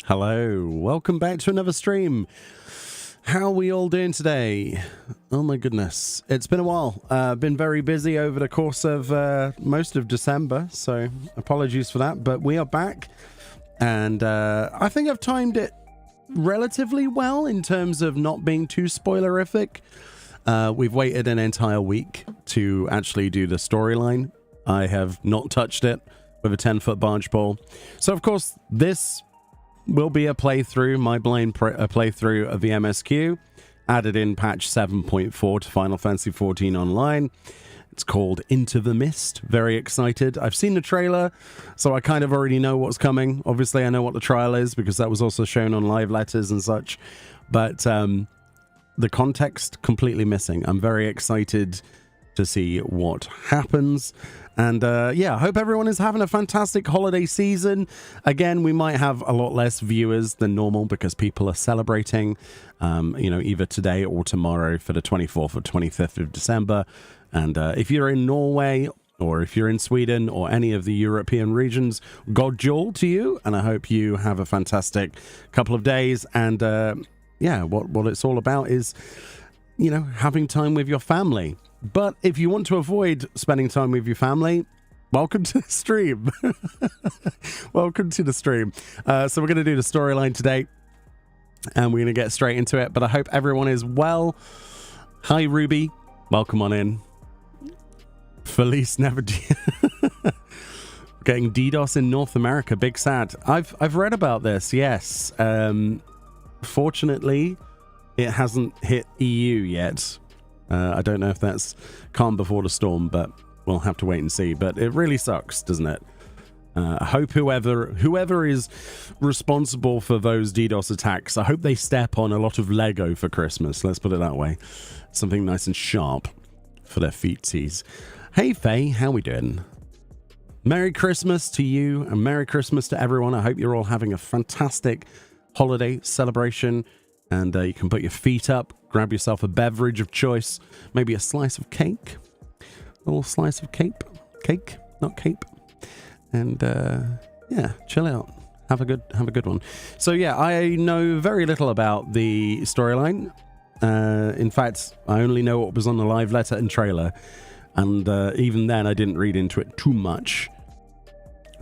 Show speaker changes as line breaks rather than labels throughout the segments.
Hello, welcome back to another stream. How are we all doing today? Oh my goodness, it's been a while. Been very busy over the course of most of December, so apologies for that, but we are back, and I think I've timed it relatively well in terms of not being too spoilerific. We've waited an entire week to actually do the storyline. I have not touched it with a 10-foot barge pole. So, of course, this will be a playthrough, my blind playthrough of the MSQ, added in patch 7.4 to Final Fantasy XIV Online. It's called Into the Mist. Very excited. I've seen the trailer, so I kind of already know what's coming. Obviously, I know what the trial is because that was also shown on live letters and such. But the context completely missing. I'm very excited to see what happens. And yeah, I hope everyone is having a fantastic holiday season. Again, we might have a lot less viewers than normal because people are celebrating, you know, either today or tomorrow for the 24th or 25th of December. And if you're in Norway or if you're in Sweden or any of the European regions, God jol to you. And I hope you have a fantastic couple of days. And yeah, what it's all about is, you know, having time with your family. But if you want to avoid spending time with your family, welcome to the stream. Welcome to the stream. So we're going to do the storyline today, and we're going to get straight into it. But I hope everyone is well. Hi, Ruby. Welcome on in. Felice never... Getting DDoS in North America. Big sad. I've read about this, yes. Fortunately, it hasn't hit EU yet. I don't know if that's calm before the storm, but we'll have to wait and see. But it really sucks, doesn't it? I hope whoever is responsible for those DDoS attacks, I hope they step on a lot of Lego for Christmas. Let's put it that way. Something nice and sharp for their feetsies. Hey, Faye, how we doing? Merry Christmas to you and Merry Christmas to everyone. I hope you're all having a fantastic holiday celebration. And you can put your feet up, grab yourself a beverage of choice, maybe a slice of cake, a little slice of cake, not cape, and yeah, chill out, have a good one. So yeah, I know very little about the storyline. In fact, I only know what was on the live letter and trailer, and even then, I didn't read into it too much.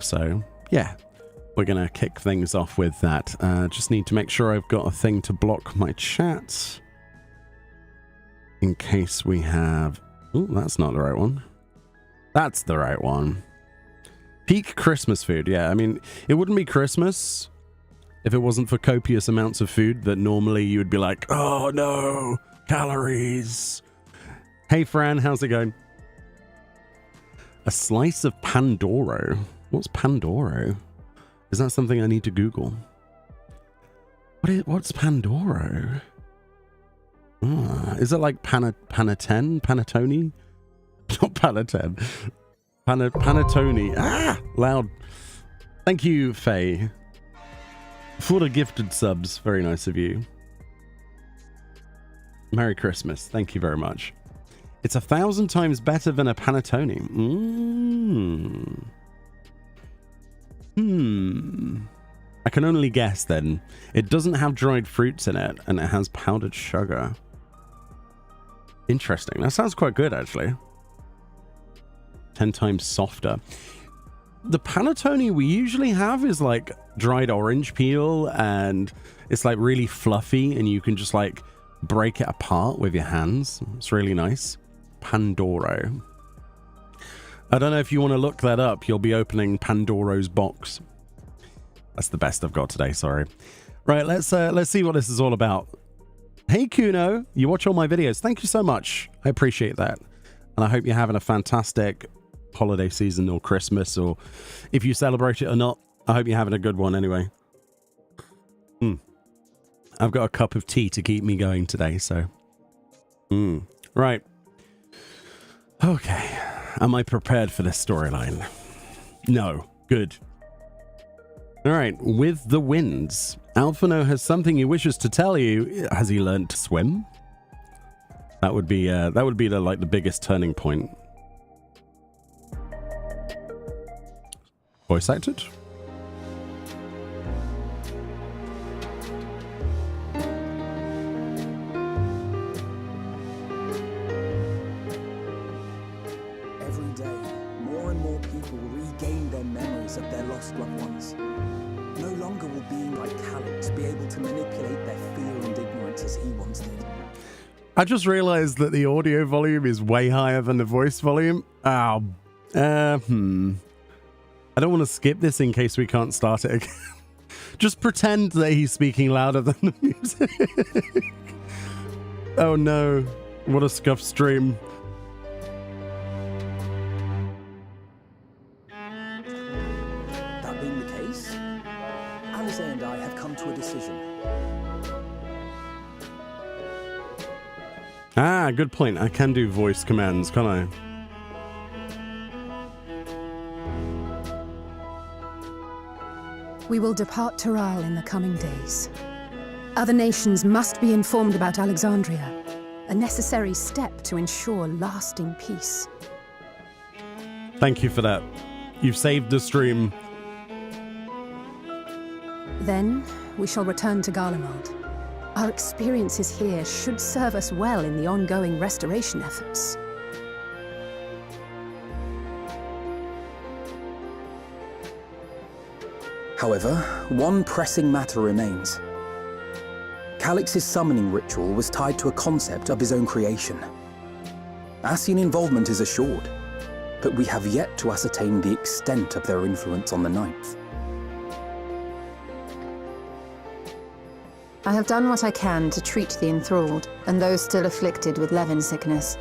So yeah. We're going to kick things off with that. Just need to make sure I've got a thing to block my chat. In case we have... Oh, that's not the right one. That's the right one. Peak Christmas food. Yeah, I mean, it wouldn't be Christmas if it wasn't for copious amounts of food that normally you would be like, oh no, calories. Hey, Fran, how's it going? A slice of Pandoro. What's Pandoro? Is that something I need to Google? What's Pandoro? Is it like Panettone? Panettone? Not Panettone. Panettone. Ah! Loud. Thank you, Faye, for the gifted subs. Very nice of you. Merry Christmas. Thank you very much. It's 1,000 times better than a Panettone. I can only guess then. It doesn't have dried fruits in it, and it has powdered sugar. Interesting. That sounds quite good, actually. 10 times softer. The Panettone we usually have is like dried orange peel, and it's like really fluffy, and you can just like break it apart with your hands. It's really nice. Pandoro. I don't know if you want to look that up. You'll be opening Pandoro's box. That's the best I've got today, sorry. Right, let's see what this is all about. Hey, Kuno, you watch all my videos. Thank you so much. I appreciate that. And I hope you're having a fantastic holiday season or Christmas, or if you celebrate it or not, I hope you're having a good one anyway. I've got a cup of tea to keep me going today, so. Right. Okay. Am I prepared for this storyline? No. Good. All right. With the winds, Alphino has something he wishes to tell you. Has he learned to swim? That would be the biggest turning point. Voice acted?
memories of their lost loved ones. No longer will being like Calix be able to manipulate their fear and ignorance as he once did.
I just realized that the audio volume is way higher than the voice volume. I don't want to skip this in case we can't start it again. Just pretend that he's speaking louder than the music. Oh no, what a scuff stream.
That being the case, Alice and I have come to a decision.
Ah, good point. I can do voice commands, can't I?
We will depart Taral in the coming days. Other nations must be informed about Alexandria, a necessary step to ensure lasting peace.
Thank you for that. You've saved the stream.
Then, we shall return to Garlemald. Our experiences here should serve us well in the ongoing restoration efforts.
However, one pressing matter remains. Calix's summoning ritual was tied to a concept of his own creation. Ascian involvement is assured, but we have yet to ascertain the extent of their influence on the Ninth.
I have done what I can to treat the enthralled and those still afflicted with Levin sickness,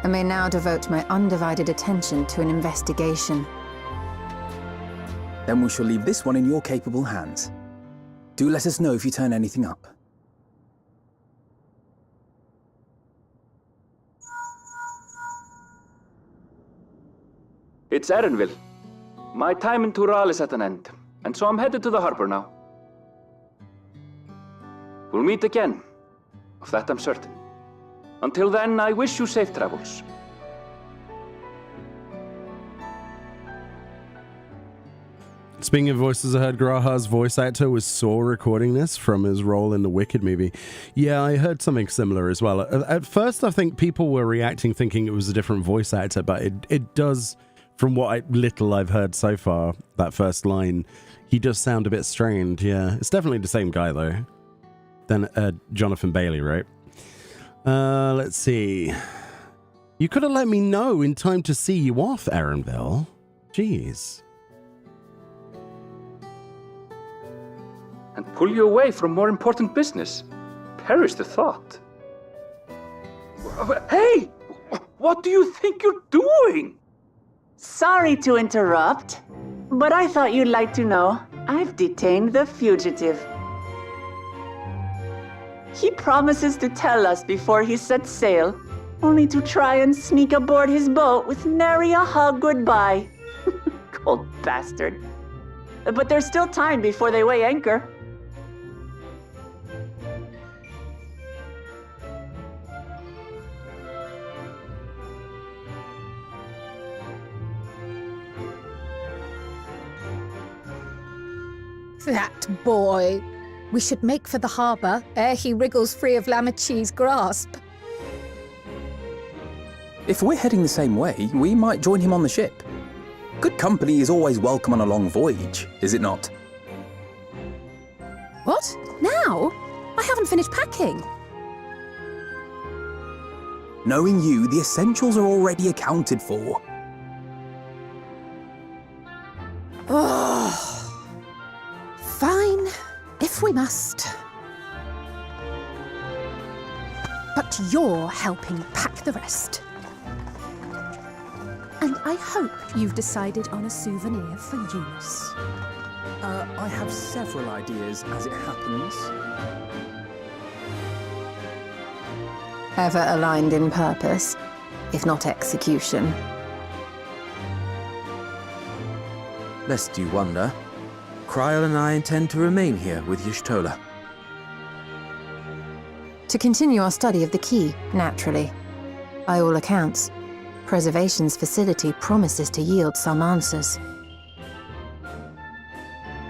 and may now devote my undivided attention to an investigation.
Then we shall leave this one in your capable hands. Do let us know if you turn anything up.
It's Erenville. My time in Tural is at an end, and so I'm headed to the harbor now. We'll meet again, of that I'm certain. Until then, I wish you safe travels.
Speaking of voices, I heard Graha's voice actor was Saw recording this from his role in the Wicked movie. Yeah, I heard something similar as well. At first, I think people were reacting thinking it was a different voice actor, but it does, from what little I've heard so far, that first line, he does sound a bit strained, yeah. It's definitely the same guy, though. Then Jonathan Bailey, right? Let's see. You could have let me know in time to see you off, Erenville. Jeez.
And pull you away from more important business. Perish the thought. Hey! What do you think you're doing?
Sorry to interrupt, but I thought you'd like to know I've detained the fugitive. He promises to tell us before he sets sail, only to try and sneak aboard his boat with nary a hug goodbye. Cold bastard. But there's still time before they weigh anchor.
That boy! We should make for the harbour ere he wriggles free of Lamachi's grasp.
If we're heading the same way, we might join him on the ship. Good company is always welcome on a long voyage, is it not?
What? Now? I haven't finished packing.
Knowing you, the essentials are already accounted for.
Oh. Fine, if we must. But you're helping pack the rest. And I hope you've decided on a souvenir for Eunice.
I have several ideas, as it happens.
Ever aligned in purpose, if not execution.
Lest you wonder, Kryl and I intend to remain here with Y'shtola.
To continue our study of the key, naturally. By all accounts, Preservation's facility promises to yield some answers.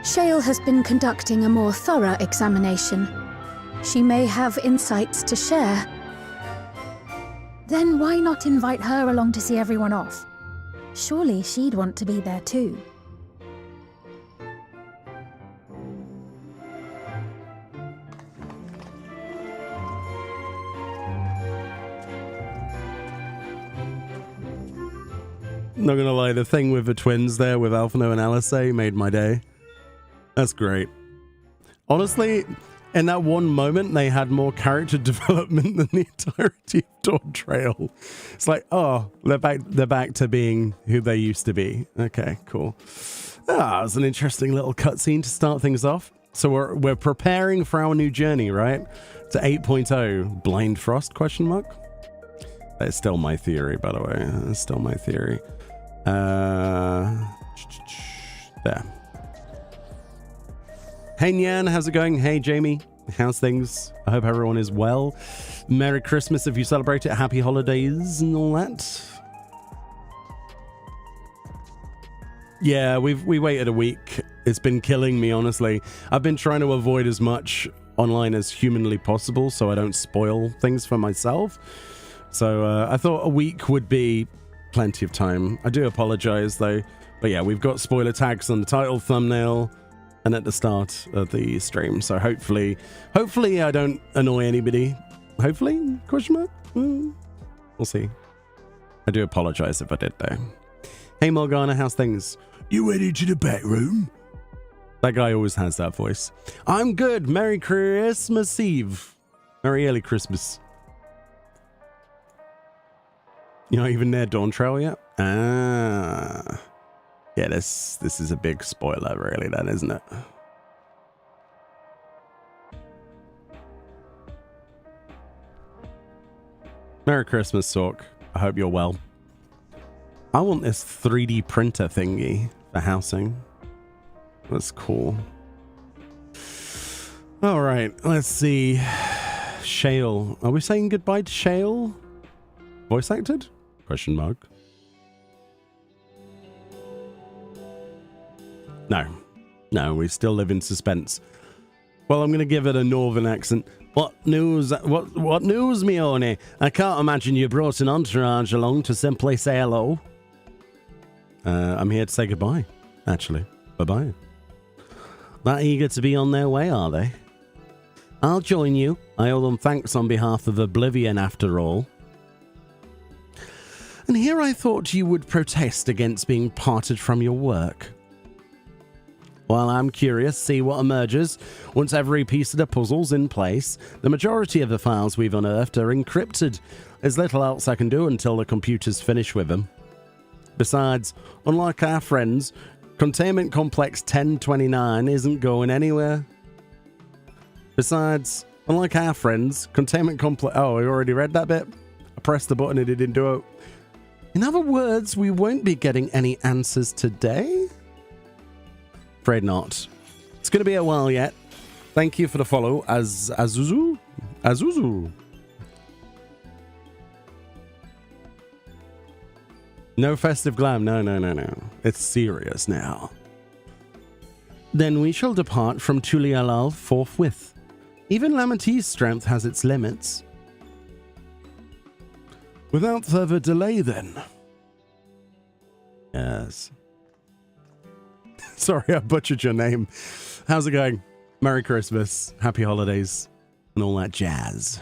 Shale has been conducting a more thorough examination. She may have insights to share. Then why not invite her along to see everyone off? Surely she'd want to be there too.
Not gonna lie, the thing with the twins there with Alphino and Alice made my day. That's great. Honestly, in that one moment, they had more character development than the entirety of Dawn Trail. It's like, oh, they're back to being who they used to be. Okay, cool. Ah, it was an interesting little cutscene to start things off. So we're preparing for our new journey, right? To 8.0. Blind Frost, question mark? That's still my theory, by the way. That's still my theory. There. Hey Nyan, how's it going? Hey Jamie, how's things? I hope everyone is well. Merry Christmas if you celebrate it. Happy holidays and all that. Yeah, we waited a week. It's been killing me, honestly. I've been trying to avoid as much online as humanly possible so I don't spoil things for myself. So I thought a week would be plenty of time. I do apologize though. But yeah, we've got spoiler tags on the title, thumbnail, and at the start of the stream. So hopefully I don't annoy anybody. Hopefully? Question mark? We'll see. I do apologize if I did though. Hey Morgana, how's things? You ready to the back room? That guy always has that voice. I'm good. Merry Christmas Eve. Merry early Christmas. You're not even near Dawn Trail yet? Ah. Yeah, this is a big spoiler, really, then, isn't it? Merry Christmas, Sork. I hope you're well. I want this 3D printer thingy for housing. That's cool. All right, let's see. Shale. Are we saying goodbye to Shale? Voice acted? Question mark. No, we still live in suspense. Well, I'm going to give it a northern accent. What news, Meoni? I can't imagine you brought an entourage along to simply say hello. I'm here to say goodbye, actually. Bye-bye. That eager to be on their way, are they? I'll join you. I owe them thanks on behalf of Oblivion, after all. And here I thought you would protest against being parted from your work. While I'm curious to see what emerges once every piece of the puzzle's in place, the majority of the files we've unearthed are encrypted. There's little else I can do until the computer's finished with them. Besides, unlike our friends, Containment Complex 1029 isn't going anywhere. Besides, unlike our friends, Containment Complex... Oh, I already read that bit? I pressed the button and it didn't do it. In other words, we won't be getting any answers today? Afraid not. It's going to be a while yet. Thank you for the follow, Azuzu. No festive glam. No. It's serious now. Then we shall depart from Tulialal forthwith. Even Lamity's strength has its limits. Without further delay, then. Yes. Sorry, I butchered your name. How's it going? Merry Christmas, happy holidays, and all that jazz.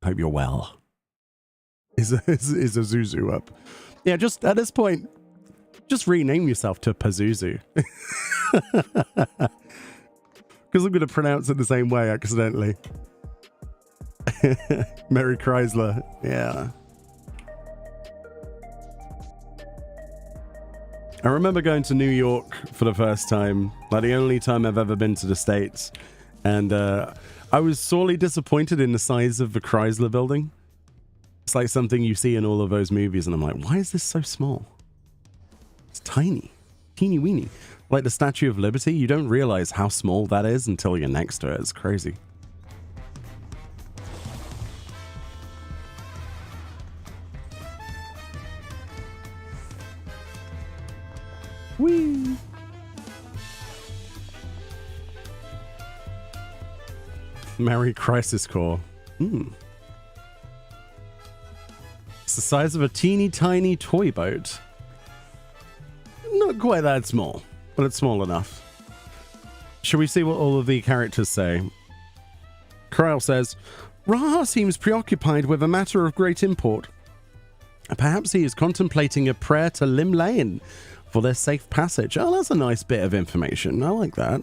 Hope you're well. Is a Zuzu up? Yeah, just at this point, just rename yourself to Pazuzu. Because I'm going to pronounce it the same way accidentally. Merry Chrysler, yeah. I remember going to New York for the first time, like the only time I've ever been to the States. And I was sorely disappointed in the size of the Chrysler building. It's like something you see in all of those movies, and I'm like, why is this so small? It's tiny. Teeny weeny. Like the Statue of Liberty, you don't realize how small that is until you're next to it. It's crazy. Whee! Merry Crisis Core. It's the size of a teeny tiny toy boat. Not quite that small, but it's small enough. Shall we see what all of the characters say? Kryle says, Raha seems preoccupied with a matter of great import. Perhaps he is contemplating a prayer to Lim Lane for their safe passage. Oh, that's a nice bit of information. I like that.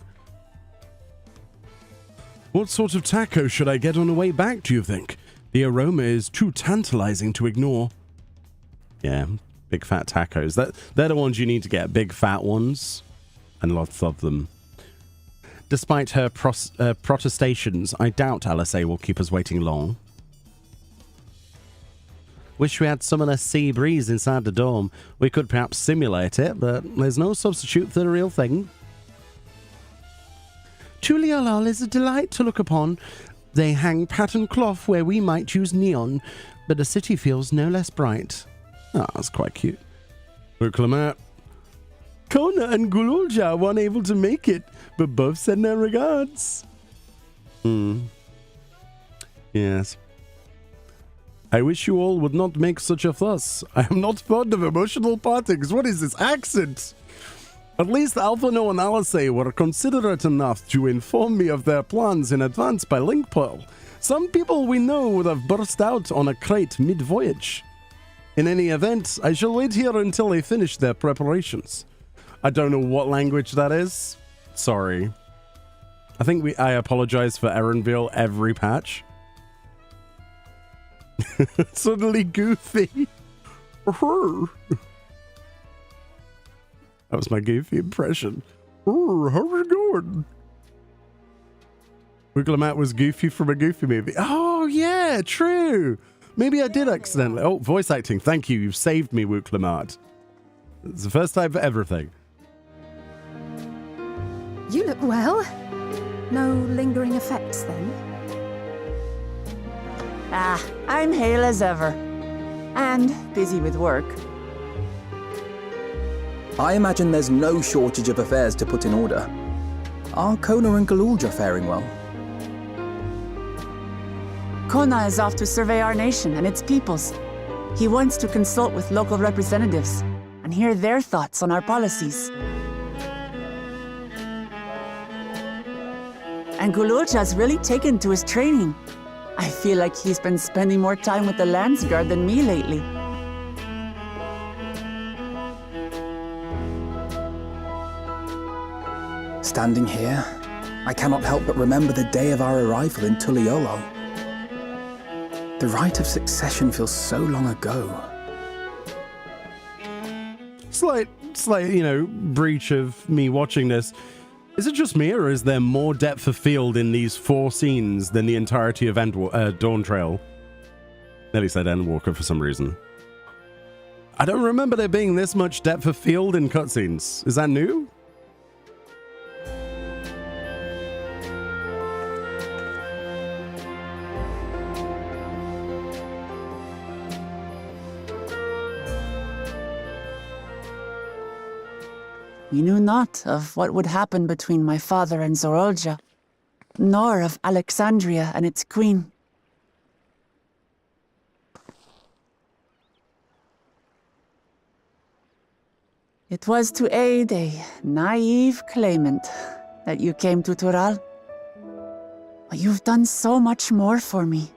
What sort of taco should I get on the way back, do you think? The aroma is too tantalizing to ignore. Yeah, big fat tacos. They're the ones you need to get. Big fat ones. And lots of them. Despite her protestations, I doubt LSA will keep us waiting long. Wish we had some of the sea breeze inside the dome. We could perhaps simulate it, but there's no substitute for the real thing. Tuliolol is a delight to look upon. They hang patterned cloth where we might use neon, but the city feels no less bright. Ah, oh, that's quite cute. Look, Lamette. Kona and Gululja weren't able to make it, but both send their regards. Yes. I wish you all would not make such a fuss. I am not fond of emotional partings. What is this accent? At least Alpha No and Alisei were considerate enough to inform me of their plans in advance by link pearl. Some people we know would have burst out on a crate mid-voyage. In any event, I shall wait here until they finish their preparations. I don't know what language that is. Sorry. I think I apologize for Erenville every patch. Suddenly goofy. That was my goofy impression. How's it going? Wigglemat was Goofy from a Goofy movie. Oh, yeah, true. Maybe I did accidentally. Oh, voice acting. Thank you. You've saved me, Wigglemat. It's the first time for everything.
You look well. No lingering effects, then?
Ah, I'm hale as ever. And busy with work.
I imagine there's no shortage of affairs to put in order. Are Kona and Galulja faring well?
Kona is off to survey our nation and its peoples. He wants to consult with local representatives and hear their thoughts on our policies. And Gululja's really taken to his training. I feel like he's been spending more time with the Landsguard than me lately.
Standing here, I cannot help but remember the day of our arrival in Tuliolol. The rite of succession feels so long ago.
Slight, breach of me watching this. Is it just me, or is there more depth of field in these 4 scenes than the entirety of Dawn Trail? Nearly said Endwalker for some reason. I don't remember there being this much depth of field in cutscenes. Is that new?
We knew not of what would happen between my father and Zorolja, nor of Alexandria and its queen. It was to aid a naive claimant that you came to Tural. But you've done so much more for me.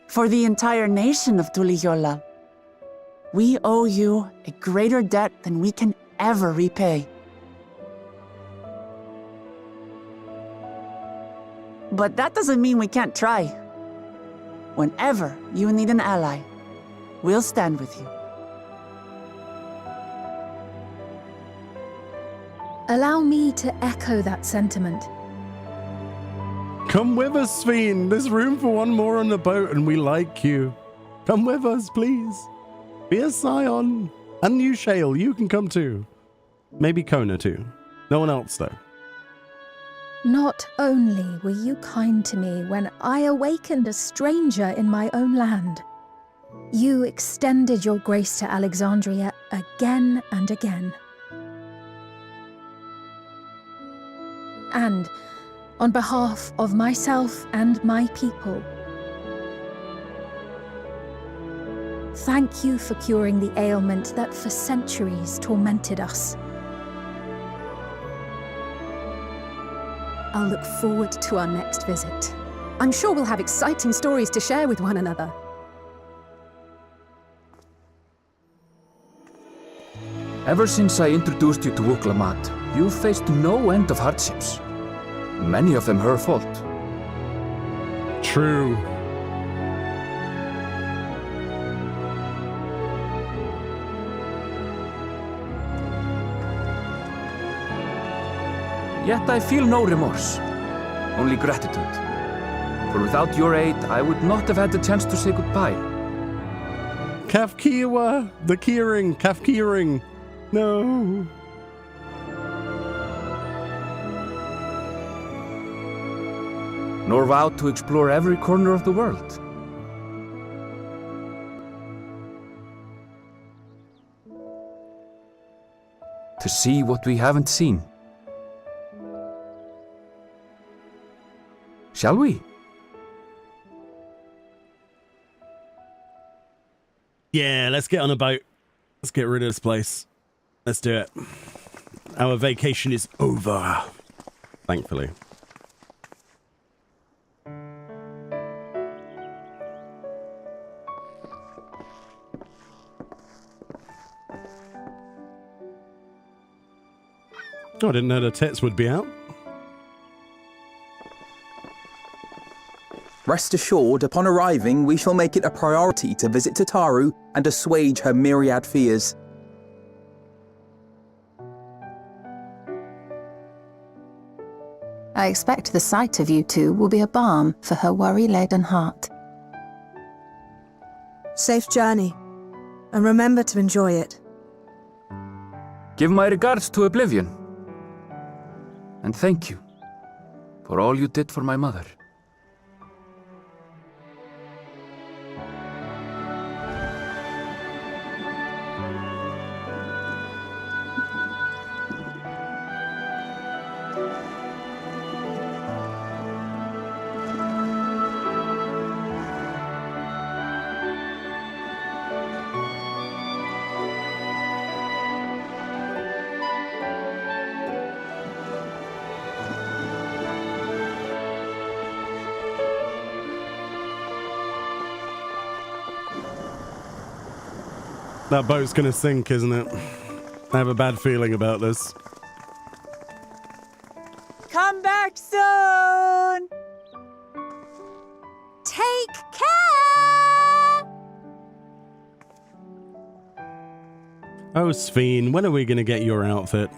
For the entire nation of Tuliyollal. We owe you a greater debt than we can ever repay. But that doesn't mean we can't try. Whenever you need an ally, we'll stand with you.
Allow me to echo that sentiment.
Come with us, Sven. There's room for one more on the boat, and we like you. Come with us, please. Be a Scion. And you, Shale, you can come too. Maybe Kona too. No one else, though.
Not only were you kind to me when I awakened a stranger in my own land, you extended your grace to Alexandria again and again. And on behalf of myself and my people, thank you for curing the ailment that for centuries tormented us. I'll look forward to our next visit. I'm sure we'll have exciting stories to share with one another.
Ever since I introduced you to Wuklamat, you've faced no end of hardships. Many of them her fault.
True.
Yet I feel no remorse, only gratitude. For without your aid, I would not have had the chance to say goodbye.
Kafkiwa! The keyring! Kafkiring! No!
Nor vowed to explore every corner of the world. To see what we haven't seen. Shall we?
Yeah, let's get on a boat. Let's get rid of this place. Let's do it. Our vacation is over. Thankfully. Oh, I didn't know the tits would be out.
Rest assured, upon arriving, we shall make it a priority to visit Tataru and assuage her myriad fears.
I expect the sight of you two will be a balm for her worry-laden heart.
Safe journey, and remember to enjoy it.
Give my regards to Oblivion. And thank you for all you did for my mother.
That boat's gonna sink, isn't it? I have a bad feeling about this.
Come back soon!
Take care!
Oh, Sphene, when are we gonna get your outfit?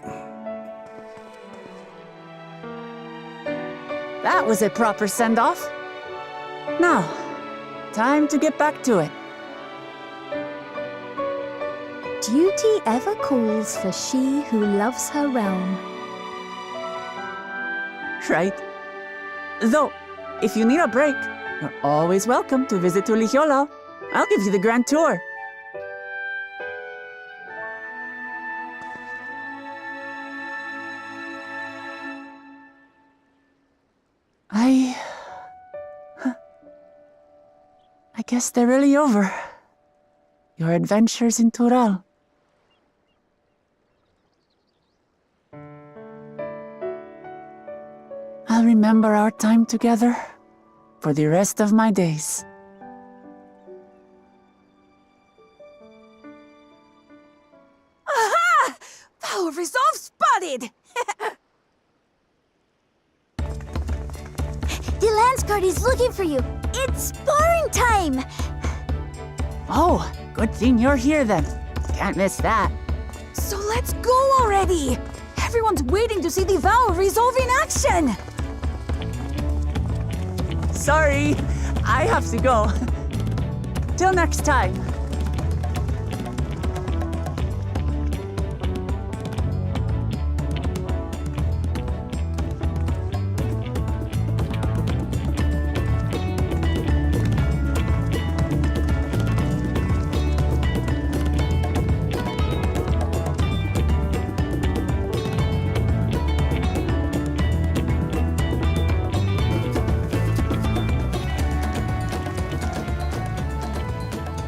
That was a proper send-off. Now, time to get back to it.
Duty ever calls for she who loves her realm.
Right. Though, if you need a break, you're always welcome to visit Ulihiolo. I'll give you the grand tour. I guess they're really over. Your adventures in Tural. I'll remember our time together for the rest of my days.
Aha! Power resolve spotted!
The Lance Guard is looking for you. It's sparring time.
Oh, good thing you're here then. Can't miss that.
So let's go already! Everyone's waiting to see the Vow of Resolve in action!
Sorry, I have to go. Till next time.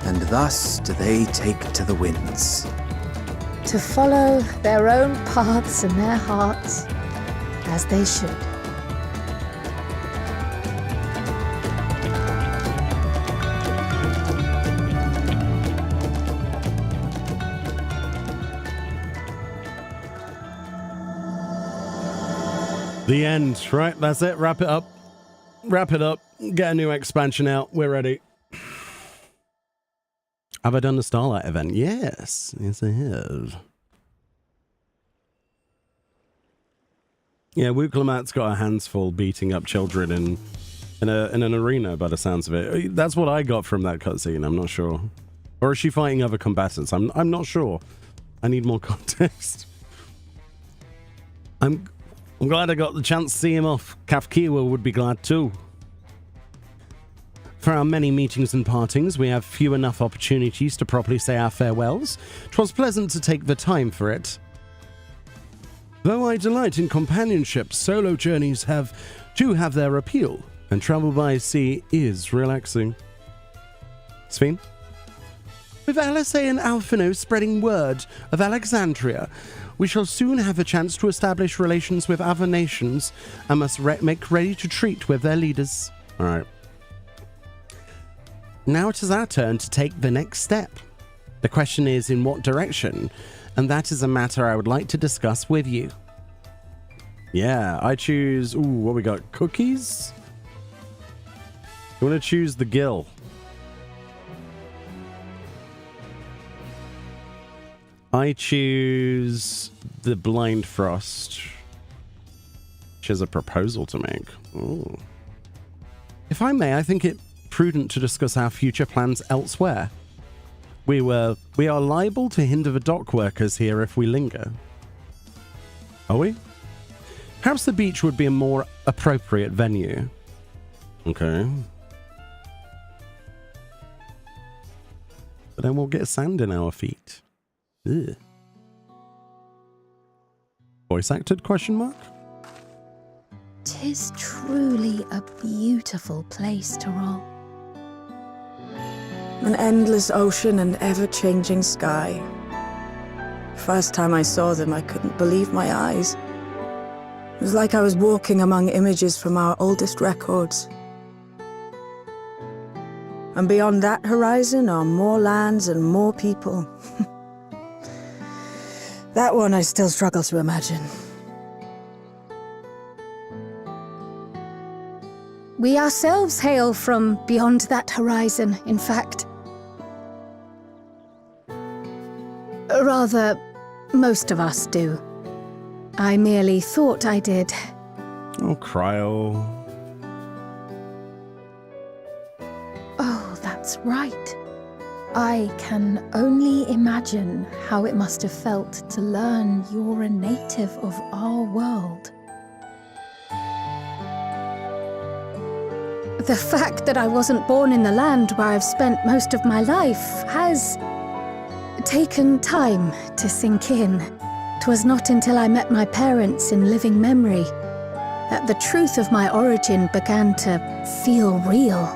And thus do they take to the winds.
To follow their own paths and their hearts, as they should.
The end, right? That's it. Wrap it up. Wrap it up. Get a new expansion out. We're ready. Have I done the Starlight event? Yes. Yes, I have. Yeah, Wuklamat's got her hands full beating up children in an arena, by the sounds of it. That's what I got from that cutscene. I'm not sure. Or is she fighting other combatants? I'm not sure. I need more context. I'm glad I got the chance to see him off. Kafkiwa would be glad too. For our many meetings and partings, we have few enough opportunities to properly say our farewells. 'Twas pleasant to take the time for it. Though I delight in companionship, solo journeys do have their appeal, and travel by sea is relaxing. Sven? With Alisei and Alphino spreading word of Alexandria, we shall soon have a chance to establish relations with other nations and must make ready to treat with their leaders. All right. Now it is our turn to take the next step. The question is in what direction, and that is a matter I would like to discuss with you. Yeah, I choose... Ooh, what we got? Cookies? You want to choose the gill. I choose the Blind Frost, which is a proposal to make. Ooh. If I may, I think it prudent to discuss our future plans elsewhere. We are liable to hinder the dock workers here if we linger. Are we? Perhaps the beach would be a more appropriate venue. Okay. But then we'll get sand in our feet. Ugh. Voice acted, question mark?
'Tis truly a beautiful place to roll.
An endless ocean and ever-changing sky. First time I saw them, I couldn't believe my eyes. It was like I was walking among images from our oldest records. And beyond that horizon are more lands and more people. That one I still struggle to imagine.
We ourselves hail from beyond that horizon, in fact. Rather, most of us do. I merely thought I did.
Oh, Cryo.
Oh, that's right. I can only imagine how it must have felt to learn you're a native of our world. The fact that I wasn't born in the land where I've spent most of my life has taken time to sink in. 'Twas not until I met my parents in living memory that the truth of my origin began to feel real.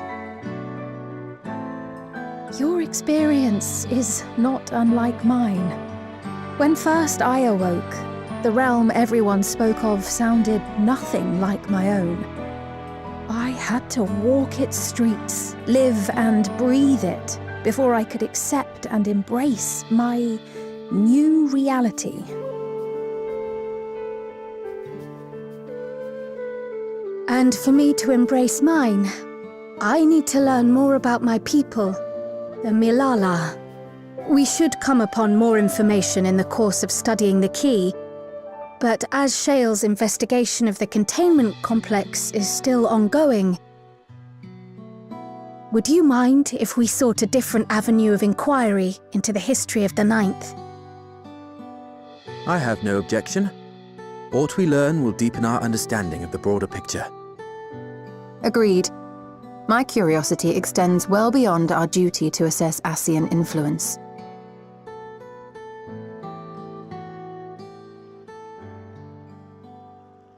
Your experience is not unlike mine. When first I awoke, the realm everyone spoke of sounded nothing like my own. I had to walk its streets, live and breathe it, before I could accept and embrace my new reality. And for me to embrace mine, I need to learn more about my people, the Milala. We should come upon more information in the course of studying the key, but as Shale's investigation of the containment complex is still ongoing, would you mind if we sought a different avenue of inquiry into the history of the Ninth?
I have no objection. Aught we learn will deepen our understanding of the broader picture.
Agreed. My curiosity extends well beyond our duty to assess Ascian influence.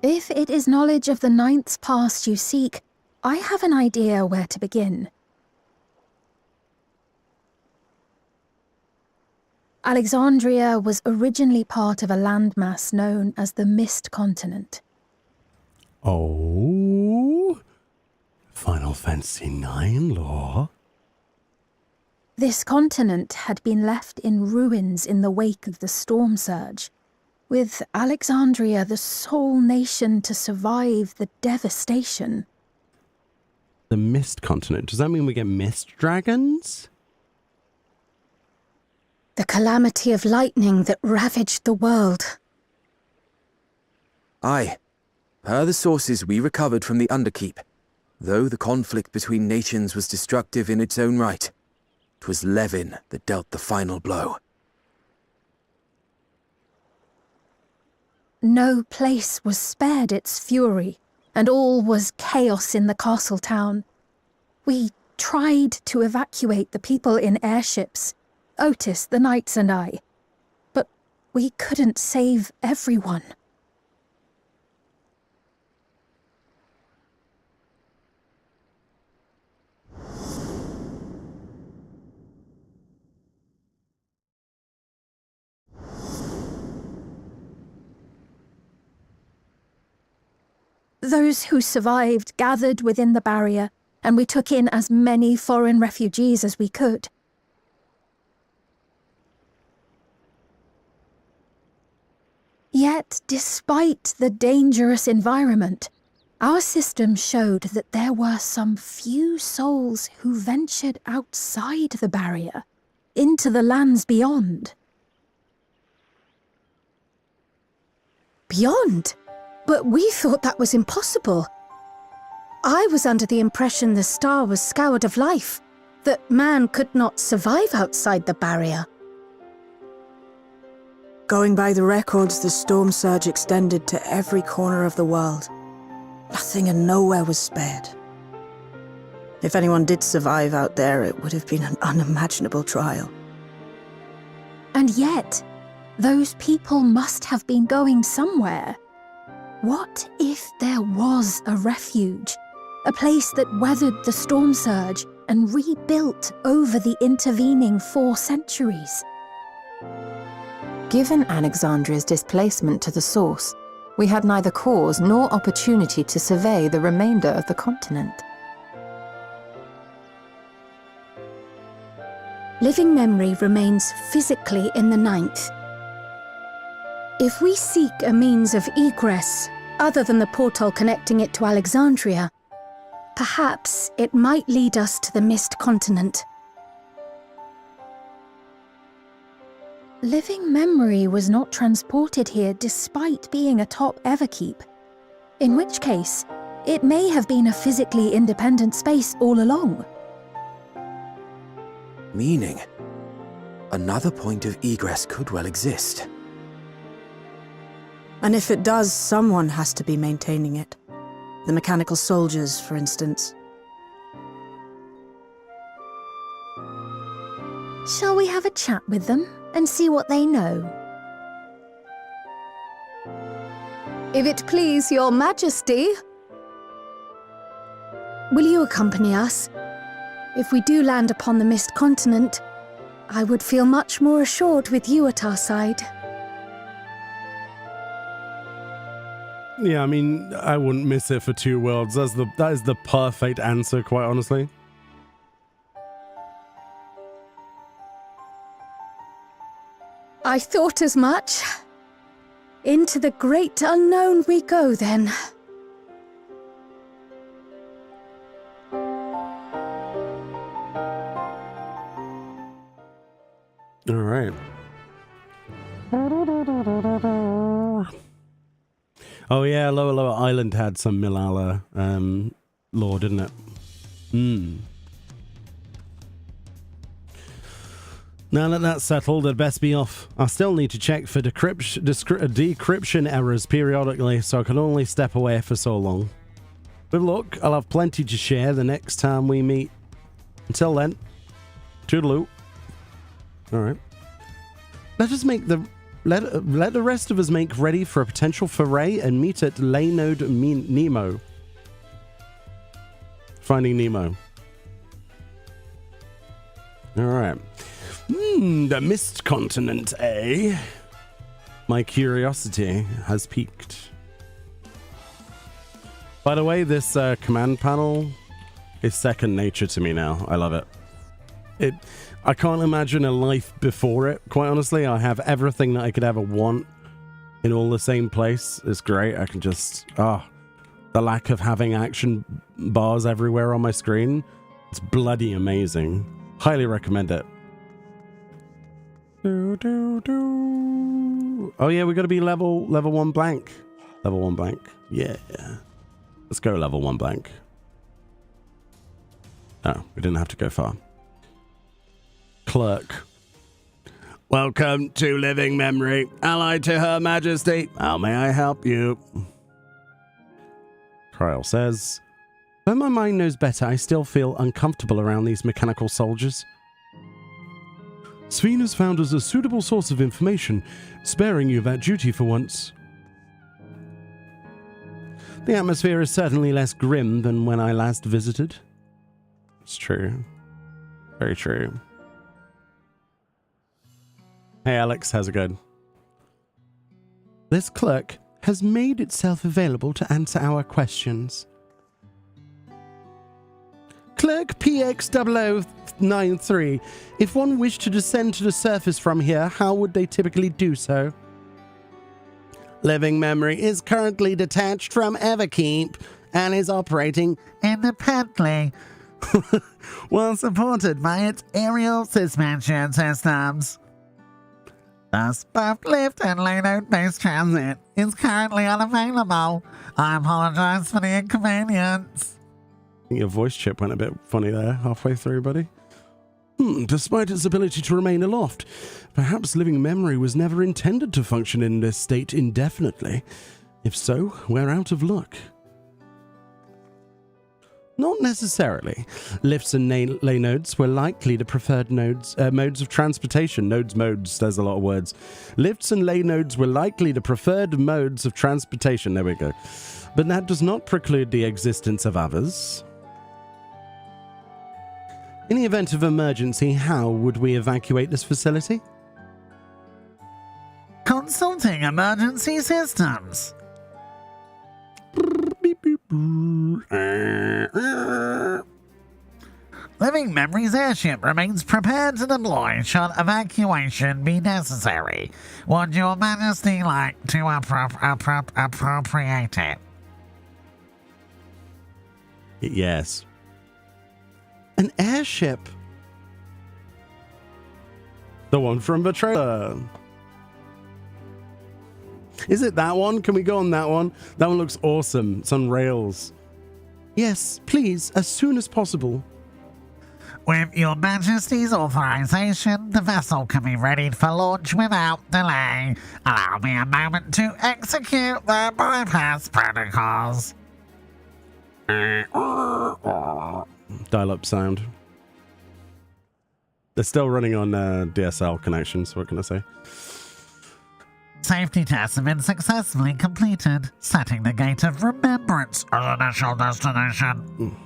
If it is knowledge of the Ninth's past you seek, I have an idea where to begin. Alexandria was originally part of a landmass known as the Mist Continent.
Oh, Final Fantasy IX lore.
This continent had been left in ruins in the wake of the storm surge, With Alexandria the sole nation to survive the devastation.
The Mist Continent. Does that mean we get mist dragons?
The calamity of lightning that ravaged the world.
Aye. Per the sources we recovered from the Underkeep, though the conflict between nations was destructive in its own right, 'twas Levin that dealt the final blow.
No place was spared its fury, and all was chaos in the castle town. We tried to evacuate the people in airships, Otis, the knights and I, but we couldn't save everyone. Those who survived gathered within the barrier, and we took in as many foreign refugees as we could. Yet, despite the dangerous environment, our system showed that there were some few souls who ventured outside the barrier, into the lands beyond. Beyond? But we thought that was impossible. I was under the impression the star was scoured of life, that man could not survive outside the barrier.
Going by the records, the storm surge extended to every corner of the world. Nothing and nowhere was spared. If anyone did survive out there, it would have been an unimaginable trial.
And yet, those people must have been going somewhere. What if there was a refuge? A place that weathered the storm surge and rebuilt over the intervening 4 centuries?
Given Alexandria's displacement to the source, we had neither cause nor opportunity to survey the remainder of the continent.
Living memory remains physically in the 9th. If we seek a means of egress, other than the portal connecting it to Alexandria, perhaps it might lead us to the Mist Continent. Living memory was not transported here despite being a top Everkeep, in which case, it may have been a physically independent space all along.
Meaning, another point of egress could well exist.
And if it does, someone has to be maintaining it. The mechanical soldiers, for instance.
Shall we have a chat with them and see what they know? If it please your majesty. Will you accompany us? If we do land upon the Mist Continent, I would feel much more assured with you at our side.
Yeah, I mean, I wouldn't miss it for 2 worlds. That is the perfect answer, quite honestly.
I thought as much. Into the great unknown we go, then.
All right. Oh yeah, Lower Island had some Milala lore, didn't it? Now that that's settled, I'd best be off. I still need to check for decryption errors periodically, so I can only step away for so long. With luck, I'll have plenty to share the next time we meet. Until then, toodaloo. Alright. Let the rest of us make ready for a potential foray and meet at Laynode Nemo. Finding Nemo. Alright. The Mist Continent, eh? My curiosity has piqued. By the way, this command panel is second nature to me now. I love it. I can't imagine a life before it, quite honestly. I have everything that I could ever want. in all the same place is great. I can just, the lack of having action bars everywhere on my screen, it's bloody amazing. Highly recommend it. Oh yeah, we got to be level 1 blank. Level 1 blank. Yeah. Let's go level 1 blank. Oh, we didn't have to go far. Clerk. Welcome to Living Memory, allied to Her Majesty. How may I help you? Kyle says, though my mind knows better, I still feel uncomfortable around these mechanical soldiers. Sveen has found us a suitable source of information, sparing you that duty for once. The atmosphere is certainly less grim than when I last visited. It's true. Very true. Hey Alex, how's it going? This clerk has made itself available to answer our questions. Clerk PX0093. If one wished to descend to the surface from here, how would they typically do so? Living Memory is currently detached from Everkeep and is operating independently, while supported by its aerial suspension systems. Thus, both lift and lay-node-based transit is currently unavailable. I apologize for the inconvenience. I think your voice chip went a bit funny there, halfway through, buddy. Despite its ability to remain aloft, perhaps Living Memory was never intended to function in this state indefinitely. If so, we're out of luck. Not necessarily. Lifts and lay nodes were likely the preferred modes of transportation. Modes, there's a lot of words. Lifts and lay nodes were likely the preferred modes of transportation. There we go. But that does not preclude the existence of others. In the event of emergency, how would we evacuate this facility? Consulting emergency systems. Living Memory's airship remains prepared to deploy should evacuation be necessary. Would Your Majesty like to appropriate it? Yes. An airship? The one from the trailer. Is it that one? Can we go on that one? That one looks awesome. It's on rails. Yes, please, as soon as possible. With Your Majesty's authorization, the vessel can be readied for launch without delay. Allow me a moment to execute the bypass protocols. Dial-up sound. They're still running on DSL connections, what can I say? Safety tests have been successfully completed, setting the gate of remembrance as initial destination.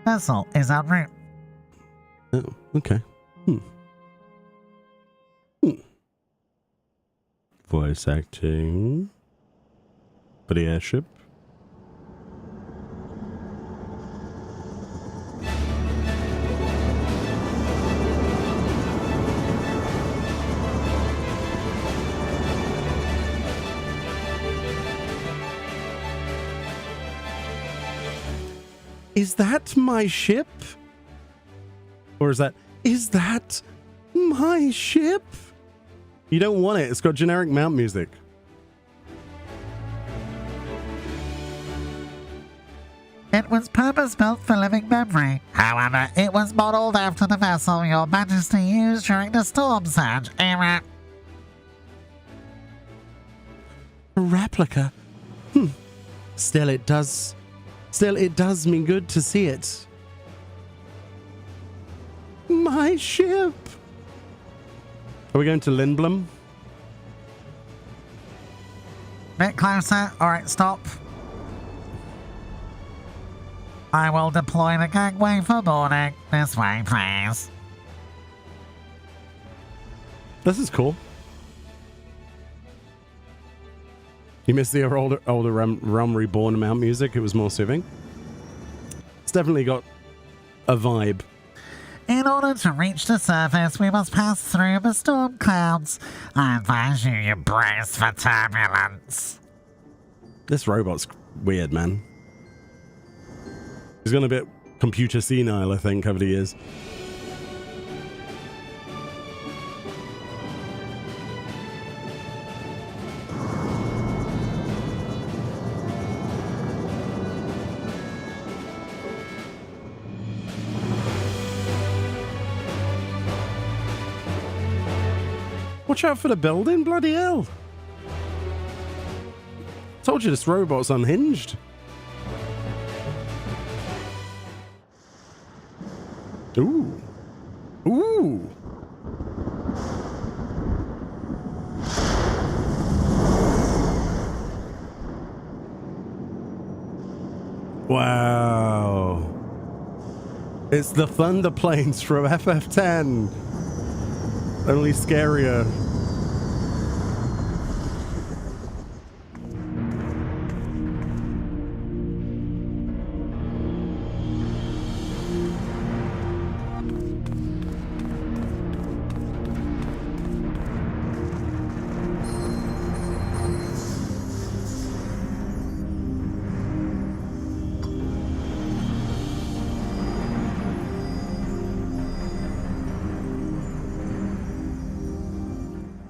Vessel is en route. Oh, okay. Voice acting for the airship. Is that my ship? Or is that my ship? You don't want it. It's got generic mount music. It was purpose-built for Living Memory. However, it was modeled after the vessel Your Majesty used during the Storm Surge era. A replica? Still, it does me good to see it. My ship! Are we going to Lindblom? Bit closer. Alright, stop. I will deploy the gangway for boarding. This way, please. This is cool. You missed the older Realm Reborn mount music. It was more soothing. It's definitely got a vibe.
In order to reach the surface, we must pass through the storm clouds. I advise you brace for turbulence.
This robot's weird, man. He's gone a bit computer senile, I think, over the years. Watch out for the building, bloody hell. Told you this robot's unhinged. Ooh. Ooh. Wow. It's the Thunder Planes from FF10. Only scarier.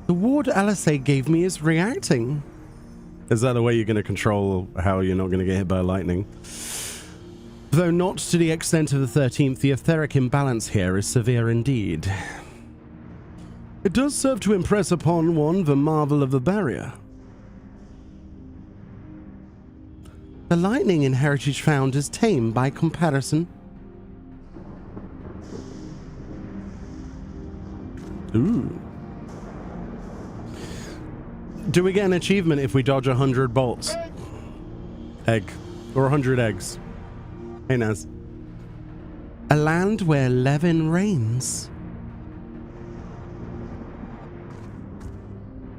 The ward Alisay gave me is reacting. Is that the way you're going to control how you're not going to get hit by lightning? Though not to the extent of the 13th, the etheric imbalance here is severe indeed. It does serve to impress upon one the marvel of the barrier. The lightning in Heritage found is tame by comparison. Ooh. Do we get an achievement if we dodge 100 bolts? Egg. Or 100 eggs. Hey, Naz. A land where Levin reigns.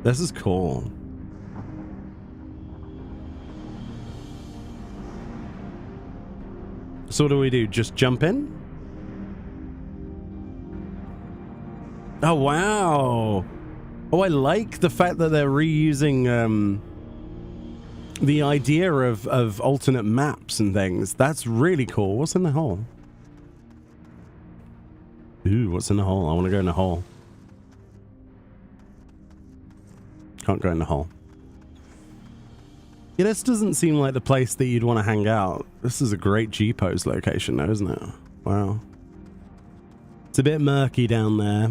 This is cool. So what do we do? Just jump in? Oh, wow. Oh, I like the fact that they're reusing the idea of alternate maps and things. That's really cool. What's in the hole? Ooh, what's in the hole? I want to go in the hole. Can't go in the hole. Yeah, this doesn't seem like the place that you'd want to hang out. This is a great G-pose location though, isn't it? Wow. It's a bit murky down there.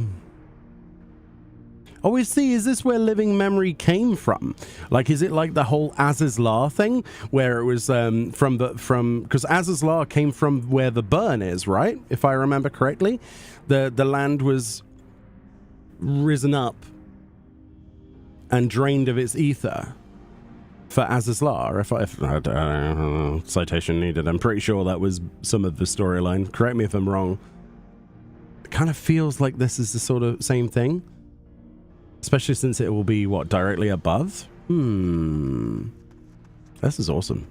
Oh, we see, is this where living memory came from? Like, is it like the whole Azizlar thing? Where it was because Azizlar came from where the burn is, right? If I remember correctly. The land was risen up and drained of its ether for Azizlar. If I don't know, citation needed. I'm pretty sure that was some of the storyline. Correct me if I'm wrong. It kind of feels like this is the sort of same thing. Especially since it will be, what, directly above? This is awesome.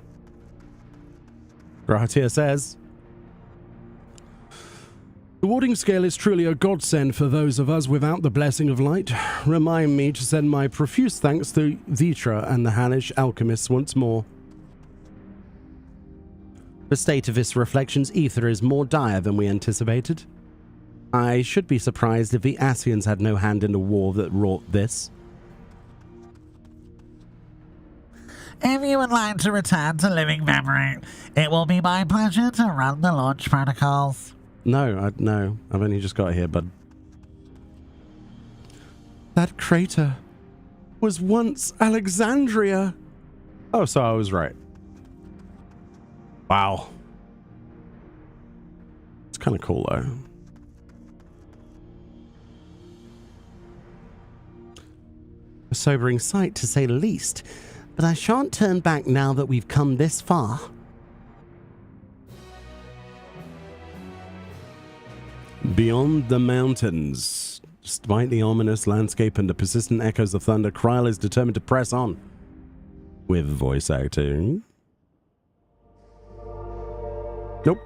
Rahatir says, the warding scale is truly a godsend for those of us without the blessing of light. Remind me to send my profuse thanks to Vitra and the Hanish alchemists once more. The state of this reflection's ether is more dire than we anticipated. I should be surprised if the Asians had no hand in the war that wrought this.
If you would like to return to living memory, it will be my pleasure to run the launch protocols.
No, I've only just got here, bud. That crater was once Alexandria. Oh, so I was right. Wow. It's kind of cool, though. A sobering sight, to say the least. But I shan't turn back now that we've come this far. Beyond the mountains, despite the ominous landscape and the persistent echoes of thunder, Kryl is determined to press on. With voice acting. Nope.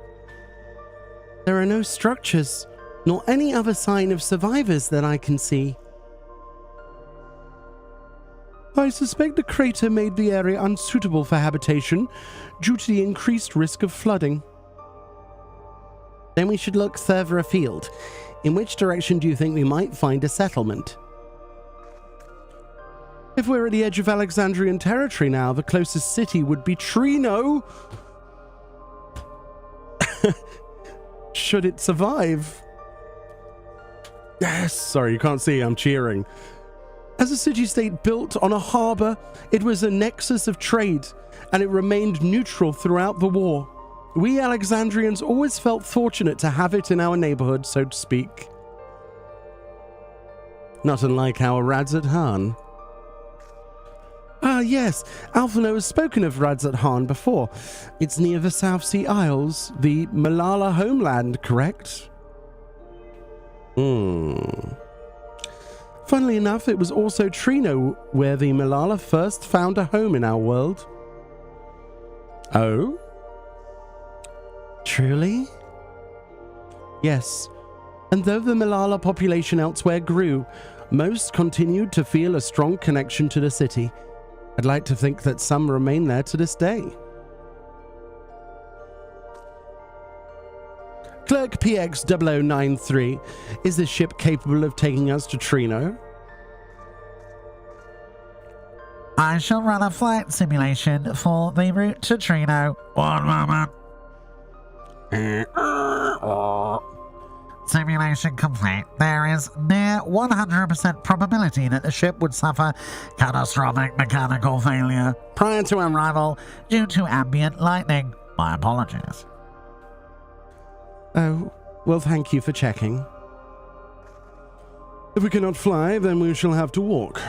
There are no structures nor any other sign of survivors that I can see. I suspect the crater made the area unsuitable for habitation due to the increased risk of flooding. Then we should look further afield. In which direction do you think we might find a settlement? If we're at the edge of Alexandrian territory now, the closest city would be Trino. Should it survive? Yes, sorry, you can't see, I'm cheering. As a city-state built on a harbour, it was a nexus of trade, and it remained neutral throughout the war. We Alexandrians always felt fortunate to have it in our neighbourhood, so to speak. Not unlike our Radzat Han. Ah, yes, Alphino has spoken of Radzat Han before. It's near the South Sea Isles, the Malala homeland, correct? Funnily enough, it was also Trino where the Malala first found a home in our world. Oh? Truly? Yes. And though the Malala population elsewhere grew, most continued to feel a strong connection to the city. I'd like to think that some remain there to this day. Clerk PX0093, is this ship capable of taking us to Trino?
I shall run a flight simulation for the route to Trino. One moment. Simulation complete. There is near 100% probability that the ship would suffer catastrophic mechanical failure prior to arrival due to ambient lightning. My apologies.
Oh, well, thank you for checking. If we cannot fly, then we shall have to walk.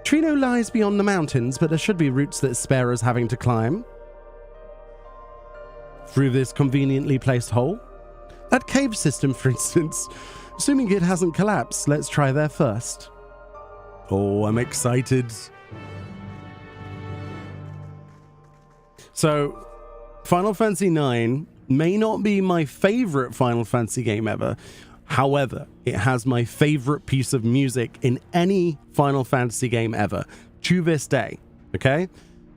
Trino lies beyond the mountains, but there should be routes that spare us having to climb. Through this conveniently placed hole? That cave system, for instance. Assuming it hasn't collapsed, let's try there first. Oh, I'm excited. So, Final Fantasy IX may not be my favorite Final Fantasy game ever. However, it has my favorite piece of music in any Final Fantasy game ever, to this day, okay?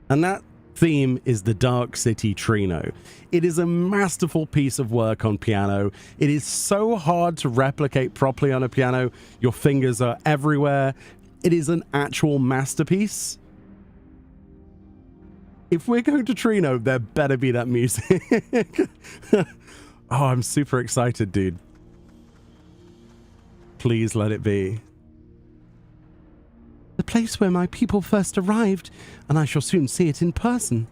And that theme is the Dark City Trino. It is a masterful piece of work on piano. It is so hard to replicate properly on a piano. Your fingers are everywhere. It is an actual masterpiece. If we're going to Trino, there better be that music. Oh, I'm super excited, dude. Please let it be. The place where my people first arrived, and I shall soon see it in person.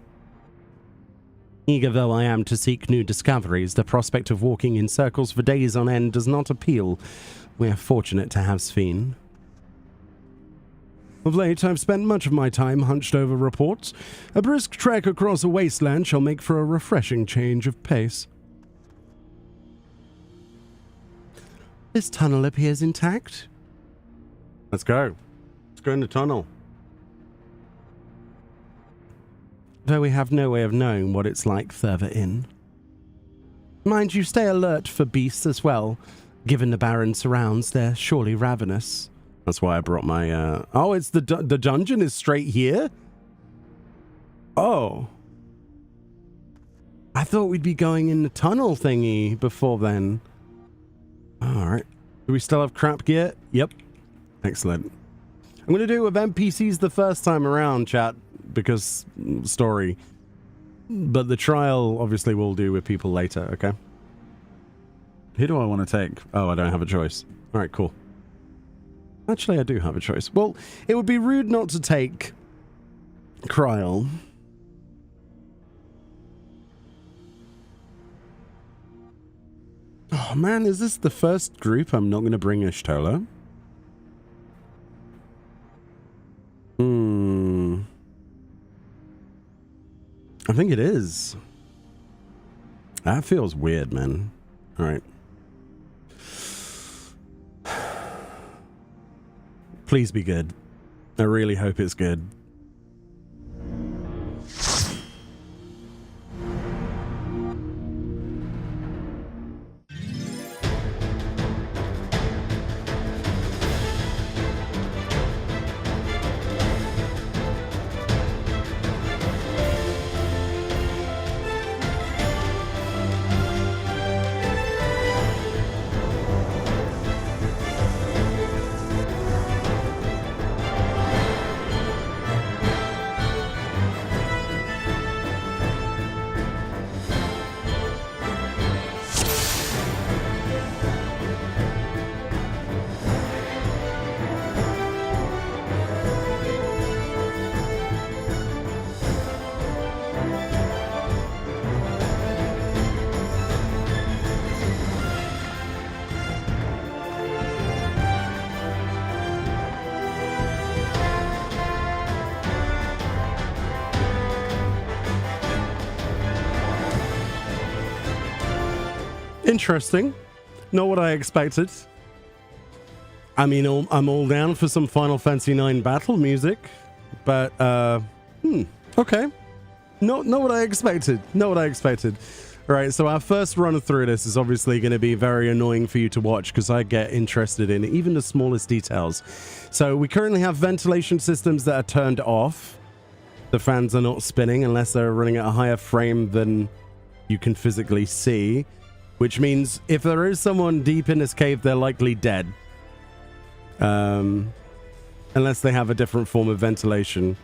Eager though I am to seek new discoveries, the prospect of walking in circles for days on end does not appeal. We are fortunate to have Sphene. Of late, I've spent much of my time hunched over reports. A brisk trek across a wasteland shall make for a refreshing change of pace. This tunnel appears intact. Let's go. Let's go in the tunnel. Though we have no way of knowing what it's like further in. Mind you, stay alert for beasts as well. Given the barren surrounds, they're surely ravenous. That's why I brought my, Oh, it's the dungeon is straight here? Oh. I thought we'd be going in the tunnel thingy before then. Alright. Do we still have crap gear? Yep. Excellent. I'm going to do it with NPCs the first time around, chat, because story. But the trial, obviously, we'll do with people later, okay? Who do I want to take? Oh, I don't have a choice. Alright, cool. Actually, I do have a choice. Well, it would be rude not to take Kryl. Oh man, is this the first group I'm not going to bring Ishtola? I think it is. That feels weird, man. Alright. Please be good. I really hope it's good. Interesting. Not what I expected. I mean, I'm all down for some Final Fantasy IX battle music, but okay. Not what I expected. Not what I expected. All right, so our first run through this is obviously going to be very annoying for you to watch because I get interested in even the smallest details. So we currently have ventilation systems that are turned off. The fans are not spinning unless they're running at a higher frame than you can physically see, which means if there is someone deep in this cave, they're likely dead. Unless they have a different form of ventilation.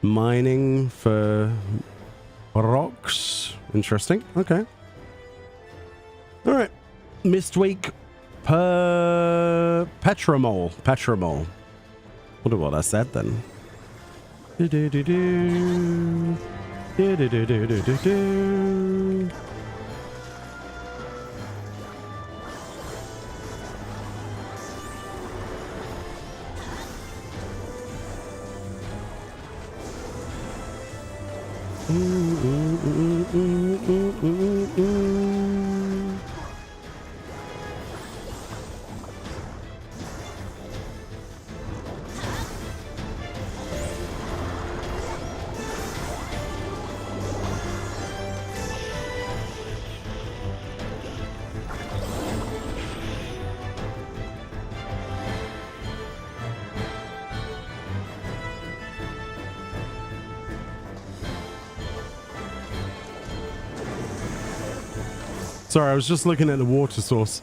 Mining for rocks. Interesting. Okay. All right. Mistweak Petramol. Petramol. Wonder what I said then. Sorry, I was just looking at the water source.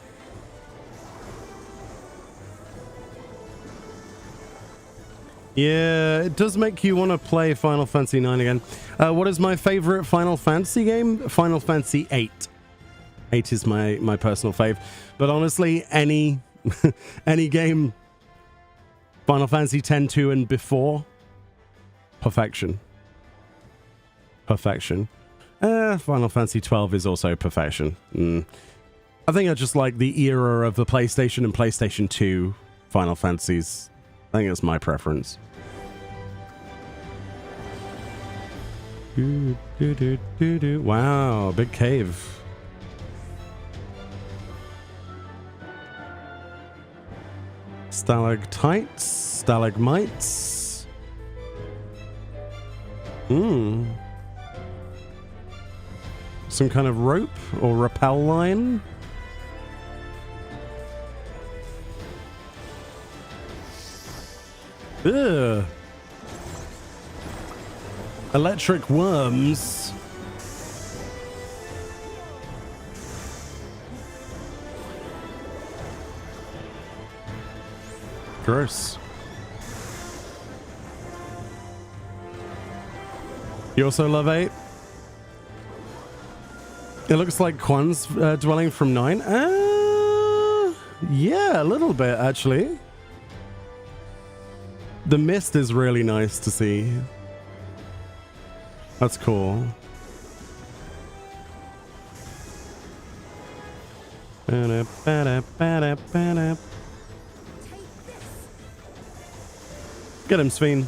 Yeah, it does make you want to play Final Fantasy IX again. What is my favorite Final Fantasy game? Final Fantasy VIII. 8 is my personal fave. But honestly, any game Final Fantasy X, 2, and before, perfection. Perfection. Final Fantasy XII is also perfection. I think I just like the era of the PlayStation and PlayStation 2 Final Fantasies. I think it's my preference. Wow, big cave. Stalactites, stalagmites. Some kind of rope or rappel line. Ugh. Electric worms. Gross. You also love 8? It looks like Quan's dwelling from 9. Yeah, a little bit, actually. The mist is really nice to see. That's cool. Get him, Sveen.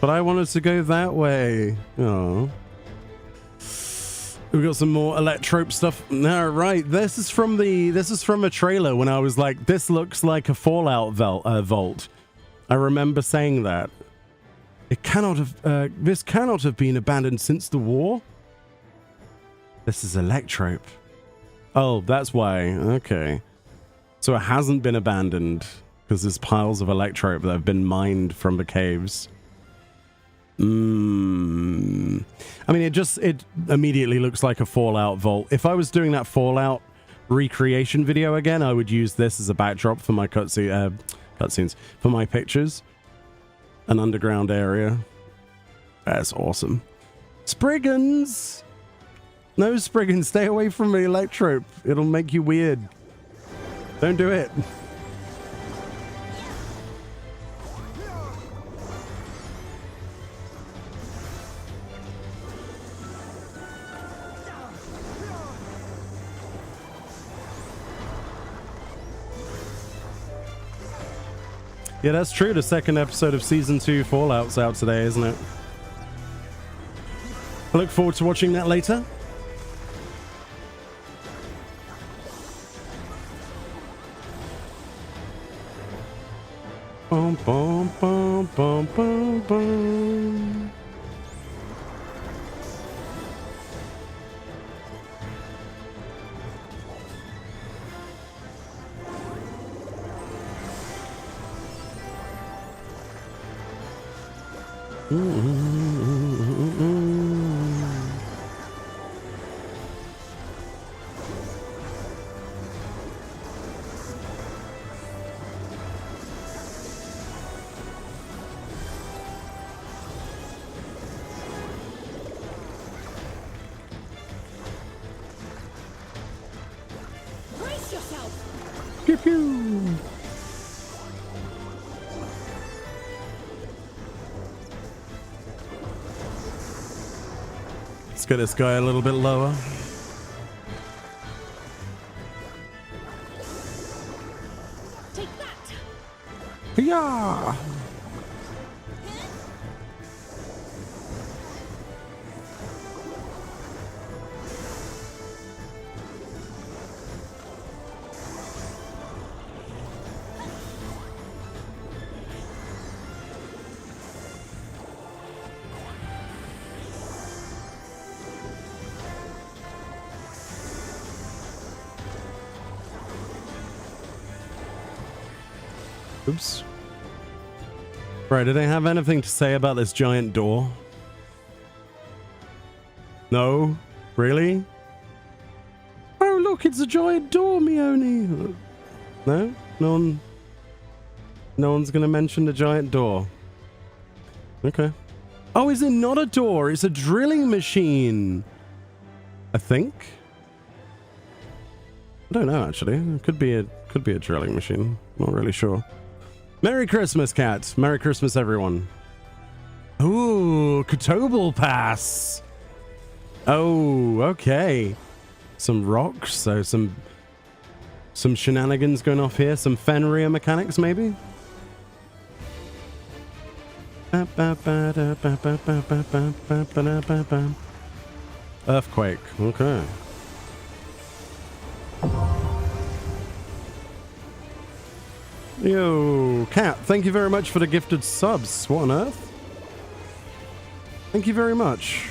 But I wanted to go that way. Oh. We've got some more electrope stuff. No, right. This is from a trailer when I was like, this looks like a Fallout vault. I remember saying that. It cannot have this cannot have been abandoned since the war. This is electrope. Oh, that's why. Okay. So it hasn't been abandoned because there's piles of electrope that have been mined from the caves. I mean, it immediately looks like a Fallout vault. If I was doing that Fallout recreation video again, I would use this as a backdrop for my cutscenes, for my pictures. An underground area. That's awesome. Spriggans! No, Spriggans, stay away from the electrope. It'll make you weird. Don't do it. Yeah, that's true. The second episode of Season 2 Fallout's out today, isn't it? I look forward to watching that later. Bum, bum, bum, bum, bum, bum.
Brace yourself!
Pew pew. Let's get this guy a little bit lower.
Take that!
Yeah. Oops. Right, did I have anything to say about this giant door? No? Really? Oh, look, it's a giant door, Meoni. No? No one's gonna mention the giant door. Okay. Oh, is it not a door? It's a drilling machine. I think. I don't know, actually. It could be a drilling machine. Not really sure. Merry Christmas, cat. Merry Christmas, everyone. Ooh, Kotobel Pass. Oh, okay. Some rocks, so some shenanigans going off here. Some Fenrir mechanics, maybe? Earthquake, okay. Yo, Cat, thank you very much for the gifted subs. What on earth? Thank you very much.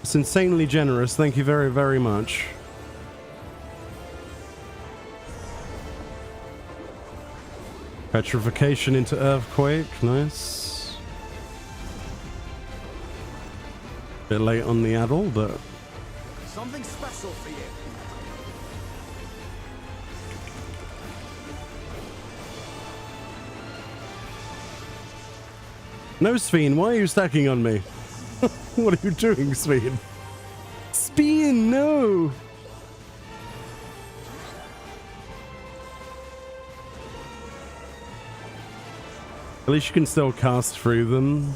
It's insanely generous. Thank you very, very much. Petrification into earthquake. Nice. Bit late on the addle, but
Something special for you.
no, Sveen, why are you stacking on me? What are you doing, Sveen? Speen, no! At least you can still cast through them.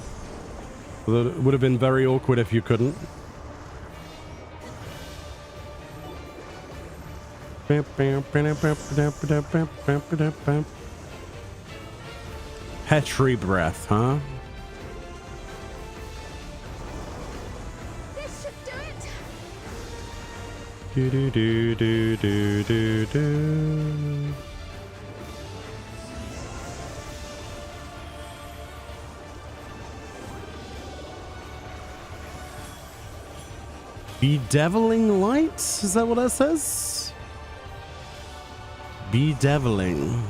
Although it would have been very awkward if you couldn't. Petri breath, huh?
This should do it!
Do do do do do do do. Bedeviling light? Is that what that says? Bedeviling.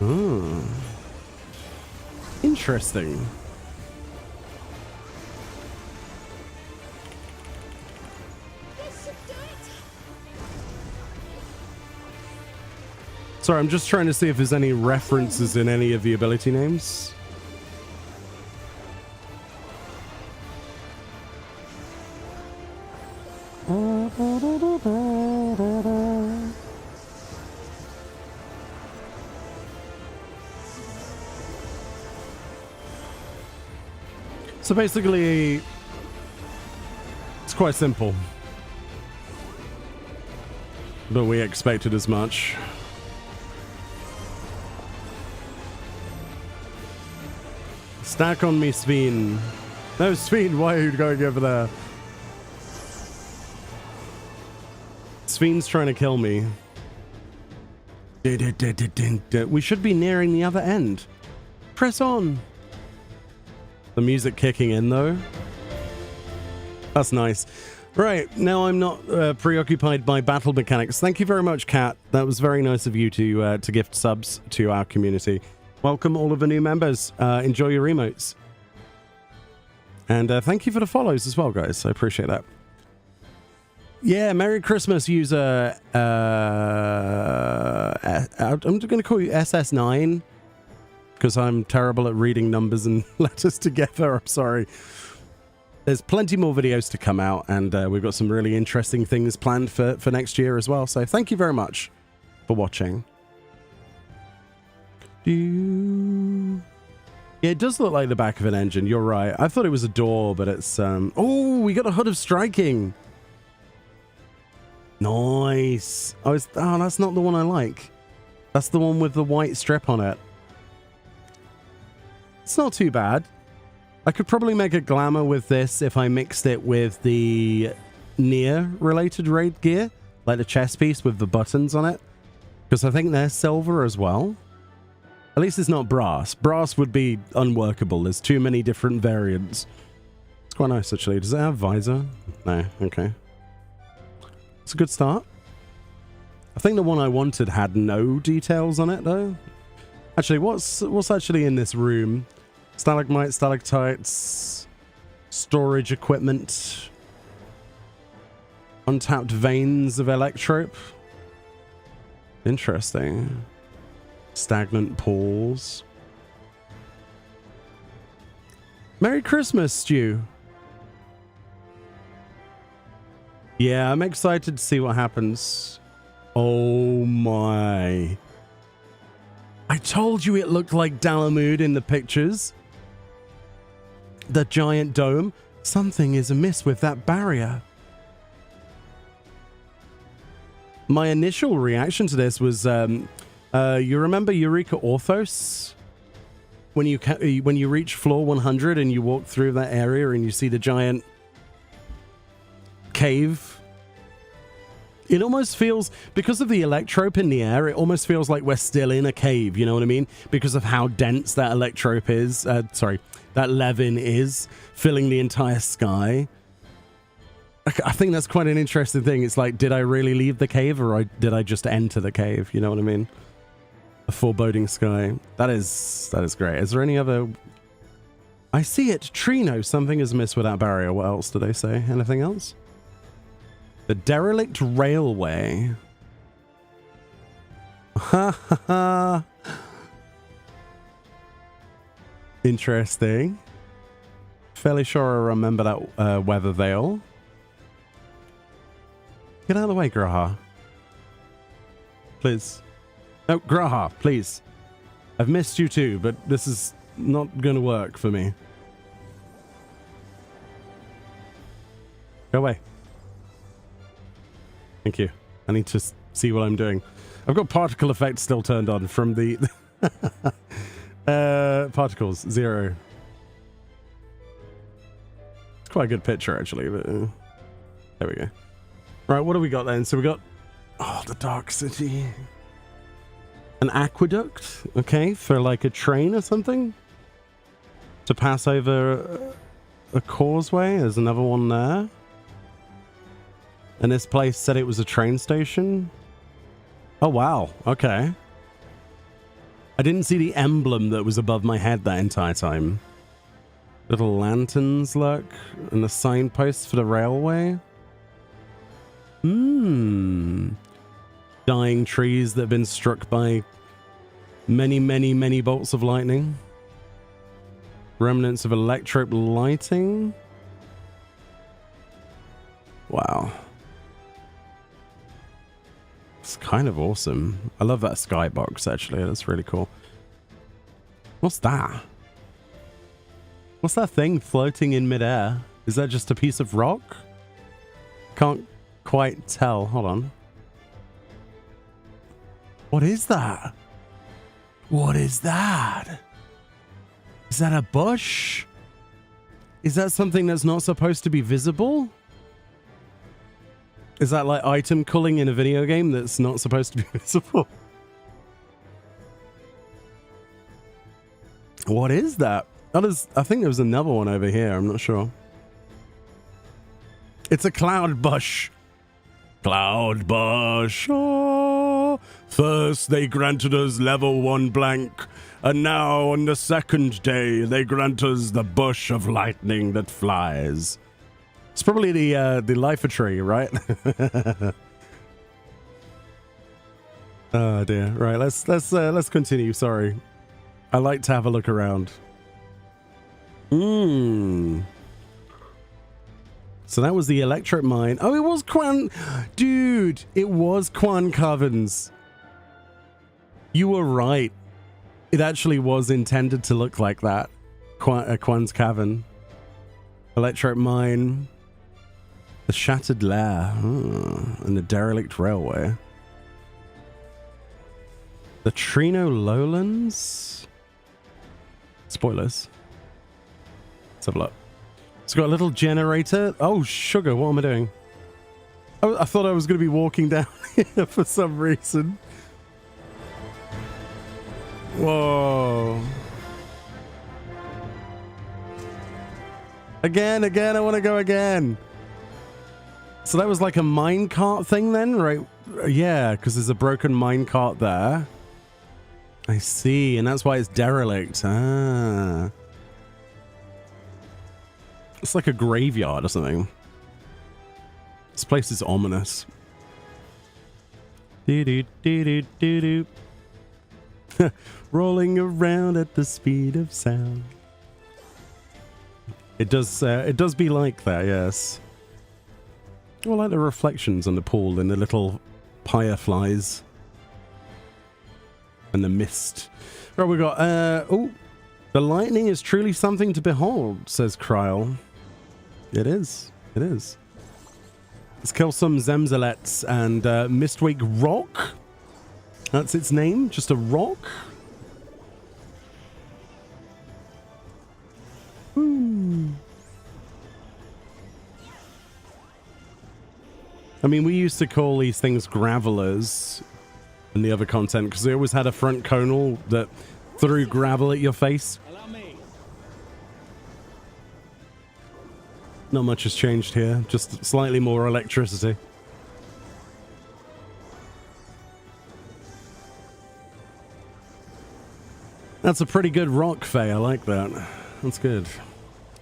Oh. Interesting.
This should do it!
Sorry, I'm just trying to see if there's any references in any of the ability names. So basically, it's quite simple. But we expected as much. Stack on me, Sveen. No, Sveen, why are you going over there? Sveen's trying to kill me. We should be nearing the other end. Press on. The music kicking in, though. That's nice. Right, now I'm not preoccupied by battle mechanics. Thank you very much, Kat. That was very nice of you to gift subs to our community. Welcome all of the new members. Enjoy your emotes. And thank you for the follows as well, guys. I appreciate that. Yeah, Merry Christmas, user. I'm going to call you SS9 because I'm terrible at reading numbers and letters together. I'm sorry. There's plenty more videos to come out, and we've got some really interesting things planned for next year as well. So thank you very much for watching. Yeah, it does look like the back of an engine. You're right. I thought it was a door, but it's... Oh, we got a hood of striking. Nice. Oh, that's not the one I like. That's the one with the white strip on it. It's not too bad. I could probably make a glamour with this if I mixed it with the Nier-related raid gear, like the chest piece with the buttons on it, because I think they're silver as well. At least it's not brass. Brass would be unworkable. There's too many different variants. It's quite nice, actually. Does it have visor? No. Okay. It's a good start. I think the one I wanted had no details on it, though. Actually, what's actually in this room? Stalagmites, stalactites, storage equipment, untapped veins of electrope. Interesting. Stagnant pools. Merry Christmas, Stu. Yeah, I'm excited to see what happens. Oh my. I told you it looked like Dalamud in the pictures. The giant dome. Something is amiss with that barrier. My initial reaction to this was, you remember Eureka Orthos? When you reach floor 100 and you walk through that area and you see the giant cave. It almost feels, because of the electrope in the air, it almost feels like we're still in a cave, you know what I mean? Because of how dense that electrope is, that levin is, filling the entire sky. I think that's quite an interesting thing. It's like, did I really leave the cave or did I just enter the cave? You know what I mean? A foreboding sky. That is great. Is there any other... I see it. Trino. Something is amiss with that barrier. What else did they say? Anything else? The derelict railway. Ha ha ha. Interesting. Fairly sure I remember that weather veil. Get out of the way, Graha. Please. No, Graha, please. I've missed you too, but this is not going to work for me. Go away. Thank you. I need to see what I'm doing. I've got particle effect still turned on from the... particles, 0. It's quite a good picture, actually. But, there we go. Right, what do we got then? So we got... Oh, the Dark City. An aqueduct, okay, for like a train or something? To pass over a causeway. There's another one there. And this place said it was a train station. Oh, wow. Okay. I didn't see the emblem that was above my head that entire time. Little lanterns, look. And the signposts for the railway. Dying trees that have been struck by many, many, many bolts of lightning. Remnants of electrope lighting. Wow. It's kind of awesome. I love that skybox, actually. That's really cool. What's that? What's that thing floating in midair? Is that just a piece of rock? Can't quite tell. Hold on. What is that? What is that? Is that a bush? Is that something that's not supposed to be visible? Is that like item culling in a video game that's not supposed to be visible? What is that? That is, I think there was another one over here. I'm not sure. It's a cloud bush. Cloud bush. Oh. First they granted us level 1 blank, and now on the second day they grant us the bush of lightning that flies. It's probably the lifer tree, right? Oh dear. Right, let's continue. Sorry. I like to have a look around. So that was the electric mine. Oh, it was Quan... Dude, it was Quan Covens. You were right. It actually was intended to look like that. Quan's Cavern. Electric mine. The Shattered Lair. And the Derelict Railway. The Trino Lowlands. Spoilers. Let's have a look. It's got a little generator. Oh, sugar. What am I doing? Oh, I thought I was going to be walking down here for some reason. Whoa. Again, I want to go again. So that was like a minecart thing then, right? Yeah, because there's a broken minecart there. I see, and that's why it's derelict. Ah. It's like a graveyard or something. This place is ominous. Rolling around at the speed of sound. It does be like that, yes. I like the reflections on the pool and the little fireflies. And the mist. Right, we got, oh, the lightning is truly something to behold, says Kryl. It is. It is. Let's kill some Zemzalets and Mistwake Rock. That's its name, just a rock. Ooh. I mean, we used to call these things gravelers in the other content because they always had a front conal that threw gravel at your face. Not much has changed here, just slightly more electricity. That's a pretty good rock, Faye. I like that. That's good.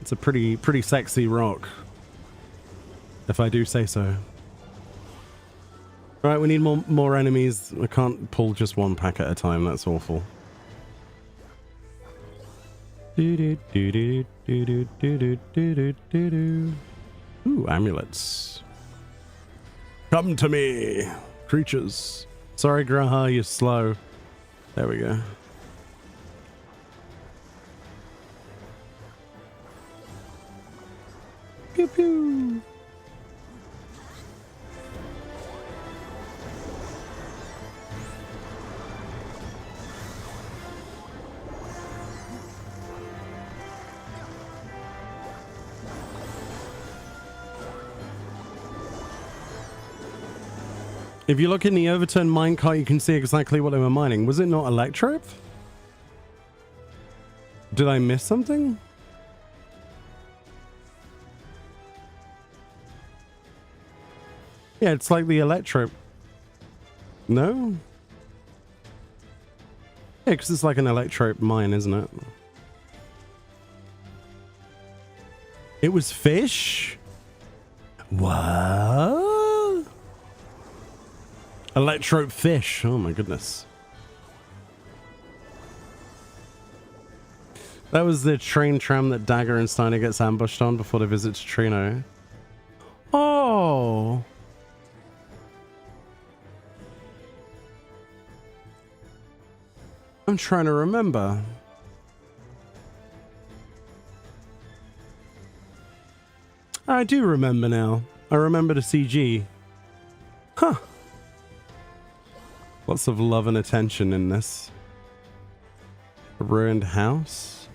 It's a pretty sexy rock, if I do say so. Right, we need more enemies. I can't pull just one pack at a time. That's awful. Ooh, amulets. Come to me, creatures. Sorry, Graha, you're slow. There we go. Pew pew. If you look in the overturned minecart, you can see exactly what they were mining. Was it not electric? Did I miss something? Yeah, it's like the electric. No? Yeah, because it's like an electric mine, isn't it? It was fish? What? Electro fish. Oh my goodness. That was the train tram that Dagger and Steiner gets ambushed on before they visit Trino. Oh. I'm trying to remember. I do remember now. I remember the CG. Huh. Lots of love and attention in this. A ruined house.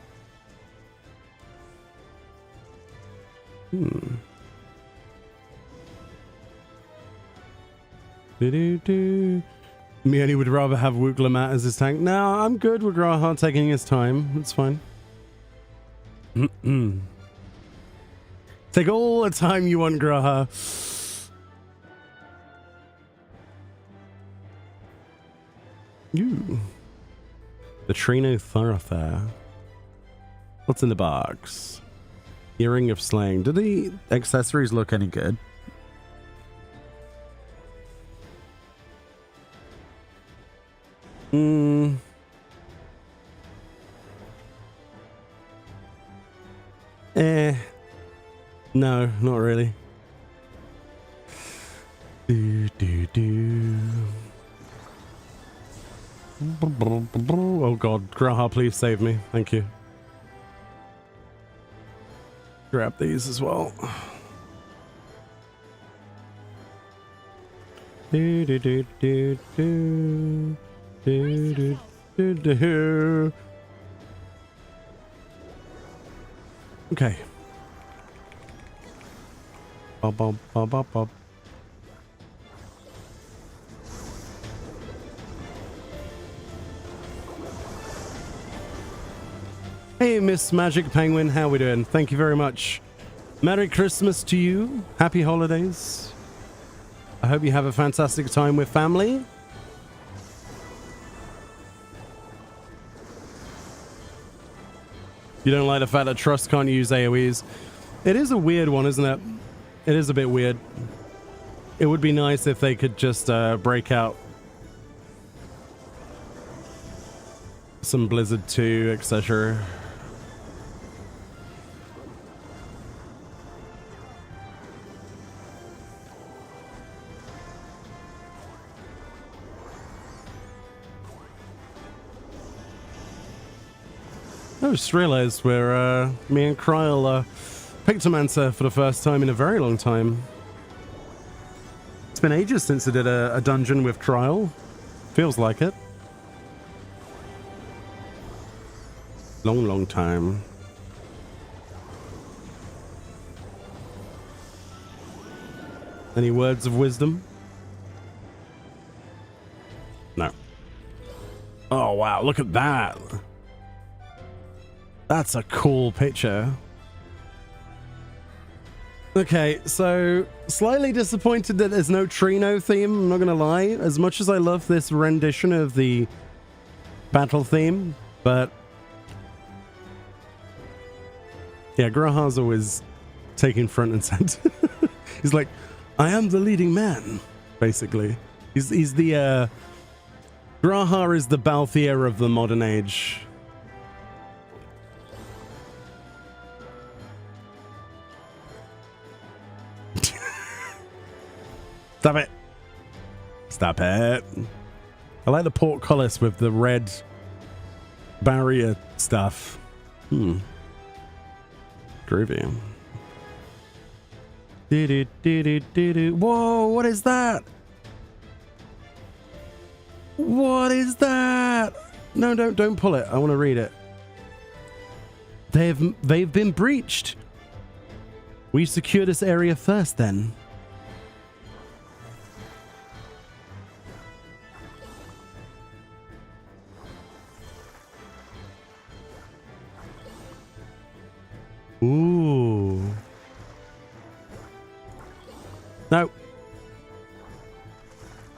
Do-do-do. Meoni would rather have Wukelamat as his tank. No, I'm good with Graha taking his time. It's fine. Take all the time you want, Graha. Ooh. The Trino Thoroughfare. What's in the box? Earring of Slaying. Do the accessories look any good? No, not really. Oh god, Graha, please save me. Thank you. Grab these as well. Okay. Bob, bob, bob, bob, bob. Hey, Miss Magic Penguin, how we doing? Thank you very much. Merry Christmas to you. Happy holidays. I hope you have a fantastic time with family. You don't like the fact that Trust can't use AoEs? It is a weird one, isn't it? It is a bit weird. It would be nice if they could just break out some Blizzard 2, etc. I just realized where me and Kryl Pictomancer for the first time in a very long time. It's been ages since I did a dungeon with Kryl. Feels like it. Long time. Any words of wisdom? No. Oh wow, look at that. That's a cool picture. Okay, so slightly disappointed that there's no Trino theme, I'm not gonna lie. As much as I love this rendition of the battle theme, but yeah, Graha's always taking front and center. He's like, I am the leading man, basically. He's the Graha is the Balthier of the modern age. Stop it. Stop it. I like the portcullis with the red barrier stuff. Groovy. Whoa, what is that? What is that? No, don't pull it. I want to read it. They've been breached. We secure this area first then. Ooh. No.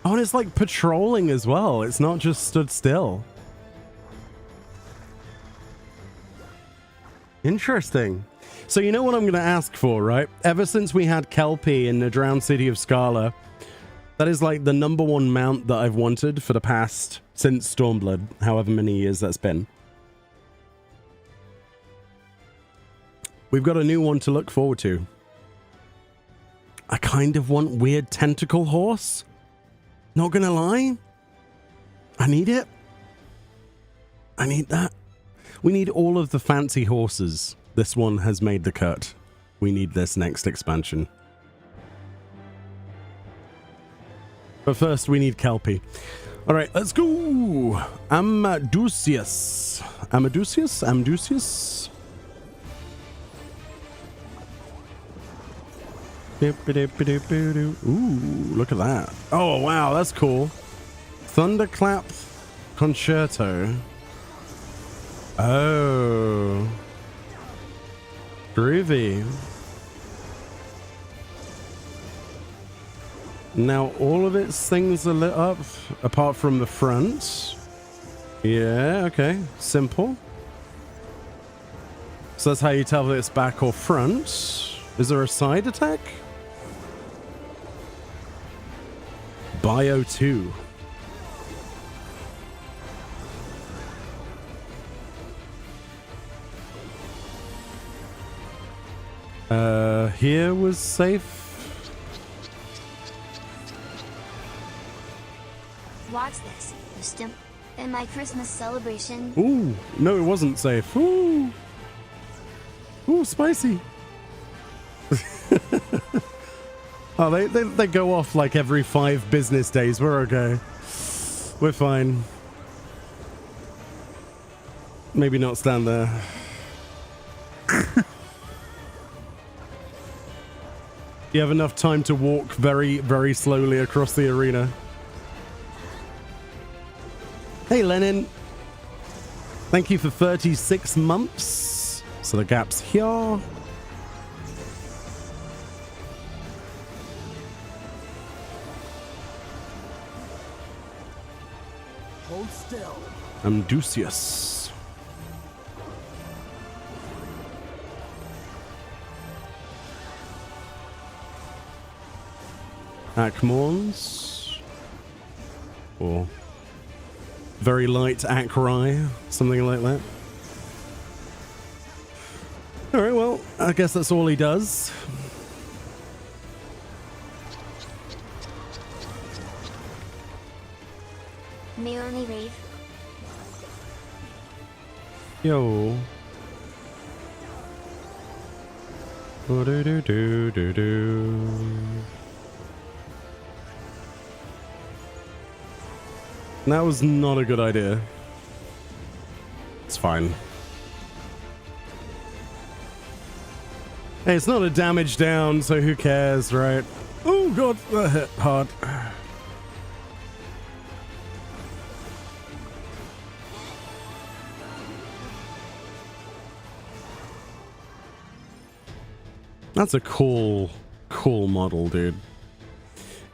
Oh, and it's like patrolling as well. It's not just stood still. Interesting. So you know what I'm going to ask for, right? Ever since we had Kelpie in the Drowned City of Scala, that is like the #1 mount that I've wanted for the past, since Stormblood, however many years that's been. We've got a new one to look forward to. I kind of want weird tentacle horse. Not gonna lie. I need it. I need that. We need all of the fancy horses. This one has made the cut. We need this next expansion. But first we need Kelpie. All right, let's go. Amadusius. Amadusius? Amadusius? Ooh, look at that. Oh, wow, that's cool. Thunderclap Concerto. Oh. Groovy. Now, all of its things are lit up, apart from the front. Yeah, okay. Simple. So that's how you tell if it's back or front. Is there a side attack? Bio 2. Here was safe.
Watch this, wisdom. In my Christmas celebration.
Ooh, no, it wasn't safe. Ooh. Ooh, spicy. Oh, they go off like every 5 business days. We're okay. We're fine. Maybe not stand there. You have enough time to walk very, very slowly across the arena. Hey, Lenin. Thank you for 36 months. So the gap's here.
Hold still.
Amdusius. Akmorns. Or very light Akrai, something like that. Alright, well, I guess that's all he does.
Meoni Rave.
Yo. Do-do-do-do-do-do. That was not a good idea. It's fine. Hey, it's not a damage down, so who cares, right? Oh god, that hit hard. That's a cool model, dude.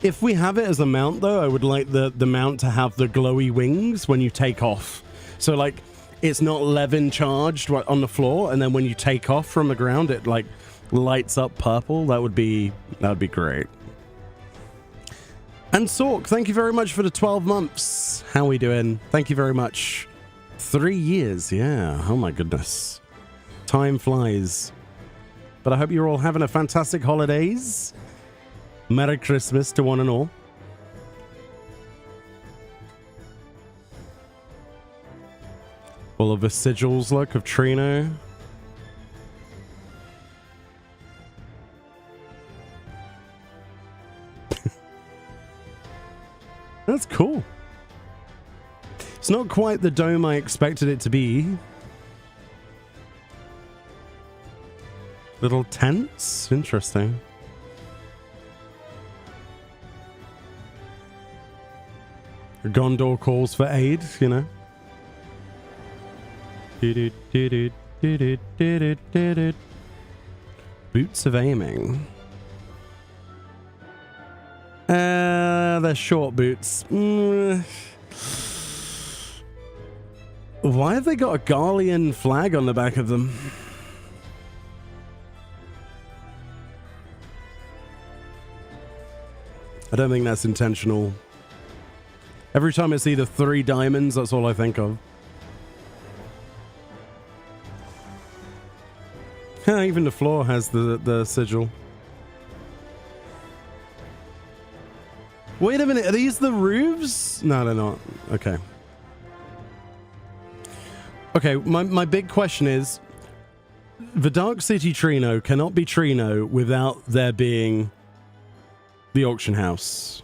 If we have it as a mount, though, I would like the mount to have the glowy wings when you take off. So, like, it's not Levin charged on the floor, and then when you take off from the ground, it, like, lights up purple. That would be great. And Sork, thank you very much for the 12 months. How we doing? Thank you very much. 3 years, yeah. Oh, my goodness. Time flies. But I hope you're all having a fantastic holidays. Merry Christmas to one and all. All of the sigils, look, of Trino. That's cool. It's not quite the dome I expected it to be. Little tents? Interesting. Gondor calls for aid, you know. Boots of aiming. They're short boots. Why have they got a Garlean flag on the back of them? I don't think that's intentional. Every time I see the 3 diamonds, that's all I think of. Even the floor has the sigil. Wait a minute, are these the roofs? No, they're not. Okay. Okay, my big question is, the Dark City Trino cannot be Trino without there being the auction house.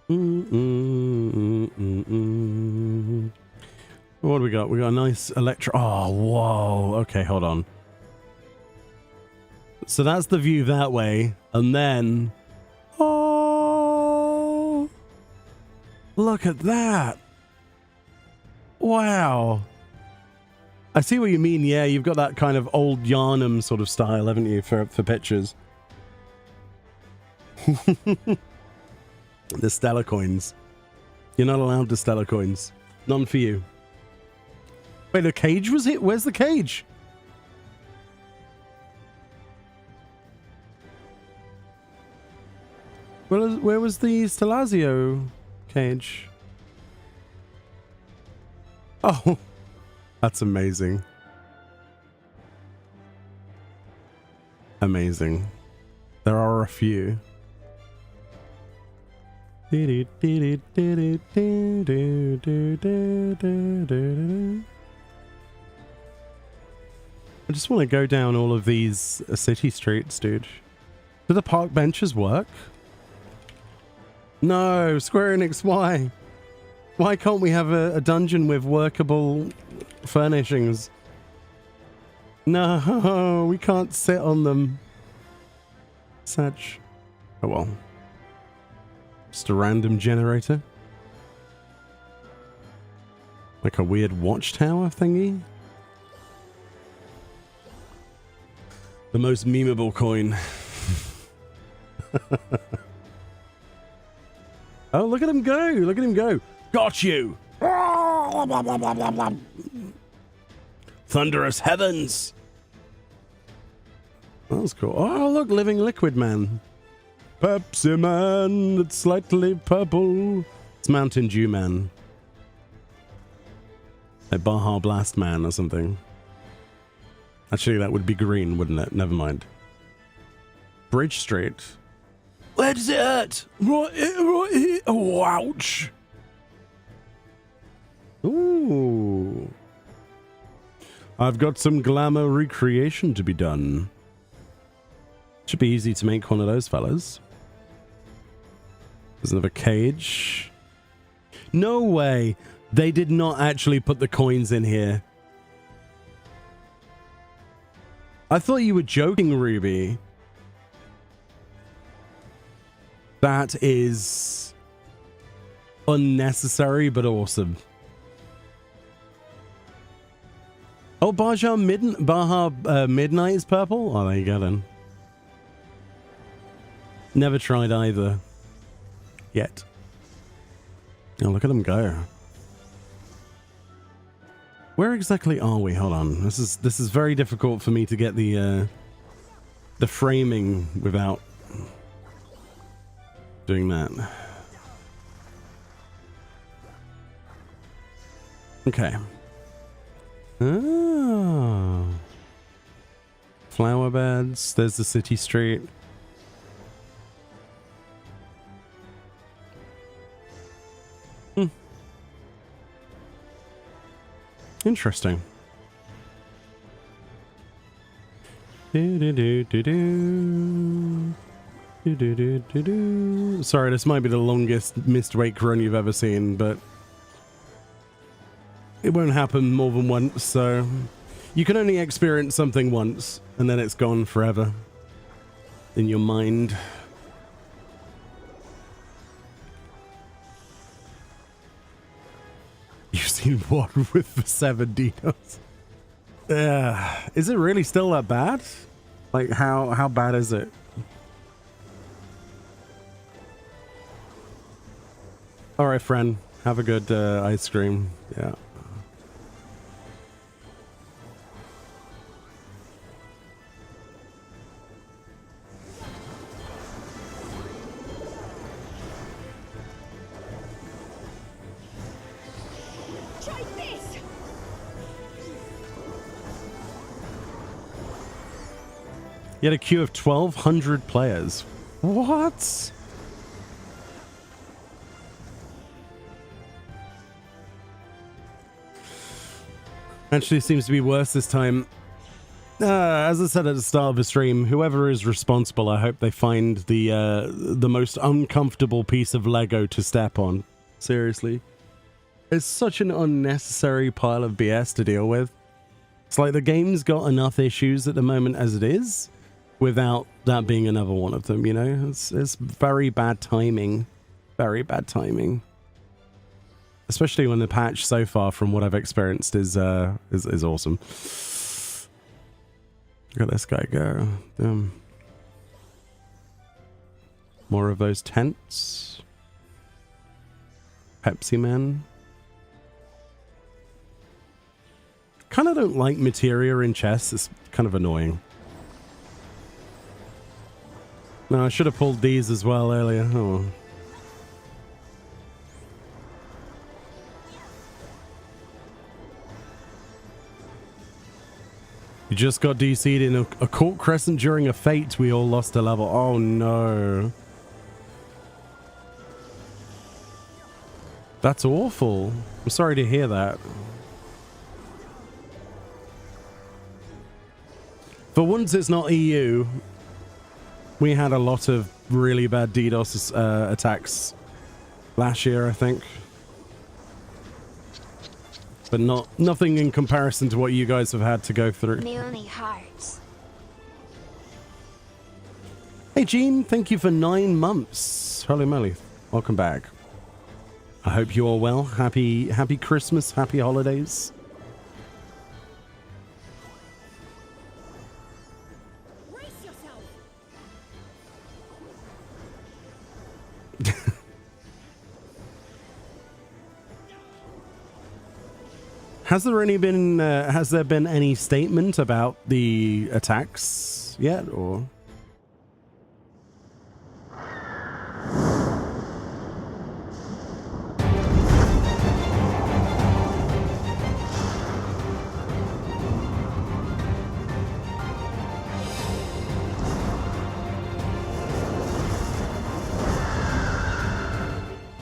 What do we got? We got a nice electro. Oh, whoa. Okay, hold on. So that's the view that way. And then... Oh! Look at that. Wow. I see what you mean. Yeah, you've got that kind of old Yarnum sort of style, haven't you, for pictures? The Stellar coins. You're not allowed the Stellar coins. None for you. Wait, the cage was hit? Where's the cage? Where was the Stelazio cage? Oh, that's amazing. Amazing. There are a few. I just want to go down all of these city streets, dude. Do the park benches work? No, Square Enix, why? Why can't we have a dungeon with workable furnishings? No, we can't sit on them. Such. Oh well. Just a random generator. Like a weird watchtower thingy. The most memeable coin. Oh, look at him go! Look at him go! Got you! Thunderous heavens! That was cool. Oh, look, living liquid man. Pepsi man, it's slightly purple. It's Mountain Dew man. A Baja Blast man or something. Actually, that would be green, wouldn't it? Never mind. Bridge Street. Where does it hurt? Right here. Oh, ouch. Ooh. I've got some glamour recreation to be done. Should be easy to make one of those fellas. There's another cage. No way. They did not actually put the coins in here. I thought you were joking, Ruby. That is unnecessary, but awesome. Oh, Baja Midnight is purple? Oh, there you go then. Never tried either. Yet. Oh, look at them go. Where exactly are we? Hold on. This is very difficult for me to get the framing without doing that. Okay. Oh. Flower beds. There's the city street. Interesting. Sorry, this might be the longest missed wake run you've ever seen, but it won't happen more than once, so you can only experience something once, and then it's gone forever in your mind. You've seen one with the 7 dinos. Is it really still that bad? Like, how bad is it? Alright, friend. Have a good ice cream. Yeah. You had a queue of 1,200 players. What? Actually, seems to be worse this time. As I said at the start of the stream, whoever is responsible, I hope they find the most uncomfortable piece of Lego to step on. Seriously. It's such an unnecessary pile of BS to deal with. It's like the game's got enough issues at the moment as it is, without that being another one of them, you know? It's very bad timing. Very bad timing. Especially when the patch so far, from what I've experienced, is awesome. Look at this guy go. More of those tents. Pepsi Man. Kind of don't like materia in chests. It's kind of annoying. No, I should have pulled these as well earlier. Oh. You just got DC'd in a court crescent during a fate. We all lost a level. Oh no. That's awful. I'm sorry to hear that. For once it's not EU. We had a lot of really bad DDoS attacks last year, I think. But nothing in comparison to what you guys have had to go through.
Meoni hearts.
Hey Jean, thank you for 9 months. Holy moly. Welcome back. I hope you are well. Happy Christmas, happy holidays. Has there been any statement about the attacks yet, or?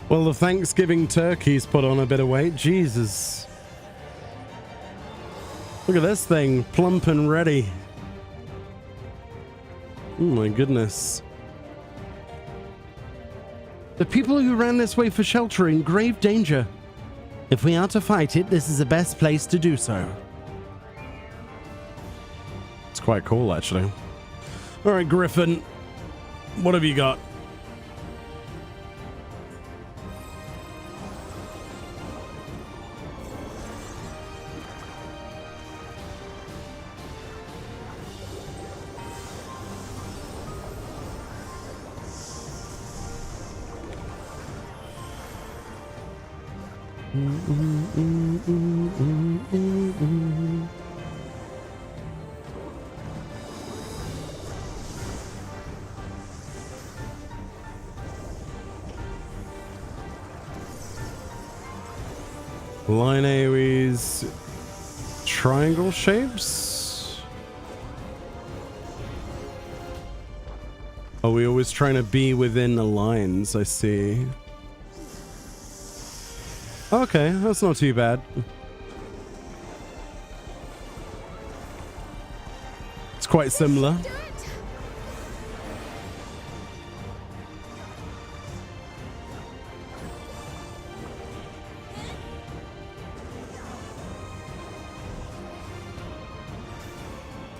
Well, the Thanksgiving turkey's put on a bit of weight. Jesus. Look at this thing, plump and ready. Oh my goodness. The people who ran this way for shelter are in grave danger. If we are to fight it, this is the best place to do so. It's quite cool, actually. All right, Griffin, what have you got? Line AoEs, triangle shapes. Are we always trying to be within the lines? I see. Okay, that's not too bad. It's quite similar.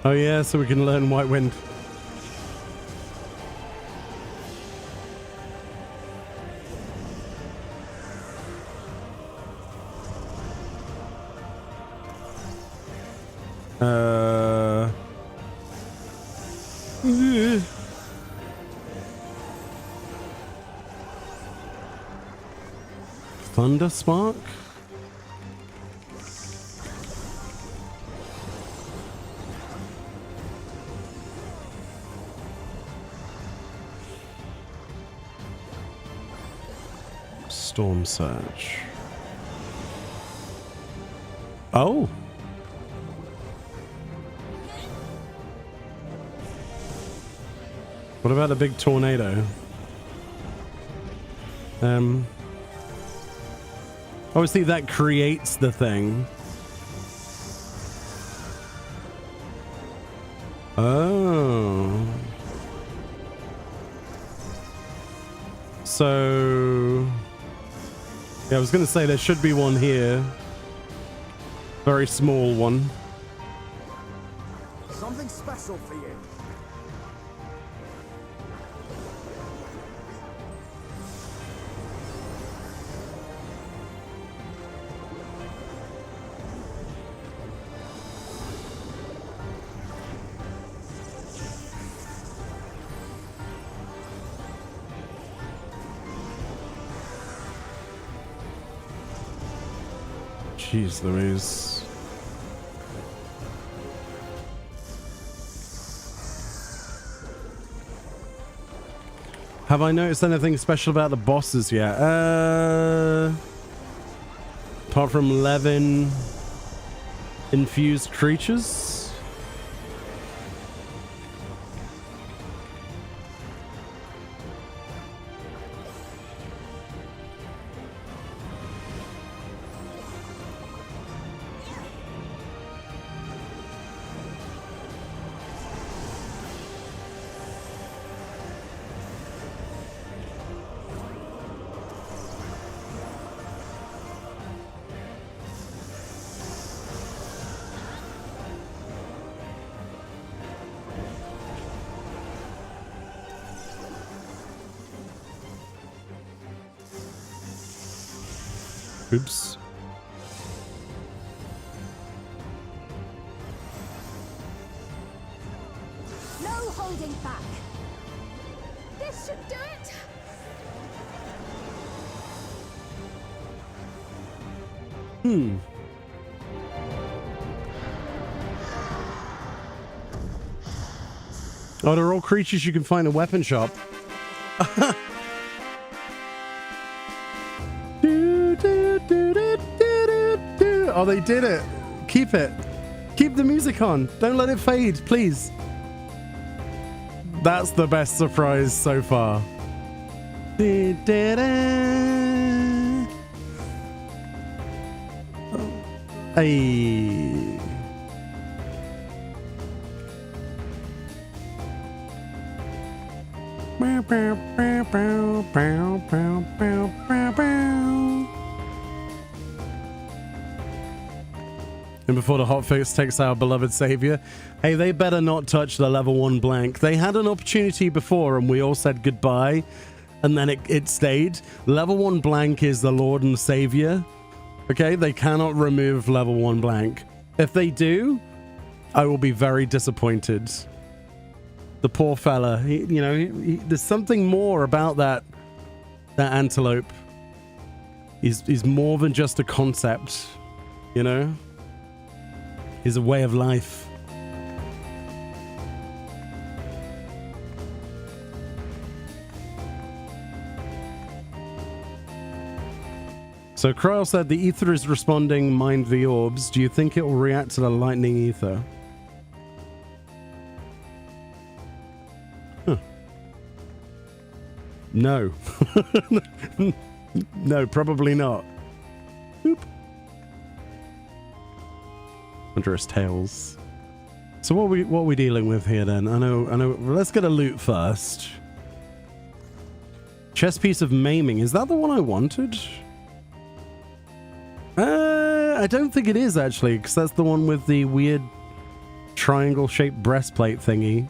Oh yeah, so we can learn White Wind. Thunder Spark? Storm Surge. Oh! What about a big tornado? Obviously that creates the thing. Oh. So... yeah, I was going to say there should be one here. Very small one.
Something special for you.
Jeez Louise. Have I noticed anything special about the bosses yet? Apart from Levin infused creatures? Oops.
No holding back. This should do it.
Oh, they're all creatures you can find in a weapon shop. Oh, they did it. Keep it. Keep the music on. Don't let it fade, please. That's the best surprise so far. Hey. And before the hotfix takes our beloved savior, hey, they better not touch the level 1 blank. They had an opportunity before and we all said goodbye, and then it stayed. Level 1 blank is the Lord and Savior. Okay, they cannot remove level 1 blank. If they do, I will be very disappointed. The poor fella, there's something more about that antelope. He's more than just a concept, you know? He's a way of life. So Kryl said the ether is responding, mind the orbs. Do you think it will react to the lightning ether? Huh. No. No, probably not. Boop. Wondrous tales. So what are we dealing with here then? I know. Let's get a loot first. Chest piece of maiming. Is that the one I wanted? I don't think it is actually, because that's the one with the weird triangle-shaped breastplate thingy.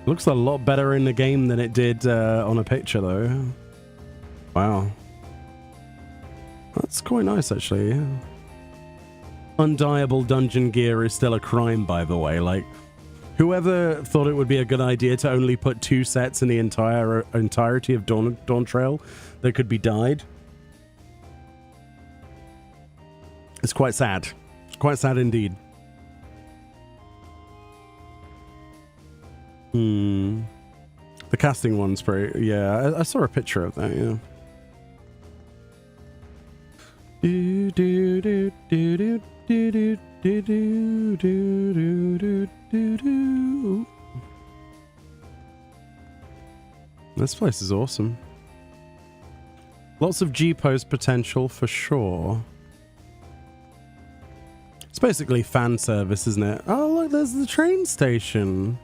Looks a lot better in the game than it did on a picture, though. Wow. That's quite nice, actually. Yeah. Undieable dungeon gear is still a crime, by the way. Like, whoever thought it would be a good idea to only put 2 sets in the entirety of Dawn Trail that could be dyed. It's quite sad. It's quite sad indeed. The casting one's pretty... yeah, I saw a picture of that, yeah. This place is awesome. Lots of G-post potential for sure. It's basically fan service, isn't it? Oh, look, there's the train station.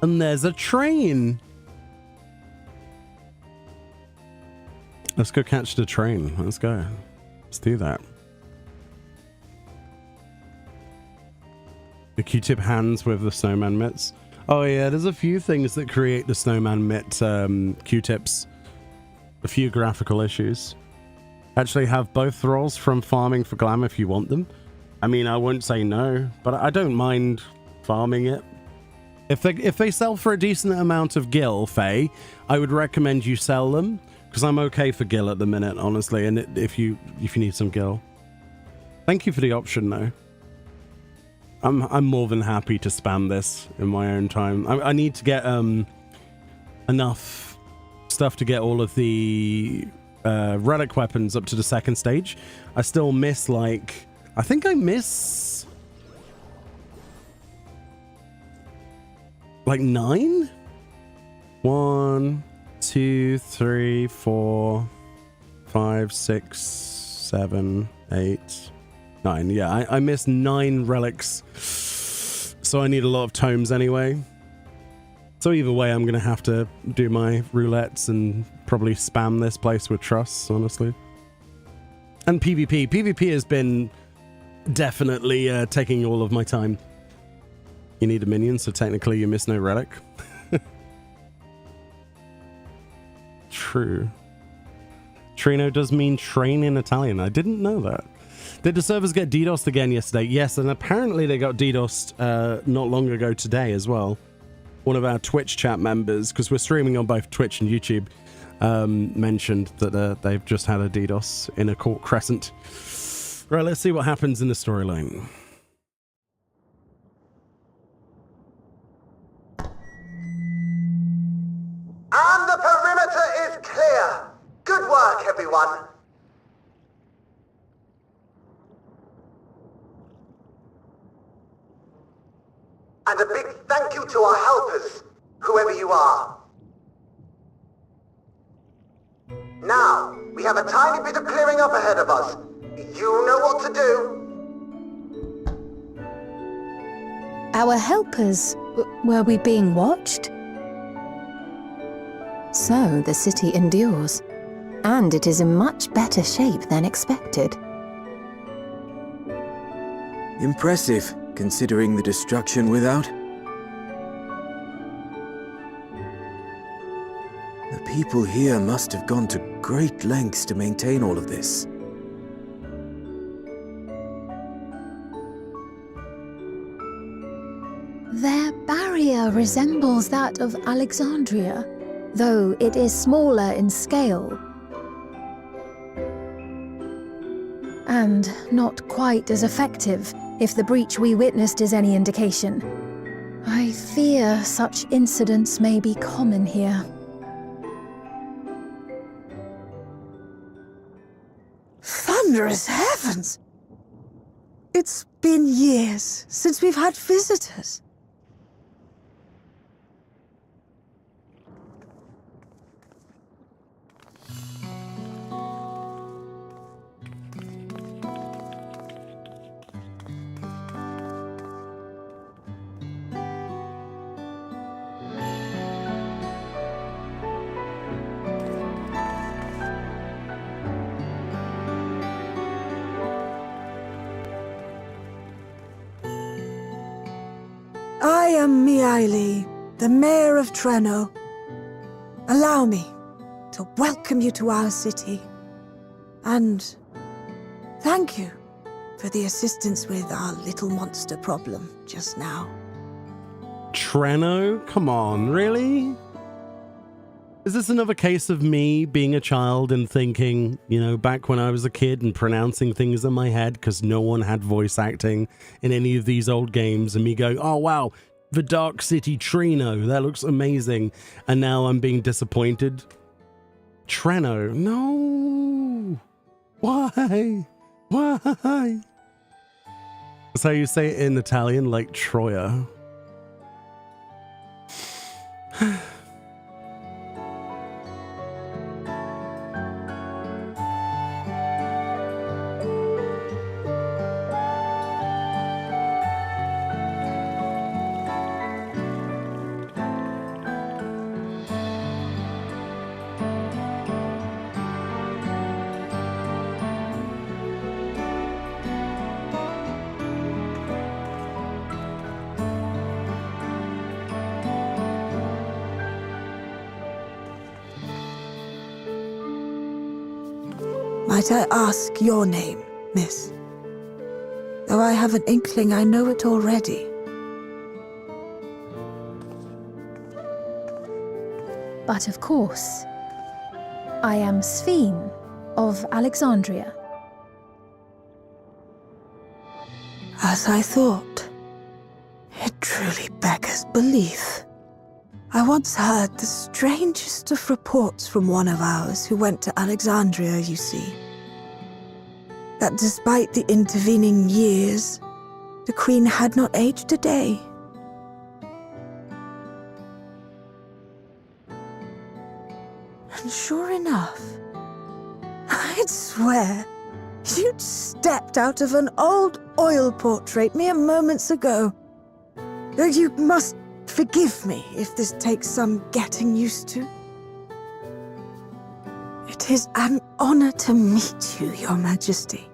And there's a train. Let's go catch the train. Let's go. Let's do that. The Q-tip hands with the snowman mitts. Oh yeah, there's a few things that create the snowman mitt Q-tips. A few graphical issues. Actually have both rolls from farming for glam if you want them. I mean, I won't say no, but I don't mind farming it. If they sell for a decent amount of gil, Faye, I would recommend you sell them, because I'm okay for gil at the minute, honestly. And if you need some gil, thank you for the option, though. I'm more than happy to spam this in my own time. I need to get enough stuff to get all of the relic weapons up to the second stage. I still miss, like, I think I miss like 9? 1, 2, 3, 4, 5, 6, 7, 8, 9. Yeah, I missed 9 relics. So I need a lot of tomes anyway. So either way, I'm going to have to do my roulettes and probably spam this place with trusts, honestly. And PvP. PvP has been definitely taking all of my time. You need a minion, so technically you miss no relic. True. Trino does mean train in Italian. I didn't know that. Did the servers get DDoSed again yesterday? Yes, and apparently they got DDoSed not long ago today as well. One of our Twitch chat members, because we're streaming on both Twitch and YouTube, mentioned that they've just had a DDoS in a Court Crescent. Right, let's see what happens in the storyline.
And the perimeter is clear. Good work, everyone. And a big thank you to our helpers, whoever you are. Now, we have a tiny bit of clearing up ahead of us. You know what to do.
Our helpers? Were we being watched?
So the city endures, and it is in much better shape than expected.
Impressive, considering the destruction without. The people here must have gone to great lengths to maintain all of this.
Their barrier resembles that of Alexandria, though it is smaller in scale. And not quite as effective, if the breach we witnessed is any indication. I fear such incidents may be common here.
Thunderous heavens! It's been years since we've had visitors. I am Meoni, the Mayor of Treno. Allow me to welcome you to our city. And thank you for the assistance with our little monster problem just now.
Treno? Come on, really? Is this another case of me being a child and thinking, you know, back when I was a kid and pronouncing things in my head because no one had voice acting in any of these old games, and me going, oh wow, the Dark City Treno, that looks amazing, and now I'm being disappointed? Treno, no. Why? Why? That's how you say it in Italian, like Troia.
Might I ask your name, miss? Though I have an inkling I know it already.
But of course, I am Sphene of Alexandria.
As I thought. It truly beggars belief. I once heard the strangest of reports from one of ours who went to Alexandria, you see. That despite the intervening years, the Queen had not aged a day. And sure enough, I'd swear, you'd stepped out of an old oil portrait mere moments ago. Though you must forgive me if this takes some getting used to. It is an honor to meet you, Your Majesty.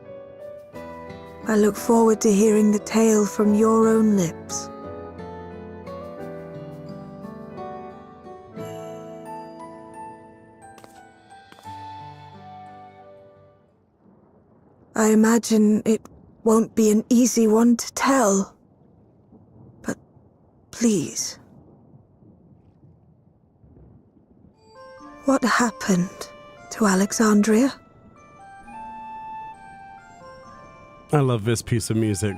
I look forward to hearing the tale from your own lips. I imagine it won't be an easy one to tell. But please. What happened to Alexandria?
I love this piece of music.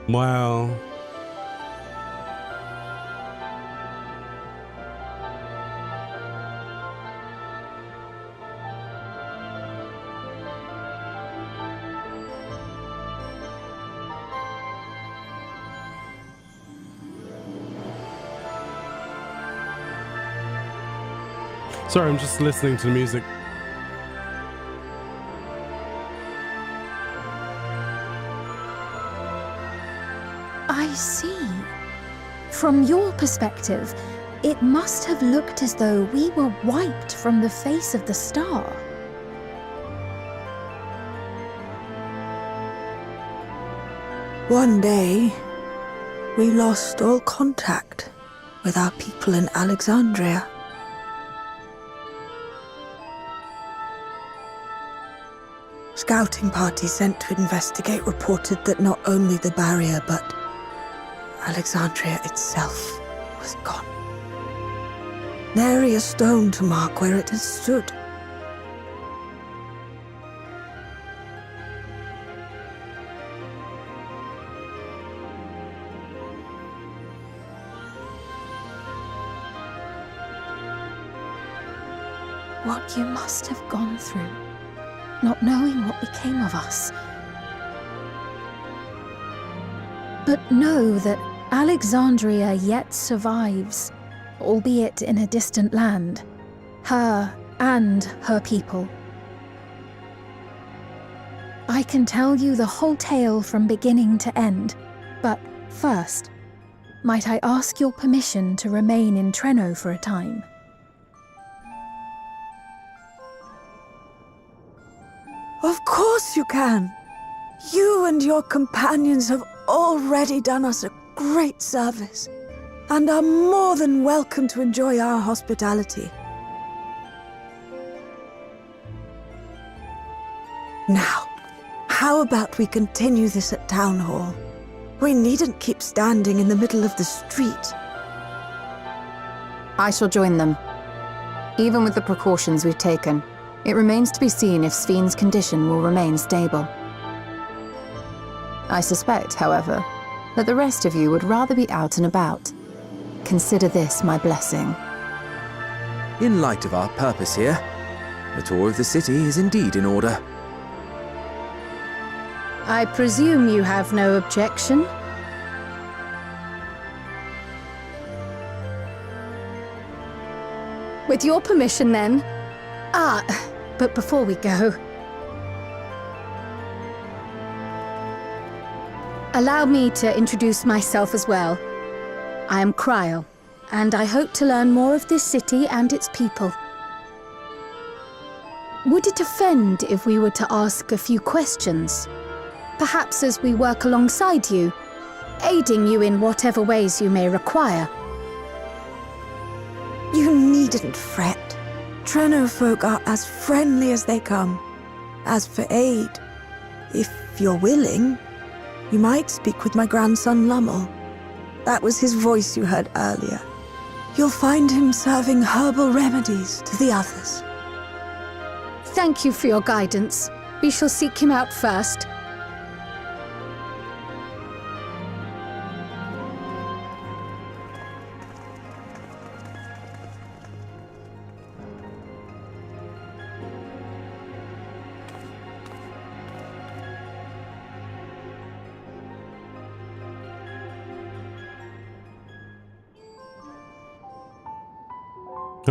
Wow. Sorry, I'm just listening to the music.
I see. From your perspective, it must have looked as though we were wiped from the face of the star.
One day, we lost all contact with our people in Alexandria. Scouting party sent to investigate reported that not only the barrier, but Alexandria itself was gone. Nary a stone to mark where it had stood.
What you must have gone through, not knowing what became of us. But know that Alexandria yet survives, albeit in a distant land. Her and her people. I can tell you the whole tale from beginning to end, but first, might I ask your permission to remain in Treno for a time?
Of course you can. You and your companions have already done us a great service, and are more than welcome to enjoy our hospitality. Now, how about we continue this at Town Hall? We needn't keep standing in the middle of the street.
I shall join them. Even with the precautions we've taken, it remains to be seen if Sphene's condition will remain stable. I suspect, however, that the rest of you would rather be out and about. Consider this my blessing.
In light of our purpose here, a tour of the city is indeed in order.
I presume you have no objection? With your permission, then. But before we go, allow me to introduce myself as well. I am Cryle,
and I hope to learn more of this city and its people. Would it offend if we were to ask a few questions? Perhaps as we work alongside you, aiding you in whatever ways you may require.
You needn't fret. Trenno folk are as friendly as they come. As for aid, if you're willing, you might speak with my grandson Lummel. That was his voice you heard earlier. You'll find him serving herbal remedies to the others.
Thank you for your guidance. We shall seek him out first.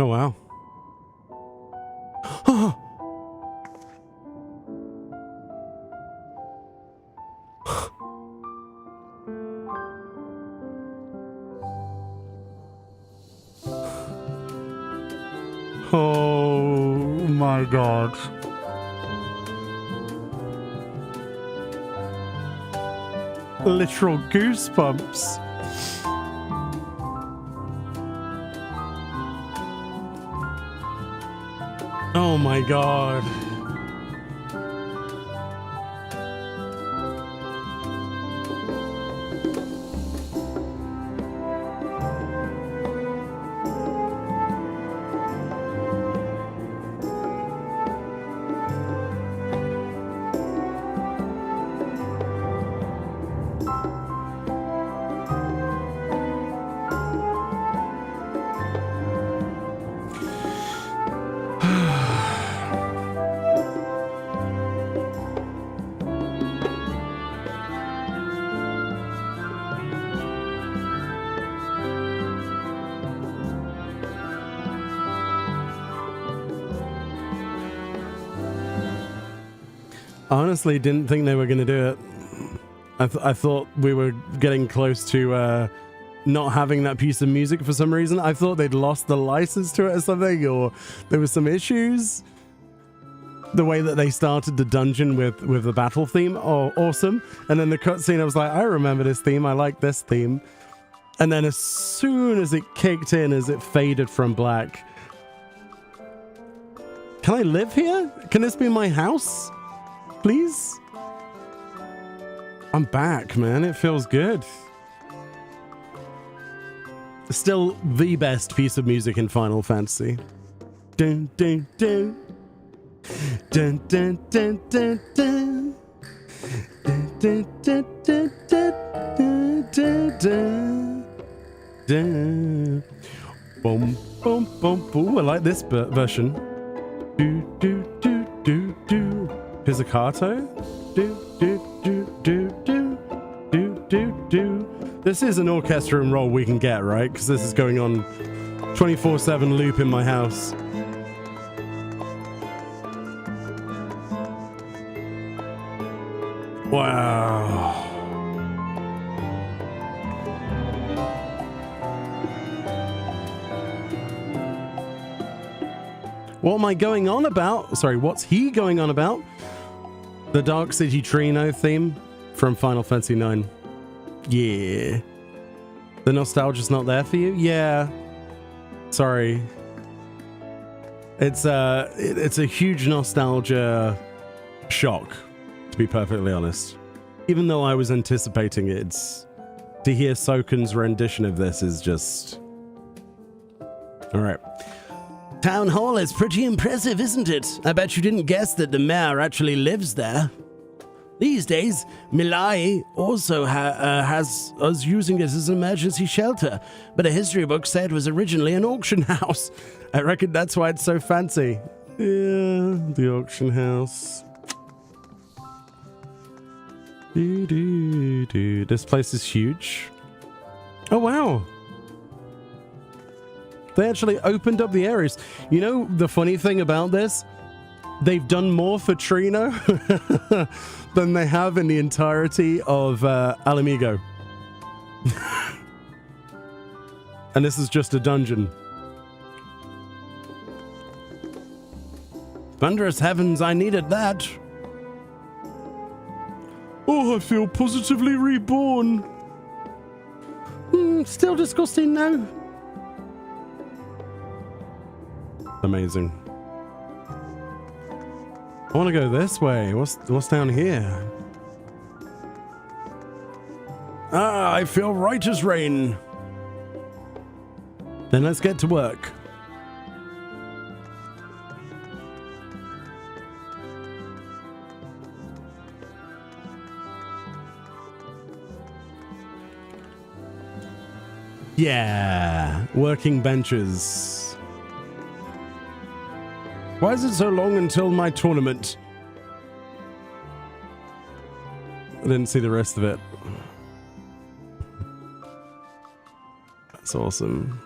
Oh, wow. Oh my god. Literal goosebumps. Oh my god. I honestly didn't think they were going to do it. I thought we were getting close to not having that piece of music for some reason. I thought they'd lost the license to it or something, or there was some issues. The way that they started the dungeon with the battle theme, oh, awesome. And then the cutscene, I was like, I remember this theme. I like this theme. And then as soon as it kicked in, as it faded from black, can I live here? Can this be my house? Please? I'm back, man. It feels good. Still the best piece of music in Final Fantasy. Dun, dun, dun. Dun, dun, dun, dun, dun. Dun, dun, dun, dun, dun, dun, dun, dun. Boom, boom, boom, boom. I like this version. Do, do, do, do, do. Pizzicato? Do, do, do, do, do, do, do, do. This is an orchestra and roll we can get, right? Because this is going on 24/7 loop in my house. Wow. What am I going on about? Sorry, what's he going on about? The Dark City Trino theme from Final Fantasy IX. Yeah. The nostalgia's not there for you? Yeah. Sorry. It's a huge nostalgia shock, to be perfectly honest. Even though I was anticipating it, to hear Soken's rendition of this is just... Alright. Town Hall is pretty impressive, isn't it? I bet you didn't guess that the mayor actually lives there. These days, Milai also has us using it as an emergency shelter, but a history book said it was originally an auction house. I reckon that's why it's so fancy. Yeah, the auction house. This place is huge. Oh, wow. They actually opened up the areas. You know, the funny thing about this? They've done more for Trino than they have in the entirety of Alamigo. And this is just a dungeon. Thunderous heavens, I needed that. Oh, I feel positively reborn. Still disgusting now. Amazing. I want to go this way. What's down here? Ah, I feel right as rain. Then let's get to work. Yeah, working benches. Why is it so long until my tournament? I didn't see the rest of it. That's awesome.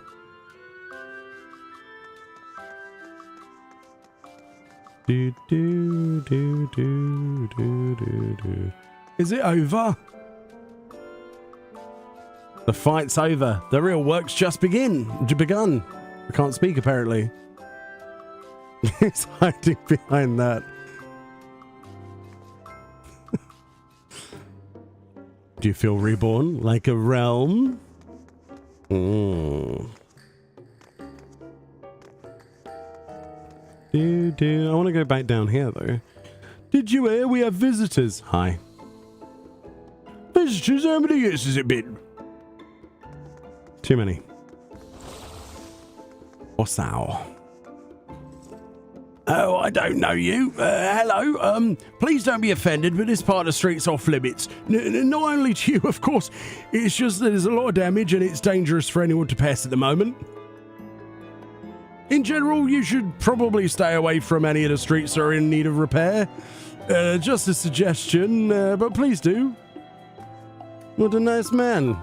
Do, do, do, do, do, do, do. Is it over? The fight's over. The real work's just begun. I can't speak, apparently. He's hiding behind that. Do you feel reborn? Like a realm? I want to go back down here, though. Did you hear we have visitors? Hi. Visitors? How many years has it been? Too many. What's that? Oh, I don't know you. Hello. Please don't be offended, but this part of the street's off limits. Not only to you, of course. It's just that there's a lot of damage and it's dangerous for anyone to pass at the moment. In general, you should probably stay away from any of the streets that are in need of repair. Just a suggestion, but please do. What a nice man.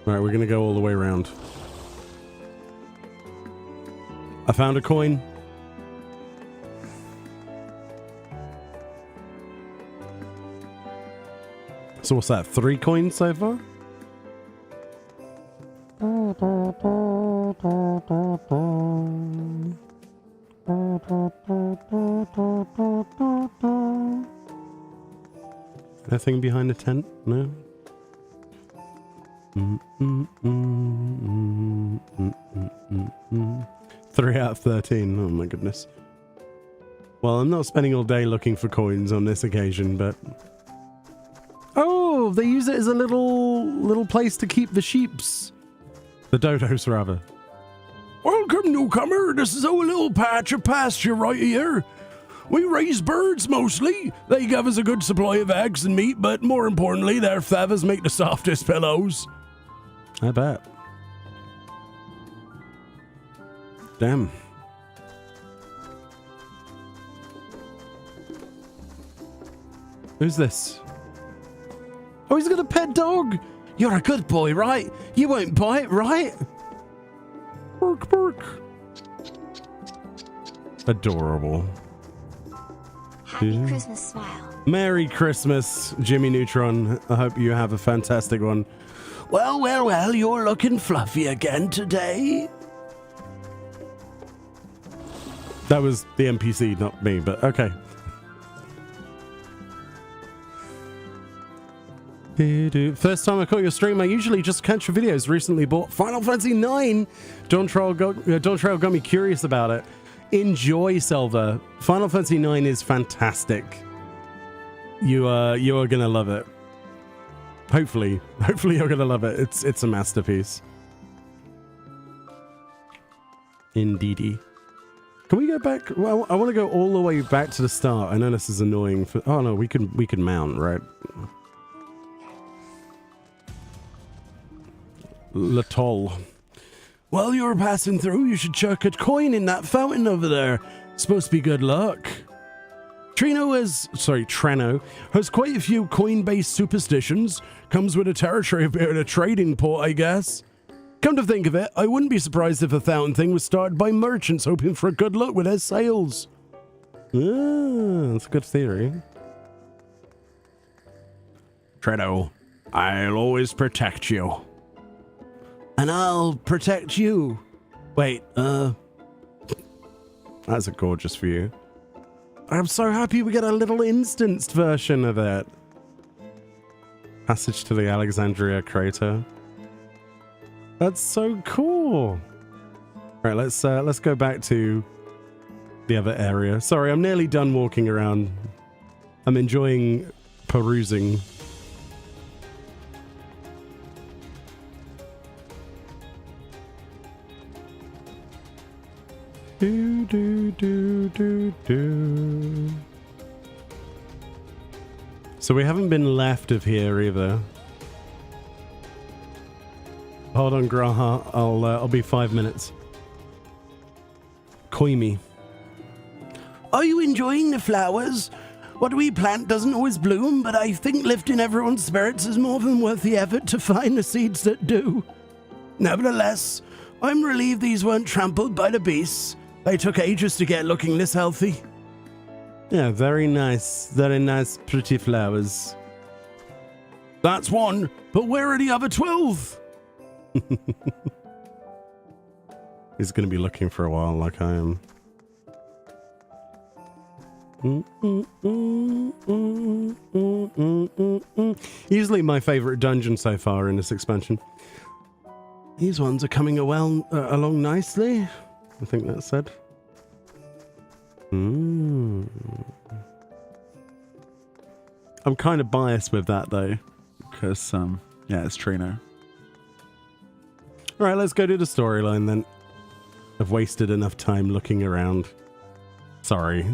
Alright, we're gonna go all the way around. I found a coin. So what's that, 3 coins so far? Nothing behind the tent? No? 3 out of 13. Oh my goodness. Well, I'm not spending all day looking for coins on this occasion, but... Oh, they use it as a little place to keep the sheeps. The dodos, rather. Welcome, newcomer. This is our little patch of pasture right here. We raise birds mostly. They give us a good supply of eggs and meat, but more importantly, their feathers make the softest pillows. I bet. Damn. Who's this? Oh, he's got a pet dog. You're a good boy, right? You won't bite, right? Bark, bark. Adorable.
Happy Christmas, Smile.
Merry Christmas, Jimmy Neutron. I hope you have a fantastic one. Well, well, well, you're looking fluffy again today. That was the NPC, not me, but okay. First time I caught your stream, I usually just catch your videos. Recently bought Final Fantasy IX. Dawn Trail got me curious about it. Enjoy, Silver. Final Fantasy IX is fantastic. You are gonna love it. Hopefully you're gonna love it. It's a masterpiece. Indeedy. Can we go back? Well, I want to go all the way back to the start. I know this is annoying. Oh no, we can mount, right? Latoll. While you're passing through, you should chuck a coin in that fountain over there. It's supposed to be good luck. Treno has quite a few coin-based superstitions. Comes with a territory of being a trading port, I guess. Come to think of it, I wouldn't be surprised if the fountain thing was started by merchants hoping for good luck with their sales. Ah, that's a good theory. Treno. I'll always protect you. And I'll protect you. Wait, that's a gorgeous view. I'm so happy we get a little instanced version of it. Passage to the Alexandria crater. That's so cool. Right, let's go back to the other area. Sorry, I'm nearly done walking around. I'm enjoying perusing. Do do do do do. So we haven't been left of here either. Hold on, Graha. I'll be 5 minutes. Koimi. Are you enjoying the flowers? What we plant doesn't always bloom, but I think lifting everyone's spirits is more than worth the effort to find the seeds that do. Nevertheless, I'm relieved these weren't trampled by the beasts. They took ages to get looking this healthy. Yeah, very nice, pretty flowers. That's one, but where are the other 12? He's going to be looking for a while like I am. Easily my favorite dungeon so far in this expansion. These ones are coming along nicely. I think that's said. I'm kind of biased with that though, because yeah, it's Trino. All right, let's go to the storyline then. I've wasted enough time looking around. Sorry.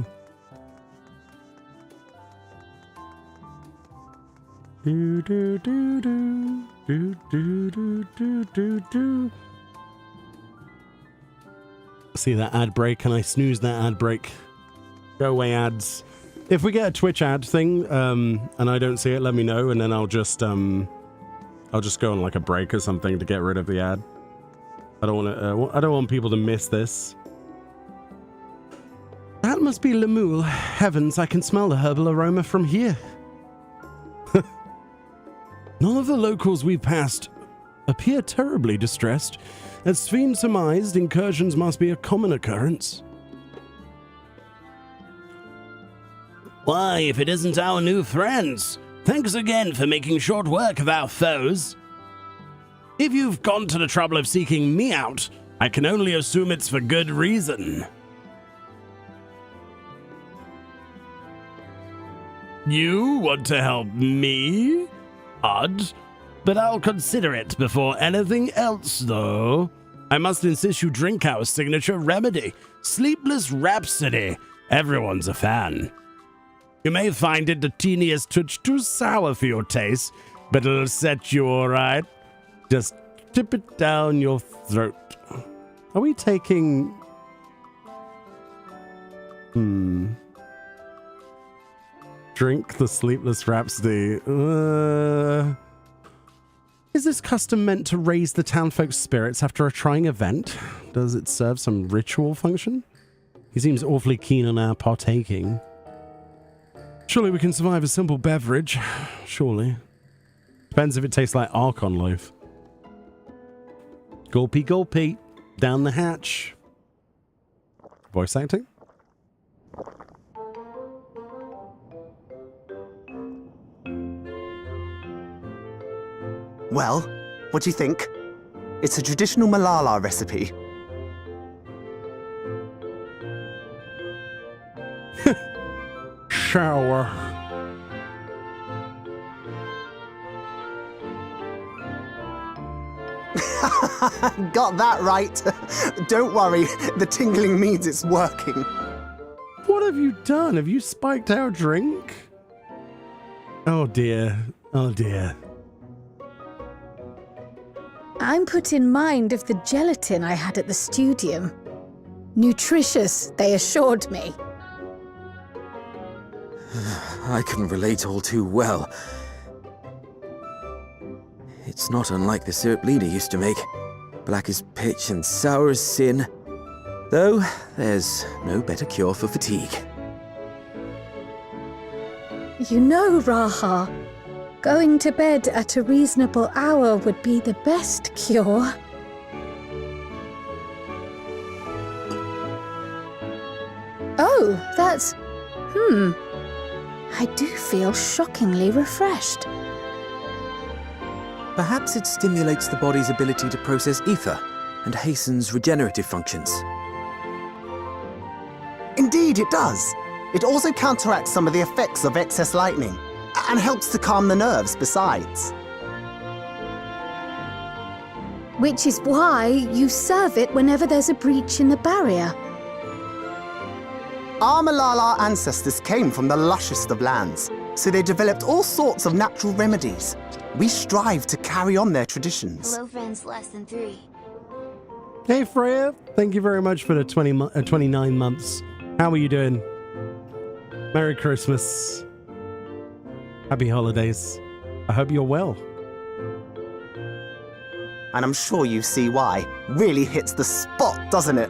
Do do do do do do do do do do. See that ad break? Can I snooze that ad break? Go away, ads. If we get a Twitch ad thing, and I don't see it, let me know, and then I'll just go on like a break or something to get rid of the ad. I don't want to. I don't want people to miss this. That must be Lemuel. Heavens, I can smell the herbal aroma from here. None of the locals we passed appear terribly distressed. As Sven surmised, incursions must be a common occurrence. Why, if it isn't our new friends? Thanks again for making short work of our foes. If you've gone to the trouble of seeking me out, I can only assume it's for good reason. You want to help me? Odd. But I'll consider it before anything else, though. I must insist you drink our signature remedy, Sleepless Rhapsody. Everyone's a fan. You may find it the teeniest touch too sour for your taste, but it'll set you all right. Just tip it down your throat. Are we taking... Drink the Sleepless Rhapsody. Is this custom meant to raise the townfolk's spirits after a trying event? Does it serve some ritual function? He seems awfully keen on our partaking. Surely we can survive a simple beverage. Surely. Depends if it tastes like Archon loaf. Gulpy gulpy. Down the hatch. Voice acting?
Well, what do you think? It's a traditional Malala recipe.
Shower.
Got that right. Don't worry, the tingling means it's working.
What have you done? Have you spiked our drink? Oh dear. Oh dear.
I'm put in mind of the gelatin I had at the studium. Nutritious, they assured me.
I can relate all too well. It's not unlike the syrup Lena used to make. Black as pitch and sour as sin. Though, there's no better cure for fatigue.
You know, Raha, Going to bed at a reasonable hour would be the best cure. Oh, that's... I do feel shockingly refreshed.
Perhaps it stimulates the body's ability to process ether and hastens regenerative functions.
Indeed, it does. It also counteracts some of the effects of excess lightning, and helps to calm the nerves besides.
Which is why you serve it whenever there's a breach in the barrier.
Our Malala ancestors came from the lushest of lands, so they developed all sorts of natural remedies. We strive to carry on their traditions.
Hello, friends less than 3.
Hey Freya, thank you very much for the 29 months. How are you doing? Merry Christmas. Happy holidays. I hope you're well.
And I'm sure you see why. Really hits the spot, doesn't it?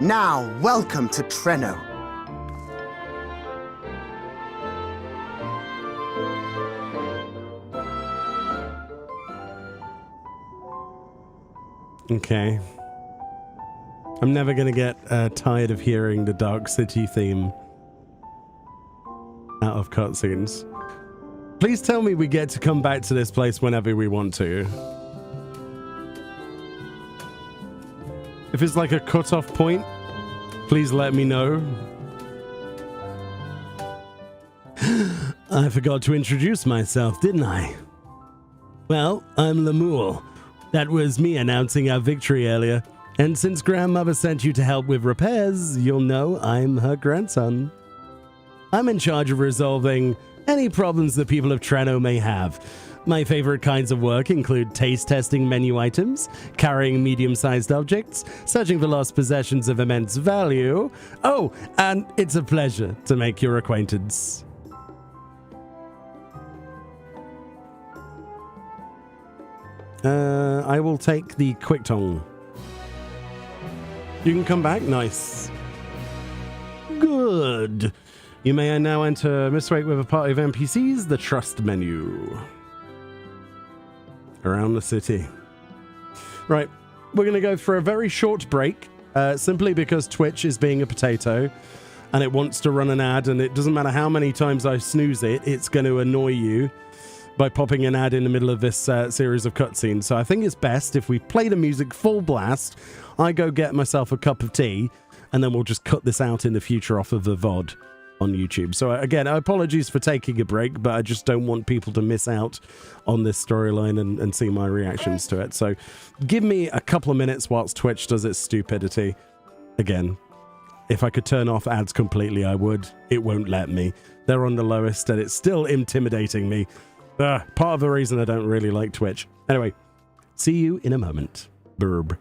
Now, welcome to Treno.
Okay. I'm never going to get tired of hearing the Dark City theme out of cutscenes. Please tell me we get to come back to this place whenever we want to. If it's like a cut-off point, please let me know. I forgot to introduce myself, didn't I? Well, I'm Lemuel. That was me announcing our victory earlier. And since Grandmother sent you to help with repairs, you'll know I'm her grandson. I'm in charge of resolving any problems the people of Treno may have. My favorite kinds of work include taste testing menu items, carrying medium-sized objects, searching for lost possessions of immense value. Oh, and it's a pleasure to make your acquaintance. I will take the quick tongue. You can come back? Nice. Good. You may now enter Mistwake with a party of NPCs, the trust menu. Around the city. Right, we're going to go for a very short break, simply because Twitch is being a potato, and it wants to run an ad, and it doesn't matter how many times I snooze it, it's going to annoy you by popping an ad in the middle of this series of cutscenes. So I think it's best if we play the music full blast, I go get myself a cup of tea, and then we'll just cut this out in the future off of the VOD on YouTube. So again, apologies for taking a break, but I just don't want people to miss out on this storyline and see my reactions to it. So give me a couple of minutes whilst Twitch does its stupidity. Again, if I could turn off ads completely, I would. It won't let me. They're on the lowest, and it's still intimidating me. Part of the reason I don't really like Twitch. Anyway, see you in a moment. Burb.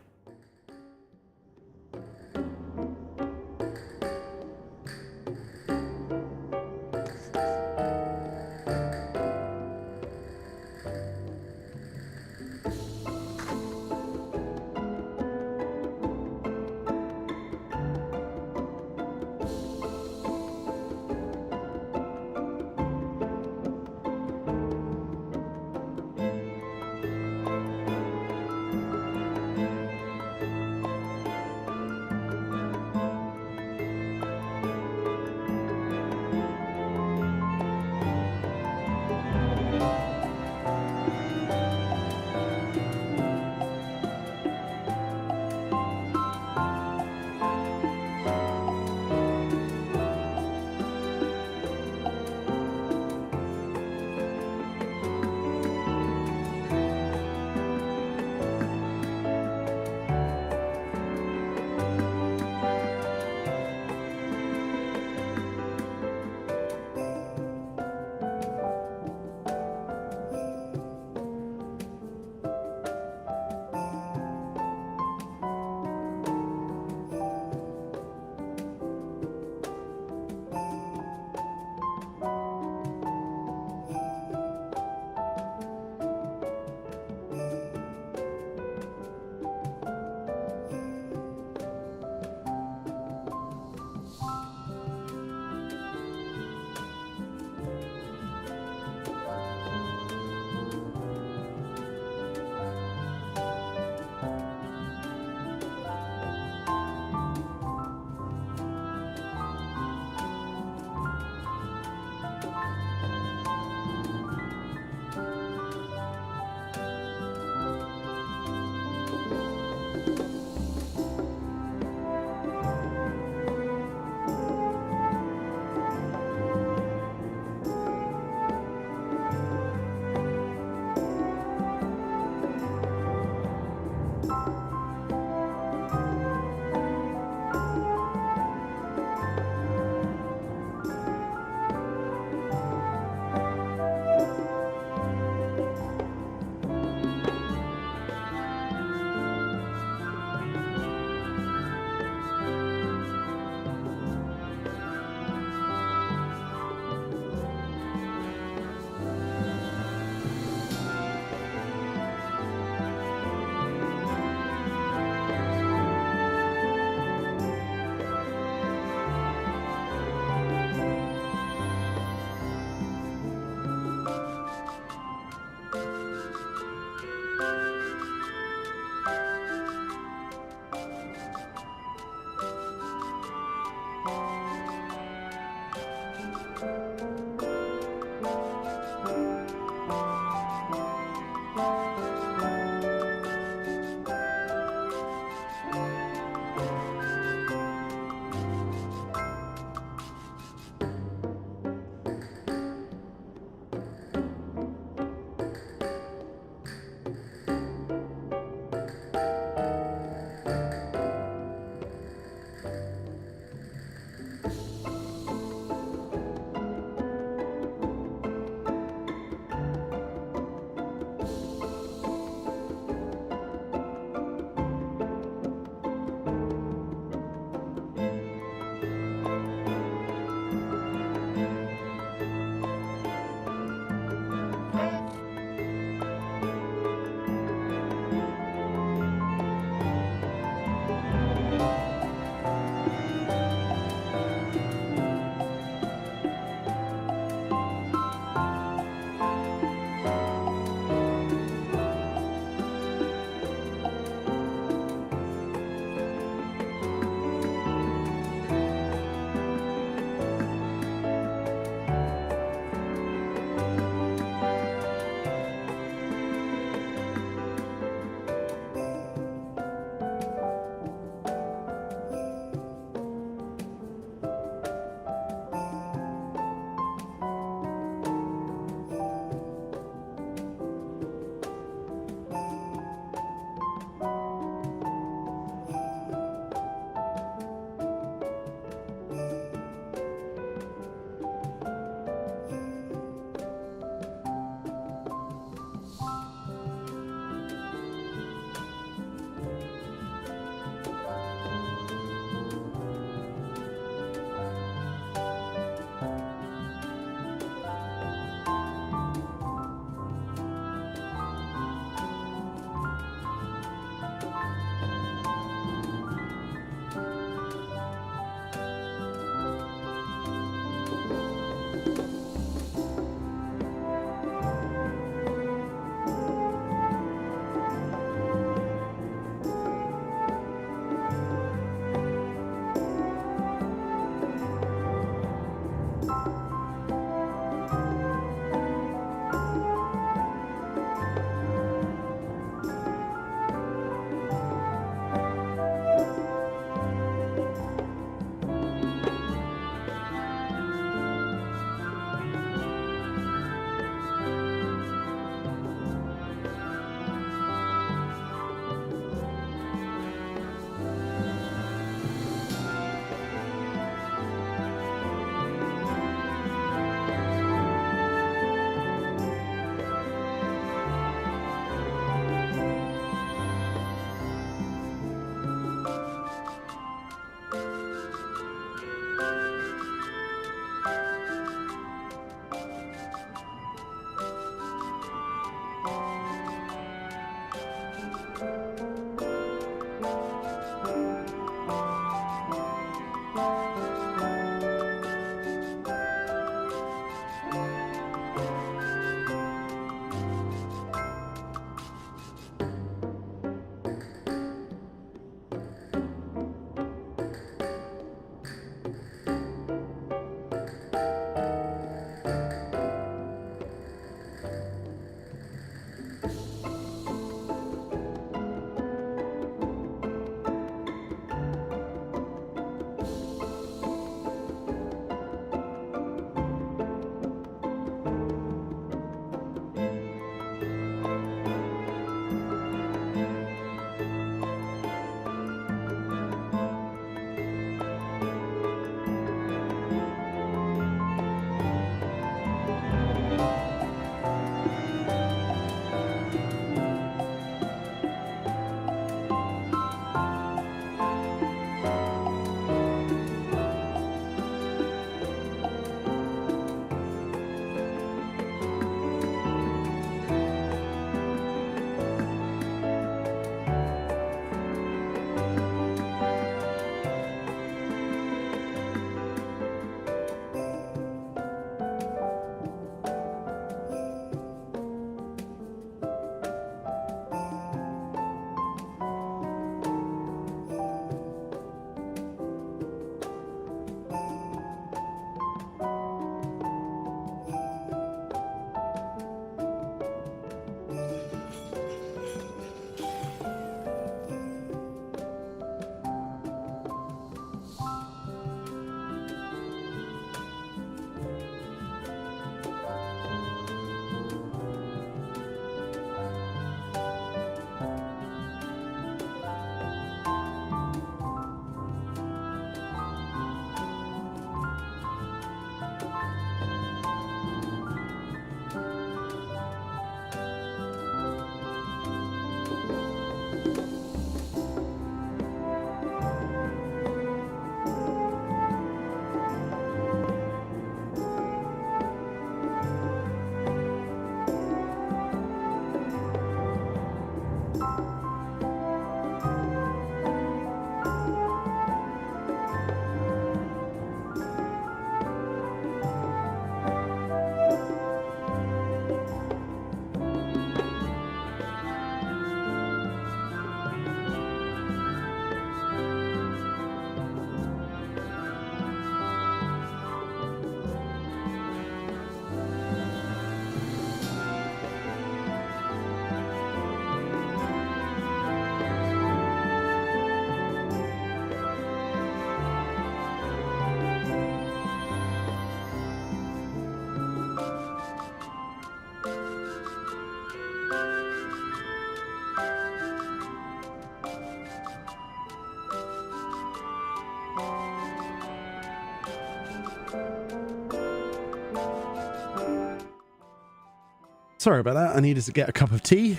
Sorry about that. I needed to get a cup of tea.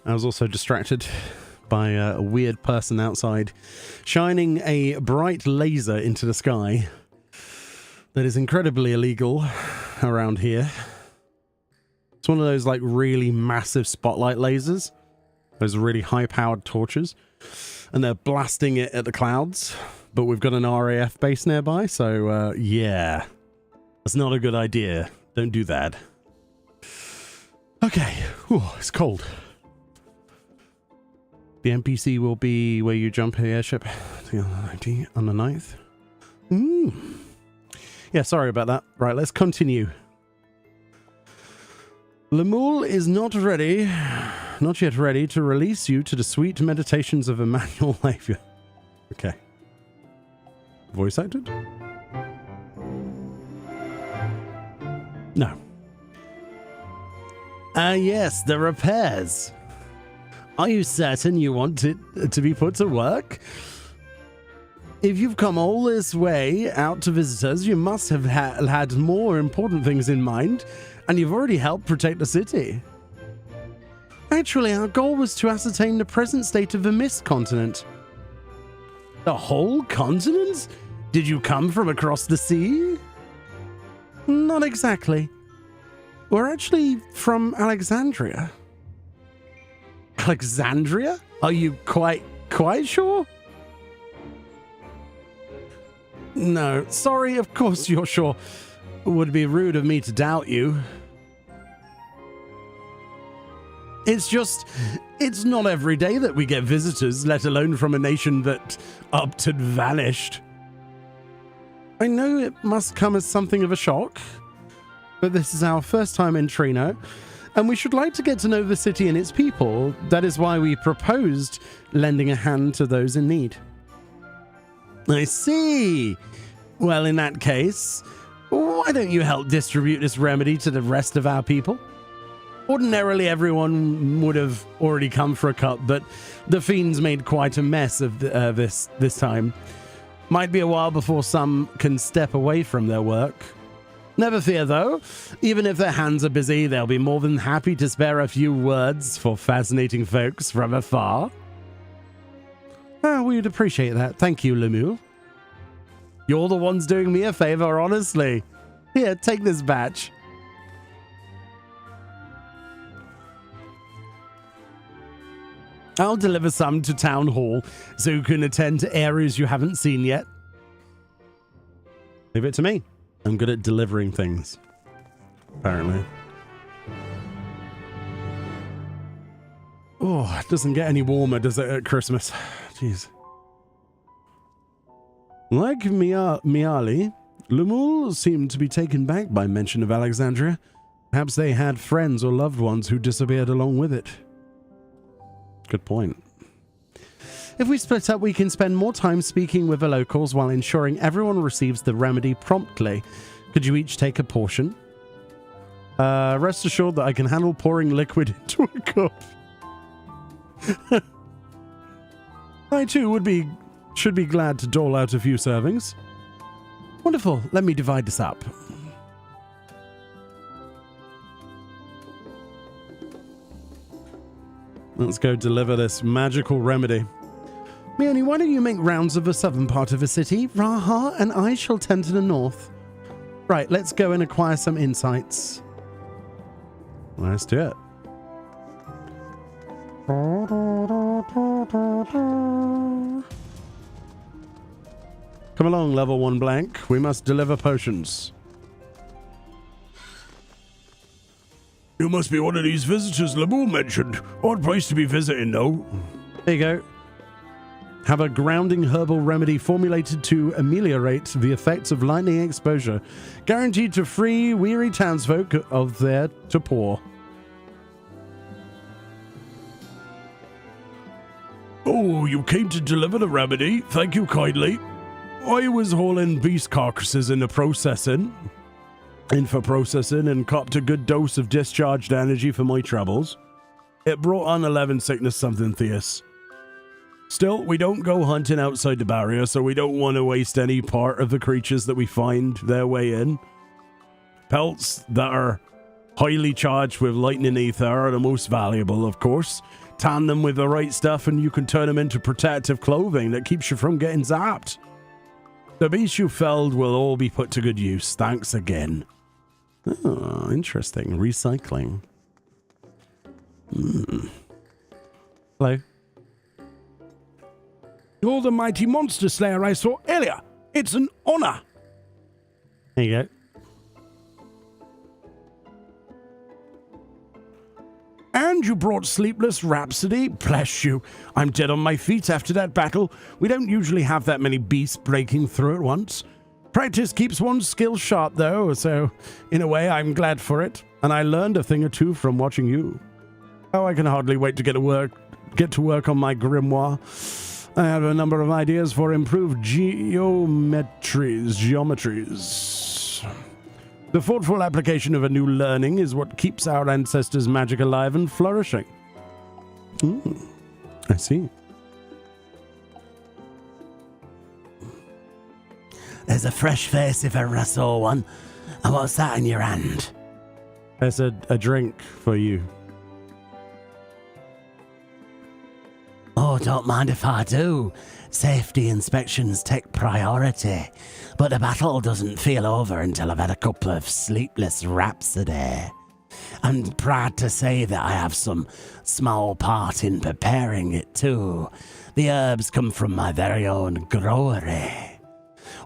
I was also distracted by a weird person outside shining a bright laser into the sky that is incredibly illegal around here. It's one of those like really massive spotlight lasers, those really high-powered torches, and they're blasting it at the clouds. But we've got an RAF base nearby, so yeah, that's not a good idea. Don't do that. Okay, whew, it's cold. The NPC will be where you jump the airship on the 9th. Yeah, sorry about that. Right, let's continue. Lemuel is not yet ready to release you to the sweet meditations of Emmanuel Lavia. Okay. Voice acted? No. Yes, the repairs. Are you certain you want it to be put to work? If you've come all this way out to visit us, you must have had more important things in mind, and you've already helped protect the city. Actually, our goal was to ascertain the present state of the Mist Continent. The whole continent? Did you come from across the sea? Not exactly. We're actually from Alexandria. Alexandria? Are you quite sure? No, sorry, of course you're sure. It would be rude of me to doubt you. It's not every day that we get visitors, let alone from a nation that upped and vanished. I know it must come as something of a shock, but this is our first time in Trino, and we should like to get to know the city and its people. That is why we proposed lending a hand to those in need. I see. Well, in that case, why don't you help distribute this remedy to the rest of our people? Ordinarily, everyone would have already come for a cup, but the fiends made quite a mess of this time. Might be a while before some can step away from their work. Never fear, though. Even if their hands are busy, they'll be more than happy to spare a few words for fascinating folks from afar. We'd appreciate that. Thank you, Lemuel. You're the ones doing me a favor, honestly. Here, take this batch. I'll deliver some to Town Hall so you can attend to areas you haven't seen yet. Leave it to me. I'm good at delivering things, apparently. Oh, it doesn't get any warmer, does it, at Christmas? Jeez. Like Miali, Lemuel seemed to be taken back by mention of Alexandria. Perhaps they had friends or loved ones who disappeared along with it. Good point. If we split up, we can spend more time speaking with the locals while ensuring everyone receives the remedy promptly. Could you each take a portion? Rest assured that I can handle pouring liquid into a cup. I too should be glad to dole out a few servings. Wonderful. Let me divide this up. Let's go deliver this magical remedy. Meoni, why don't you make rounds of the southern part of the city? Raha and I shall tend to the north. Right, let's go and acquire some insights. Let's do it. Come along, level 1 blank. We must deliver potions. You must be one of these visitors Lemuel mentioned. Odd place to be visiting, though. There you go. Have a grounding herbal remedy formulated to ameliorate the effects of lightning exposure. Guaranteed to free weary townsfolk of their torpor. Oh, you came to deliver the remedy. Thank you kindly. I was hauling beast carcasses in for processing and copped a good dose of discharged energy for my troubles. It brought on 11 sickness something theus. Still, we don't go hunting outside the barrier, so we don't want to waste any part of the creatures that we find their way in. Pelts that are Highly charged with lightning ether are the most valuable, of course. Tan them with the right stuff and you can turn them into protective clothing that keeps you from getting zapped. The beasts you felled will all be put to good use. Thanks again. Oh, interesting. Recycling. Hello. You're the mighty monster slayer I saw earlier. It's an honor. There you go. And you brought Sleepless Rhapsody? Bless you. I'm dead on my feet after that battle. We don't usually have that many beasts breaking through at once. Practice keeps one's skill sharp, though, so in a way I'm glad for it. And I learned a thing or two from watching you. Oh, I can hardly wait to get to work on my grimoire. I have a number of ideas for improved geometries. The thoughtful application of a new learning is what keeps our ancestors' magic alive and flourishing. I see.
There's a fresh face if ever I saw one. And what's that in your hand?
There's a drink for you.
Oh, don't mind if I do. Safety inspections take priority. But the battle doesn't feel over until I've had a couple of Sleepless Rhapsody. I'm proud to say that I have some small part in preparing it too. The herbs come from my very own growery.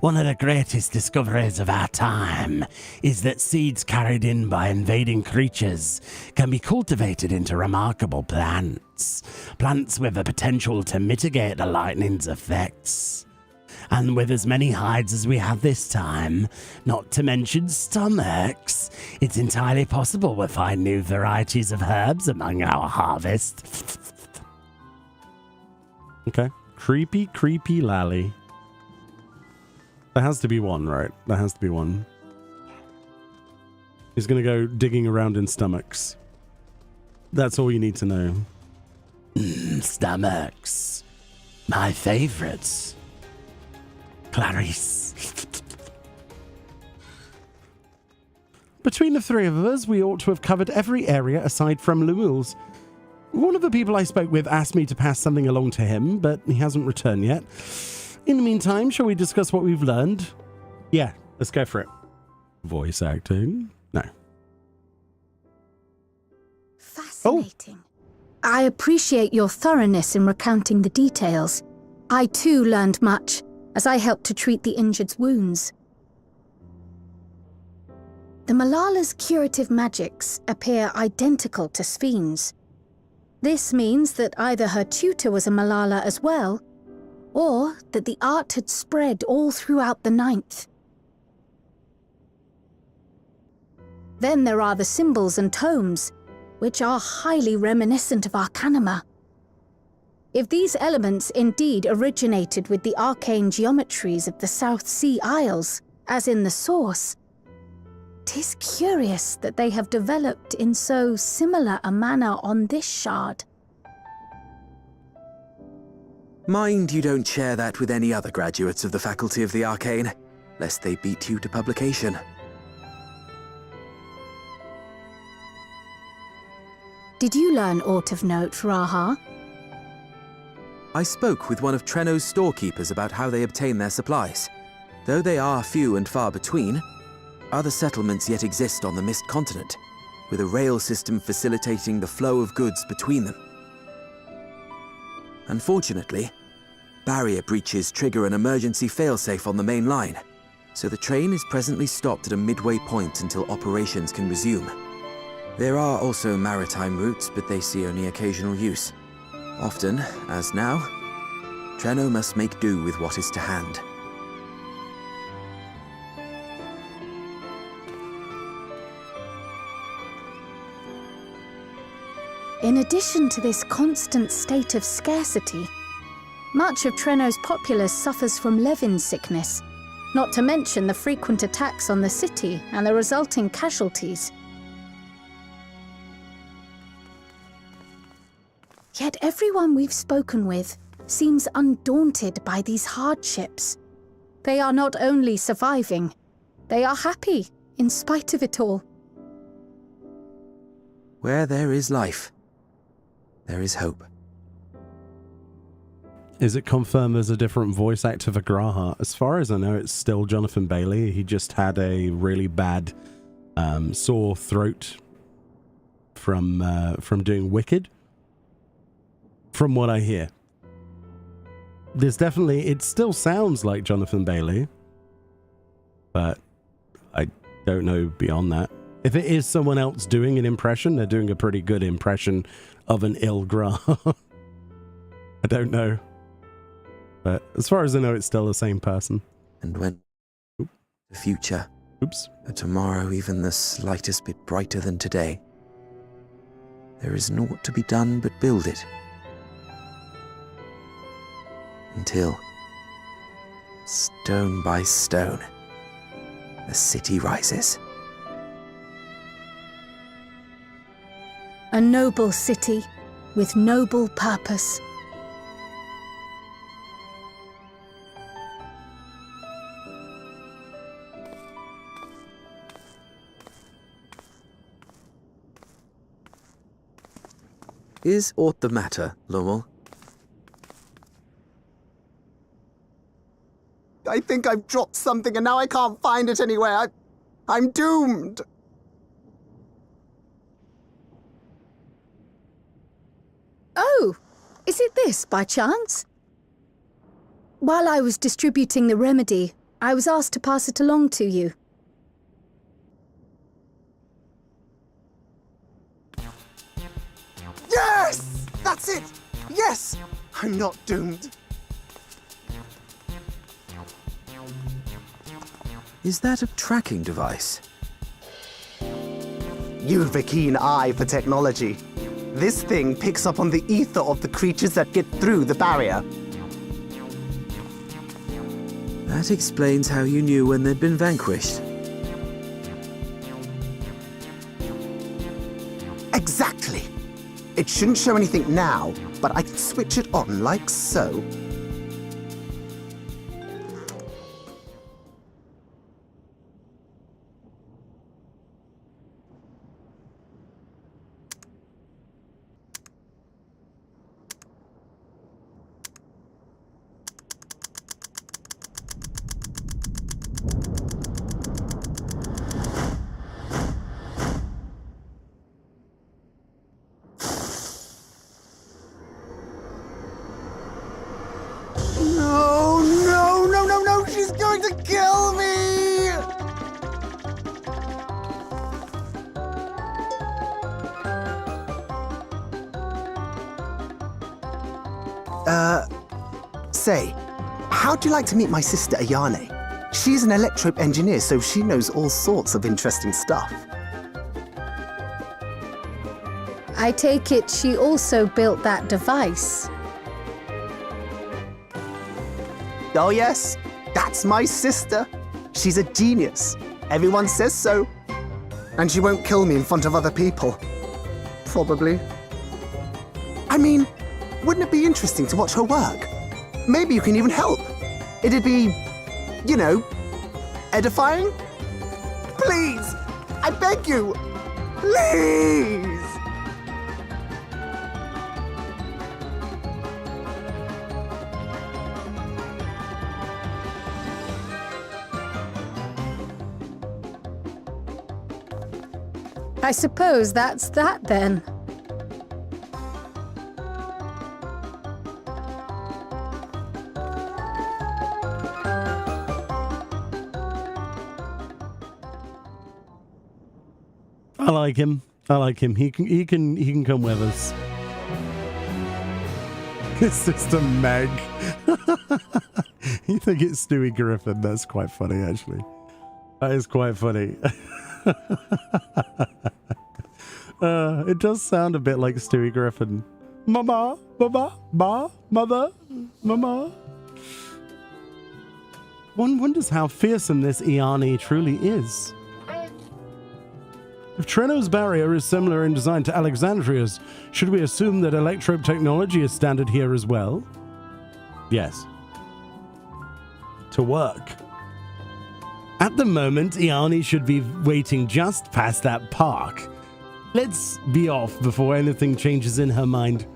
One of the greatest discoveries of our time is that seeds carried in by invading creatures can be cultivated into remarkable plants. Plants with the potential to mitigate the lightning's effects. And with as many hides as we have this time, not to mention stomachs, it's entirely possible we'll find new varieties of herbs among our harvest.
Okay. Creepy lally. There has to be one, right? There has to be one. He's going to go digging around in stomachs. That's all you need to know.
Stomachs. My favorites. Clarice.
Between the three of us, we ought to have covered every area aside from Lumul's. One of the people I spoke with asked me to pass something along to him, but he hasn't returned yet. In the meantime, shall we discuss what we've learned? Yeah, let's go for it. Voice acting? No.
Fascinating. I appreciate your thoroughness in recounting the details. I too learned much, as I helped to treat the injured's wounds. The Malala's curative magics appear identical to Spheen's. This means that either her tutor was a Malala as well, or that the art had spread all throughout the Ninth. Then there are the symbols and tomes, which are highly reminiscent of Arcanima. If these elements indeed originated with the arcane geometries of the South Sea Isles, as in the source, 'tis curious that they have developed in so similar a manner on this shard.
Mind you don't share that with any other graduates of the Faculty of the Arcane, lest they beat you to publication.
Did you learn aught of note, Raha?
I spoke with one of Treno's storekeepers about how they obtain their supplies. Though they are few and far between, other settlements yet exist on the Mist Continent, with a rail system facilitating the flow of goods between them. Unfortunately, barrier breaches trigger an emergency failsafe on the main line, so the train is presently stopped at a midway point until operations can resume. There are also maritime routes, but they see only occasional use. Often, as now, Treno must make do with what is to hand.
In addition to this constant state of scarcity, much of Treno's populace suffers from Levin sickness, not to mention the frequent attacks on the city and the resulting casualties. Yet everyone we've spoken with seems undaunted by these hardships. They are not only surviving, they are happy in spite of it all.
Where there is life, there is hope.
Is it confirmed as a different voice actor for Graha? As far as I know, it's still Jonathan Bailey. He just had a really bad sore throat from doing Wicked, from what I hear. There's definitely, it still sounds like Jonathan Bailey, but I don't know beyond that. If it is someone else doing an impression, they're doing a pretty good impression of an ill Graha. I don't know. But as far as I know, it's still the same person.
And when the future,
a
tomorrow even the slightest bit brighter than today, there is naught to be done but build it. Until, stone by stone, the city rises.
A noble city with noble purpose.
Is aught the matter, Lommel?
I think I've dropped something and now I can't find it anywhere. I'm doomed.
Oh, is it this by chance? While I was distributing the remedy, I was asked to pass it along to you.
Yes! That's it! Yes! I'm not doomed.
Is that a tracking device?
You've a keen eye for technology. This thing picks up on the ether of the creatures that get through the barrier.
That explains how you knew when they'd been vanquished.
Exactly. It shouldn't show anything now, but I can switch it on like so. Say, how'd you like to meet my sister Ayane? She's an electrope engineer, so she knows all sorts of interesting stuff.
I take it she also built that device.
Oh yes, that's my sister. She's a genius. Everyone says so. And she won't kill me in front of other people. Probably. I mean, wouldn't it be interesting to watch her work? Maybe you can even help. It'd be, you know, edifying? Please! I beg you! Please!
I suppose that's that then.
I like him. I like him. He can come with us. His sister Meg. You think it's Stewie Griffin? That's quite funny, actually. That is quite funny. It does sound a bit like Stewie Griffin. Mama, mama, ma, mother, mama. One wonders how fearsome this Iani truly is. If Treno's barrier is similar in design to Alexandria's, should we assume that electrope technology is standard here as well? Yes. To work. At the moment, Iani should be waiting just past that park. Let's be off before anything changes in her mind.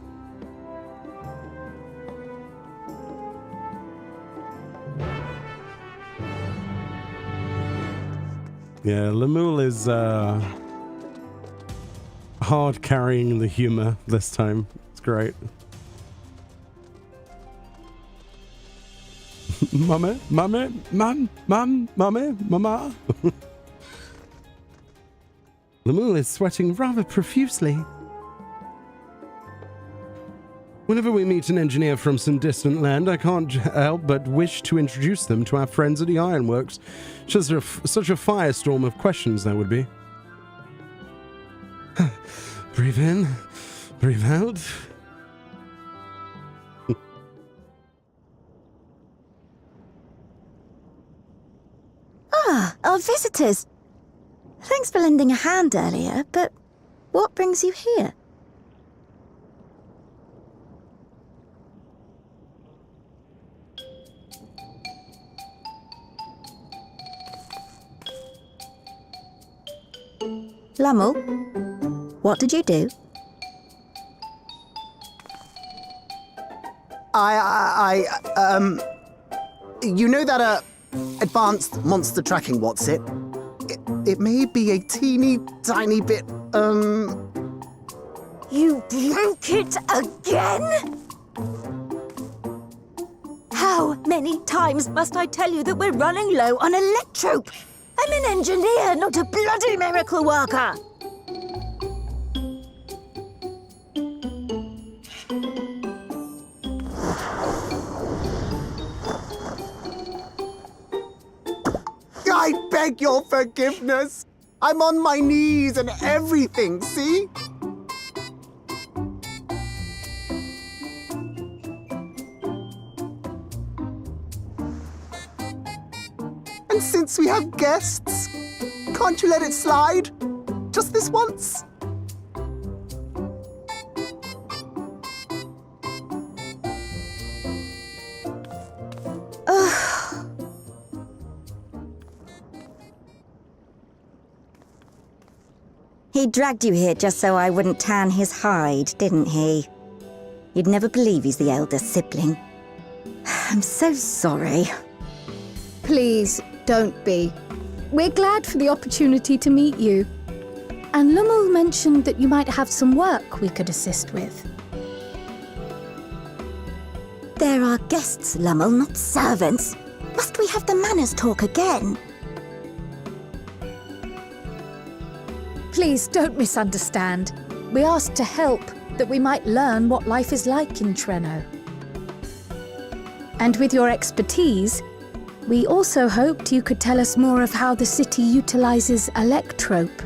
Yeah, Lemuel is hard carrying the humor this time. It's great. Mummy, mama. Lemuel is sweating rather profusely. Whenever we meet an engineer from some distant land, I can't help but wish to introduce them to our friends at the ironworks. Such a firestorm of questions there would be. Breathe in, breathe out.
Ah, our visitors. Thanks for lending a hand earlier, but what brings you here? Lummel, what did you do?
You know that, advanced monster tracking, what's it? It may be a teeny tiny bit,
You broke it again? How many times must I tell you that we're running low on electrope? I'm an engineer, not a bloody miracle worker.
I beg your forgiveness. I'm on my knees and everything, see? And since we have guests, can't you let it slide? Just this once?
He dragged you here just so I wouldn't tan his hide, didn't he? You'd never believe he's the elder sibling. I'm so sorry.
Please, don't be. We're glad for the opportunity to meet you. And Lummel mentioned that you might have some work we could assist with.
There are guests, Lummel, not servants. Must we have the manners talk again?
Please don't misunderstand. We asked to help, that we might learn what life is like in Treno. And with your expertise, we also hoped you could tell us more of how the city utilizes electrope.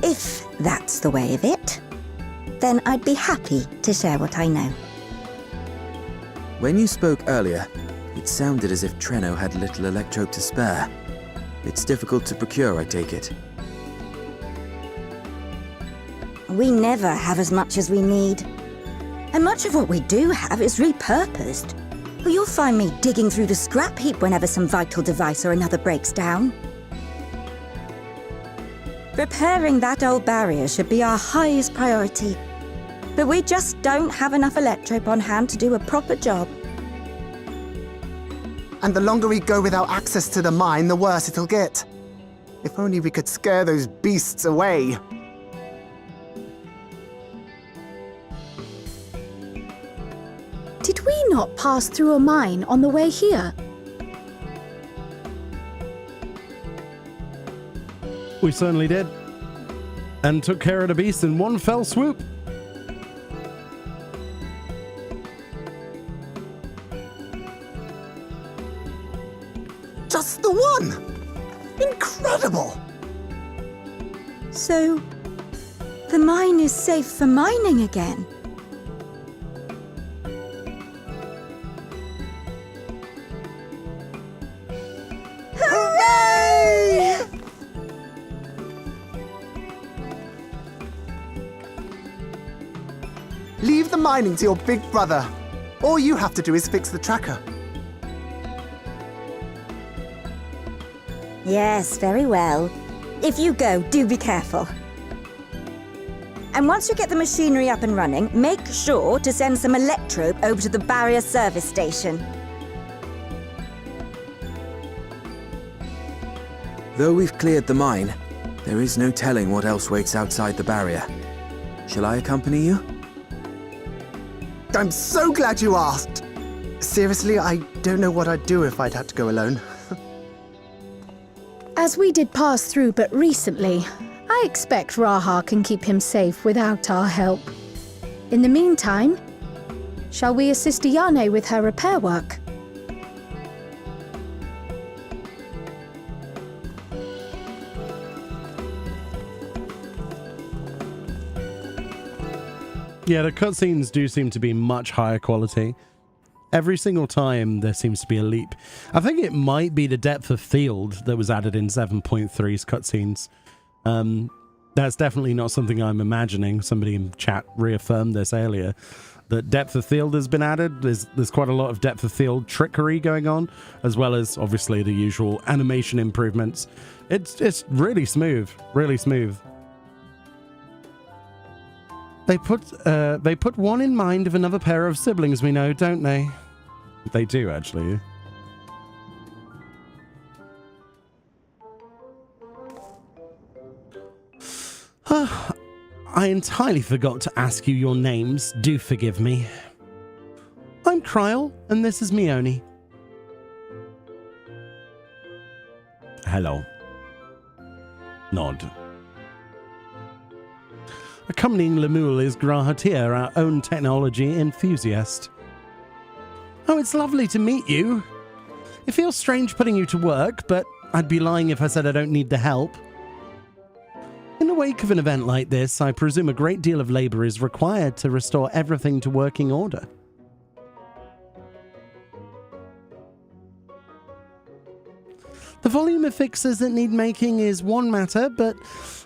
If that's the way of it, then I'd be happy to share what I know.
When you spoke earlier, it sounded as if Treno had little electrope to spare. It's difficult to procure, I take it.
We never have as much as we need. And much of what we do have is repurposed. You'll find me digging through the scrap heap whenever some vital device or another breaks down. Repairing that old barrier should be our highest priority. But we just don't have enough electrope on hand to do a proper job.
And the longer we go without access to the mine, the worse it'll get. If only we could scare those beasts away.
Did we not pass through a mine on the way here?
We certainly did. And took care of the beast in one fell swoop.
Just the one! Incredible!
So, the mine is safe for mining again? Hooray!
Leave the mining to your big brother. All you have to do is fix the tracker.
Yes, very well. If you go, do be careful. And once you get the machinery up and running, make sure to send some electrope over to the barrier service station.
Though we've cleared the mine, there is no telling what else waits outside the barrier. Shall I accompany you?
I'm so glad you asked. Seriously, I don't know what I'd do if I'd had to go alone.
As we did pass through but recently, I expect Raha can keep him safe without our help. In the meantime, shall we assist Ayane with her repair work?
Yeah, the cutscenes do seem to be much higher quality. Every single time there seems to be a leap. I think it might be the depth of field that was added in 7.3's cutscenes. That's definitely not something I'm imagining. Somebody in chat reaffirmed this earlier. That depth of field has been added. There's quite a lot of depth of field trickery going on, as well as obviously the usual animation improvements. It's really smooth, really smooth. They put one in mind of another pair of siblings we know, don't they? They do, actually. I entirely forgot to ask you your names. Do forgive me. I'm Kryl, and this is Meoni. Hello. Nod. Accompanying Lemuel is Grahatir, our own technology enthusiast. Oh, it's lovely to meet you. It feels strange putting you to work, but I'd be lying if I said I don't need the help. In the wake of an event like this, I presume a great deal of labor is required to restore everything to working order. The volume of fixes that need making is one matter, but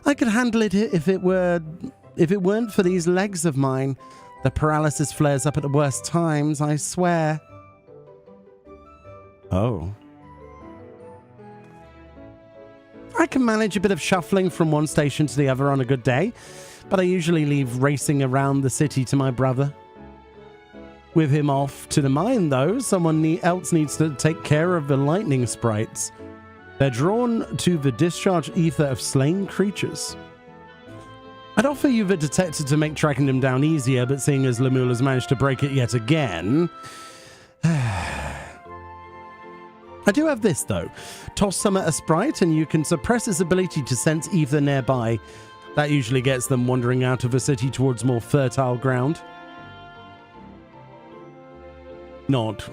I could handle it if it weren't for these legs of mine. The paralysis flares up at the worst times, I swear. Oh. I can manage a bit of shuffling from one station to the other on a good day, but I usually leave racing around the city to my brother. With him off to the mine, though, someone else needs to take care of the lightning sprites. They're drawn to the discharge ether of slain creatures. I'd offer you the detector to make tracking them down easier, but seeing as Lemuel has managed to break it yet again... I do have this, though. Toss some at a sprite, and you can suppress its ability to sense ether nearby. That usually gets them wandering out of the city towards more fertile ground. Nod.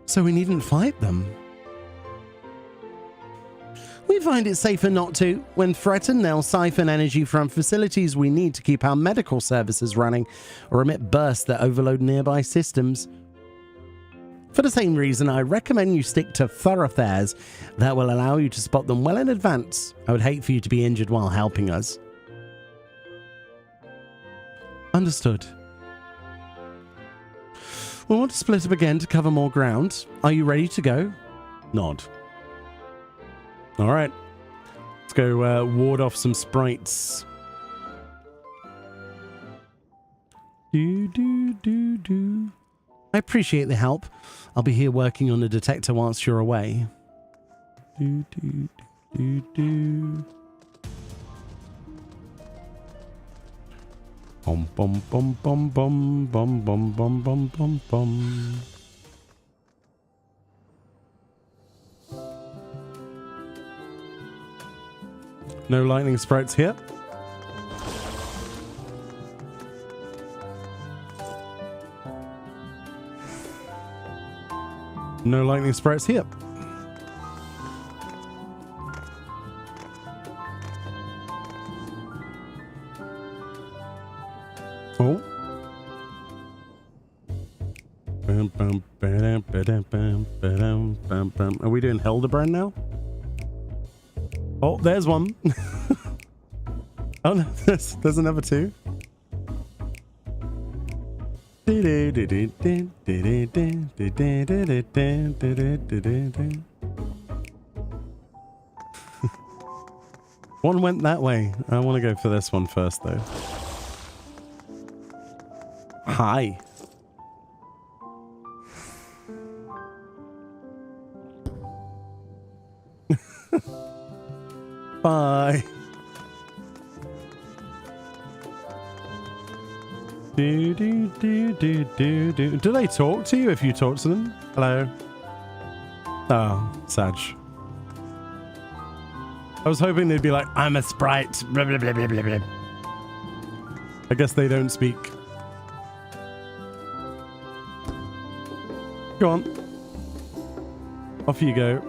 So we needn't fight them. We find it safer not to. When threatened, they'll siphon energy from facilities we need to keep our medical services running, or emit bursts that overload nearby systems. For the same reason, I recommend you stick to thoroughfares that will allow you to spot them well in advance. I would hate for you to be injured while helping us. Understood. We want to split up again to cover more ground. Are you ready to go? Nod. All right, let's go ward off some sprites. Do. I appreciate the help. I'll be here working on the detector whilst you're away. Do. Bum bum bum bum bum bum bum bum bum bum bum. No lightning sprites here. No lightning sprites here. Oh. Are we doing Hildebrand now? Oh, there's one. Oh no, there's another two. One went that way. I want to go for this one first, though. Hi. Bye. Do. Do they talk to you if you talk to them? Hello. Oh, Sag. I was hoping they'd be like, I'm a sprite. Blah, blah, blah, blah, blah, blah. I guess they don't speak. Go on. Off you go.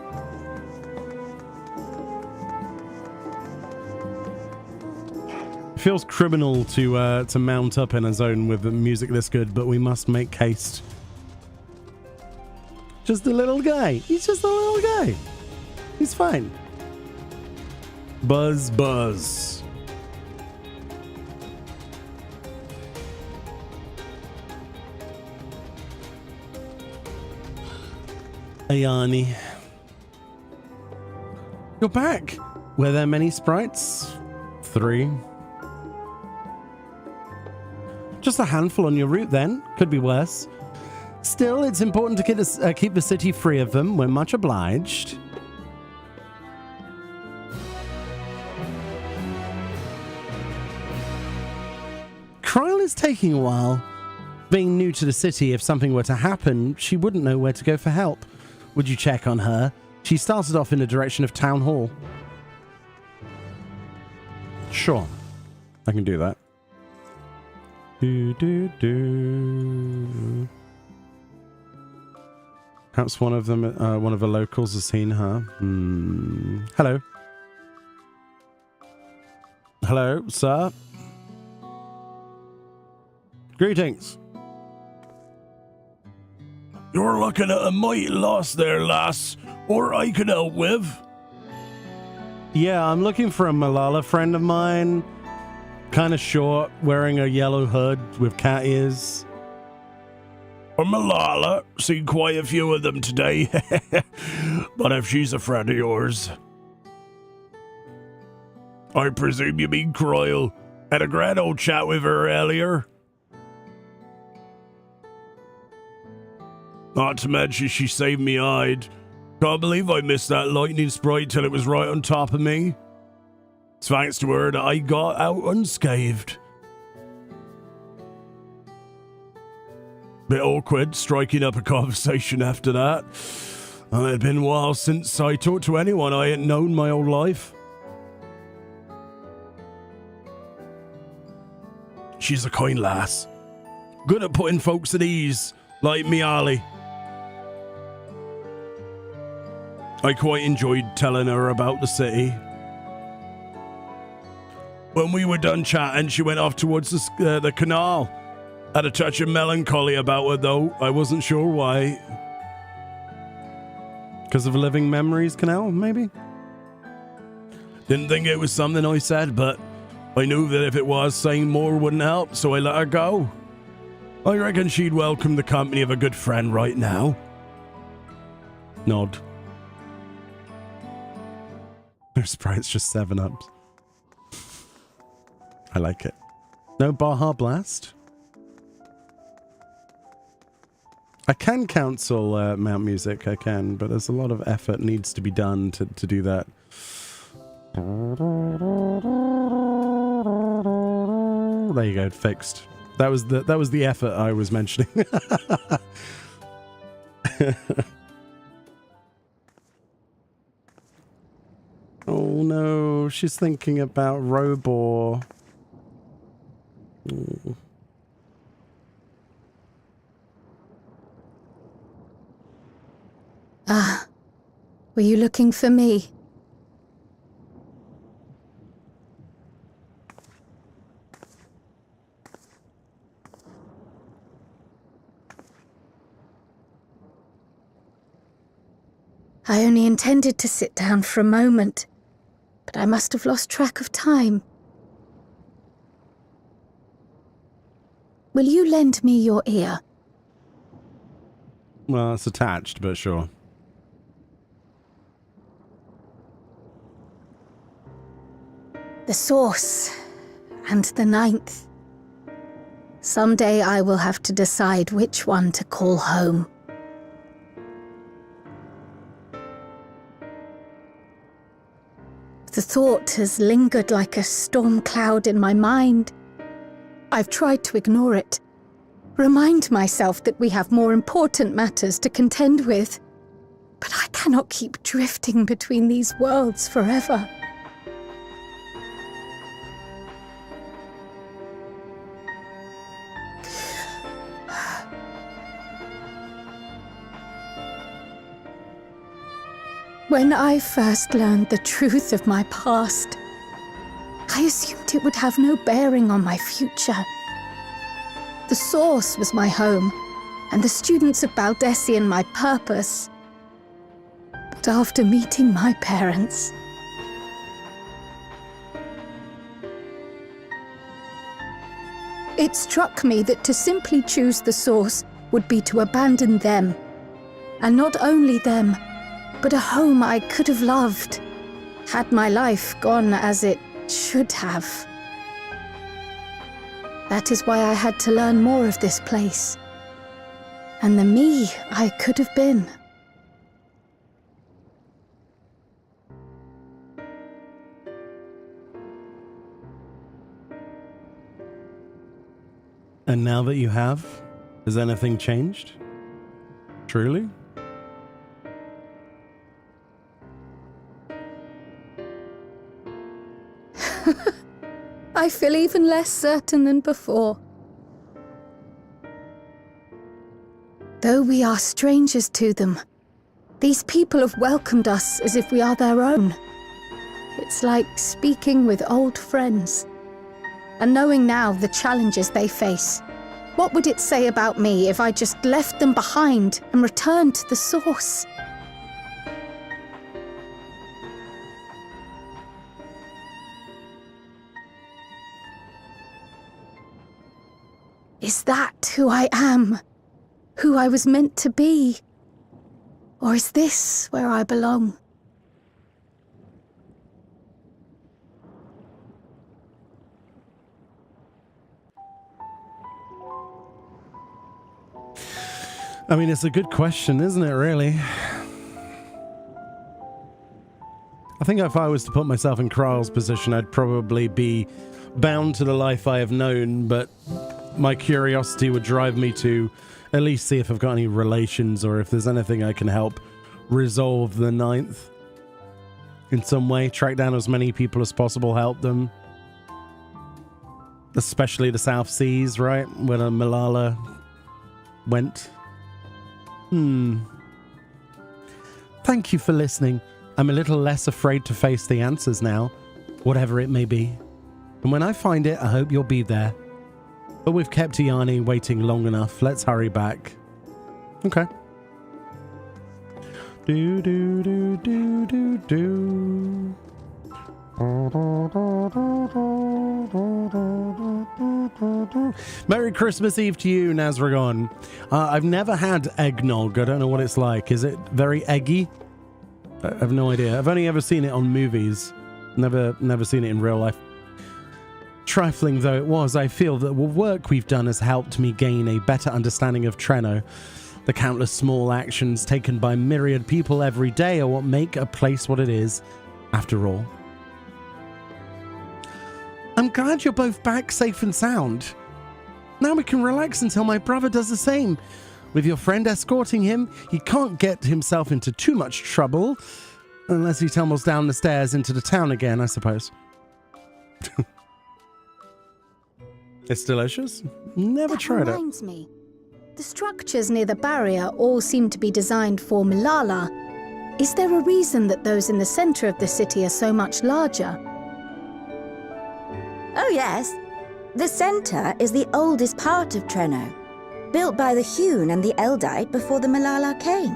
It feels criminal to mount up in a zone with music this good, but we must make haste. Just a little guy. He's just a little guy. He's fine. Buzz, buzz. Ayani. You're back. Were there many sprites? 3. Just a handful on your route then. Could be worse. Still, it's important to keep the city free of them. We're much obliged. Kryl is taking a while. Being new to the city, if something were to happen, she wouldn't know where to go for help. Would you check on her? She started off in the direction of Town Hall. Sure. I can do that. Perhaps one of them, one of the locals has seen her. Hello. Hello, sir. Greetings.
You're looking at a mighty loss there, lass. Or I could help with.
Yeah, I'm looking for a Malala friend of mine. Kind of short, wearing a yellow hood with cat ears.
A Malala? Seen quite a few of them today. But if she's a friend of yours. I presume you mean Kryl. Had a grand old chat with her earlier. Not to mention she saved me hide. Can't believe I missed that lightning sprite till it was right on top of me. It's thanks to her that I got out unscathed. Bit awkward striking up a conversation after that. And it had been a while since I talked to anyone I hadn't known my whole life. She's a kind lass. Good at putting folks at ease, like Meoni. I quite enjoyed telling her about the city. When we were done chatting, she went off towards the canal. Had a touch of melancholy about her, though. I wasn't sure why.
Because of Living Memories Canal, maybe?
Didn't think it was something I said, but I knew that if it was, saying more wouldn't help, so I let her go. I reckon she'd welcome the company of a good friend right now.
Nod. No sprites, just 7-ups. I like it. No Baja Blast? I can cancel Mount Music, I can, but there's a lot of effort needs to be done to do that. There you go, fixed. That was the effort I was mentioning. Oh no, she's thinking about Robor. Ooh.
Ah, were you looking for me? I only intended to sit down for a moment, but I must have lost track of time. Will you lend me your ear?
Well, it's attached, but sure.
The source and the ninth. Someday I will have to decide which one to call home. The thought has lingered like a storm cloud in my mind. I've tried to ignore it, remind myself that we have more important matters to contend with. But I cannot keep drifting between these worlds forever. When I first learned the truth of my past, I assumed it would have no bearing on my future. The source was my home, and the students of Baldessian my purpose. But after meeting my parents, it struck me that to simply choose the source would be to abandon them. And not only them, but a home I could have loved, had my life gone as it should have. That is why I had to learn more of this place, and the me I could have been.
And now that you have, has anything changed? Truly?
I feel even less certain than before. Though we are strangers to them, these people have welcomed us as if we are their own. It's like speaking with old friends. And knowing now the challenges they face, what would it say about me if I just left them behind and returned to the source? Is that who I am? Who I was meant to be? Or is this where I belong?
I mean, it's a good question, isn't it, really? I think if I was to put myself in Kryle's position, I'd probably be bound to the life I have known, but my curiosity would drive me to at least see if I've got any relations or if there's anything I can help resolve the ninth in some way. Track down as many people as possible, help them. Especially the South Seas, right? Where Malala went. Thank you for listening. I'm a little less afraid to face the answers now, whatever it may be. And when I find it, I hope you'll be there. But we've kept Iani waiting long enough. Let's hurry back. Okay. Do do do do do do. Merry Christmas Eve to you, Nazragon. I've never had eggnog. I don't know what it's like. Is it very eggy? I have no idea. I've only ever seen it on movies. Never seen it in real life. Trifling though it was, I feel that the work we've done has helped me gain a better understanding of Treno. The countless small actions taken by myriad people every day are what make a place what it is, after all. I'm glad you're both back safe and sound. Now we can relax until my brother does the same. With your friend escorting him, he can't get himself into too much trouble. Unless he tumbles down the stairs into the town again, I suppose. It's delicious. Never tried it.
That reminds me. The structures near the barrier all seem to be designed for Malala. Is there a reason that those in the center of the city are so much larger?
Oh yes. The centre is the oldest part of Treno, built by the Hune and the Eldite before the Malala came.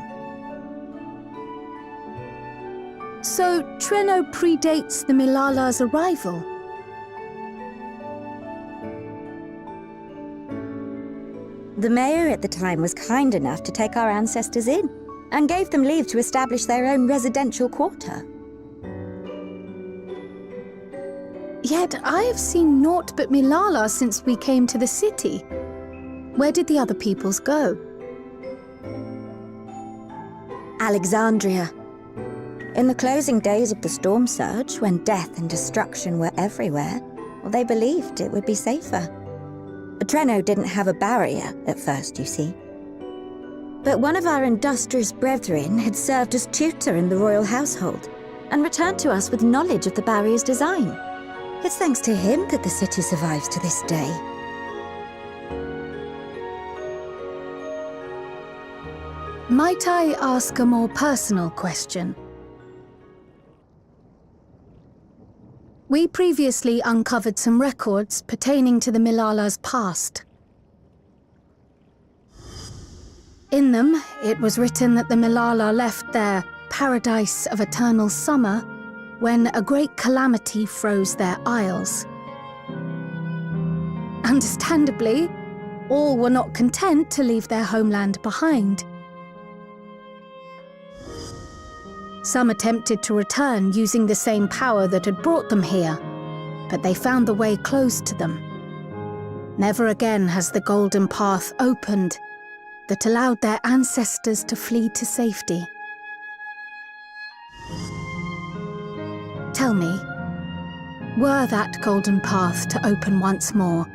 So Treno predates the Malala's arrival?
The mayor at the time was kind enough to take our ancestors in and gave them leave to establish their own residential quarter.
Yet I have seen naught but Milala since we came to the city. Where did the other peoples go?
Alexandria. In the closing days of the storm surge, when death and destruction were everywhere, well, they believed it would be safer. Treno didn't have a barrier at first, you see. But one of our industrious brethren had served as tutor in the royal household and returned to us with knowledge of the barrier's design. It's thanks to him that the city survives to this day.
Might I ask a more personal question? We previously uncovered some records pertaining to the Milala's past. In them, it was written that the Milala left their paradise of eternal summer when a great calamity froze their isles. Understandably, all were not content to leave their homeland behind. Some attempted to return using the same power that had brought them here, but they found the way closed to them. Never again has the golden path opened that allowed their ancestors to flee to safety. Tell me, were that golden path to open once more,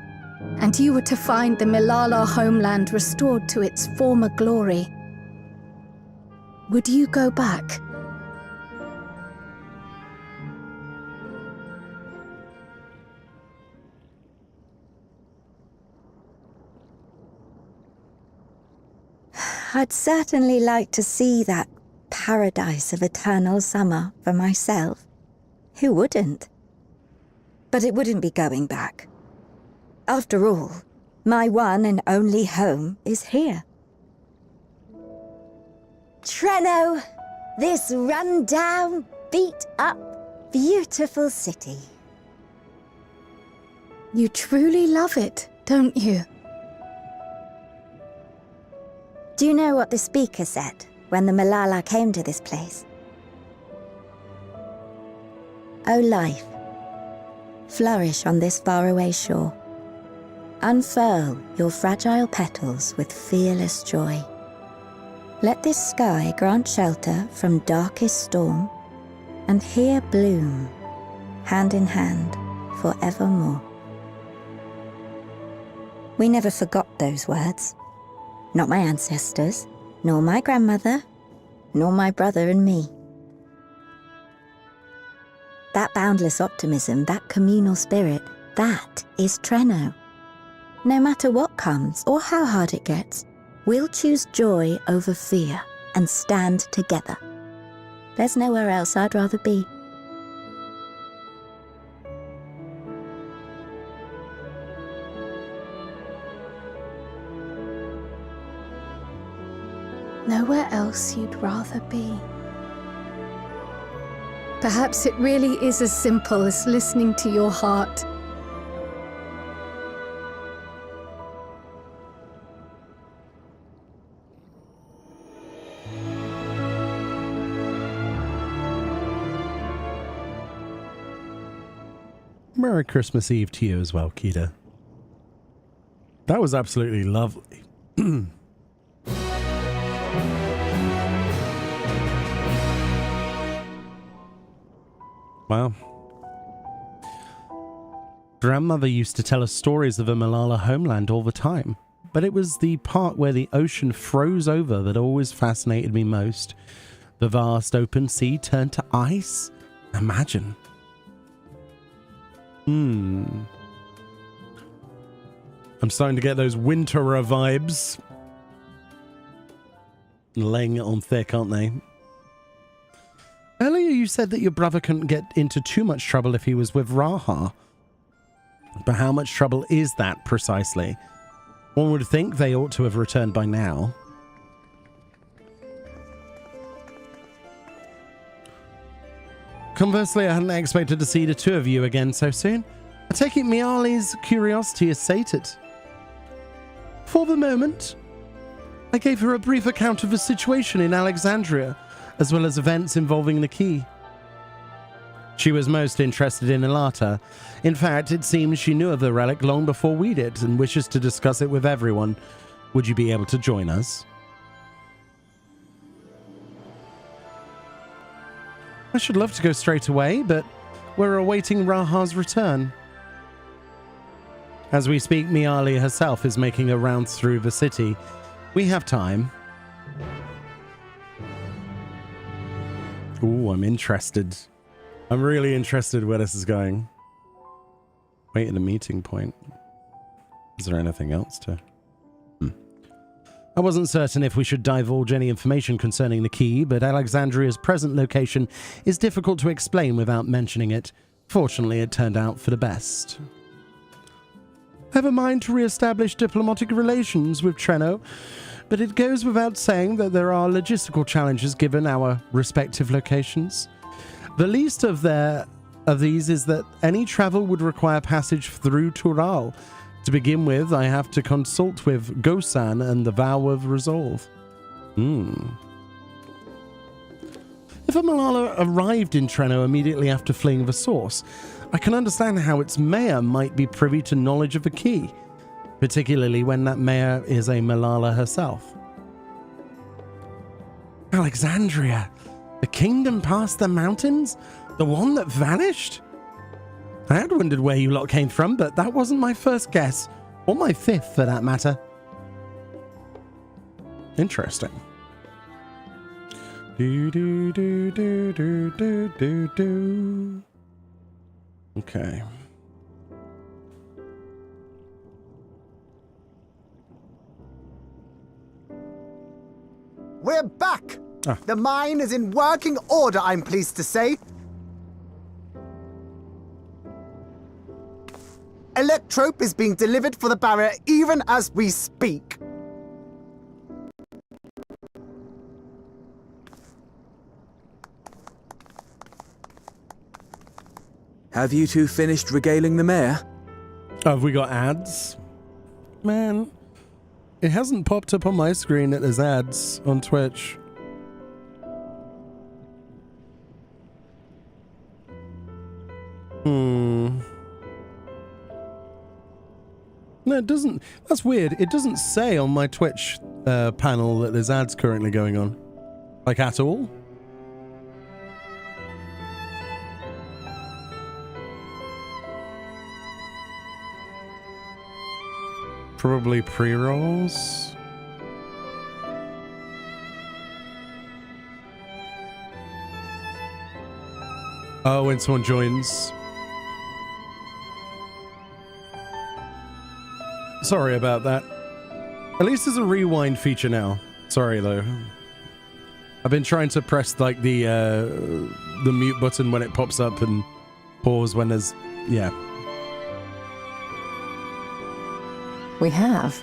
and you were to find the Milala homeland restored to its former glory, would you go back?
I'd certainly like to see that paradise of eternal summer for myself. Who wouldn't? But it wouldn't be going back. After all, my one and only home is here. Treno, this run-down, beat-up, beautiful city.
You truly love it, don't you?
Do you know what the speaker said when the Milala came to this place? O life, flourish on this faraway shore. Unfurl your fragile petals with fearless joy. Let this sky grant shelter from darkest storm, and here bloom, hand in hand, forevermore. We never forgot those words. Not my ancestors, nor my grandmother, nor my brother and me. That boundless optimism, that communal spirit, that is Treno. No matter what comes or how hard it gets, we'll choose joy over fear and stand together. There's nowhere else I'd rather be.
Nowhere else you'd rather be. Perhaps it really is as simple as listening to your heart.
Merry Christmas Eve to you as well, Kita. That was absolutely lovely. Wow. Grandmother used to tell us stories of a Milala homeland all the time, but it was the part where the ocean froze over that always fascinated me most. The vast open sea turned to ice. Imagine. I'm starting to get those winterer vibes. Laying it on thick, aren't they? Earlier you said that your brother couldn't get into too much trouble if he was with Raha. But how much trouble is that precisely? One would think they ought to have returned by now. Conversely, I hadn't expected to see the two of you again so soon. I take it Miali's curiosity is sated. For the moment, I gave her a brief account of the situation in Alexandria, as well as events involving the key. She was most interested in Elata. In fact, it seems she knew of the relic long before we did and wishes to discuss it with everyone. Would you be able to join us? I should love to go straight away, but we're awaiting Raha's return. As we speak, Meoni herself is making her rounds through the city. We have time. Ooh, I'm interested. I'm really interested where this is going. Wait at a meeting point. Is there anything else to... I wasn't certain if we should divulge any information concerning the key, but Alexandria's present location is difficult to explain without mentioning it. Fortunately, it turned out for the best. I have a mind to re-establish diplomatic relations with Treno, but it goes without saying that there are logistical challenges given our respective locations. The least of these is that any travel would require passage through Tural. To begin with, I have to consult with Gosan and the Vow of Resolve. If a Malala arrived in Treno immediately after fleeing the source, I can understand how its mayor might be privy to knowledge of the key, particularly when that mayor is a Malala herself. Alexandria, the kingdom past the mountains? The one that vanished? I had wondered where you lot came from, but that wasn't my first guess, or my fifth for that matter. Interesting. Okay.
We're back! The mine is in working order, I'm pleased to say. Electrope is being delivered for the barrier even as we speak.
Have you two finished regaling the mayor?
Have we got ads? Man, it hasn't popped up on my screen that there's ads on Twitch. No, it doesn't. That's weird. It doesn't say on my Twitch panel that there's ads currently going on. Like, at all. Probably pre-rolls. Oh, when someone joins. Sorry about that. At least there's a rewind feature now. Sorry though. I've been trying to press like the mute button when it pops up and pause when there's... yeah.
We have.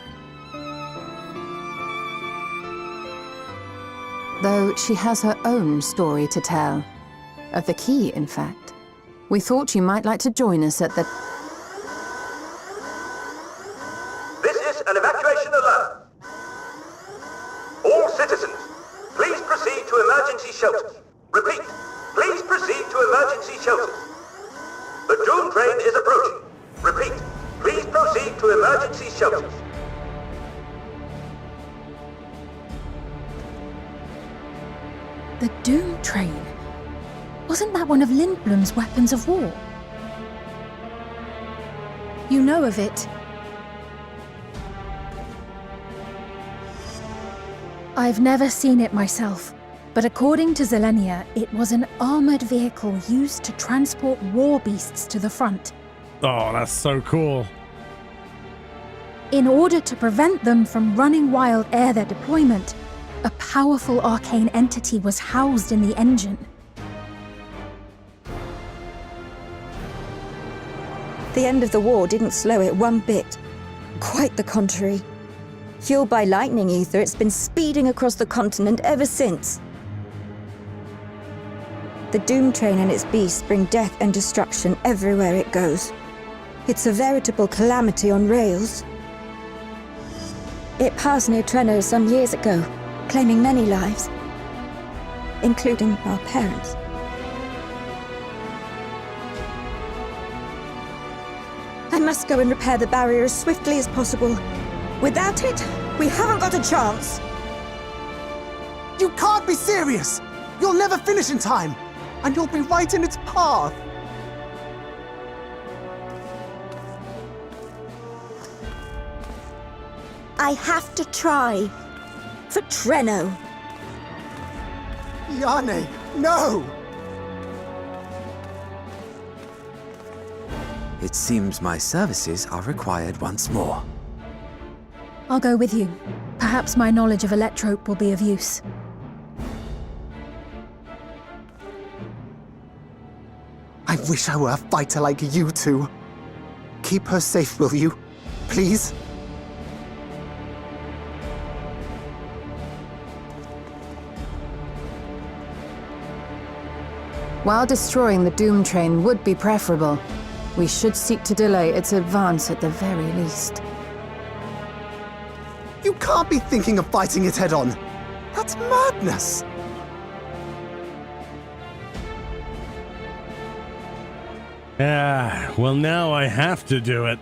Though she has her own story to tell. Of the key, in fact. We thought you might like to join us at the...
This is an evacuation alert. All citizens, please proceed to emergency shelters. Repeat, please proceed to emergency shelters. The Doom train is approaching. Repeat, please proceed to emergency shelters.
The Doom train? Wasn't that one of Lindblom's weapons of war? You know of it. I've never seen it myself, but according to Zelenia, it was an armored vehicle used to transport war beasts to the front.
Oh, that's so cool.
In order to prevent them from running wild ere their deployment, a powerful arcane entity was housed in the engine.
The end of the war didn't slow it one bit. Quite the contrary. Fueled by lightning ether, it's been speeding across the continent ever since. The Doom train and its beasts bring death and destruction everywhere it goes. It's a veritable calamity on rails. It passed near Treno some years ago, claiming many lives, including our parents. I must go and repair the barrier as swiftly as possible. Without it, we haven't got a chance.
You can't be serious! You'll never finish in time, and you'll be right in its path.
I have to try. For Treno.
Yane, no!
It seems my services are required once more.
I'll go with you. Perhaps my knowledge of Electrope will be of use.
I wish I were a fighter like you two. Keep her safe, will you? Please?
While destroying the Doom Train would be preferable, we should seek to delay its advance at the very least.
You can't be thinking of fighting it head-on. That's madness!
Well, now I have to do it.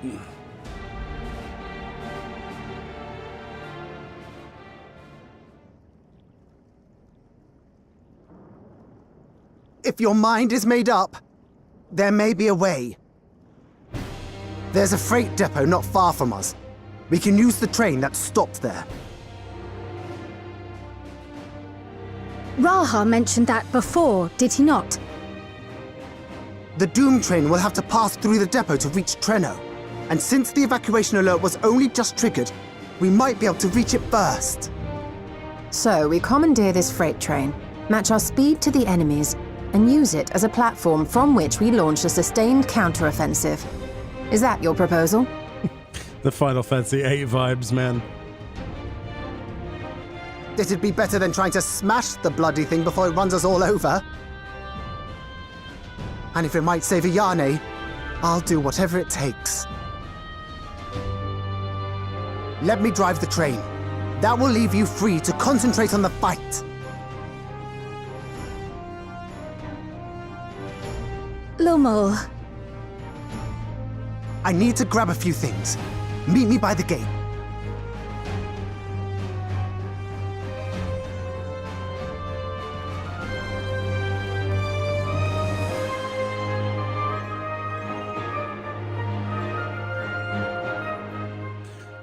If your mind is made up, there may be a way. There's a freight depot not far from us. We can use the train that stopped there.
Raha mentioned that before, did he not?
The Doom Train will have to pass through the depot to reach Treno. And since the evacuation alert was only just triggered, we might be able to reach it first.
So we commandeer this freight train, match our speed to the enemy's, and use it as a platform from which we launch a sustained counteroffensive. Is that your proposal?
The Final Fantasy VIII vibes, man.
It'd be better than trying to smash the bloody thing before it runs us all over. And if it might save Ayane, I'll do whatever it takes. Let me drive the train. That will leave you free to concentrate on the fight.
Lumel.
I need to grab a few things. Meet me by the gate.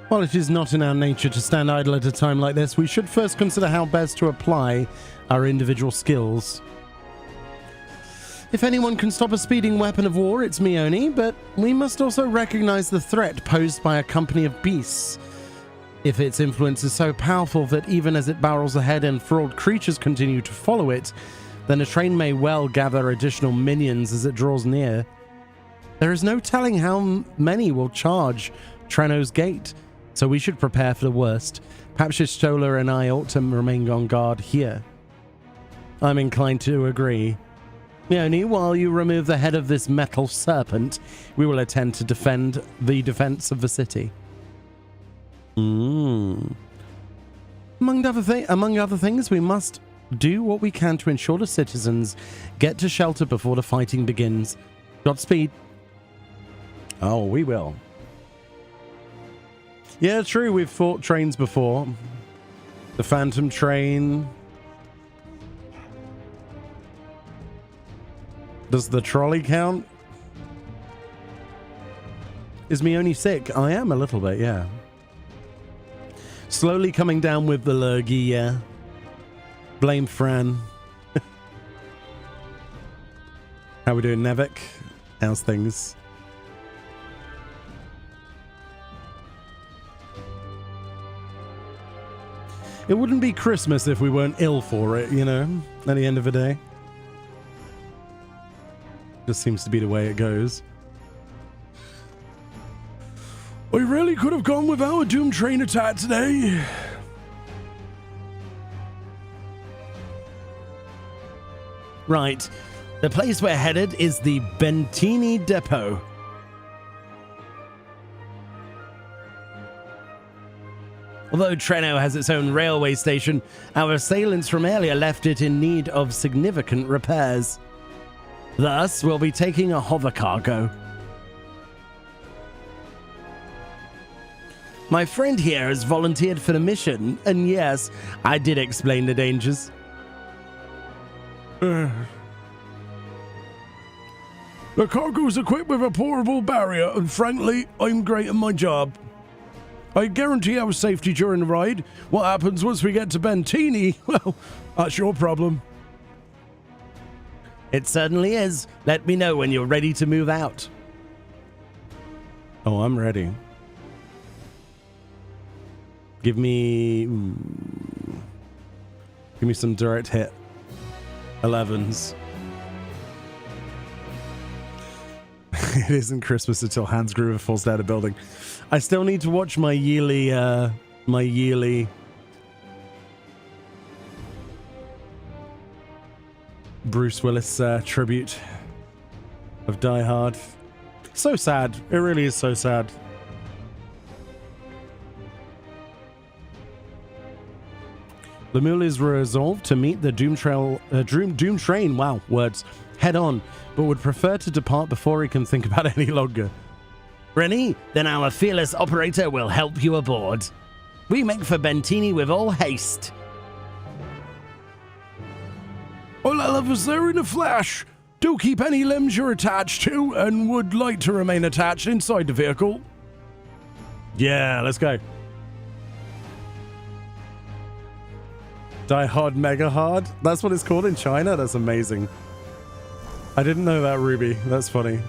While it is not in our nature to stand idle at a time like this, we should first consider how best to apply our individual skills. If anyone can stop a speeding weapon of war, it's Meoni, but we must also recognize the threat posed by a company of beasts. If its influence is so powerful that even as it barrels ahead and fraud creatures continue to follow it, then a train may well gather additional minions as it draws near. There is no telling how many will charge Treno's gate, so we should prepare for the worst. Perhaps Shistola and I ought to remain on guard here. I'm inclined to agree. Meoni, while you remove the head of this metal serpent, we will attend to defend the defense of the city. Among other things, we must do what we can to ensure the citizens get to shelter before the fighting begins. Godspeed. Oh, we will. Yeah, true, we've fought trains before. The Phantom Train. Does the trolley count? Is Meoni sick? I am a little bit, yeah. Slowly coming down with the lurgy, yeah. Blame Fran. How we doing, Nevik? How's things? It wouldn't be Christmas if we weren't ill for it, you know, at the end of the day. Just seems to be the way it goes.
We really could have gone without a Doom Train attack today.
Right. The place we're headed is the Bentini Depot. Although Treno has its own railway station, our assailants from earlier left it in need of significant repairs. Thus, we'll be taking a hover cargo. My friend here has volunteered for the mission, and yes, I did explain the dangers.
The cargo's equipped with a portable barrier, and frankly, I'm great at my job. I guarantee our safety during the ride. What happens once we get to Bentini? Well, that's your problem.
It certainly is. Let me know when you're ready to move out. Oh, I'm ready. Give me some direct hit 11s. It isn't Christmas until Hans Gruber falls down a building. I still need to watch my yearly Bruce Willis tribute of Die Hard. So sad. It really is so sad. Lemuel is resolved to meet the Doom Train, wow, words, head on, but would prefer to depart before he can think about it any longer.
Rennie, then our fearless operator will help you aboard. We make for Bentini with all haste.
All I love is there in a flash. Do keep any limbs you're attached to and would like to remain attached inside the vehicle.
Yeah, let's go. Die Hard Mega Hard? That's what it's called in China? That's amazing. I didn't know that, Ruby. That's funny.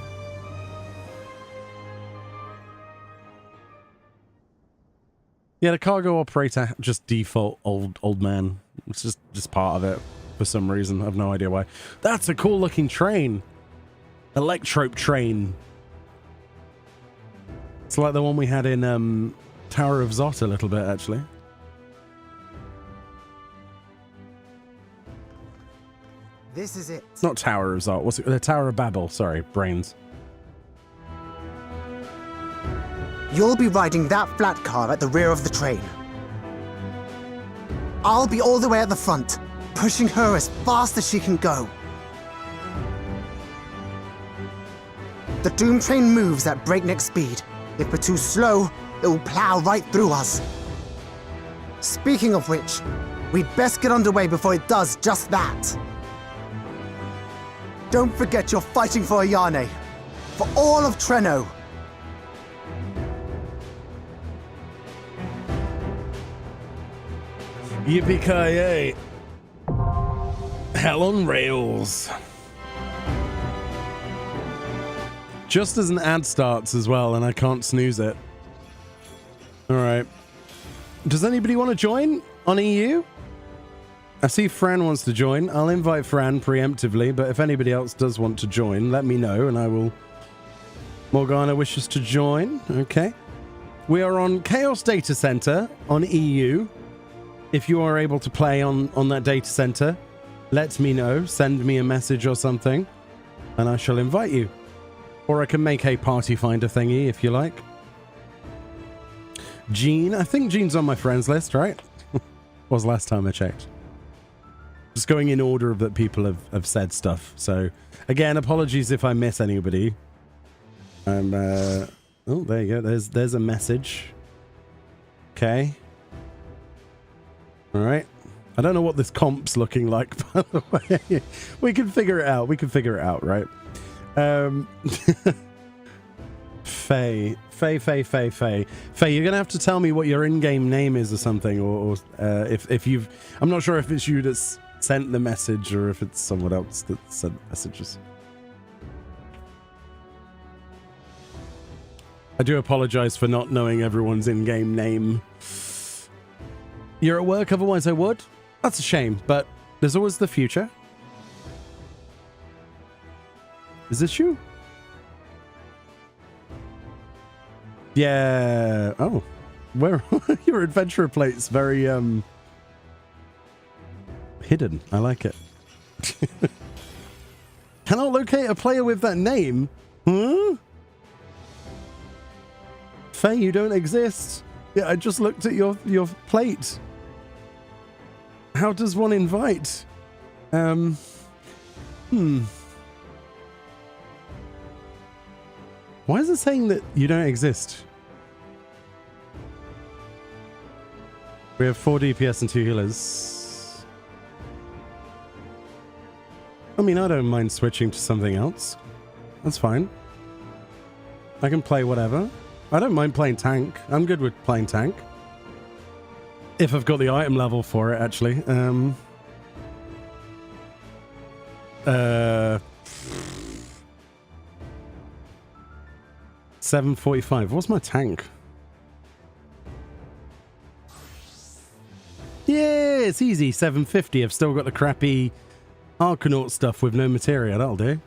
Yeah, the cargo operator just default old man. It's just part of it for some reason. I have no idea why. That's a cool looking train. Electrope train. It's like the one we had in Tower of Zot a little bit, actually.
This is it.
Not Tower of Zot. What's it? The Tower of Babel. Sorry, brains.
You'll be riding that flat car at the rear of the train. I'll be all the way at the front, pushing her as fast as she can go. The Doom Train moves at breakneck speed. If we're too slow, it will plow right through us. Speaking of which, we'd best get underway before it does just that. Don't forget you're fighting for Ayane. For all of Treno.
Yippee-ki-yay. Hell on rails. Just as an ad starts as well, and I can't snooze it. Alright. Does anybody want to join on EU? I see Fran wants to join. I'll invite Fran preemptively, but if anybody else does want to join, let me know and I will... Morgana wishes to join. Okay. We are on Chaos Data Center on EU. If you are able to play on that data center, let me know. Send me a message or something, and I shall invite you. Or I can make a party finder thingy if you like. Jean, I think Jean's on my friends list, right? Was last time I checked. Just going in order of that people have said stuff. So, again, apologies if I miss anybody. Oh, there you go. There's a message. Okay. All right. I don't know what this comp's looking like, by the way. We can figure it out. We can figure it out, right? Faye, you're gonna have to tell me what your in-game name is or something, or if you've... I'm not sure if it's you that's sent the message or if it's someone else that sent messages. I do apologize for not knowing everyone's in-game name. You're at work, otherwise I would. That's a shame, but there's always the future. Is this you? Yeah. Oh, where your adventurer plate's very hidden. I like it. Cannot locate a player with that name. Huh? Faye, you don't exist. Yeah, I just looked at your plate. How does one invite? Why is it saying that you don't exist? We have 4 DPS and 2 healers. I mean, I don't mind switching to something else. That's fine. I can play whatever. I don't mind playing tank. I'm good with playing tank. If I've got the item level for it, actually. 745. What's my tank? Yeah, it's easy. 750. I've still got the crappy Arcanaut stuff with no materia. That'll do.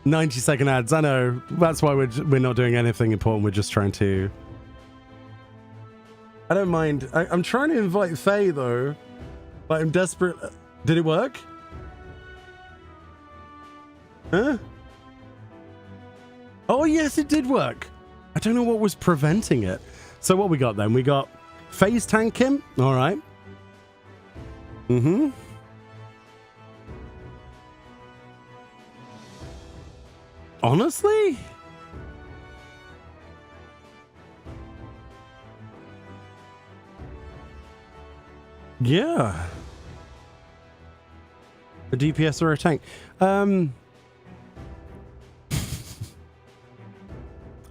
90-second ads. I know. That's why we're not doing anything important. We're just trying to... I don't mind. I'm trying to invite Faye, though. But I'm desperate. Did it work? Huh? Oh, yes, it did work. I don't know what was preventing it. So what we got then? We got Faye's tank him. All right. Mm-hmm. Honestly? Yeah. A DPS or a tank.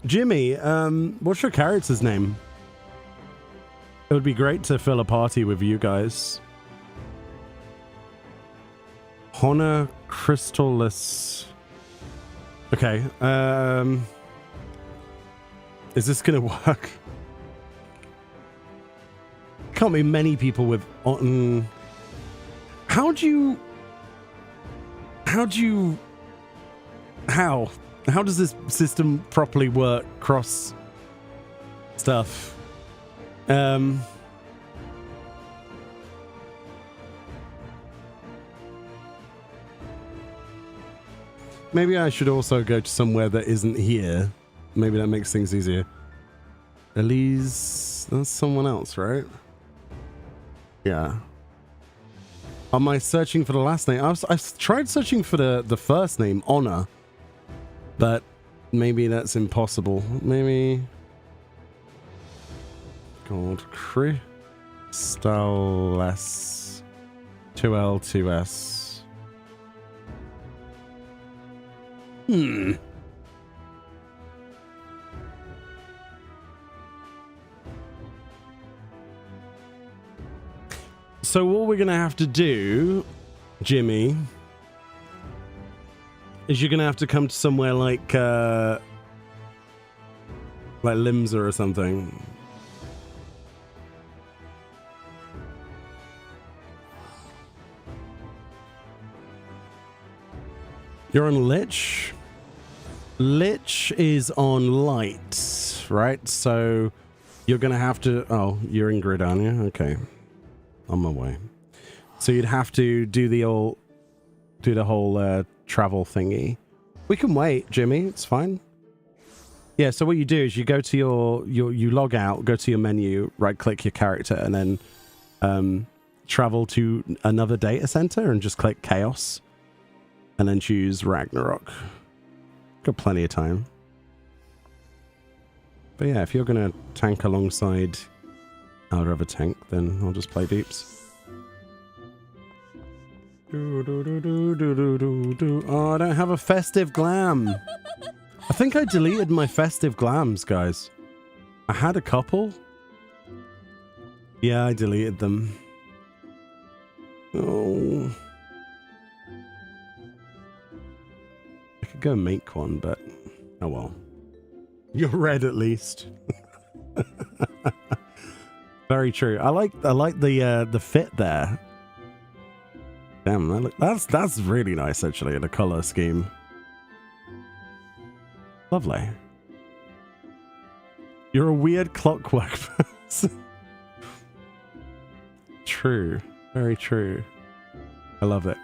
Jimmy, what's your character's name? It would be great to fill a party with you guys. Honor Crystallis. Okay, is this gonna work? Can't be many people with how does this system properly work cross stuff? Maybe I should also go to somewhere that isn't here. Maybe that makes things easier. Elise, that's someone else, right? Yeah. Am I searching for the last name? I've tried searching for the first name, Honor, but maybe that's impossible. Maybe called Crystallis 2L2S. So what we're gonna have to do, Jimmy, is you're gonna have to come to somewhere like Limsa or something. You're on Lich? Lich is on Light, right? So you're gonna have to... Oh, you're in Grid, aren't you? Okay. On my way. So you'd have to do the whole travel thingy. We can wait, Jimmy. It's fine. Yeah, so what you do is you go to you log out, go to your menu, right-click your character, and then travel to another data center and just click Chaos. And then choose Ragnarok. Got plenty of time. But yeah, if you're going to tank alongside our other tank, then I'll just play Deeps. Oh, I don't have a festive glam. I think I deleted my festive glams, guys. I had a couple. Yeah, I deleted them. Oh... Go make one, but oh well. You're red at least. Very true. I like the fit there. Damn, that's really nice actually, the color scheme. Lovely. You're a weird clockwork person. True. Very true. I love it.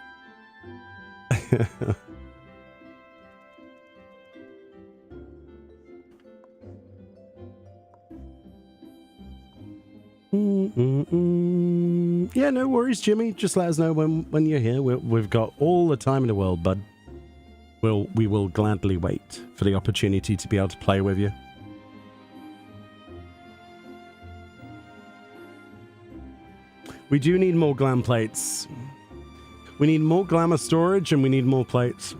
Yeah, no worries, Jimmy. Just let us know when you're here. We've got all the time in the world, bud. We will gladly wait for the opportunity to be able to play with you. We do need more glam plates. We need more glamour storage and we need more plates.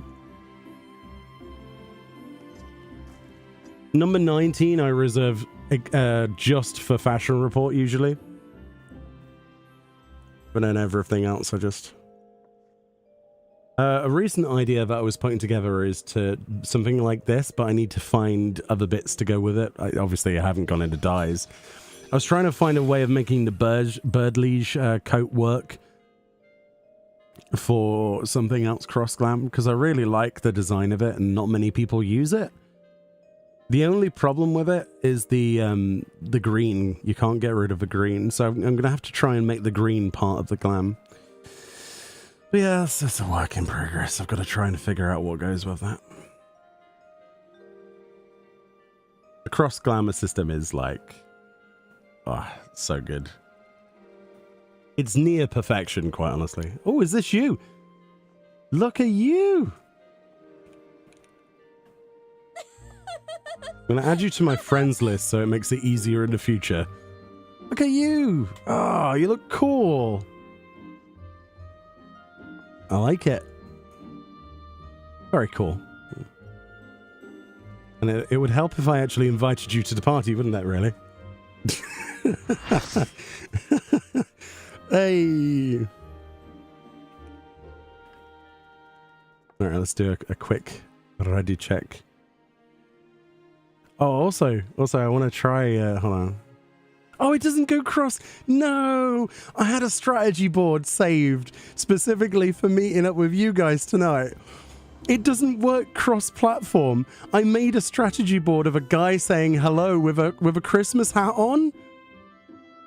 Number 19 I reserve just for Fashion Report usually. But then everything else I just... a recent idea that I was putting together is to something like this, but I need to find other bits to go with it. Obviously I haven't gone into dyes. I was trying to find a way of making the birdliege coat work for something else cross glam, because I really like the design of it and not many people use it. The only problem with it is the green. You can't get rid of the green, so I'm going to have to try and make the green part of the glam. But yeah, it's a work in progress. I've got to try and figure out what goes with that. The cross glamour system is like... oh, so good. It's near perfection, quite honestly. Oh, is this you? Look at you! I'm going to add you to my friends list so it makes it easier in the future. Look at you! Oh, you look cool! I like it. Very cool. And it would help if I actually invited you to the party, wouldn't that, really? Hey! Alright, let's do a quick ready check. Oh, also, I want to try, hold on. Oh, it doesn't go cross. No, I had a strategy board saved specifically for meeting up with you guys tonight. It doesn't work cross-platform. I made a strategy board of a guy saying hello with a Christmas hat on.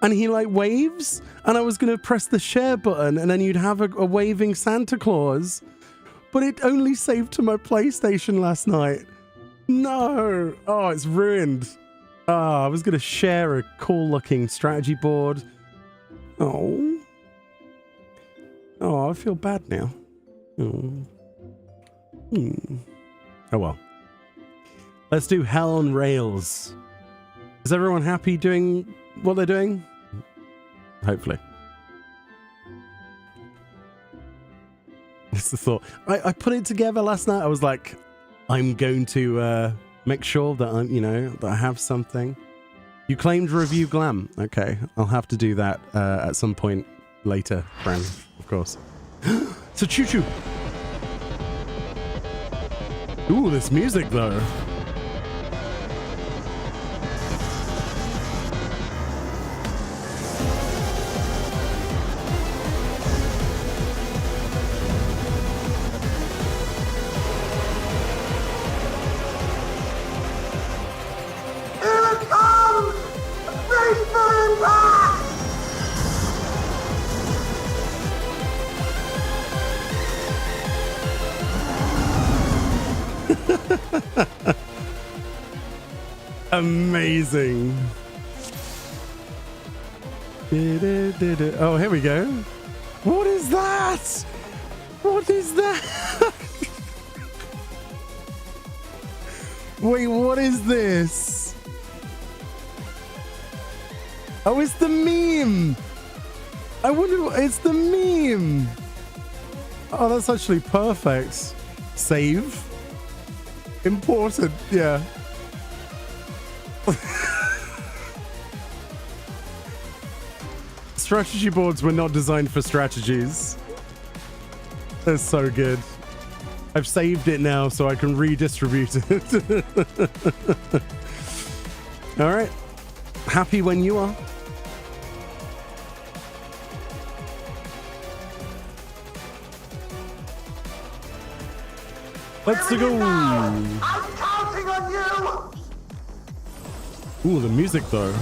And he like waves. And I was going to press the share button and then you'd have a waving Santa Claus. But it only saved to my PlayStation last night. No. Oh, it's ruined. Oh, I was going to share a cool looking strategy board. Oh. Oh, I feel bad now. Oh. Oh well. Let's do Hell on Rails. Is everyone happy doing what they're doing? Hopefully. That's the thought. I put it together last night. I was like, I'm going to make sure that that I have something. You claimed review glam. Okay, I'll have to do that at some point later, friend. Of course. So choo-choo. Ooh, this music though. Amazing. Oh, here we go. What is that? What is that? Wait, what is this? Oh, it's the meme. I wonder what it's the meme. Oh, that's actually perfect. Save. Important, yeah. Strategy boards were not designed for strategies. They're so good. I've saved it now so I can redistribute it. All right. Happy when you are. Let's go.
I'm counting on you.
Ooh, the music though.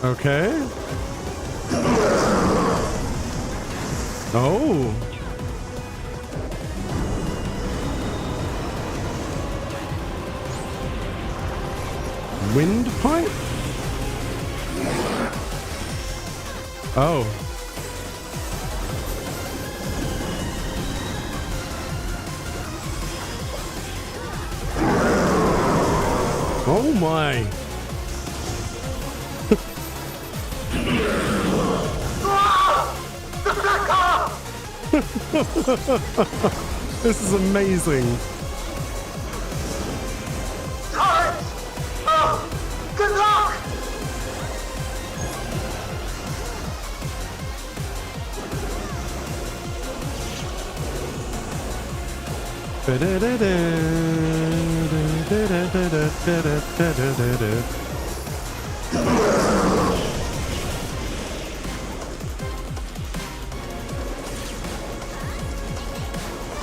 Okay. Oh. Windpipe? Oh. Oh my. This is amazing.
Good luck!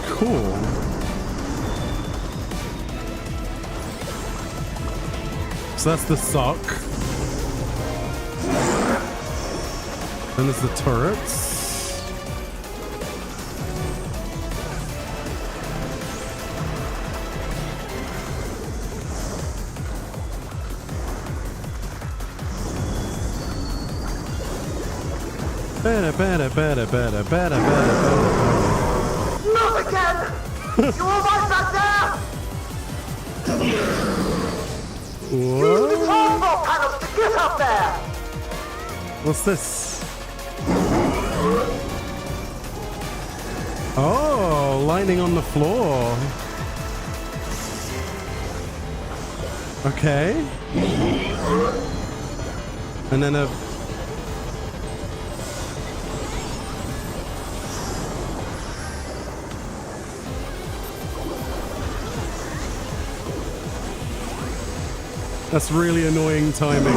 Cool. So that's the sock. Then there's the turrets.
Not again! You all right back there? Use the transport panels to get up there!
What's this? Oh, lightning on the floor. Okay. And then a... That's really annoying timing.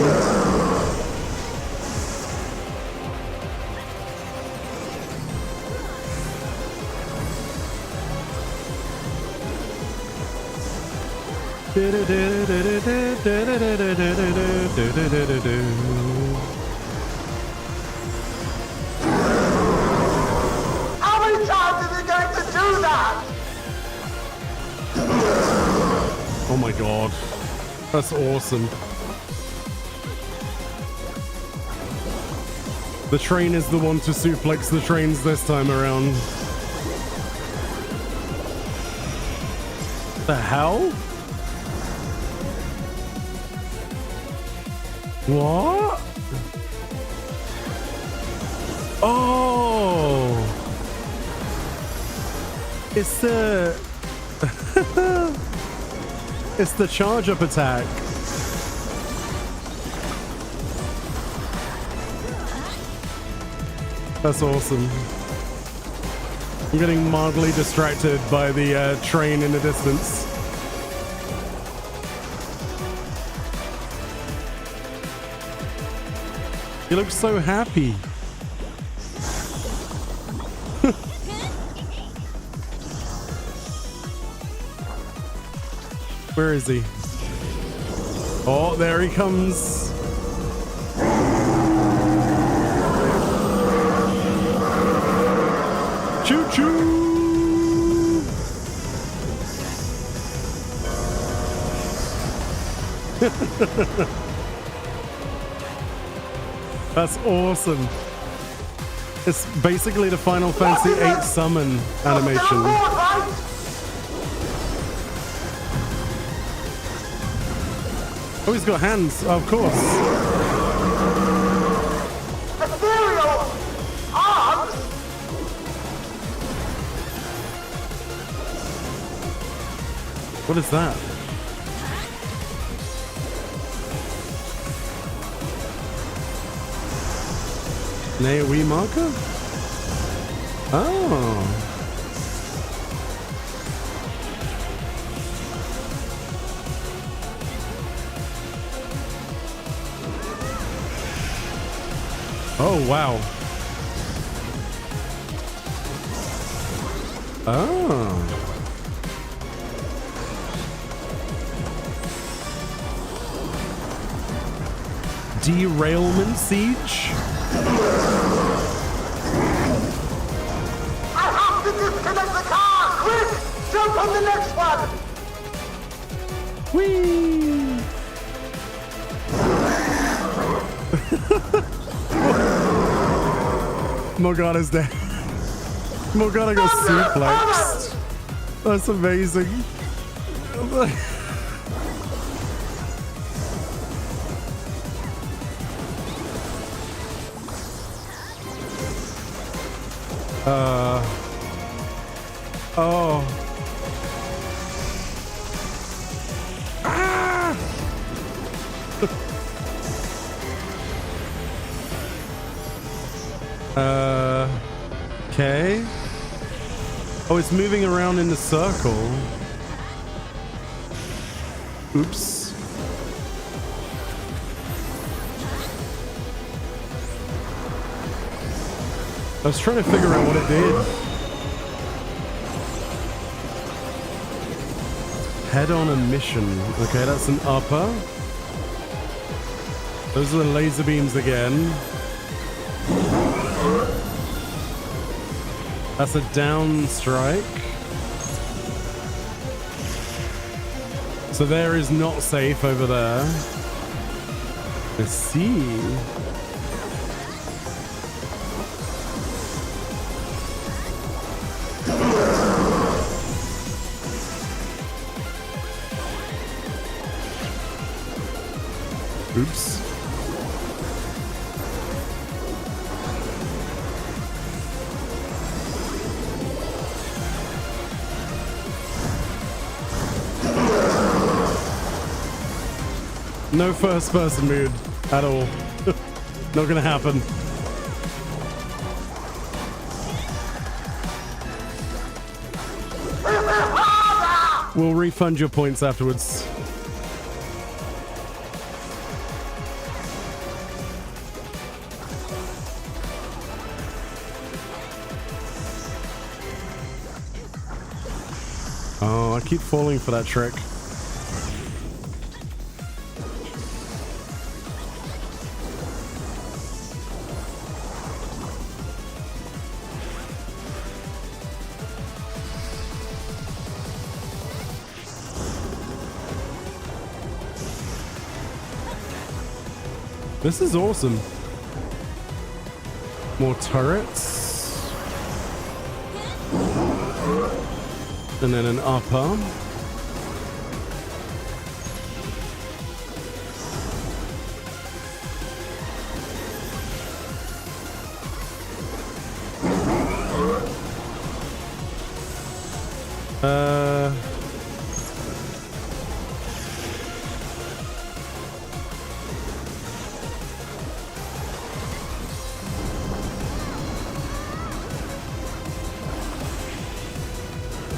How many times are they going to do that?
Oh my god. That's awesome. The train is the one to suplex the trains this time around. The hell? What? Oh! It's the... It's the charge-up attack. That's awesome. I'm getting mildly distracted by the train in the distance. He looks so happy. Where is he? Oh, there he comes. Choo-choo! That's awesome. It's basically the Final Fantasy VIII summon animation. Oh, he's got hands, of course.
Ethereal arms?
What is that? An AoE marker? Oh. Oh, wow. Oh. Derailment siege?
jump on the next one!
Whee! Morgana's dead. Morgana got suplexed. That's amazing. Oh. Ah! Okay. Oh, it's moving around in the circle. Oops. I was trying to figure out what it did. Head on a mission. Okay, that's an upper. Those are the laser beams again. That's a down strike. So there is not safe over there. Let's see. Oops. No first person mood at all. Not gonna happen. We'll refund your points afterwards. Oh, I keep falling for that trick. This is awesome. More turrets. And then an upper.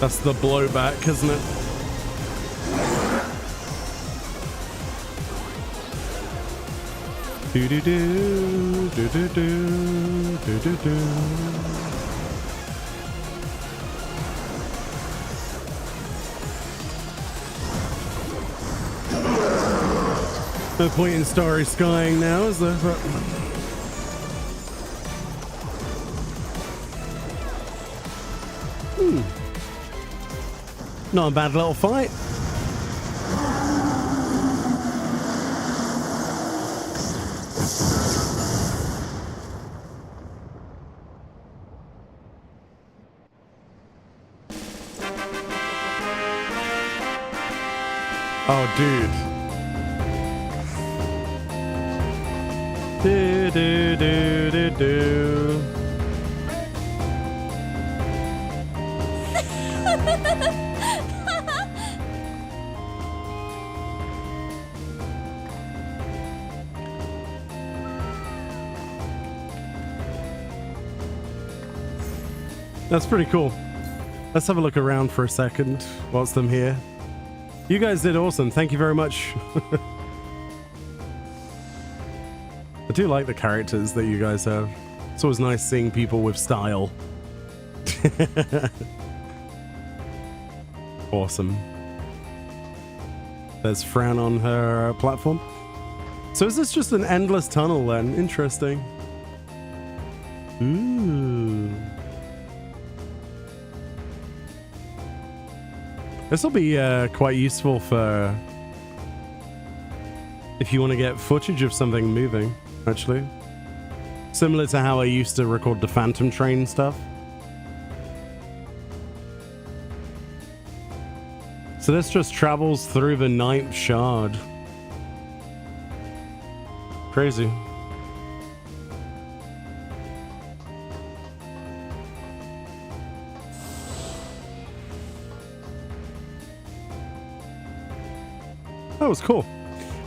That's the blowback, isn't it? Do do do do do do do do do. No point in starry skying now, is there? Not a bad little fight. Oh, dude. Do do do do do. That's pretty cool. Let's have a look around for a second whilst I'm here. You guys did awesome. Thank you very much. I do like the characters that you guys have. It's always nice seeing people with style. Awesome. There's Fran on her platform. So is this just an endless tunnel then? Interesting. Ooh. This will be quite useful for if you want to get footage of something moving, actually. Similar to how I used to record the Phantom Train stuff. So this just travels through the 9th shard. Crazy. That was cool.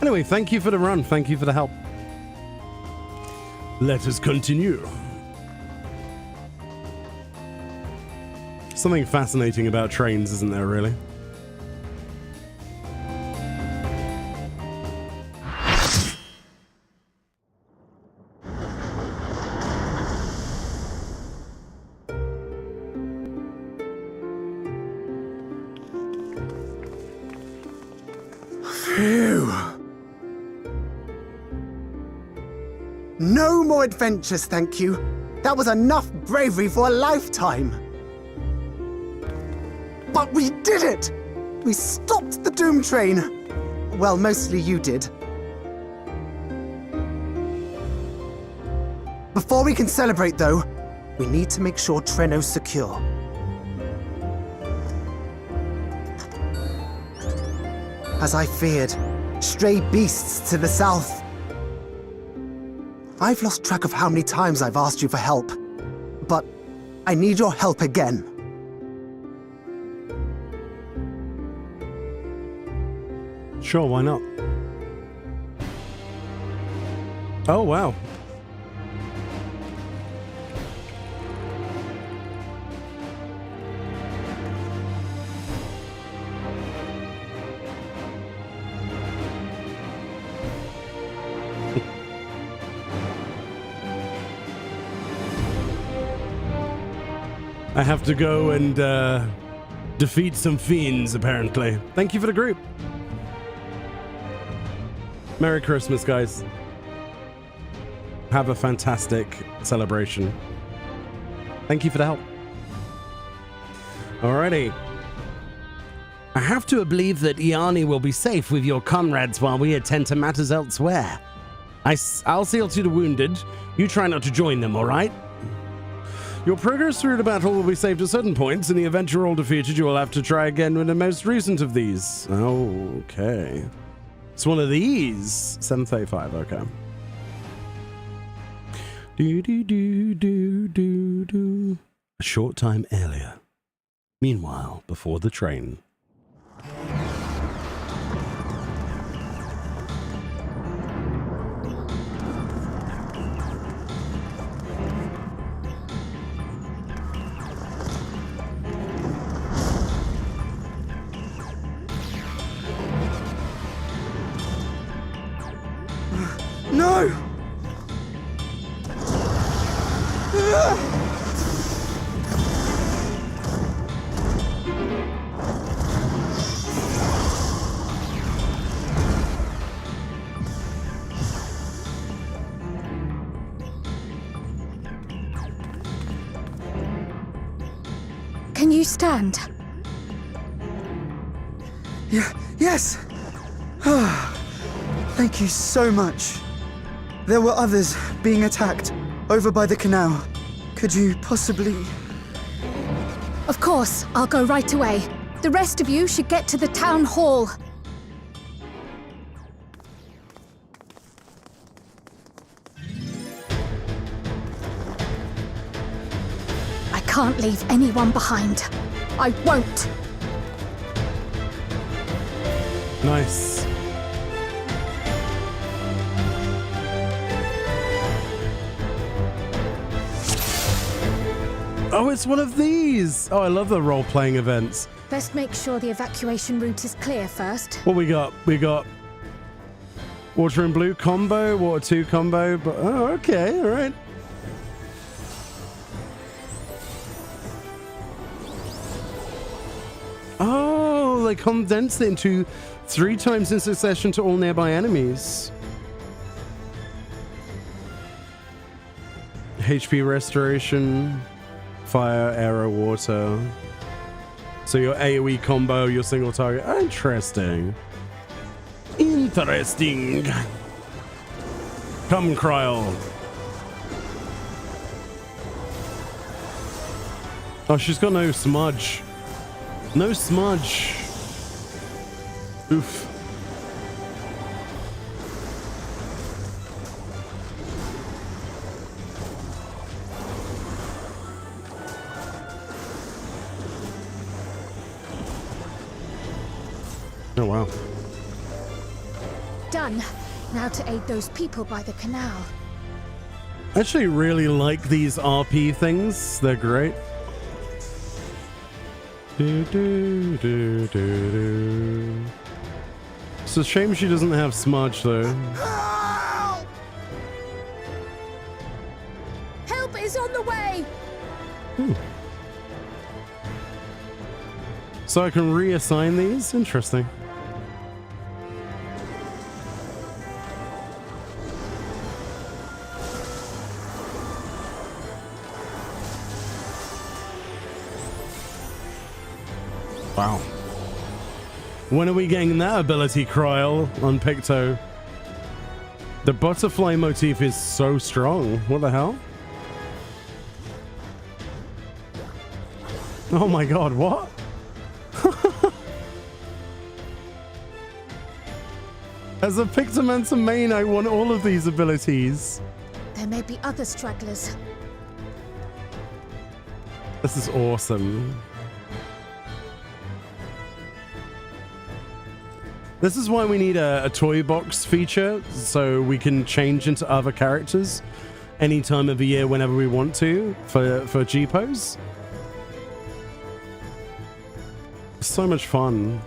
Anyway, thank you for the run. Thank you for the help.
Let us continue.
Something fascinating about trains, isn't there, really?
Phew. No more adventures, thank you. That was enough bravery for a lifetime. But we did it! We stopped the Doom Train. Well, mostly you did. Before we can celebrate, though, we need to make sure Treno's secure. As I feared, stray beasts to the south. I've lost track of how many times I've asked you for help, but I need your help again.
Sure, why not? Oh, wow. I have to go and defeat some fiends, apparently. Thank you for the group. Merry Christmas, guys. Have a fantastic celebration. Thank you for the help. Alrighty. I have to believe that Iani will be safe with your comrades while we attend to matters elsewhere. I'll sail to the wounded. You try not to join them, alright? Your progress through the battle will be saved at certain points. In the event you're all defeated, you will have to try again with the most recent of these. Okay. It's one of these. 735, okay. Do. A short time earlier. Meanwhile, before the train.
No!
Can you stand?
Yes! Thank you so much. There were others being attacked over by the canal. Could you possibly...
Of course, I'll go right away. The rest of you should get to the town hall. I can't leave anyone behind. I won't.
Nice. Oh, it's one of these. Oh, I love the role-playing events.
Best make sure the evacuation route is clear first.
What we got? We got water and blue combo, water 2 combo, but oh, okay, all right. Oh, they condensed it into 3 times in succession to all nearby enemies. HP restoration, fire, air, water. So your AoE combo, your single target. Interesting. Interesting. Come, Kryl. Oh, she's got no smudge. No smudge. Oof. Oh, wow.
Done. Now to aid those people by the canal.
I actually really like these RP things. They're great. It's a shame she doesn't have smudge, though.
Help is on the way!
So I can reassign these? Interesting. Wow. When are we getting that ability, Kryl, on Picto? The butterfly motif is so strong. What the hell? Oh my god, what? As a Pictomancer main, I want all of these abilities.
There may be other stragglers.
This is awesome. This is why we need a toy box feature, so we can change into other characters any time of the year whenever we want to for GPOs. So much fun.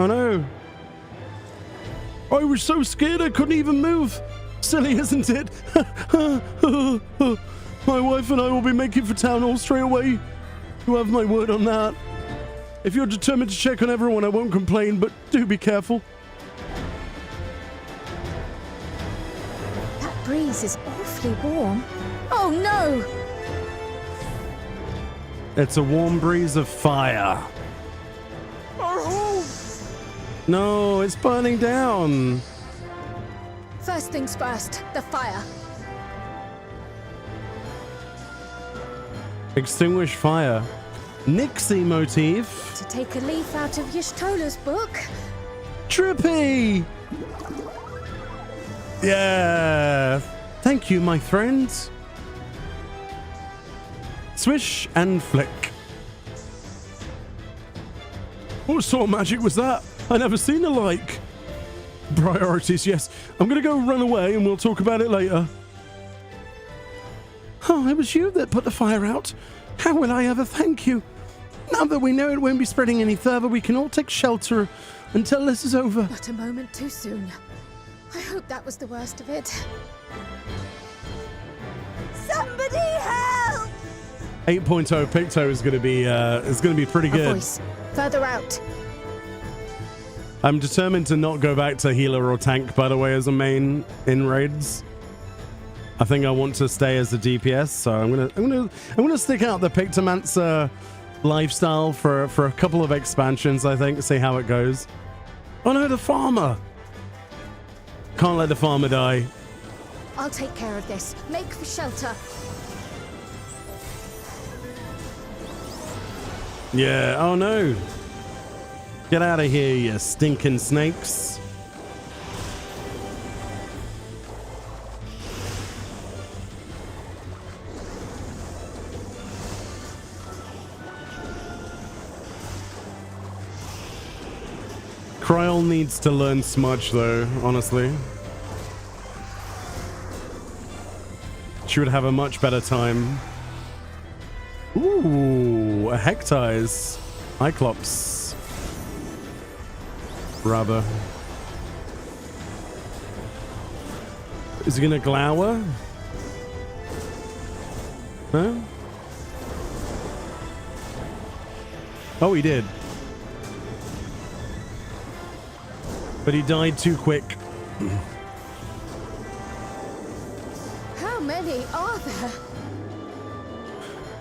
Oh no! I was so scared I couldn't even move! Silly, isn't it? My wife and I will be making for town hall straight away. You have my word on that. If you're determined to check on everyone, I won't complain, but do be careful.
That breeze is awfully warm. Oh no!
It's a warm breeze of fire.
Our home!
No, it's burning down.
First things first, the fire.
Extinguish fire. Nixie motif.
To take a leaf out of Y'shtola's book.
Trippy! Yeah. Thank you, my friends. Swish and flick. What sort of magic was that? I never seen the like. Priorities, yes. I'm gonna go run away and we'll talk about it later. Oh, it was you that put the fire out. How will I ever thank you? Now that we know it won't be spreading any further, we can all take shelter until this is over.
Not a moment too soon. I hope that was the worst of it.
Somebody help!
8.0 Picto is going to be pretty good.
A voice. Further out.
I'm determined to not go back to healer or tank, by the way, as a main in raids. I think I want to stay as a DPS, so I'm gonna stick out the Pictomancer lifestyle for a couple of expansions, I think, see how it goes. Oh no, the farmer! Can't let the farmer die.
I'll take care of this. Make for shelter.
Yeah, oh no. Get out of here, you stinking snakes. Kryol needs to learn Smudge, though, honestly. She would have a much better time. Ooh, a Hectize. Cyclops. Rather. Is he gonna glower? No? Oh, he did. But he died too quick.
How many are there?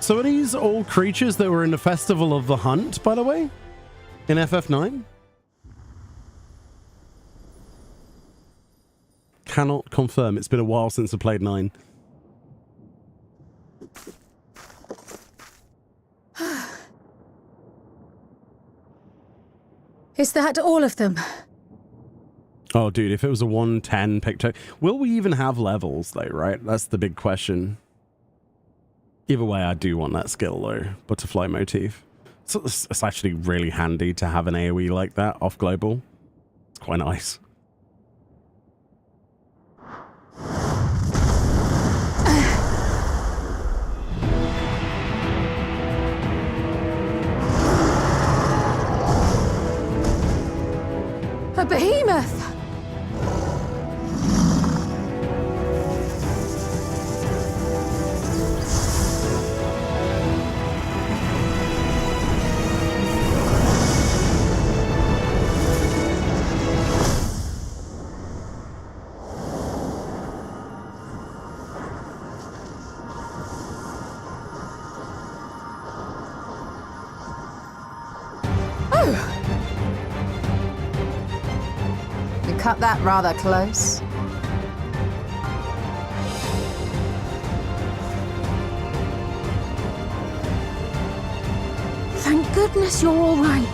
So are these all creatures that were in the Festival of the Hunt, by the way? In FF9? Cannot confirm. It's been a while since I played 9.
Is that all of them?
Oh, dude, if it was a 110 picture... Will we even have levels, though, right? That's the big question. Either way, I do want that skill, though. Butterfly motif. So it's actually really handy to have an AoE like that off global. It's quite nice.
A behemoth!
Cut that rather close.
Thank goodness you're all right.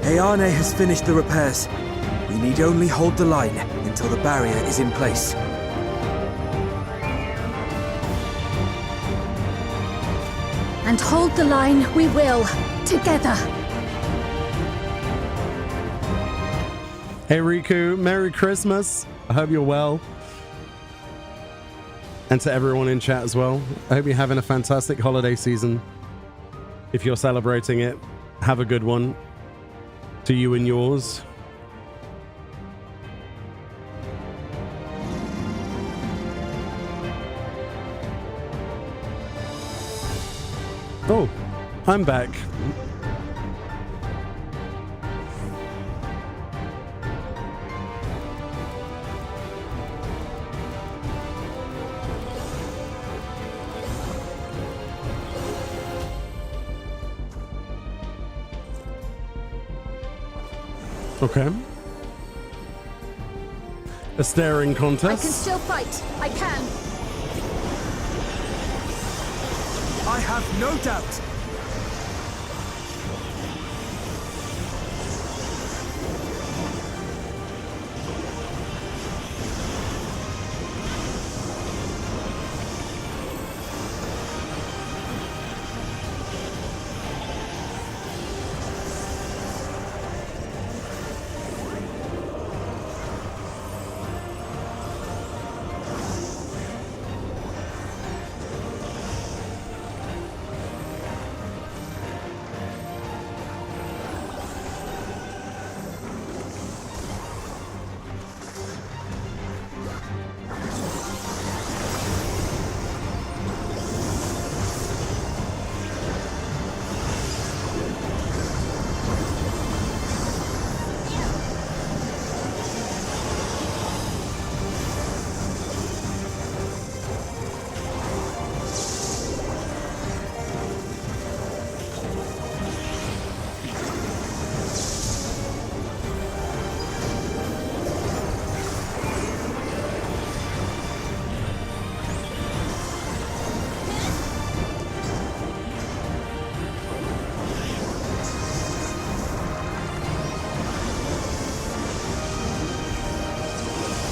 Ayane has finished the repairs. We need only hold the line until the barrier is in place.
And hold the line we will, together.
Hey Riku, Merry Christmas. I hope you're well. And to everyone in chat as well. I hope you're having a fantastic holiday season. If you're celebrating it, have a good one. To you and yours. Oh, I'm back. Okay. A staring contest.
I can still fight. I can.
I have no doubt.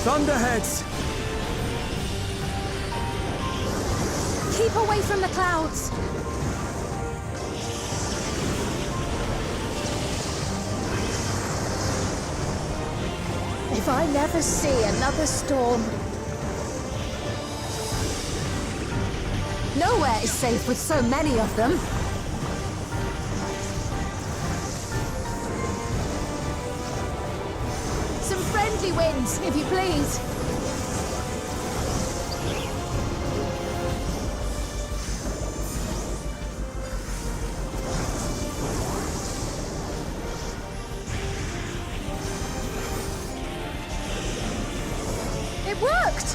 Thunderheads!
Keep away from the clouds! If I never see another storm...
Nowhere is safe with so many of them.
Some friendly winds, if you please. It worked!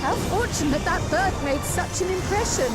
How fortunate that bird made such an impression.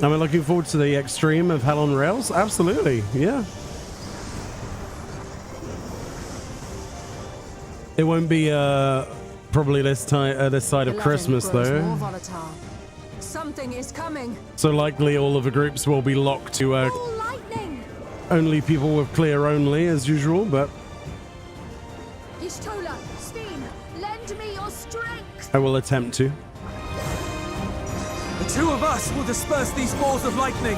Am I looking forward to the extreme of Hell on Rails? Absolutely, yeah. It won't be probably this side of Christmas though.
Something is coming.
So likely all of the groups will be locked to only people with clear only as usual, but
Ishtola, Steam, lend me your strength.
I will attempt to.
The two of us will disperse these balls of lightning!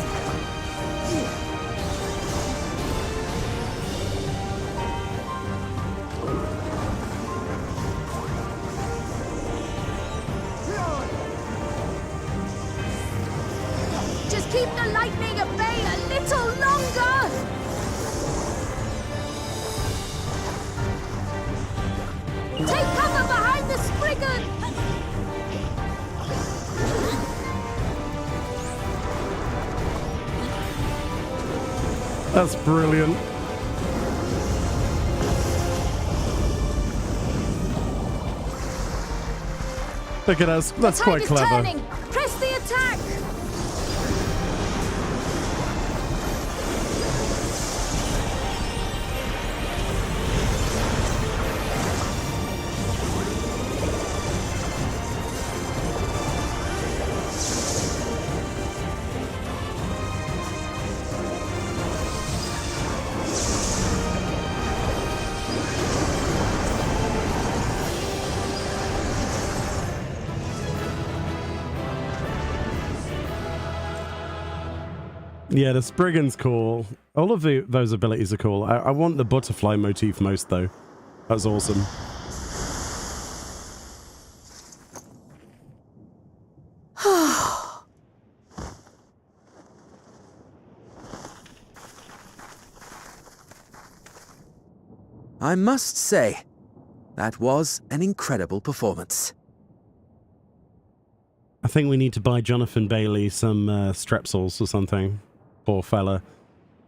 Just keep the lightning at bay a little longer! Take cover behind the Spriggan!
That's brilliant. Look at us. That's quite clever.
Turning. Press the attack!
Yeah, the Spriggan's cool. All of those abilities are cool. I want the butterfly motif most, though. That's awesome.
I must say, that was an incredible performance.
I think we need to buy Jonathan Bailey some strepsils or something. Poor fella.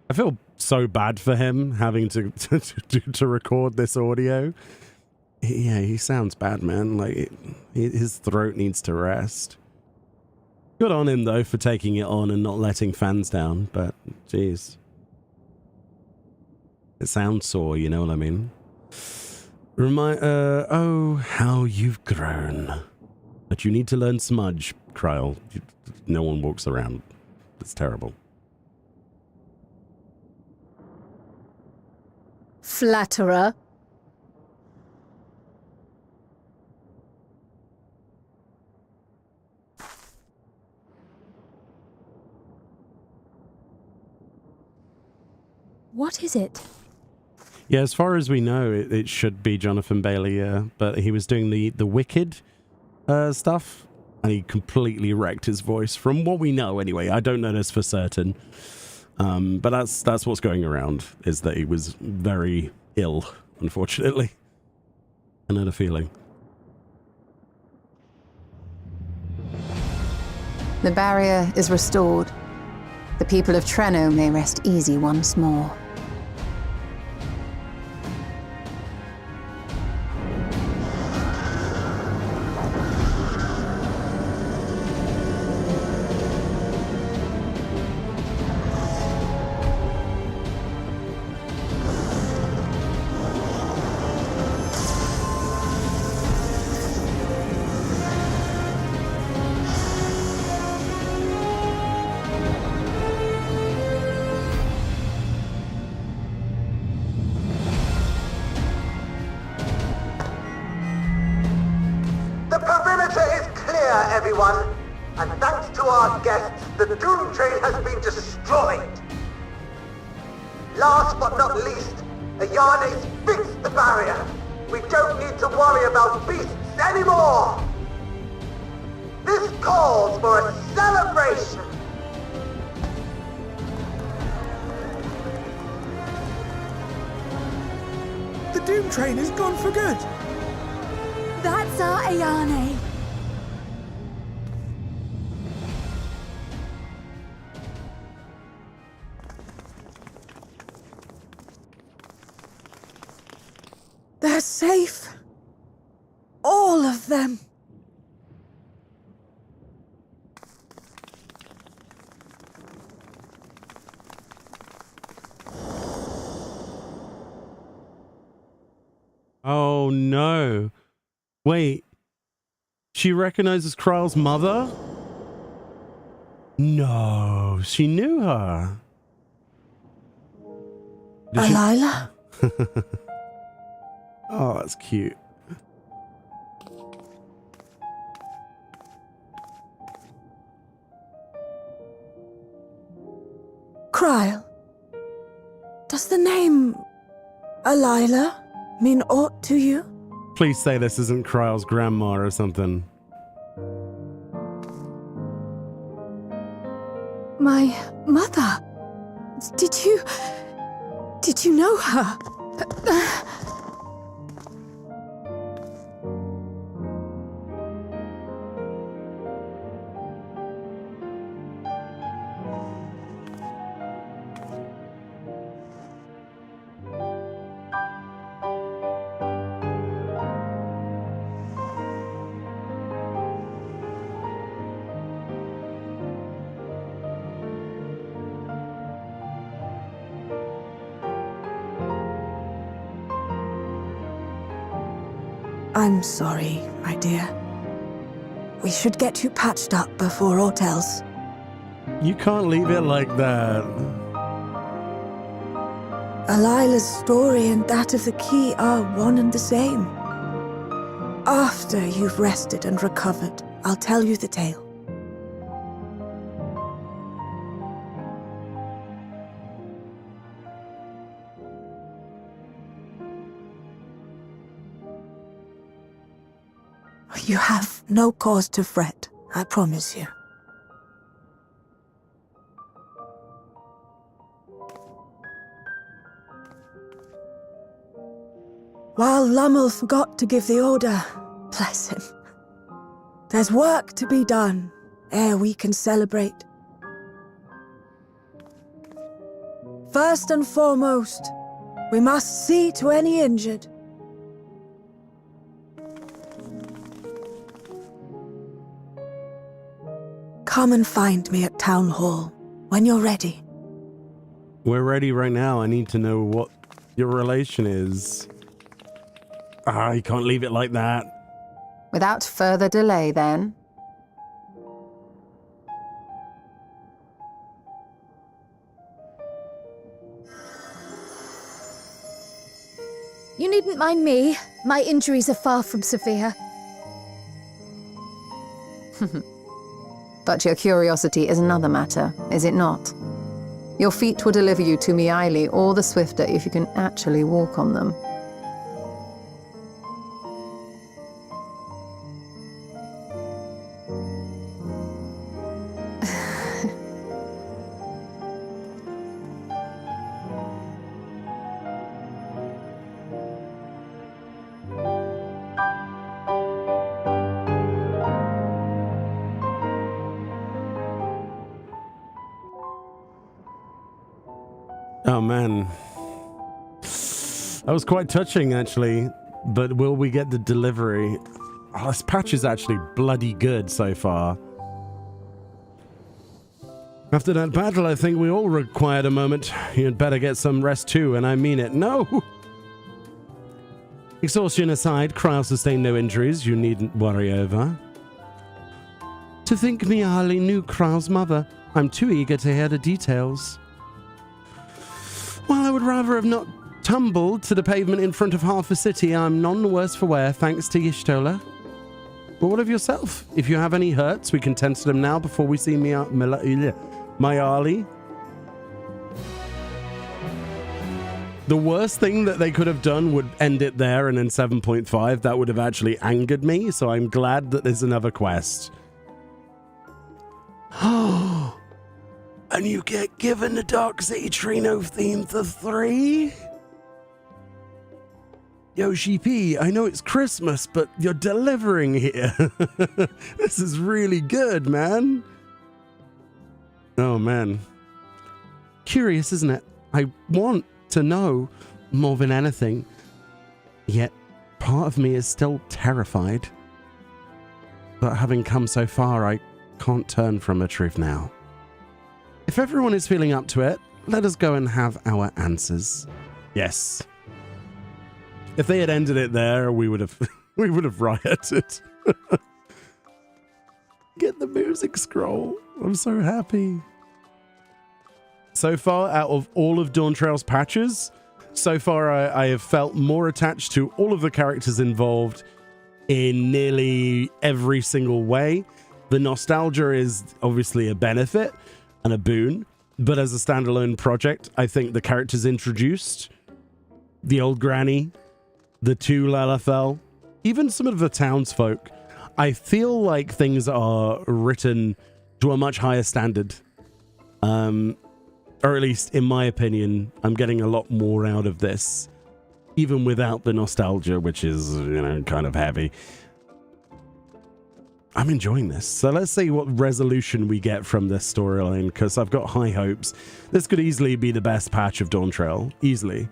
I feel so bad for him having to record this audio. Yeah, he sounds bad, man. Like, his throat needs to rest. Good on him, though, for taking it on and not letting fans down, but, jeez. It sounds sore, you know what I mean? Oh, how you've grown. But you need to learn smudge, Kryl. No one walks around. It's terrible.
Flatterer. What is it?
Yeah, as far as we know, it should be Jonathan Bailey, but he was doing the Wicked stuff, and he completely wrecked his voice, from what we know anyway. I don't know this for certain. But that's what's going around, is that he was very ill, unfortunately. I had a feeling.
The barrier is restored. The people of Treno may rest easy once more.
The perimeter is clear, everyone. And thanks to our guests, the Doom Train has been destroyed. Last but not least, Ayane's fixed the barrier. We don't need to worry about beasts anymore. This calls for a celebration.
The Doom Train is gone for good.
That's our Ayane.
They're safe. All of them.
Oh no. Wait. She recognizes Kryl's mother? No, she knew her.
Alila?
Oh, that's cute.
Kryl. Does the name Alila mean aught to you?
Please say this isn't Kryl's grandma or something.
My mother. Did you know her? I'm sorry, my dear. We should get you patched up before aught else.
You can't leave it like that.
Alila's story and that of the key are one and the same. After you've rested and recovered, I'll tell you the tale. You have no cause to fret, I promise you. While Lummel forgot to give the order, bless him, there's work to be done ere we can celebrate. First and foremost, we must see to any injured. Come and find me at Town Hall when you're ready.
We're ready right now. I need to know what your relation is. You can't leave it like that.
Without further delay, then.
You needn't mind me. My injuries are far from severe.
But your curiosity is another matter, is it not? Your feet will deliver you to Meoni all the swifter if you can actually walk on them.
Oh, man. That was quite touching, actually. But will we get the delivery? Oh, this patch is actually bloody good so far. After that battle, I think we all required a moment. You'd better get some rest too, and I mean it. No! Exhaustion aside, Kryle sustained no injuries you needn't worry over. To think me hardly knew Kryle's mother. I'm too eager to hear the details. While I would rather have not tumbled to the pavement in front of half a city, I'm none the worse for wear, thanks to Y'shtola. But what of yourself? If you have any hurts, we can tend to them now before we see Mayali. The worst thing that they could have done would end it there, and in 7.5, that would have actually angered me, so I'm glad that there's another quest. And you get given the Dark City Trino theme for 3? Yoshi P, I know it's Christmas, but you're delivering here. This is really good, man. Oh, man. Curious, isn't it? I want to know more than anything. Yet, part of me is still terrified. But having come so far, I can't turn from the truth now. If everyone is feeling up to it, let us go and have our answers. Yes. If they had ended it there, we would have rioted. Get the music scroll. I'm so happy. So far, out of all of Dawntrail's patches, so far I have felt more attached to all of the characters involved in nearly every single way. The nostalgia is obviously a benefit and a boon, but as a standalone project, I think the characters introduced, the old granny, the 2 Lalafell, even some of the townsfolk, I feel like things are written to a much higher standard. Or at least, in my opinion, I'm getting a lot more out of this, even without the nostalgia, which is, you know, kind of heavy. I'm enjoying this. So let's see what resolution we get from this storyline, because I've got high hopes. This could easily be the best patch of Dawntrail. Easily.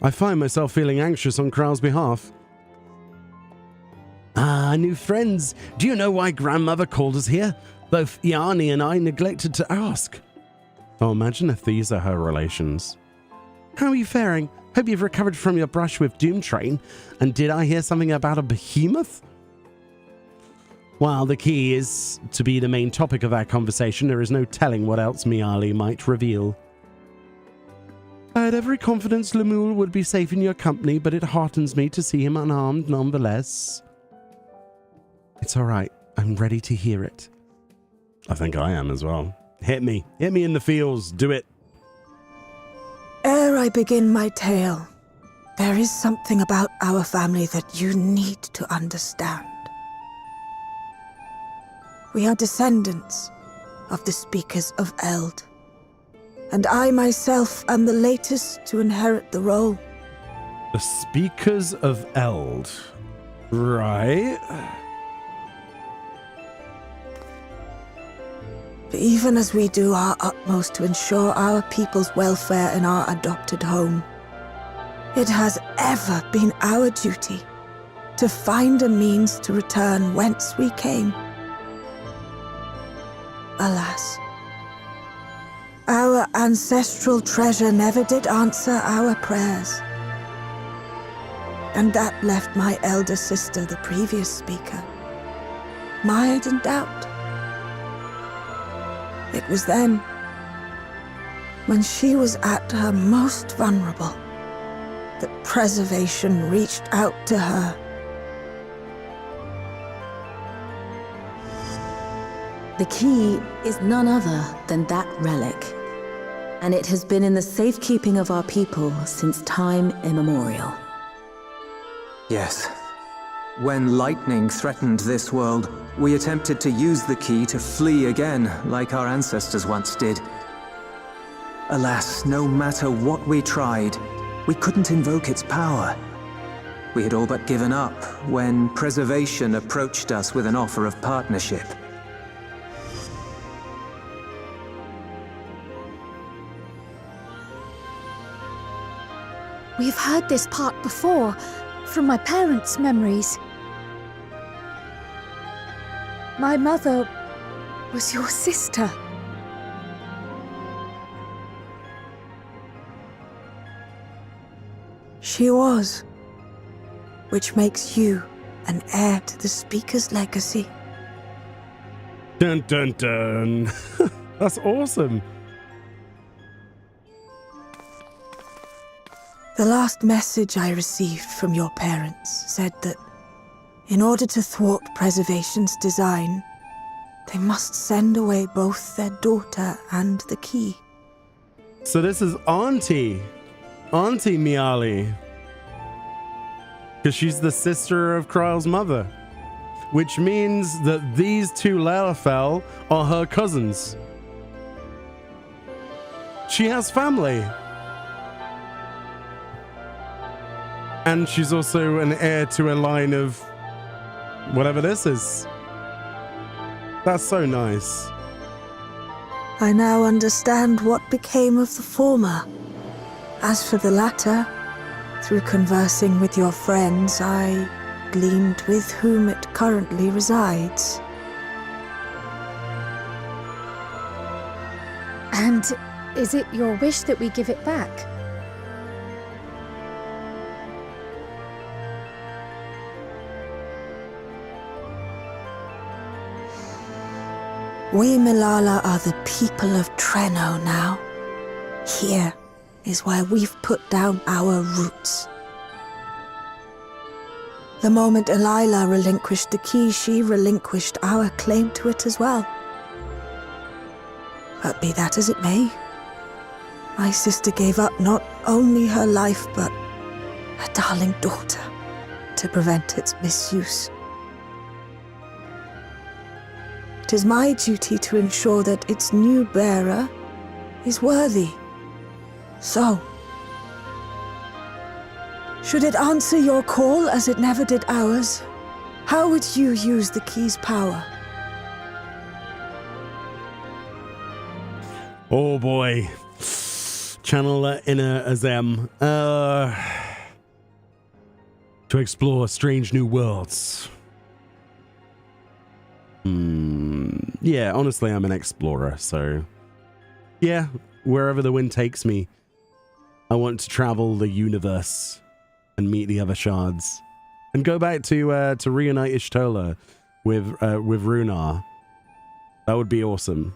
I find myself feeling anxious on Kryle's behalf. Ah, new friends. Do you know why Grandmother called us here? Both Yanni and I neglected to ask. Oh, imagine if these are her relations. How are you faring? Hope you've recovered from your brush with Doomtrain. And did I hear something about a behemoth? While the key is to be the main topic of our conversation, there is no telling what else Mayali might reveal. I had every confidence Lemuel would be safe in your company, but it heartens me to see him unarmed nonetheless. It's all right. I'm ready to hear it. I think I am as well. Hit me. Hit me in the feels. Do it.
Ere I begin my tale, there is something about our family that you need to understand. We are descendants of the Speakers of Eld, and I myself am the latest to inherit the role.
The Speakers of Eld. Right.
Even as we do our utmost to ensure our people's welfare in our adopted home, it has ever been our duty to find a means to return whence we came. Alas, our ancestral treasure never did answer our prayers. And that left my elder sister, the previous speaker, mired in doubt. It was then, when she was at her most vulnerable, that preservation reached out to her.
The key is none other than that relic, and it has been in the safekeeping of our people since time immemorial.
Yes. When lightning threatened this world, we attempted to use the key to flee again, like our ancestors once did. Alas, no matter what we tried, we couldn't invoke its power. We had all but given up when Preservation approached us with an offer of partnership.
We've heard this part before, from my parents' memories. My mother was your sister.
She was. Which makes you an heir to the Speaker's legacy.
Dun dun dun. That's awesome.
The last message I received from your parents said that in order to thwart preservation's design, they must send away both their daughter and the key.
So this is Auntie Meoli. Because she's the sister of Kryle's mother. Which means that these two Lalafell are her cousins. She has family. And she's also an heir to a line of whatever this is. That's so nice.
I now understand what became of the former. As for the latter, through conversing with your friends, I gleaned with whom it currently resides.
And is it your wish that we give it back?
We Milala are the people of Treno now. Here is where we've put down our roots. The moment Elila relinquished the key, she relinquished our claim to it as well. But be that as it may, my sister gave up not only her life, but her darling daughter to prevent its misuse. It is my duty to ensure that its new bearer is worthy. So, should it answer your call as it never did ours, how would you use the key's power?
Oh boy. Channel that inner Azem. To explore strange new worlds. Yeah, honestly, I'm an explorer, so yeah, wherever the wind takes me, I want to travel the universe and meet the other shards, and go back to reunite Ishtola with Runar. That would be awesome,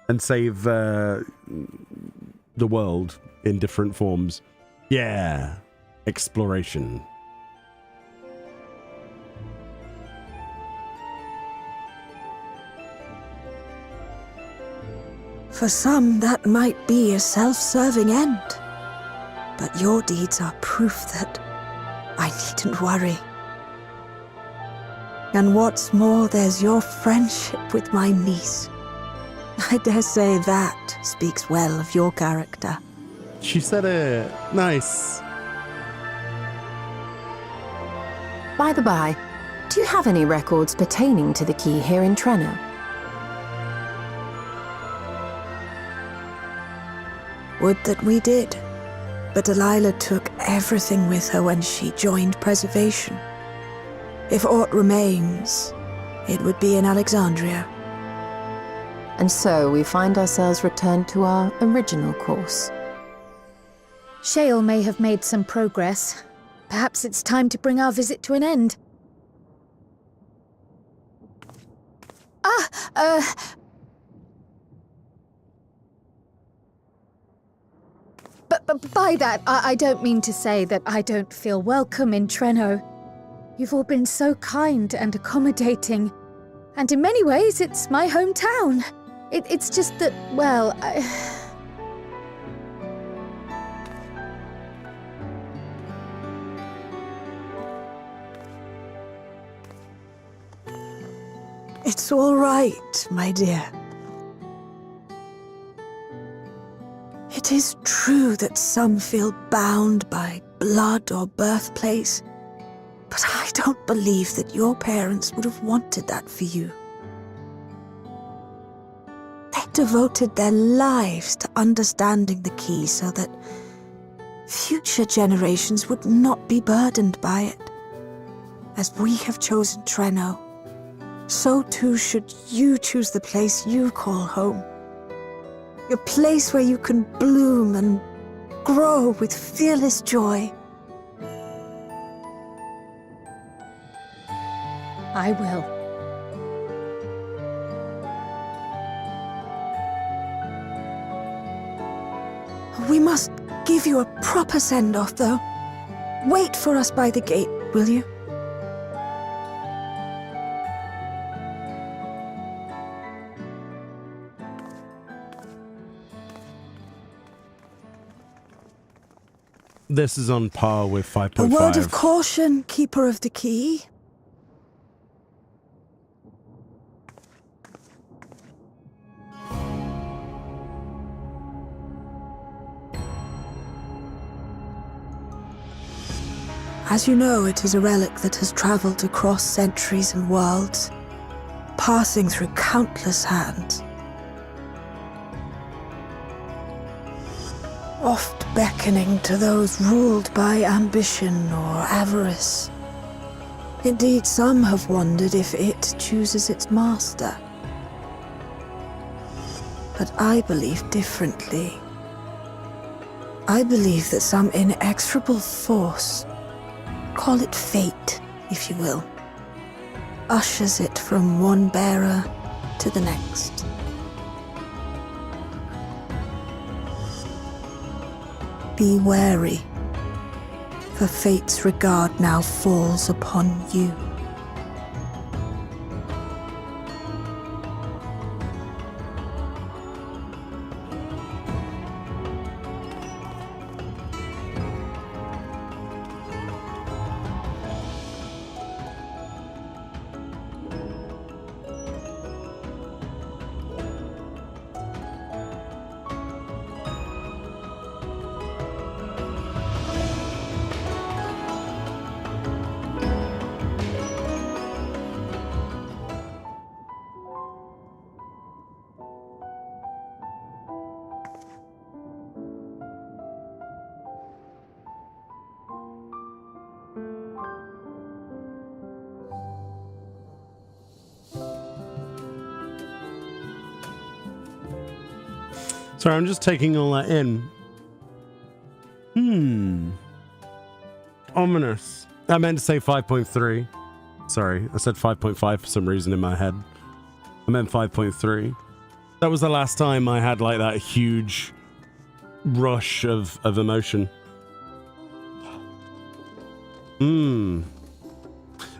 and save the world in different forms. Yeah, exploration.
For some, that might be a self-serving end. But your deeds are proof that I needn't worry. And what's more, there's your friendship with my niece. I dare say that speaks well of your character.
She said it. Nice.
By the by, do you have any records pertaining to the key here in Treno?
Would that we did. But Delilah took everything with her when she joined Preservation. If aught remains, it would be in Alexandria.
And so we find ourselves returned to our original course.
Shale may have made some progress. Perhaps it's time to bring our visit to an end. But by that, I don't mean to say that I don't feel welcome in Treno. You've all been so kind and accommodating. And in many ways, it's my hometown. It's just that, well,
It's all right, my dear. It is true that some feel bound by blood or birthplace, but I don't believe that your parents would have wanted that for you. They devoted their lives to understanding the key so that future generations would not be burdened by it. As we have chosen Treno, so too should you choose the place you call home. Your place where you can bloom and grow with fearless joy.
I will.
We must give you a proper send-off, though. Wait for us by the gate, will you?
This is on par with 5.5.
A word of caution, Keeper of the Key. As you know, it is a relic that has traveled across centuries and worlds, passing through countless hands. Oft beckoning to those ruled by ambition or avarice. Indeed, some have wondered if it chooses its master. But I believe differently. I believe that some inexorable force, call it fate, if you will, ushers it from one bearer to the next. Be wary, for fate's regard now falls upon you.
Sorry, I'm just taking all that in. Ominous. I meant to say 5.3. Sorry, I said 5.5 for some reason in my head. I meant 5.3. That was the last time I had like that huge rush of emotion.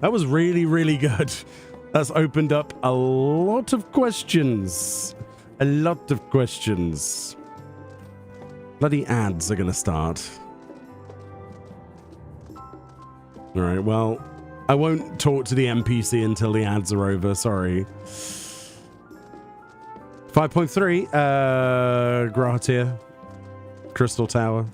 That was really, really good. That's opened up a lot of questions. A lot of questions. Bloody ads are gonna start. Alright, well, I won't talk to the NPC until the ads are over, sorry. 5.3, Gratia. Crystal Tower.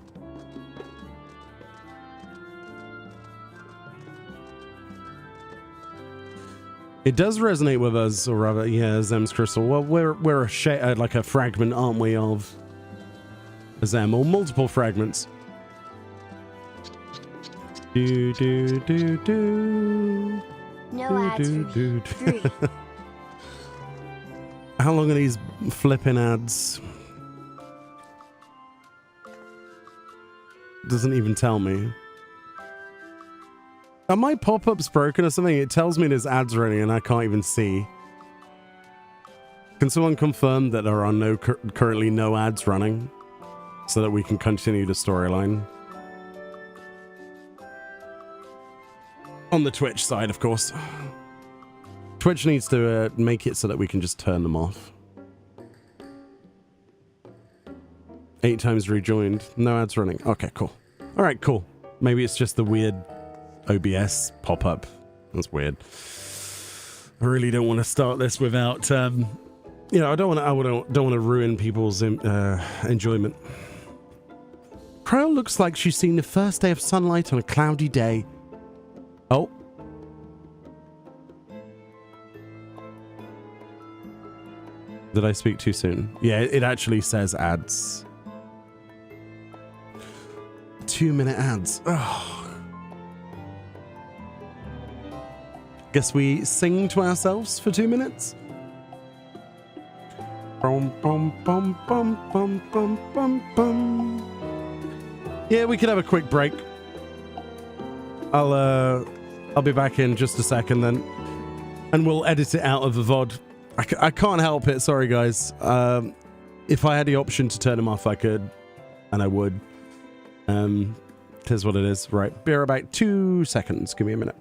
It does resonate with us, or rather, yeah, Zem's crystal. Well, we're a like a fragment, aren't we, of Zem, or multiple fragments. Do do do do.
No ads for me. 3.
How long are these flipping ads? Doesn't even tell me. Are my pop-ups broken or something? It tells me there's ads running and I can't even see. Can someone confirm that there are currently no ads running so that we can continue the storyline? On the Twitch side, of course. Twitch needs to make it so that we can just turn them off. 8 times rejoined. No ads running. Okay, cool. All right, cool. Maybe it's just the weird OBS pop-up. That's weird. I really don't want to start this without, you know, I don't want to ruin people's enjoyment. Crow looks like she's seen the first day of sunlight on a cloudy day. Oh. Did I speak too soon? Yeah, it actually says ads. 2-minute ads. Oh. Guess we sing to ourselves for 2 minutes. Bum, bum, bum, bum, bum, bum, bum, bum. Yeah, we could have a quick break. I'll be back in just a second then, and we'll edit it out of the VOD. I can't help it. Sorry, guys. If I had the option to turn them off, I could, and I would. Here's what it is. Right, be about 2 seconds. Give me a minute.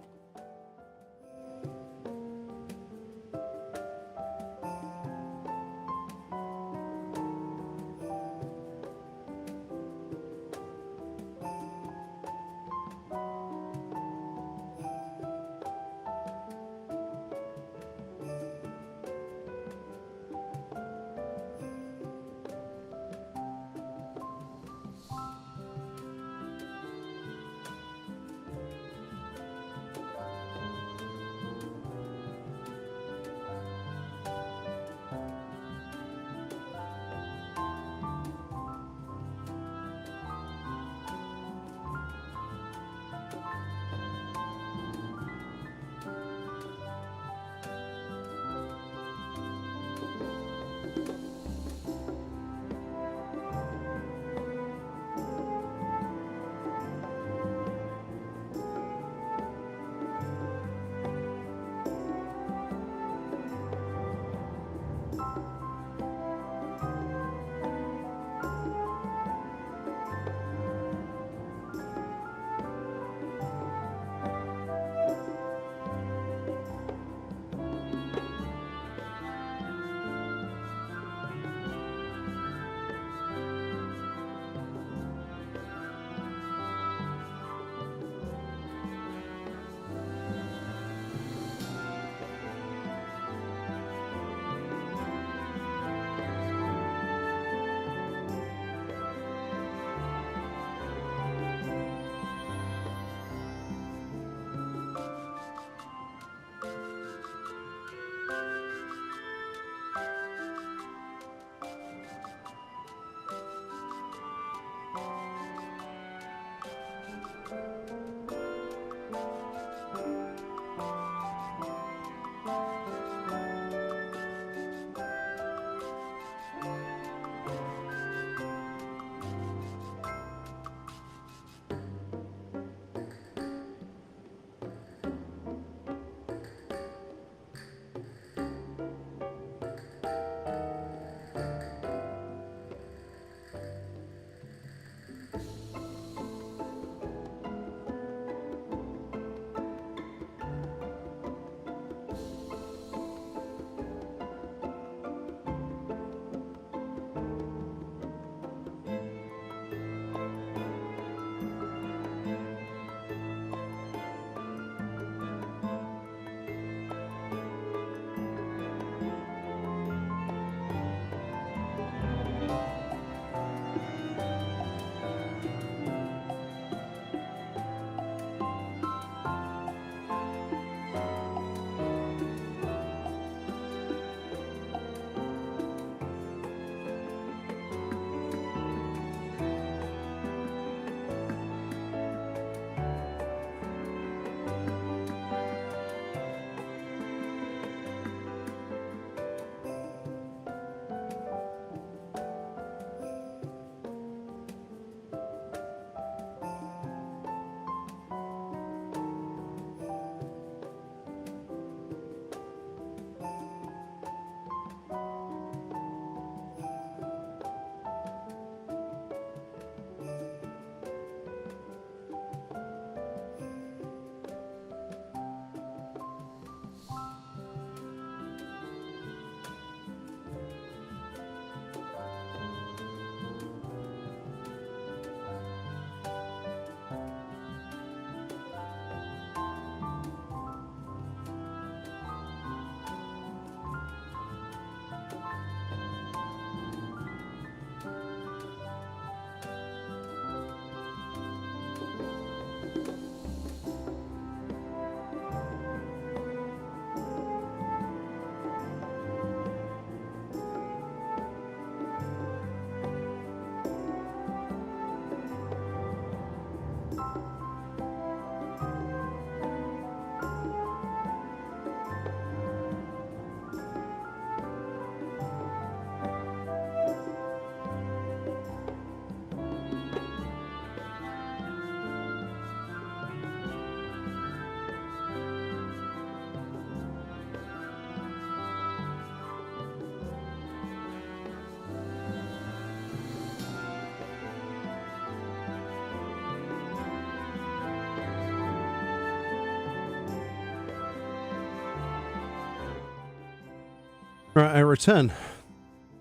Right, I return.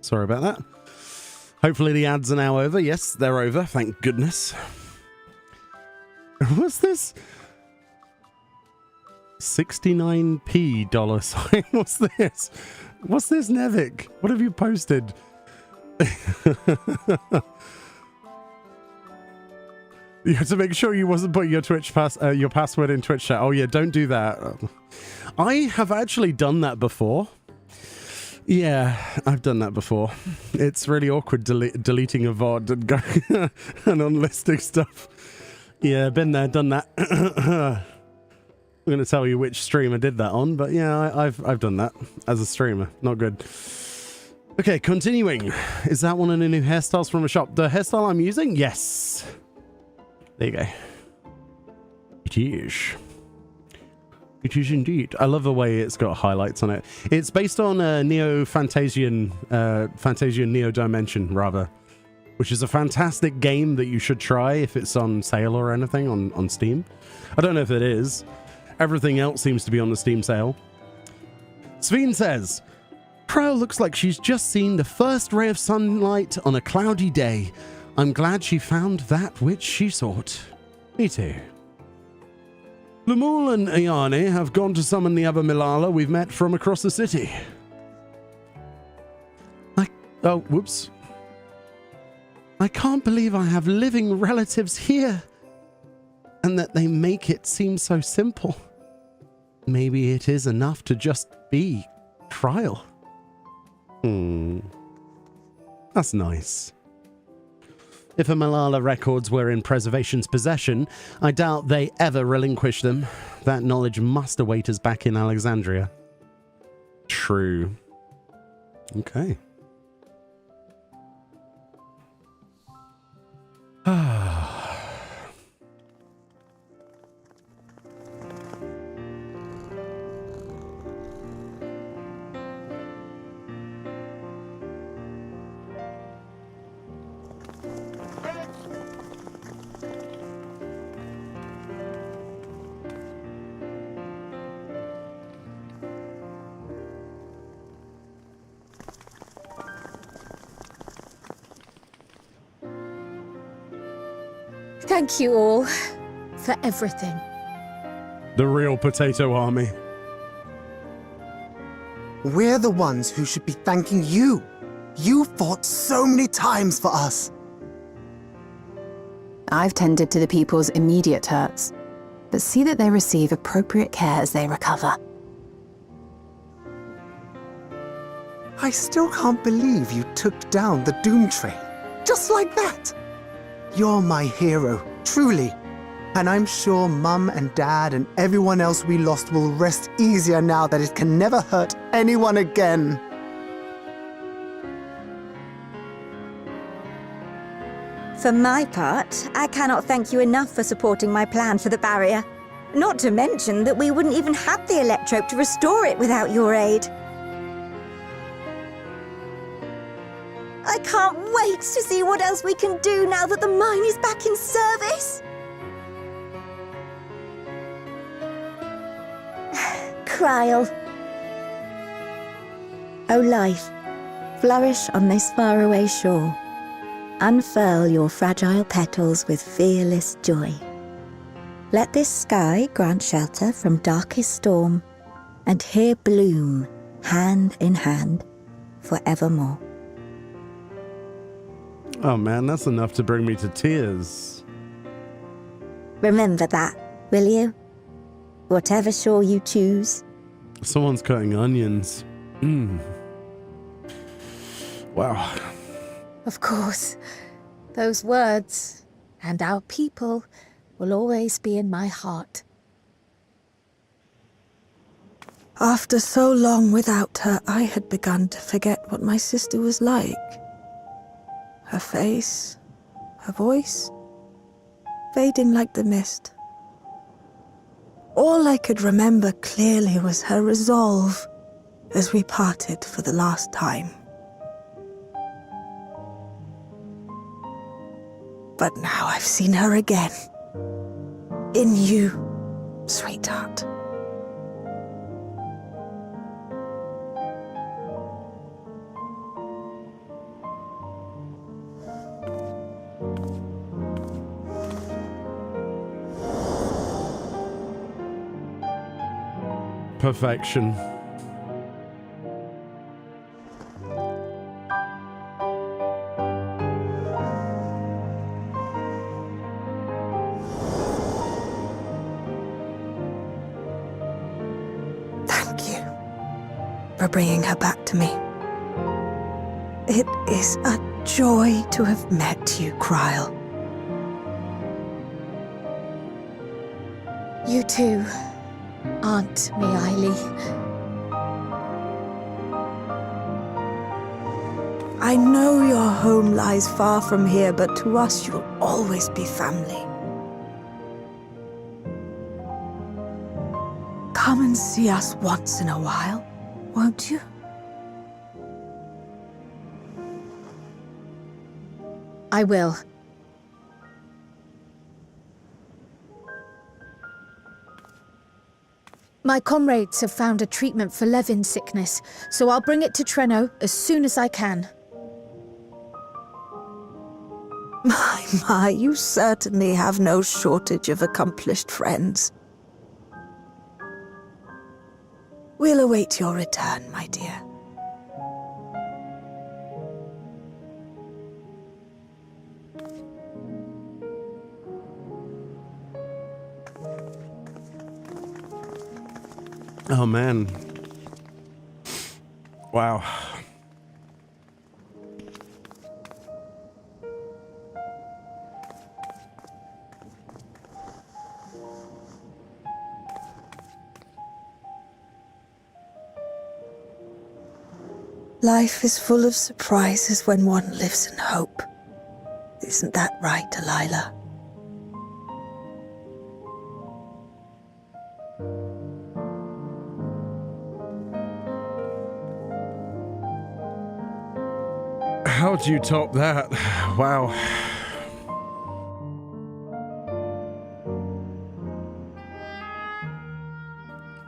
Sorry about that. Hopefully the ads are now over. Yes, they're over. Thank goodness. What's this? 69p dollar sign. What's this? What's this, Nevik? What have you posted? You have to make sure you wasn't putting your your password in Twitch chat. Oh yeah, don't do that. I have actually done that before. Yeah, I've done that before. It's really awkward deleting a VOD and going and unlisting stuff. Yeah, been there, done that. I'm going to tell you which stream I did that on, but yeah, I've done that as a streamer. Not good. Okay, continuing. Is that one of the new hairstyles from a shop? The hairstyle I'm using? Yes. There you go. It is. It is indeed. I love the way it's got highlights on it. It's based on Fantasian Neo Dimension, rather, which is a fantastic game that you should try if it's on sale or anything on Steam. I don't know if it is. Everything else seems to be on the Steam sale. Sveen says, Crow looks like she's just seen the first ray of sunlight on a cloudy day. I'm glad she found that which she sought. Me too. Lemul and Ayane have gone to summon the other Milala we've met from across the city. Oh, whoops. I can't believe I have living relatives here. And that they make it seem so simple. Maybe it is enough to just be trial. That's nice. If a Malala records were in Preservation's possession, I doubt they ever relinquish them. That knowledge must await us back in Alexandria. True. Okay.
Thank you all for everything.
The real potato army.
We're the ones who should be thanking you. You fought so many times for us.
I've tended to the people's immediate hurts, but see that they receive appropriate care as they recover.
I still can't believe you took down the Doom Train. Just like that. You're my hero, truly. And I'm sure Mum and Dad and everyone else we lost will rest easier now that it can never hurt anyone again.
For my part, I cannot thank you enough for supporting my plan for the barrier. Not to mention that we wouldn't even have the Electrope to restore it without your aid. I can't wait to see what else we can do now that the mine is back in service. Kryl. O life, flourish on this faraway shore. Unfurl your fragile petals with fearless joy. Let this sky grant shelter from darkest storm, and here bloom, hand in hand, forevermore.
Oh man, that's enough to bring me to tears.
Remember that, will you? Whatever shore you choose.
Someone's cutting onions. Wow.
Of course, those words and our people will always be in my heart.
After so long without her, I had begun to forget what my sister was like. Her face, her voice, fading like the mist. All I could remember clearly was her resolve as we parted for the last time. But now I've seen her again. In you, sweetheart.
perfection.
Thank you for bringing her back to me. It is a joy to have met you, Kryle.
You too, Aunt Meili.
I know your home lies far from here, but to us you'll always be family. Come and see us once in a while, won't you?
I will. My comrades have found a treatment for Levin sickness, so I'll bring it to Treno as soon as I can.
My, you certainly have no shortage of accomplished friends. We'll await your return, my dear.
Oh man. Wow.
Life is full of surprises when one lives in hope. Isn't that right, Delilah?
How do you top that? Wow.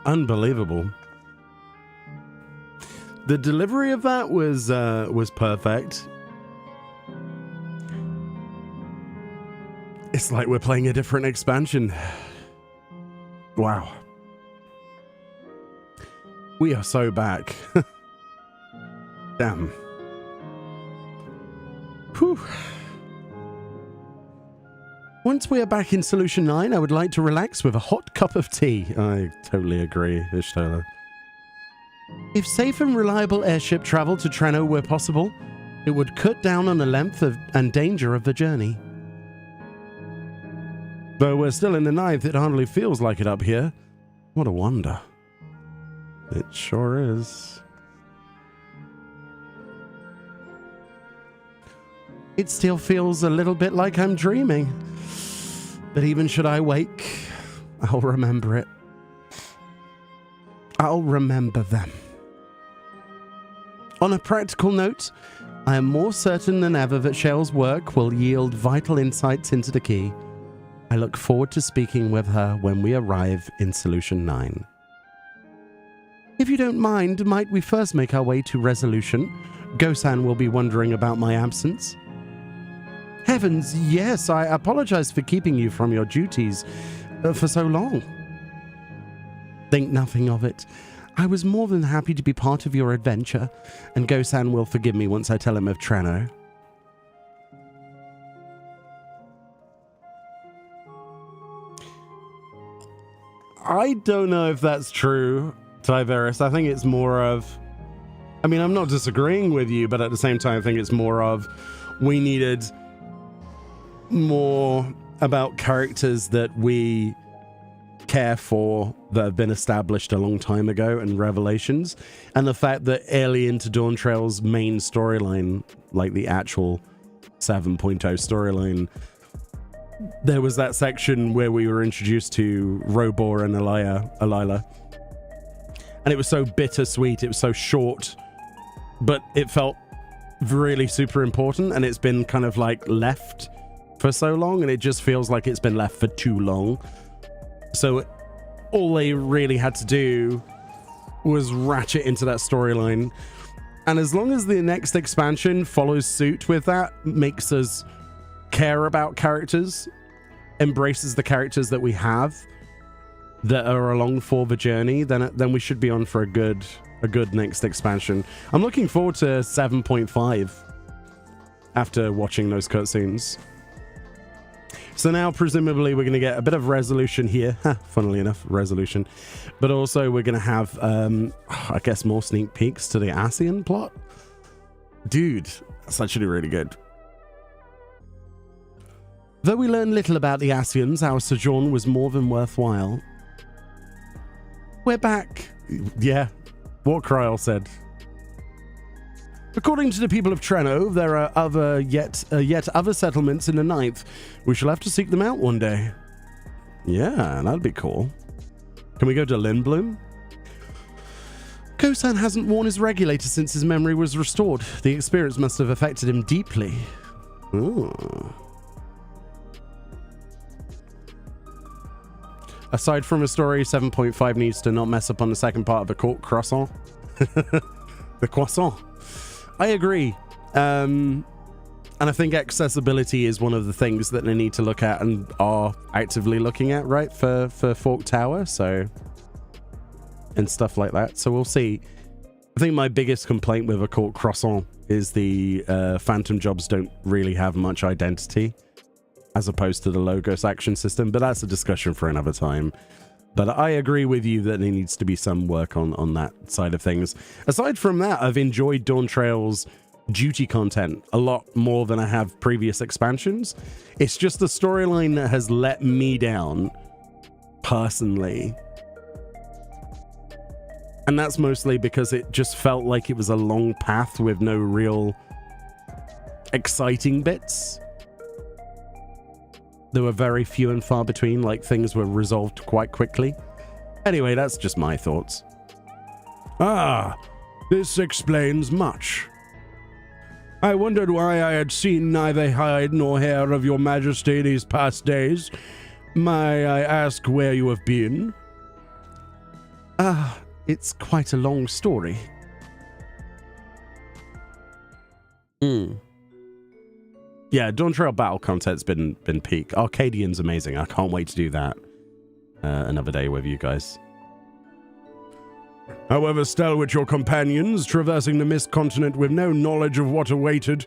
Unbelievable. The delivery of that was perfect. It's like we're playing a different expansion. Wow. We are so back. Damn. Whew. Once we are back in Solution 9, I would like to relax with a hot cup of tea. I totally agree, Ishtola. If safe and reliable airship travel to Treno were possible, it would cut down on the length and danger of the journey. Though we're still in the 9th, it hardly feels like it up here. What a wonder. It sure is. It still feels a little bit like I'm dreaming. But even should I wake, I'll remember it. I'll remember them. On a practical note, I am more certain than ever that Shell's work will yield vital insights into the key. I look forward to speaking with her when we arrive in Solution 9. If you don't mind, might we first make our way to Resolution? Gosan will be wondering about my absence. Heavens, yes, I apologize for keeping you from your duties for so long. Think nothing of it. I was more than happy to be part of your adventure, and Gosan will forgive me once I tell him of Treno. I don't know if that's true, Tyveris. I think it's more of... I mean, I'm not disagreeing with you, but at the same time, I think it's more of we needed more about characters that we care for that have been established a long time ago and Revelations, and the fact that Alien to Dawn Trail's main storyline, like the actual 7.0 storyline, there was that section where we were introduced to Robor and Alila, and it was so bittersweet. It was so short, but it felt really super important, and it's been kind of like left for so long, and it just feels like it's been left for too long. So all they really had to do was ratchet into that storyline, and as long as the next expansion follows suit with that, makes us care about characters, embraces the characters that we have, that are along for the journey, then we should be on for a good next expansion. I'm looking forward to 7.5 after watching those cutscenes. So now presumably we're going to get a bit of resolution here, funnily enough, resolution, but also we're going to have I guess more sneak peeks to the Ascian plot. Dude, that's actually really good. Though we learn little about the Ascians, our sojourn was more than worthwhile. We're back. Yeah, what Kryl said. According to the people of Treno, there are yet other settlements in the Ninth. We shall have to seek them out one day. Yeah, that'd be cool. Can we go to Lindblom? Kosan hasn't worn his regulator since his memory was restored. The experience must have affected him deeply. Ooh. Aside from a story, 7.5 needs to not mess up on the second part of the court croissant. The croissant. I agree. And I think accessibility is one of the things that they need to look at and are actively looking at, right, for Fork Tower, so, and stuff like that. So we'll see. I think my biggest complaint with a court croissant is the phantom jobs don't really have much identity, as opposed to the Logos action system, but that's a discussion for another time. But I agree with you that there needs to be some work on that side of things. Aside from that, I've enjoyed Dawn Trail's duty content a lot more than I have previous expansions. It's just the storyline that has let me down, personally. And that's mostly because it just felt like it was a long path with no real exciting bits. There were very few and far between, like things were resolved quite quickly. Anyway, that's just my thoughts.
Ah, this explains much. I wondered why I had seen neither hide nor hair of your majesty these past days. May I ask where you have been?
It's quite a long story. Yeah, Dawn Trail battle content's been peak. Arcadian's amazing. I can't wait to do that another day with you guys.
However stalwart your companions, traversing the Mist Continent with no knowledge of what awaited,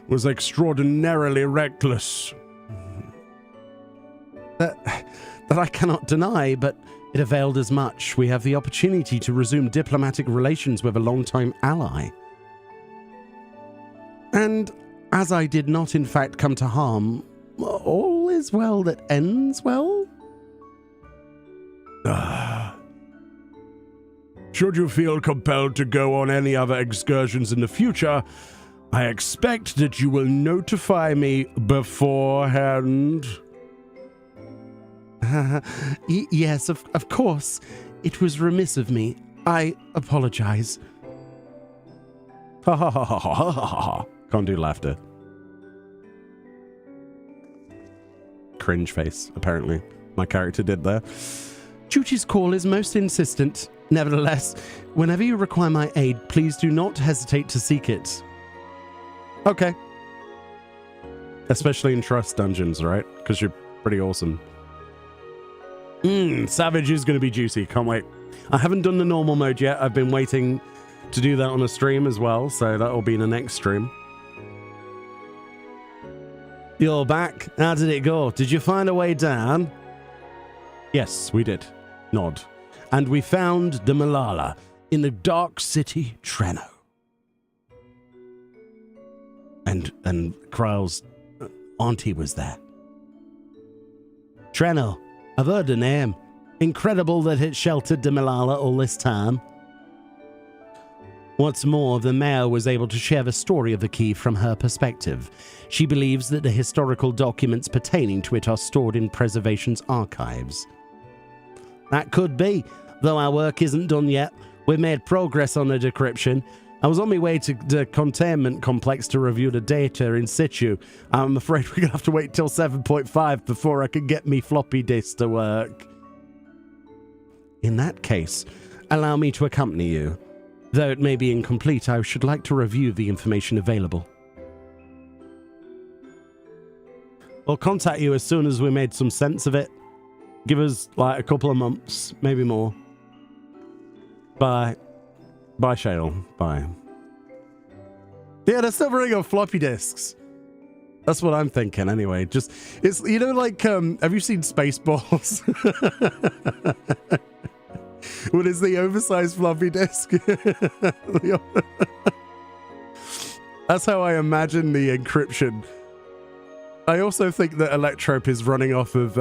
was extraordinarily reckless.
That I cannot deny, but it availed as much. We have the opportunity to resume diplomatic relations with a longtime ally. And as I did not in fact come to harm, all is well that ends well?
Should you feel compelled to go on any other excursions in the future, I expect that you will notify me beforehand.
Yes, of course. It was remiss of me. I apologize.
Ha ha ha ha ha ha ha.
Can't do laughter. Cringe face, apparently. My character did there. Duty's call is most insistent. Nevertheless, whenever you require my aid, please do not hesitate to seek it. Okay. Especially in Trust dungeons, right? Because you're pretty awesome. Savage is going to be juicy. Can't wait. I haven't done the normal mode yet. I've been waiting to do that on a stream as well, so that'll be in the next stream. You're back. How did it go? Did you find a way down? Yes, we did. Nod. And we found the Malala in the dark city Treno. And Kryl's auntie was there. Treno. I've heard the name. Incredible that it sheltered the Malala all this time. What's more, the mayor was able to share the story of the key from her perspective. She believes that the historical documents pertaining to it are stored in Preservation's archives. That could be, though our work isn't done yet. We've made progress on the decryption. I was on my way to the containment complex to review the data in situ. I'm afraid we're going to have to wait till 7.5 before I can get me floppy disk to work. In that case, allow me to accompany you. Though it may be incomplete, I should like to review the information available. We'll contact you as soon as we made some sense of it. Give us like a couple of months, maybe more. Bye. Bye, Shale. Bye. Yeah, they're still running on floppy disks. That's what I'm thinking anyway. Just, it's, you know, like, have you seen Spaceballs? What is the oversized floppy disk? That's how I imagine the encryption. I also think that Electrope is running off of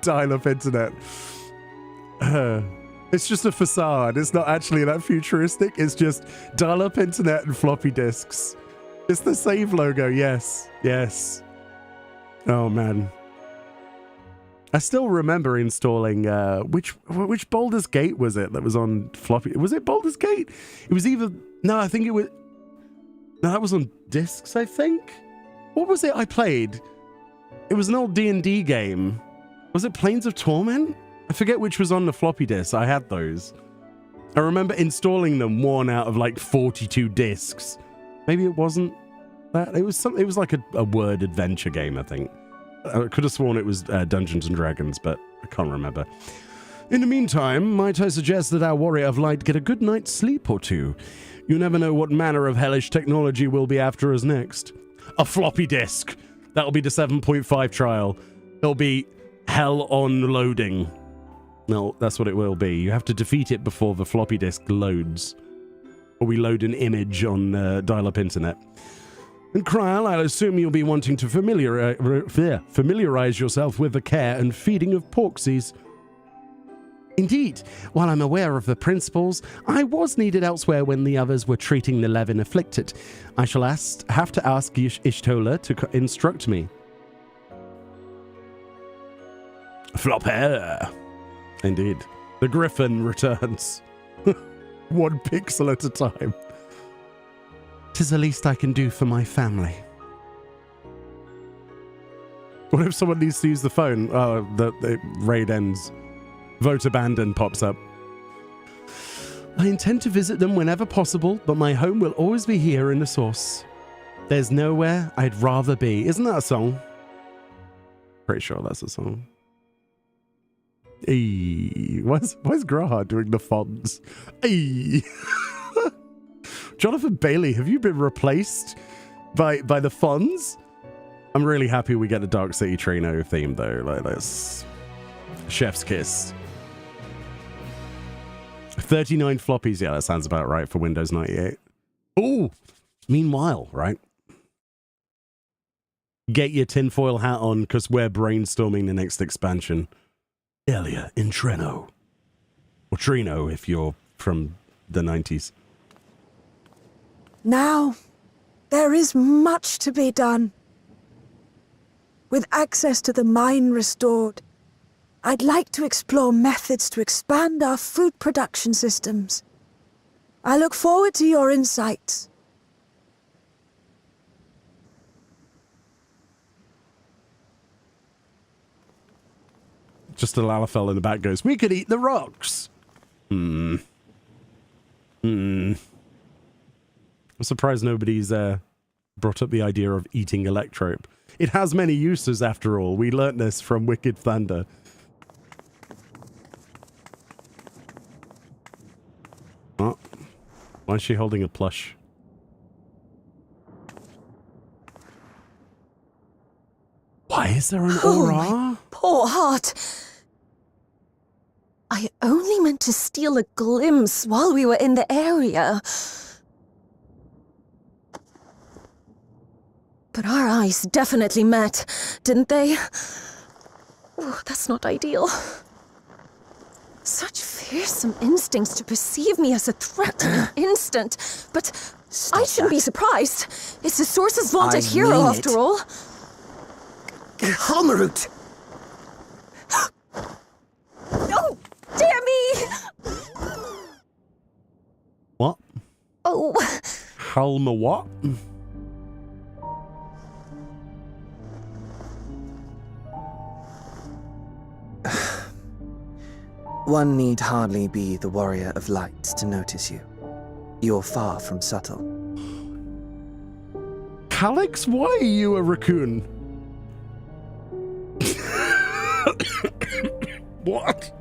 dial-up internet. It's just a facade. It's not actually that futuristic. It's just dial-up internet and floppy disks. It's the save logo. Yes. Yes. Oh, man. I still remember installing, which Baldur's Gate was it that was on floppy? Was it Baldur's Gate? It was either, no, I think it was, no, that was on discs, I think. What was it I played? It was an old D&D game. Was it Planes of Torment? I forget which was on the floppy disk. I had those. I remember installing them one out of like 42 discs. Maybe it wasn't that. It was like a word adventure game, I think. I could have sworn it was Dungeons and Dragons, but I can't remember. In the meantime, might I suggest that our warrior of light get a good night's sleep or two? You never know what manner of hellish technology will be after us next. A floppy disk. That'll be the 7.5 trial. It'll be hell on loading. No, that's what it will be. You have to defeat it before the floppy disk loads. Or we load an image on dial-up internet. And Kryal, I'll assume you'll be wanting to familiarize yourself with the care and feeding of porksies. Indeed, while I'm aware of the principles, I was needed elsewhere when the others were treating the Levin afflicted. I shall have to ask Ishtola to instruct me. Flopper. Indeed. The Griffin returns. 1 pixel at a time. 'Tis the least I can do for my family. What if someone needs to use the phone? Oh, the raid ends. Vote abandoned pops up. I intend to visit them whenever possible, but my home will always be here in the source. There's nowhere I'd rather be. Isn't that a song? Pretty sure that's a song. Eee. Why's Graha doing the fonts? Eee. Jonathan Bailey, have you been replaced by the Fonz? I'm really happy we get a Dark City Trino theme though. Like that's chef's kiss. 39 floppies. Yeah, that sounds about right for Windows 98. Ooh. Meanwhile, right? Get your tinfoil hat on because we're brainstorming the next expansion. Earlier in Treno. Or Trino if you're from the 90s.
Now, there is much to be done. With access to the mine restored, I'd like to explore methods to expand our food production systems. I look forward to your insights.
Just a Lalafell in the back goes, we could eat the rocks. I'm surprised nobody's brought up the idea of eating Electrope. It has many uses after all. We learnt this from Wicked Thunder. Oh, why is she holding a plush? Why is there an aura?
My poor heart. I only meant to steal a glimpse while we were in the area. But our eyes definitely met, didn't they? Oh, that's not ideal. Such fearsome instincts to perceive me as a threat in an instant. But I shouldn't be surprised. It's the Source's vaunted hero, after all.
Halmarut!
Oh, dear me!
What?
Oh.
Halma what?
One need hardly be the warrior of light to notice you. You're far from subtle.
Calix, why are you a raccoon?
What?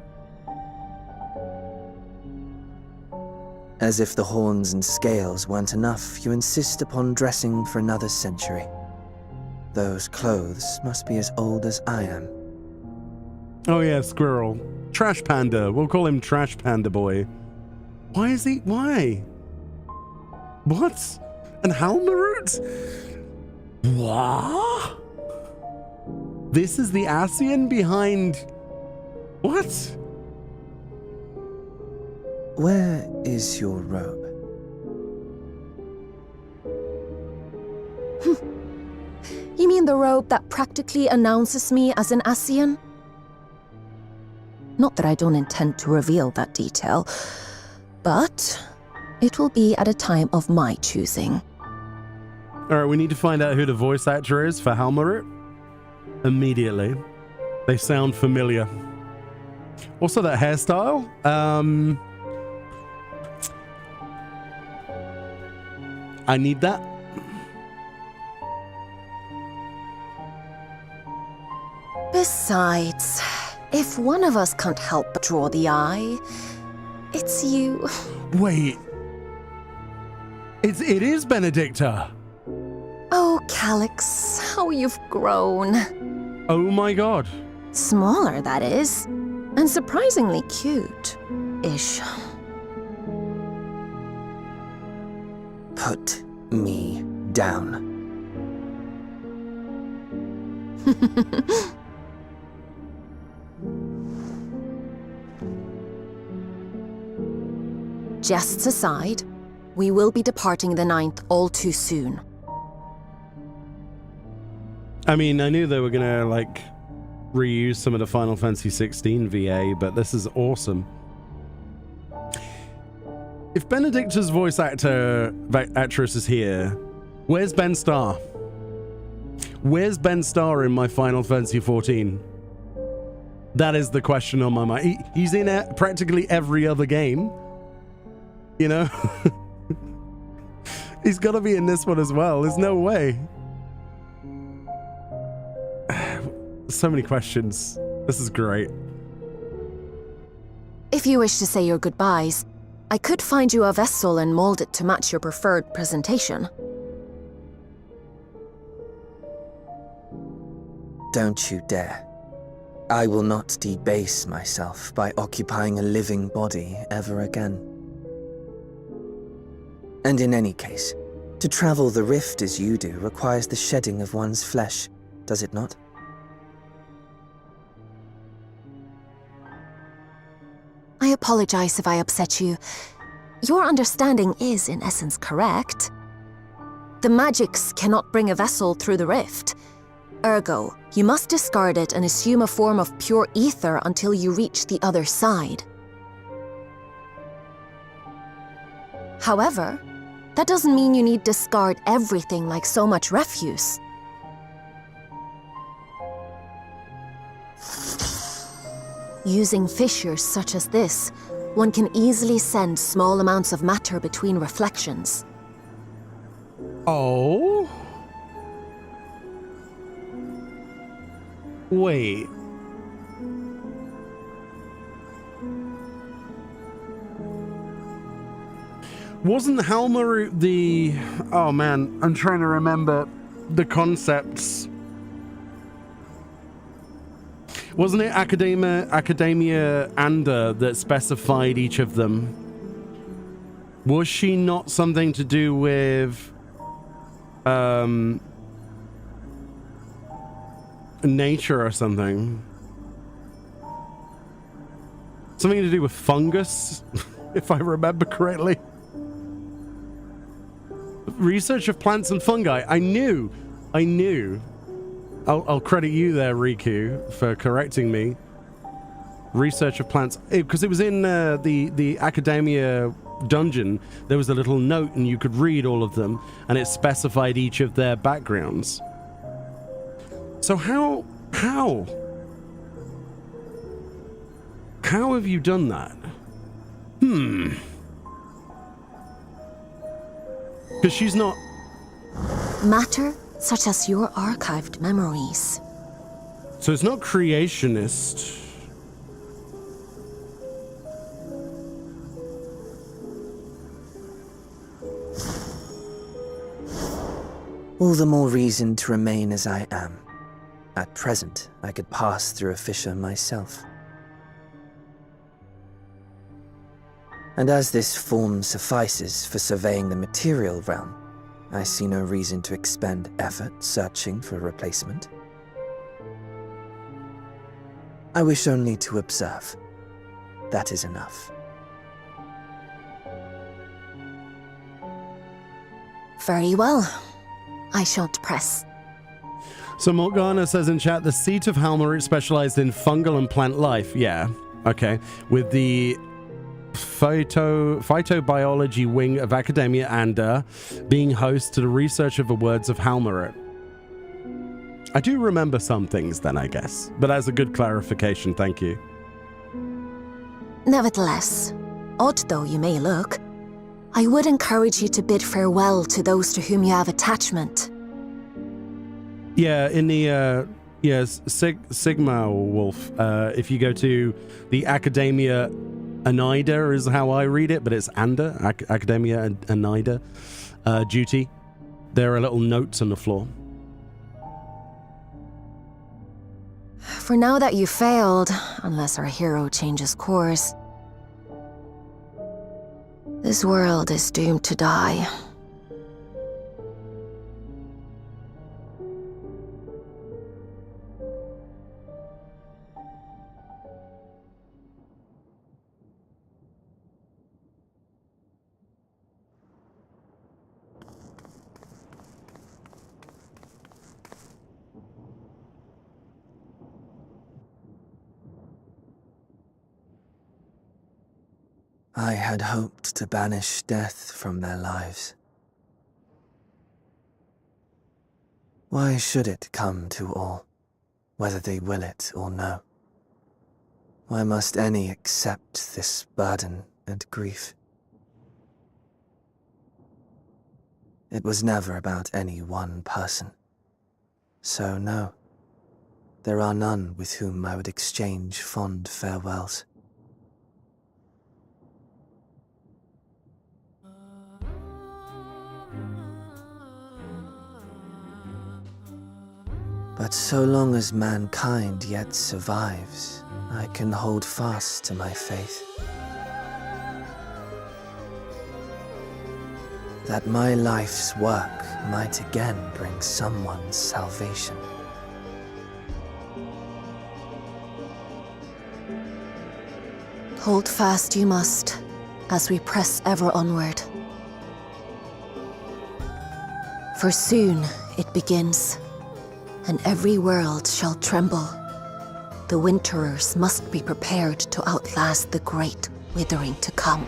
As if the horns and scales weren't enough, you insist upon dressing for another century. Those clothes must be as old as I am.
Oh yeah, Squirrel. Trash Panda. We'll call him Trash Panda Boy. Why is he... Why? What? And Halmarut? What? This is the Ascian behind... What?
Where is your robe?
You mean the robe that practically announces me as an Ascian? Not that I don't intend to reveal that detail, but it will be at a time of my choosing.
Alright, we need to find out who the voice actor is for Halmarut. Immediately. They sound familiar. Also, that hairstyle. I need that.
Besides, if one of us can't help but draw the eye, it's you.
Wait. It is Benedicta.
Oh, Calix, how you've grown.
Oh my god.
Smaller, that is. And surprisingly cute-ish.
Put me down.
Jests aside, we will be departing the 9th all too soon.
I mean, I knew they were gonna, like, reuse some of the Final Fantasy XVI VA, but this is awesome. If Benedicta's voice actress is here, where's Ben Starr? Where's Ben Starr in my Final Fantasy XIV? That is the question on my mind. He's in practically every other game. You know? He's got to be in this one as well. There's no way. So many questions. This is great.
If you wish to say your goodbyes, I could find you a vessel and mold it to match your preferred presentation.
Don't you dare. I will not debase myself by occupying a living body ever again. And in any case, to travel the rift as you do requires the shedding of one's flesh, does it not?
I apologize if I upset you. Your understanding is, in essence, correct. The magics cannot bring a vessel through the rift. Ergo, you must discard it and assume a form of pure ether until you reach the other side. However, that doesn't mean you need discard everything like so much refuse. Using fissures such as this, one can easily send small amounts of matter between reflections.
Oh? Wait. Wasn't Halmarut the... Oh man, I'm trying to remember the concepts. Wasn't it Academia Anda that specified each of them? Was she not something to do with nature or something? Something to do with fungus, if I remember correctly. Research of plants and fungi. I knew. I'll credit you there, Riku, for correcting me. Research of plants, because it was in the Academia dungeon. There was a little note, and you could read all of them, and it specified each of their backgrounds. So how have you done that? Because she's not...
Matter such as your archived memories.
So it's not creationist.
All the more reason to remain as I am. At present, I could pass through a fissure myself. And as this form suffices for surveying the material realm, I see no reason to expend effort searching for a replacement. I wish only to observe. That is enough.
Very well. I shan't press.
So Morgana says in chat, the seat of Halmarit specialized in fungal and plant life. Yeah, okay. With the phytobiology wing of Academia Anda being host to the research of the words of Halmarit. I do remember some things then, I guess. But as a good clarification, thank you.
Nevertheless, odd though you may look, I would encourage you to bid farewell to those to whom you have attachment.
Yeah, in the Sigma Wolf, if you go to the Academia Anida is how I read it, but it's Anda, Academia Anida duty. There are little notes on the floor.
For now that you failed, unless our hero changes course, this world is doomed to die.
I had hoped to banish death from their lives. Why should it come to all, whether they will it or no? Why must any accept this burden and grief? It was never about any one person. So no, there are none with whom I would exchange fond farewells. But so long as mankind yet survives, I can hold fast to my faith. That my life's work might again bring someone's salvation.
Hold fast you must, as we press ever onward. For soon it begins, and every world shall tremble. The Winterers must be prepared to outlast the great withering to come.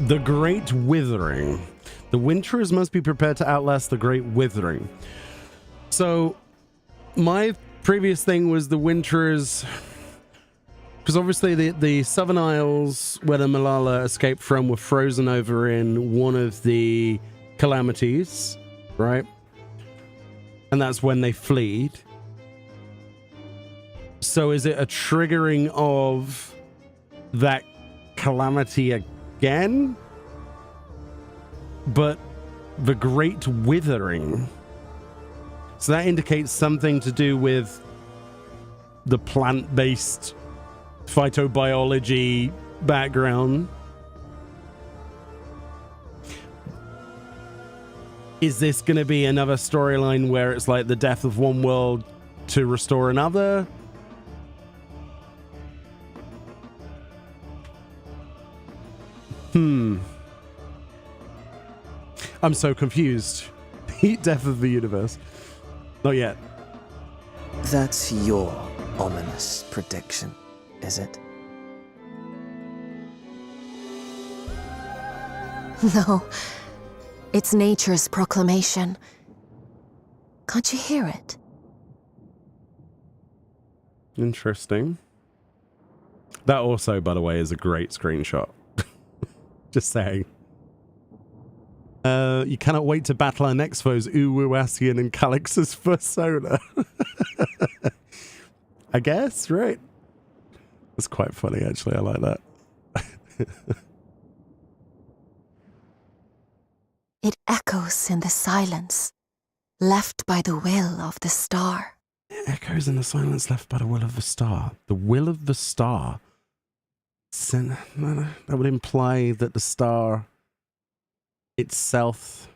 The Great Withering. The Winterers must be prepared to outlast the Great Withering. So, my previous thing was the Winterers, because obviously the Southern Isles, where the Malala escaped from, were frozen over in one of the calamities, right? And that's when they fled. So is it a triggering of that calamity again? But the Great Withering. So that indicates something to do with the plant-based phytobiology background. Is this going to be another storyline where it's like the death of one world to restore another? I'm so confused. Heat death of the universe. Not yet.
That's your ominous prediction, is it?
No, it's nature's proclamation. Can't you hear it?
Interesting. That also, by the way, is a great screenshot. Just saying. You cannot wait to battle our next foes, Uwu, Ascian, and Calix's persona. I guess, right? That's quite funny, actually. I like that.
It echoes in the silence, left by the will of the star.
It echoes in the silence left by the will of the star. The will of the star. That would imply that the star itself,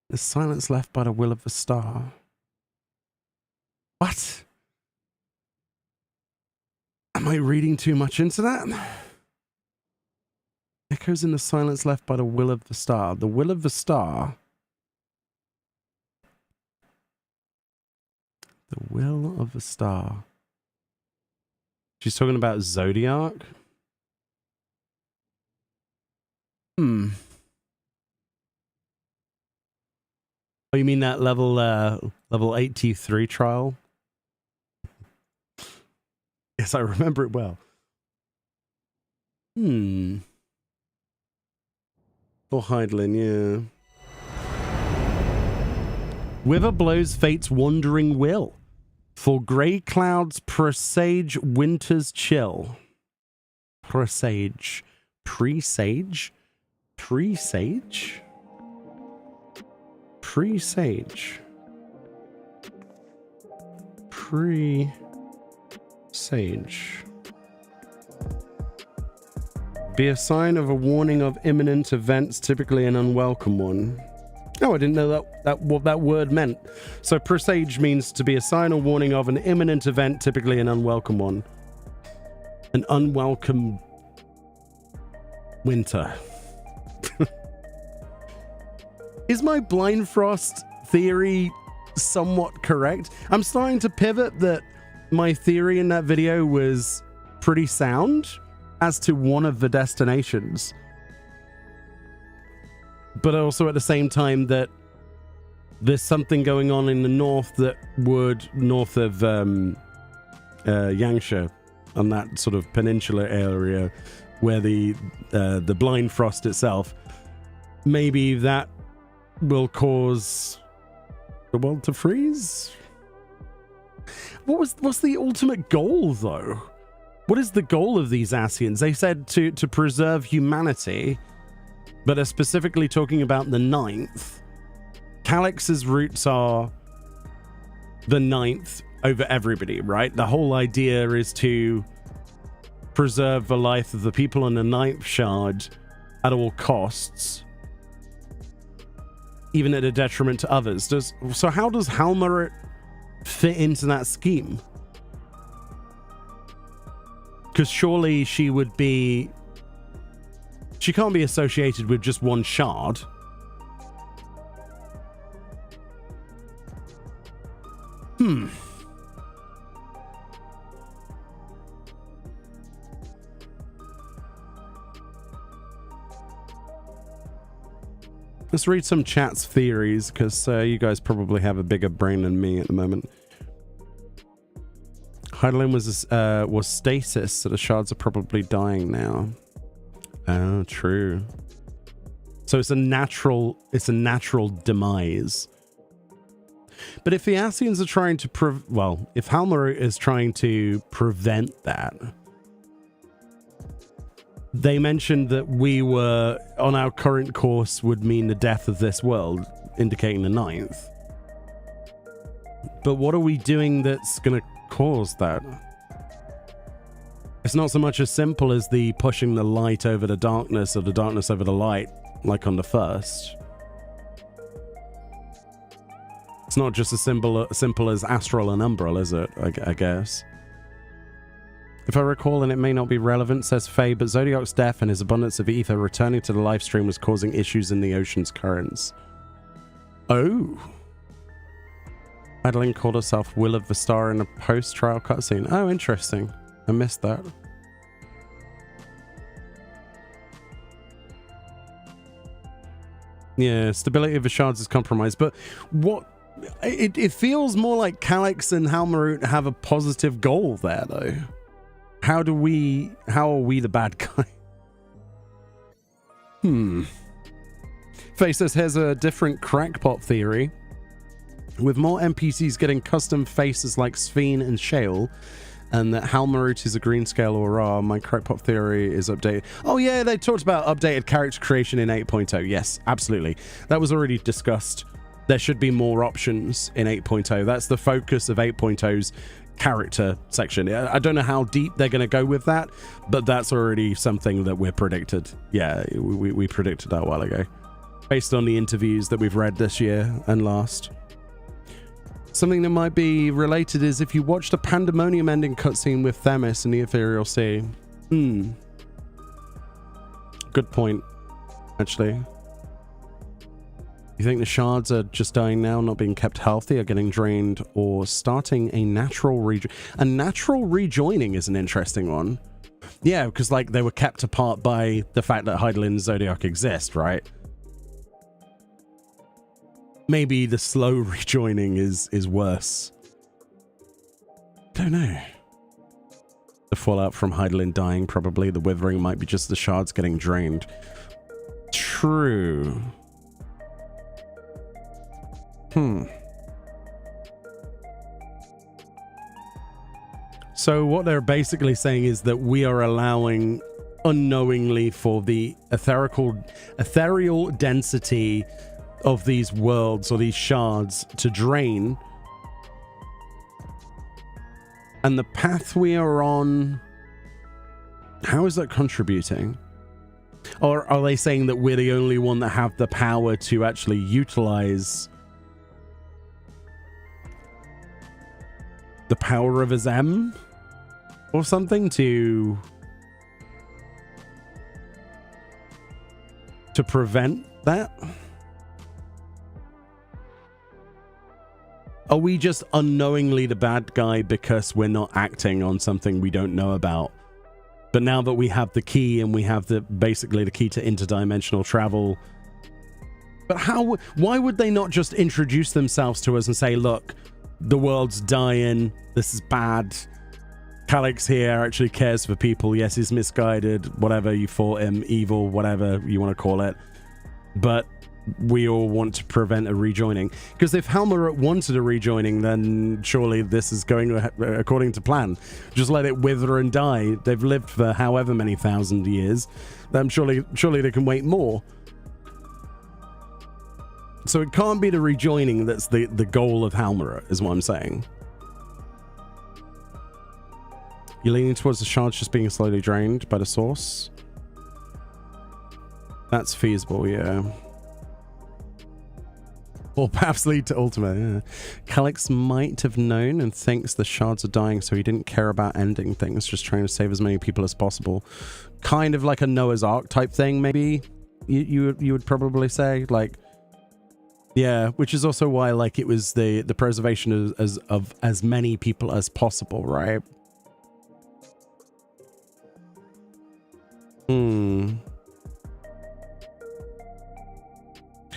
the silence left by the will of the star. What? Am I reading too much into that? Echoes in the silence left by the will of the star. The will of the star. The will of the star. She's talking about Zodiac? Oh, you mean that level 83 trial? Yes, I remember it well. Or Heidlin, yeah. Wither blows fate's wandering will. For grey clouds presage winter's chill. Presage. Presage? Presage? Presage. Presage. Be a sign of a warning of imminent events, typically an unwelcome one. Oh, I didn't know what that word meant. So presage means to be a sign or warning of an imminent event, typically an unwelcome one. An unwelcome winter. Is my blind frost theory somewhat correct? I'm starting to pivot that my theory in that video was pretty sound as to one of the destinations. But also at the same time that there's something going on in the north that would, north of Yangsha, on that sort of peninsula area where the blind frost itself, maybe that will cause the world to freeze? What's the ultimate goal, though? What is the goal of these Ascians? They said to preserve humanity, but are specifically talking about the 9th. Calix's roots are the 9th over everybody, right? The whole idea is to preserve the life of the people on the 9th shard at all costs, even at a detriment to others. So how does Halmarit fit into that scheme? Because surely she would be... She can't be associated with just one shard. Let's read some chat's theories, because you guys probably have a bigger brain than me at the moment. Heidelin was stasis, so the shards are probably dying now. Oh, true. So it's a natural demise. But if the Ascians are trying to if Halmarit is trying to prevent that, they mentioned that we were on our current course would mean the death of this world, indicating the 9th. But what are we doing that's going to cause that? It's not so much as simple as the pushing the light over the darkness or the darkness over the light, like on the 1st. It's not just as simple as Astral and Umbral, is it? I guess. If I recall, and it may not be relevant, says Faye, but Zodiac's death and his abundance of ether returning to the Livestream was causing issues in the ocean's currents. Oh. Madeline called herself Will of the Star in a post-trial cutscene. Oh, interesting. I missed that. Yeah, stability of the shards is compromised, but what... It feels more like Calix and Halmarut have a positive goal there, though. How are we the bad guy? Face says, here's a different crackpot theory. With more NPCs getting custom faces like Sphene and Shale, and that Halmarut is a green scale aura, my crackpot theory is updated. Oh yeah, they talked about updated character creation in 8.0. Yes, absolutely. That was already discussed. There should be more options in 8.0. That's the focus of 8.0's character section. I don't know how deep they're going to go with that, but that's already something that we're predicted. Yeah, we predicted that a while ago, based on the interviews that we've read this year and last. Something that might be related is if you watch the Pandemonium ending cutscene with Themis in the Ethereal Sea. Good point, actually. You think the shards are just dying now, not being kept healthy, or getting drained, or starting a natural a natural rejoining is an interesting one. Yeah, because like they were kept apart by the fact that Hydaelyn and Zodiac exist, right? Maybe the slow rejoining is worse. Don't know. The fallout from Hydaelyn dying, probably. The withering might be just the shards getting drained. True. So what they're basically saying is that we are allowing unknowingly for the ethereal density of these worlds or these shards to drain, and the path we are on, how is that contributing? Or are they saying that we're the only one that have the power to actually utilize the power of a Zem or something to prevent that? Are we just unknowingly the bad guy because we're not acting on something we don't know about? But now that we have the key and we have basically the key to interdimensional travel, but why would they not just introduce themselves to us and say, look, the world's dying, this is bad, Calix here actually cares for people, yes, he's misguided, whatever, you fought him, evil, whatever you want to call it, but we all want to prevent a rejoining. Because if Halmarut wanted a rejoining, then surely this is going according to plan. Just let it wither and die. They've lived for however many thousand years. Then surely they can wait more. So it can't be the rejoining that's the goal of Halmarut, is what I'm saying. You're leaning towards the shards just being slowly drained by the source? That's feasible, yeah. Or perhaps lead to Ultima, yeah. Calix might have known and thinks the shards are dying, so he didn't care about ending things, just trying to save as many people as possible. Kind of like a Noah's Ark type thing, maybe, you would probably say, like, yeah, which is also why, like, it was the preservation of as many people as possible, right?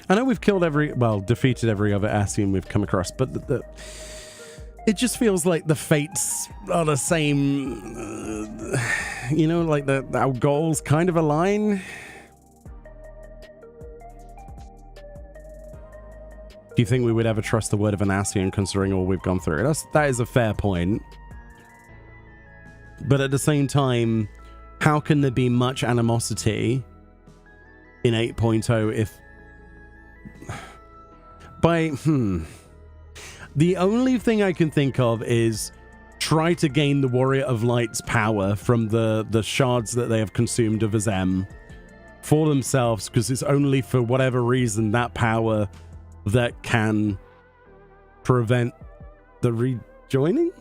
I know we've killed defeated every other Ascian we've come across, but it just feels like the fates are the same, you know, like our goals kind of align. Do you think we would ever trust the word of an Ascian considering all we've gone through? That is a fair point. But at the same time, how can there be much animosity in 8.0 if the only thing I can think of is try to gain the Warrior of Light's power from the shards that they have consumed of Azem for themselves, because it's only for whatever reason that power that can prevent the rejoining.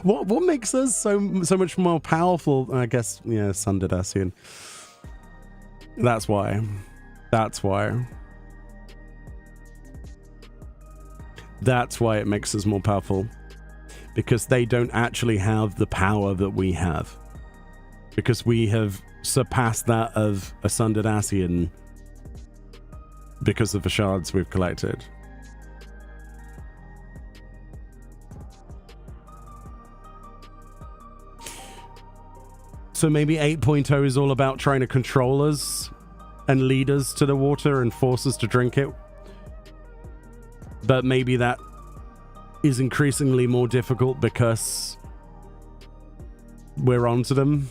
what makes us so much more powerful? I guess, yeah, Sundered Ascian. That's why it makes us more powerful, because they don't actually have the power that we have, because we have surpassed that of a Sundered Ascian because of the shards we've collected. So maybe 8.0 is all about trying to control us and lead us to the water and force us to drink it. But maybe that is increasingly more difficult because we're onto them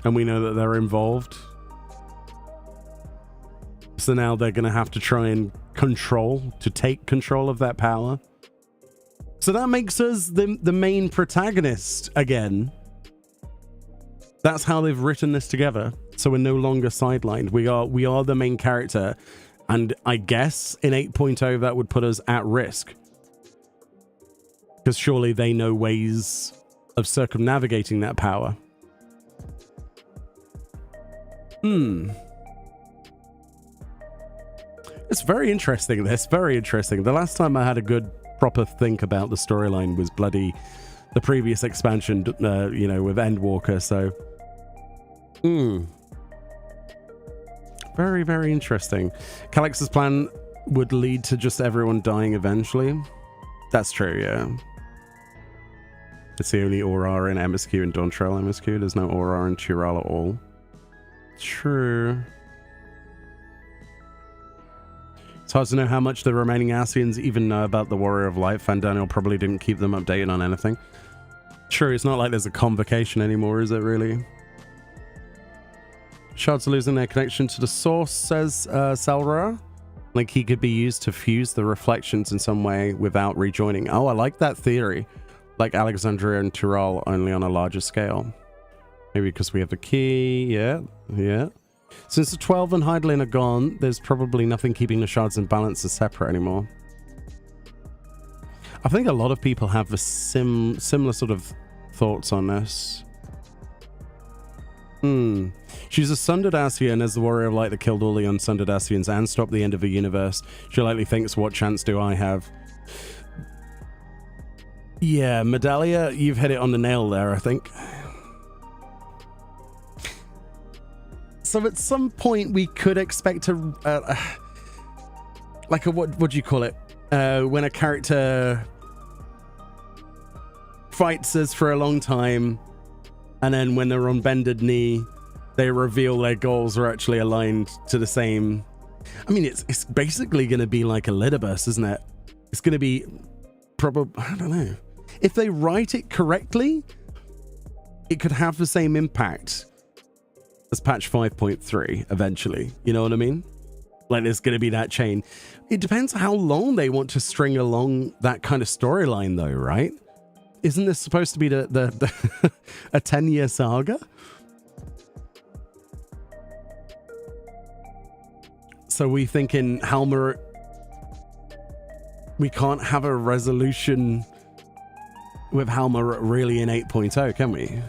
and we know that they're involved. So now they're going to have to try and take control of that power. So that makes us the main protagonist again. That's how they've written this together. So we're no longer sidelined. We are the main character. And I guess in 8.0 that would put us at risk. Because surely they know ways of circumnavigating that power. It's very interesting, this. Very interesting. The last time I had a good proper think about the storyline was bloody the previous expansion, you know, with Endwalker, so... Very, very interesting. Calix's plan would lead to just everyone dying eventually. That's true, yeah. It's the only Aurora in MSQ and Dawntrail MSQ. There's no Aurora in Tural at all. True. It's hard to know how much the remaining Ascians even know about the Warrior of Light. Fandaniel probably didn't keep them updated on anything. True, it's not like there's a convocation anymore, is it really? Shards are losing their connection to the source, says Salra. Like he could be used to fuse the reflections in some way without rejoining. Oh, I like that theory. Like Alexandria and Tural, only on a larger scale. Maybe because we have the key. Yeah, yeah. Since the 12 and Heidelin are gone, there's probably nothing keeping the shards and balances separate anymore. I think a lot of people have the similar sort of thoughts on this. She's a sundered Ascian as the Warrior of Light that killed all the unsundered Ascians and stopped the end of the universe. She likely thinks, what chance do I have? Yeah, Medalia, you've hit it on the nail there, I think. So at some point we could expect a like a what do you call it? When a character fights us for a long time, and then when they're on bended knee, they reveal their goals are actually aligned to the same. I mean, it's basically going to be like a Lidibus, isn't it? It's going to be probably, I don't know. If they write it correctly, it could have the same impact as patch 5.3 eventually. You know what I mean? Like there's going to be that chain. It depends how long they want to string along that kind of storyline though, right? Isn't this supposed to be the a 10-year saga? So we think in Halmer we can't have a resolution with Halmer really in 8.0, can we?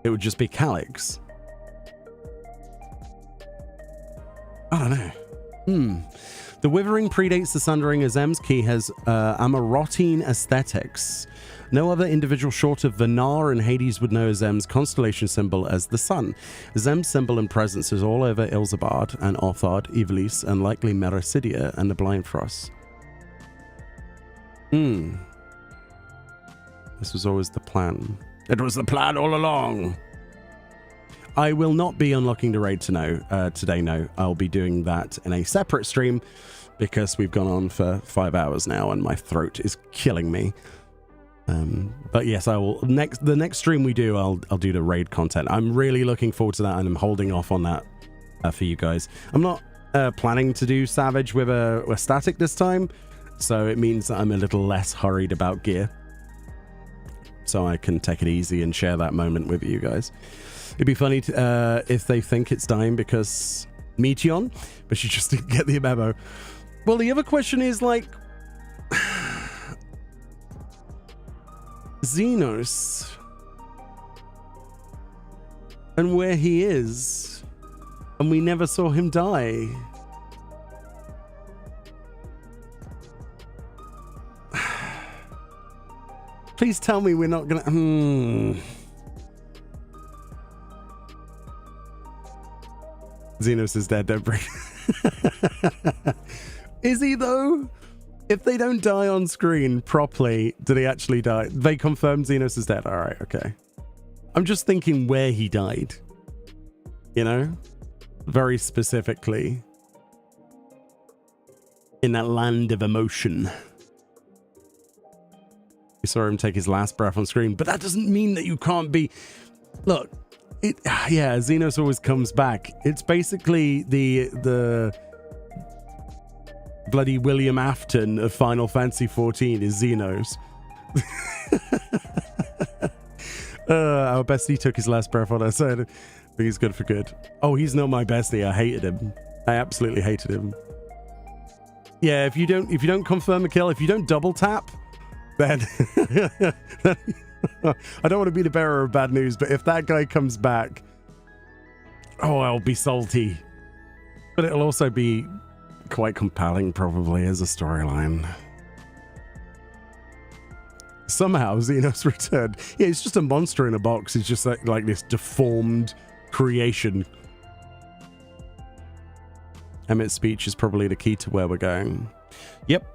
It would just be Calix. I don't know. The Withering predates the Sundering, as Zem's key has Amarotine aesthetics. No other individual short of Vanar and Hades would know Zem's constellation symbol as the sun. Zem's symbol and presence is all over Ilzabard and Othard, Ivlis, and likely Mericidia and the Blind Frost. This was always the plan. It was the plan all along. I will not be unlocking the raid today, no. I'll be doing that in a separate stream because we've gone on for 5 hours now and my throat is killing me. But yes, I will. The next stream we do, I'll do the raid content. I'm really looking forward to that and I'm holding off on that for you guys. I'm not planning to do Savage with a static this time, so it means that I'm a little less hurried about gear. So I can take it easy and share that moment with you guys. It'd be funny if they think it's dying because Meteon, but she just didn't get the memo. Well, the other question is like Xenos and where he is, and we never saw him die. Please tell me we're not gonna. Xenos is dead, don't break. Is he though? If they don't die on screen properly, do they actually die? They confirmed Xenos is dead. All right, okay. I'm just thinking where he died. You know? Very specifically. In that land of emotion. We saw him take his last breath on screen, but that doesn't mean that you can't be... Look, yeah, Xenos always comes back. It's basically the bloody William Afton of Final Fantasy XIV is Xenos. Our bestie took his last breath on us. I think he's good for good. Oh, he's not my bestie. I hated him. I absolutely hated him. Yeah, if you don't confirm a kill, if you don't double tap, then I don't want to be the bearer of bad news, but if that guy comes back, oh, I'll be salty. But it'll also be quite compelling, probably, as a storyline. Somehow, Xenos returned. Yeah, he's just a monster in a box. He's just like this deformed creation. Emmett's speech is probably the key to where we're going. Yep.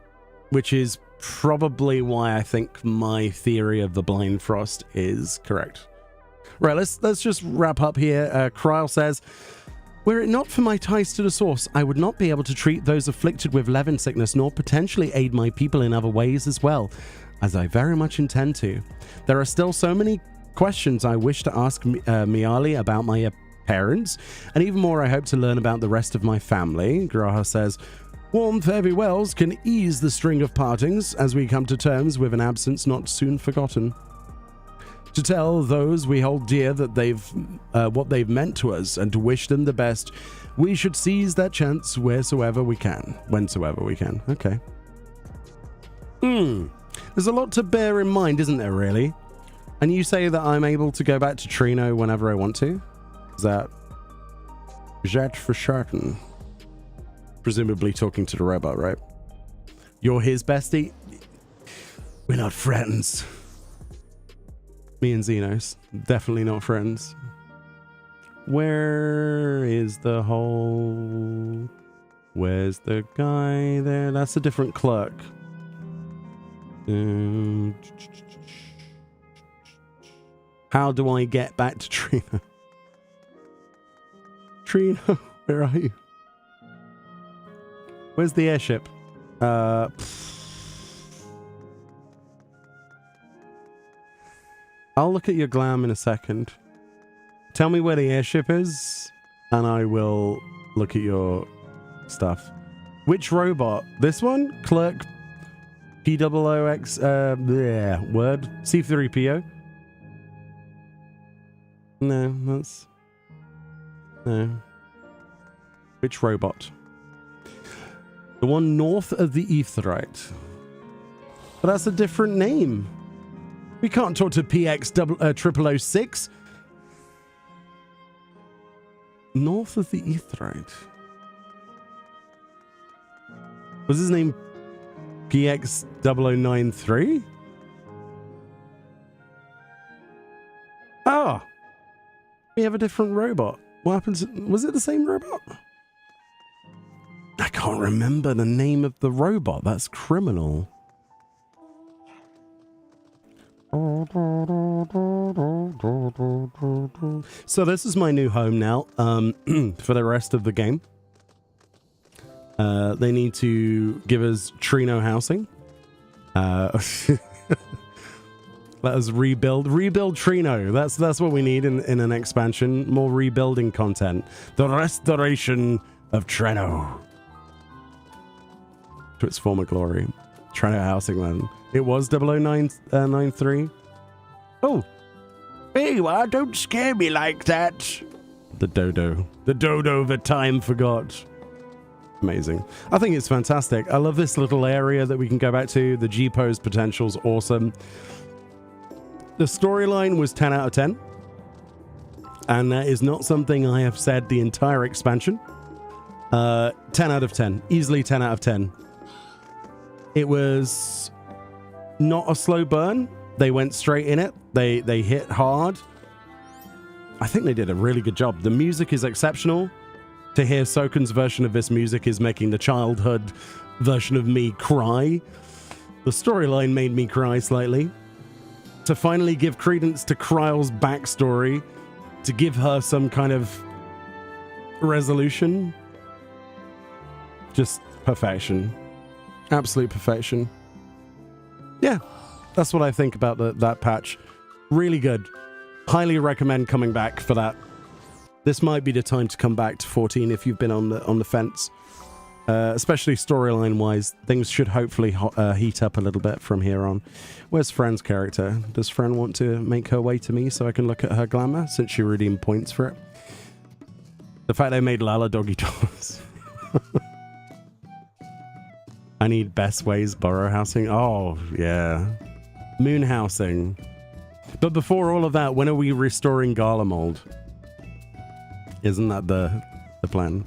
Which is probably why I think my theory of the blind frost is correct. Right, let's just wrap up here. Kryl says, were it not for my ties to the source, I would not be able to treat those afflicted with Levin sickness, nor potentially aid my people in other ways as well, as I very much intend to. There are still so many questions I wish to ask Meoni about my parents, and even more I hope to learn about the rest of my family. Graha says, warm fairy wells can ease the string of partings as we come to terms with an absence not soon forgotten. To tell those we hold dear that what they've meant to us, and to wish them the best, we should seize that chance whensoever we can. Okay. There's a lot to bear in mind, isn't there, really? And you say that I'm able to go back to Trino whenever I want to? Is that for certain? Presumably talking to the robot, right? You're his bestie? We're not friends. Me and Xenos, definitely not friends. Where is the hole? Where's the guy there? That's a different clerk. How do I get back to Trino? Trino, where are you? Where's the airship? I'll look at your glam in a second. Tell me where the airship is, and I will look at your stuff. Which robot? This one? Clerk POOX, word? C3PO? No, that's... No. Which robot? The one north of the Aetheryte. But that's a different name. We can't talk to PX0006. North of the Aetheryte. Was his name PX0093? Oh. We have a different robot. What happens? Was it the same robot? I can't remember the name of the robot. That's criminal. So this is my new home now for the rest of the game. They need to give us Trino housing. Let us rebuild Trino. That's what we need in an expansion. More rebuilding content. The restoration of Trino to its former glory. Trino housing land. It was 0093. Oh, here you are. Don't scare me like that. The dodo that time forgot. Amazing. I think it's fantastic. I love this little area that we can go back to. The G-pose potential's awesome. The storyline was 10 out of 10. And that is not something I have said the entire expansion. 10 out of 10. Easily 10 out of 10. It was not a slow burn. They went straight in it. They hit hard. I think they did a really good job. The music is exceptional. To hear Soken's version of this music is making the childhood version of me cry. The storyline made me cry slightly. to finally give credence to Kryle's backstory, to give her some kind of resolution. Just perfection. Absolute perfection. Yeah, that's what I think about that patch. Really good. Highly recommend coming back for that. This might be the time to come back to 14 if you've been on the fence. Especially storyline-wise, things should hopefully heat up a little bit from here on. Where's Fran's character? Does Fran want to make her way to me so I can look at her glamour, since she redeemed points for it? The fact they made Lala doggy doors. I need best ways burrow housing. Oh, yeah. Moon housing. But before all of that, when are we restoring Garlemald? Isn't that the plan?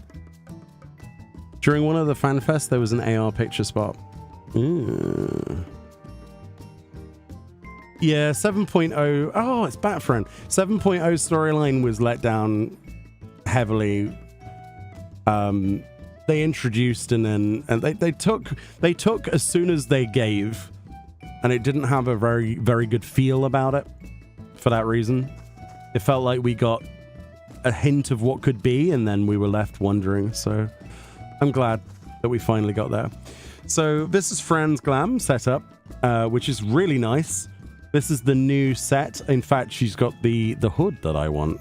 During one of the FanFests, there was an AR picture spot. Yeah, 7.0. Oh, it's Batfriend. 7.0 storyline was let down heavily. They introduced and they took as soon as they gave, and it didn't have a very, very good feel about it for that reason. It felt like we got a hint of what could be, and then we were left wondering. So I'm glad that we finally got there. So this is Fran's glam setup, which is really nice. This is the new set. In fact, she's got the hood that I want,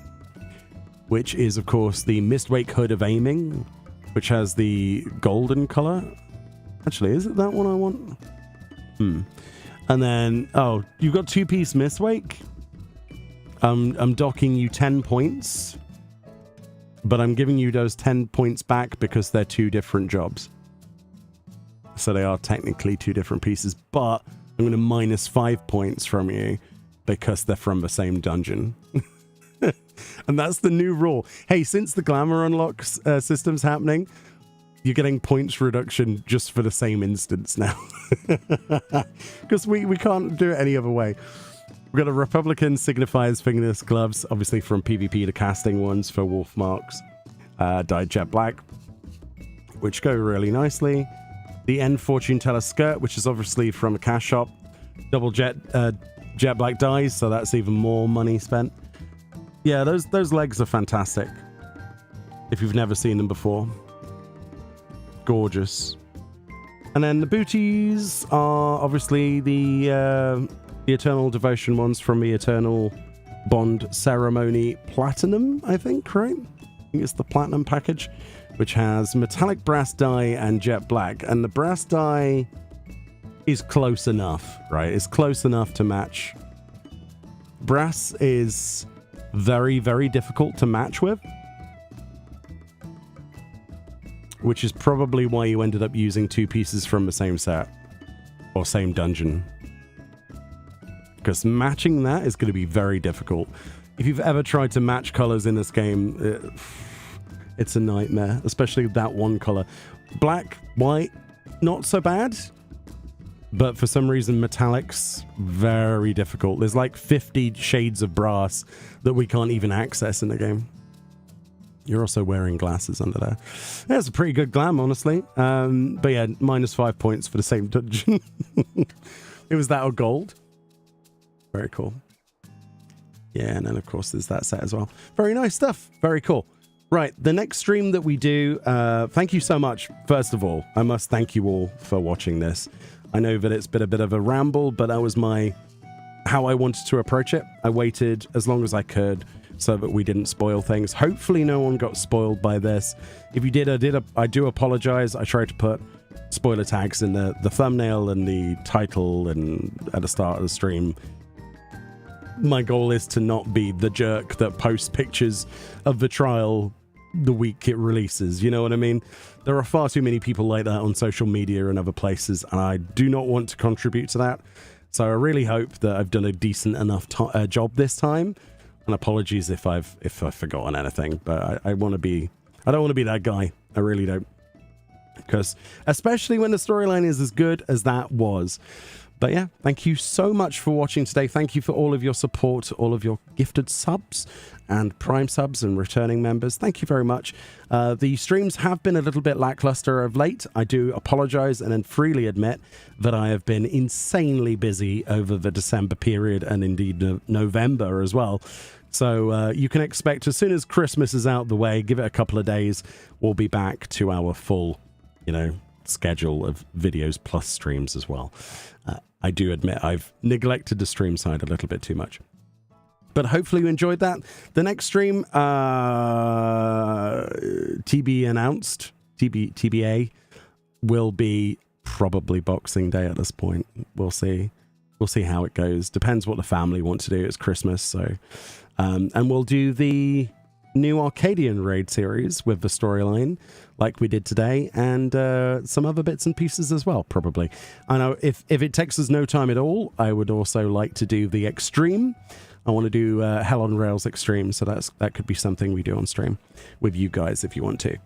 which is, of course, the Mistwake hood of aiming, which has the golden color. Actually, is it that one I want? And then, oh, you've got two-piece Mistwake. I'm docking you 10 points, but I'm giving you those 10 points back because they're two different jobs. So they are technically two different pieces, but I'm going to minus 5 points from you because they're from the same dungeon. And that's the new rule. Hey, since the glamour unlocks system's happening, you're getting points reduction just for the same instance now. Because we can't do it any other way. We've got a Republican signifiers fingerless gloves, obviously from PvP to casting ones for wolf marks, dyed jet black, which go really nicely. The End Fortune Teller skirt, which is obviously from a cash shop, double jet black dyes, so that's even more money spent. Yeah, those legs are fantastic. If you've never seen them before, gorgeous. And then the booties are obviously the Eternal Devotion ones from the Eternal Bond Ceremony Platinum, I think, right? I think it's the Platinum package, which has metallic brass dye and jet black. And the brass dye is close enough, right? It's close enough to match. Brass is very, very difficult to match with, which is probably why you ended up using two pieces from the same set or same dungeon. Because matching that is going to be very difficult. If you've ever tried to match colors in this game, it's a nightmare, especially that one color. Black, white, not so bad. But for some reason, metallics, very difficult. There's like 50 shades of brass that we can't even access in the game. You're also wearing glasses under there. That's a pretty good glam, honestly. But yeah, minus 5 points for the same dungeon. It was that or gold. Very cool. Yeah, and then of course there's that set as well. Very nice stuff. Very cool. Right, the next stream that we do, thank you so much. First of all, I must thank you all for watching this. I know that it's been a bit of a ramble, but that was how I wanted to approach it. I waited as long as I could so that we didn't spoil things. Hopefully no one got spoiled by this. If you did, I do apologize. I tried to put spoiler tags in the thumbnail and the title and at the start of the stream. My goal is to not be the jerk that posts pictures of the trial the week it releases. You know what I mean? There are far too many people like that on social media and other places, and I do not want to contribute to that. So I really hope that I've done a decent enough job this time. And apologies if I've forgotten anything, but I don't want to be that guy. I really don't. Because especially when the storyline is as good as that was. But yeah, thank you so much for watching today. Thank you for all of your support, all of your gifted subs and Prime subs and returning members. Thank you very much. The streams have been a little bit lackluster of late. I do apologize and then freely admit that I have been insanely busy over the December period and indeed November as well. So you can expect as soon as Christmas is out the way, give it a couple of days, we'll be back to our full, schedule of videos plus streams as well. I do admit I've neglected the stream side a little bit too much. But hopefully you enjoyed that. The next stream, TBA, will be probably Boxing Day at this point. We'll see. We'll see how it goes. Depends what the family want to do. It's Christmas, so... and we'll do the new Arcadian raid series with the storyline like we did today, and some other bits and pieces as well, probably. I know if it takes us no time at all, I would also like to do the Extreme. I want to do Hell on Rails Extreme, so that could be something we do on stream with you guys if you want to.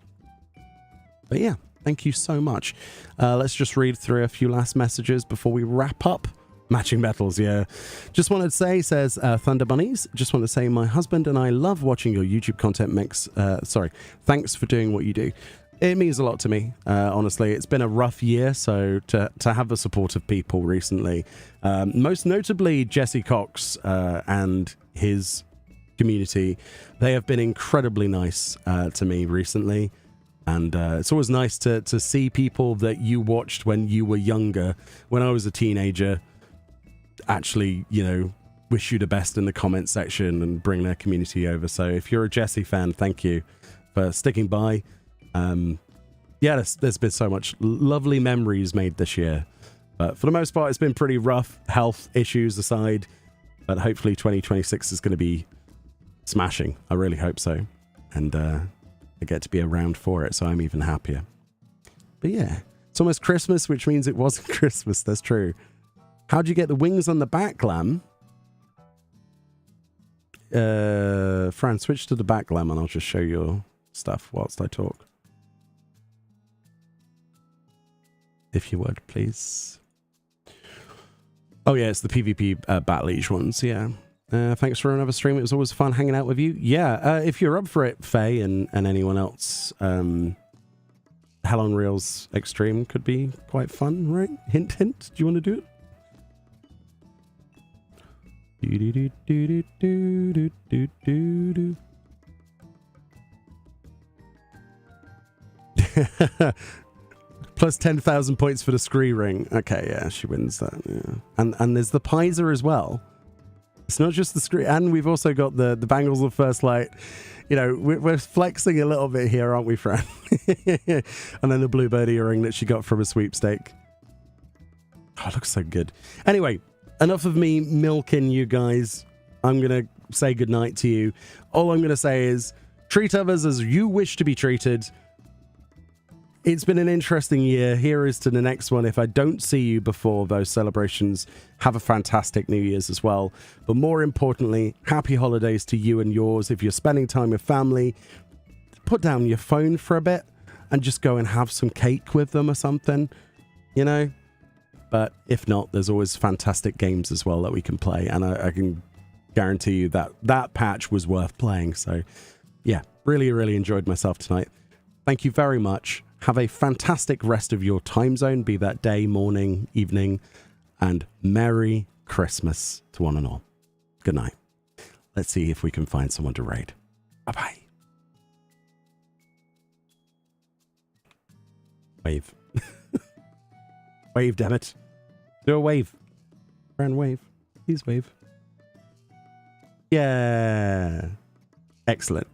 But yeah, thank you so much. Let's just read through a few last messages before we wrap up. Matching metals, yeah. Just wanted to say, says Thunder Bunnies, just want to say my husband and I love watching your YouTube content mix. Thanks for doing what you do. It means a lot to me, honestly. It's been a rough year, so to have the support of people recently, most notably Jesse Cox and his community, they have been incredibly nice to me recently. And it's always nice to see people that you watched when you were younger, when I was a teenager, actually, wish you the best in the comment section and bring their community over. So if you're a Jesse fan, thank you for sticking by. Yeah, there's been so much lovely memories made this year, but for the most part, it's been pretty rough, health issues aside, but hopefully 2026 is going to be smashing. I really hope so. And I get to be around for it, so I'm even happier. But yeah, it's almost Christmas, which means it wasn't Christmas. That's true. How'd you get the wings on the back, Lamb? Fran, switch to the back, Lamb, and I'll just show your stuff whilst I talk. If you would, please. Oh, yeah, it's the PvP Battle Each ones, yeah. Thanks for another stream. It was always fun hanging out with you. Yeah, if you're up for it, Faye and anyone else, Hell on Reels Extreme could be quite fun, right? Hint, hint. Do you want to do it? Plus 10,000 points for the scree ring. Okay, yeah, she wins that. Yeah. And there's the Pizer as well. It's not just the scree, and we've also got the bangles of first light. We're flexing a little bit here, aren't we, Fran? And then the bluebird earring that she got from a sweepstake. Oh, it looks so good. Anyway, enough of me milking you guys. I'm going to say goodnight to you. All I'm going to say is treat others as you wish to be treated. It's been an interesting year. Here is to the next one. If I don't see you before those celebrations, have a fantastic New Year's as well. But more importantly, happy holidays to you and yours. If you're spending time with family, put down your phone for a bit and just go and have some cake with them or something, But if not, there's always fantastic games as well that we can play. And I can guarantee you that patch was worth playing. So yeah, really, really enjoyed myself tonight. Thank you very much. Have a fantastic rest of your time zone, be that day, morning, evening, and Merry Christmas to one and all. Good night. Let's see if we can find someone to raid. Bye-bye. Wave. Wave, damn it. Do a wave. Fran, wave. Please wave. Yeah. Excellent.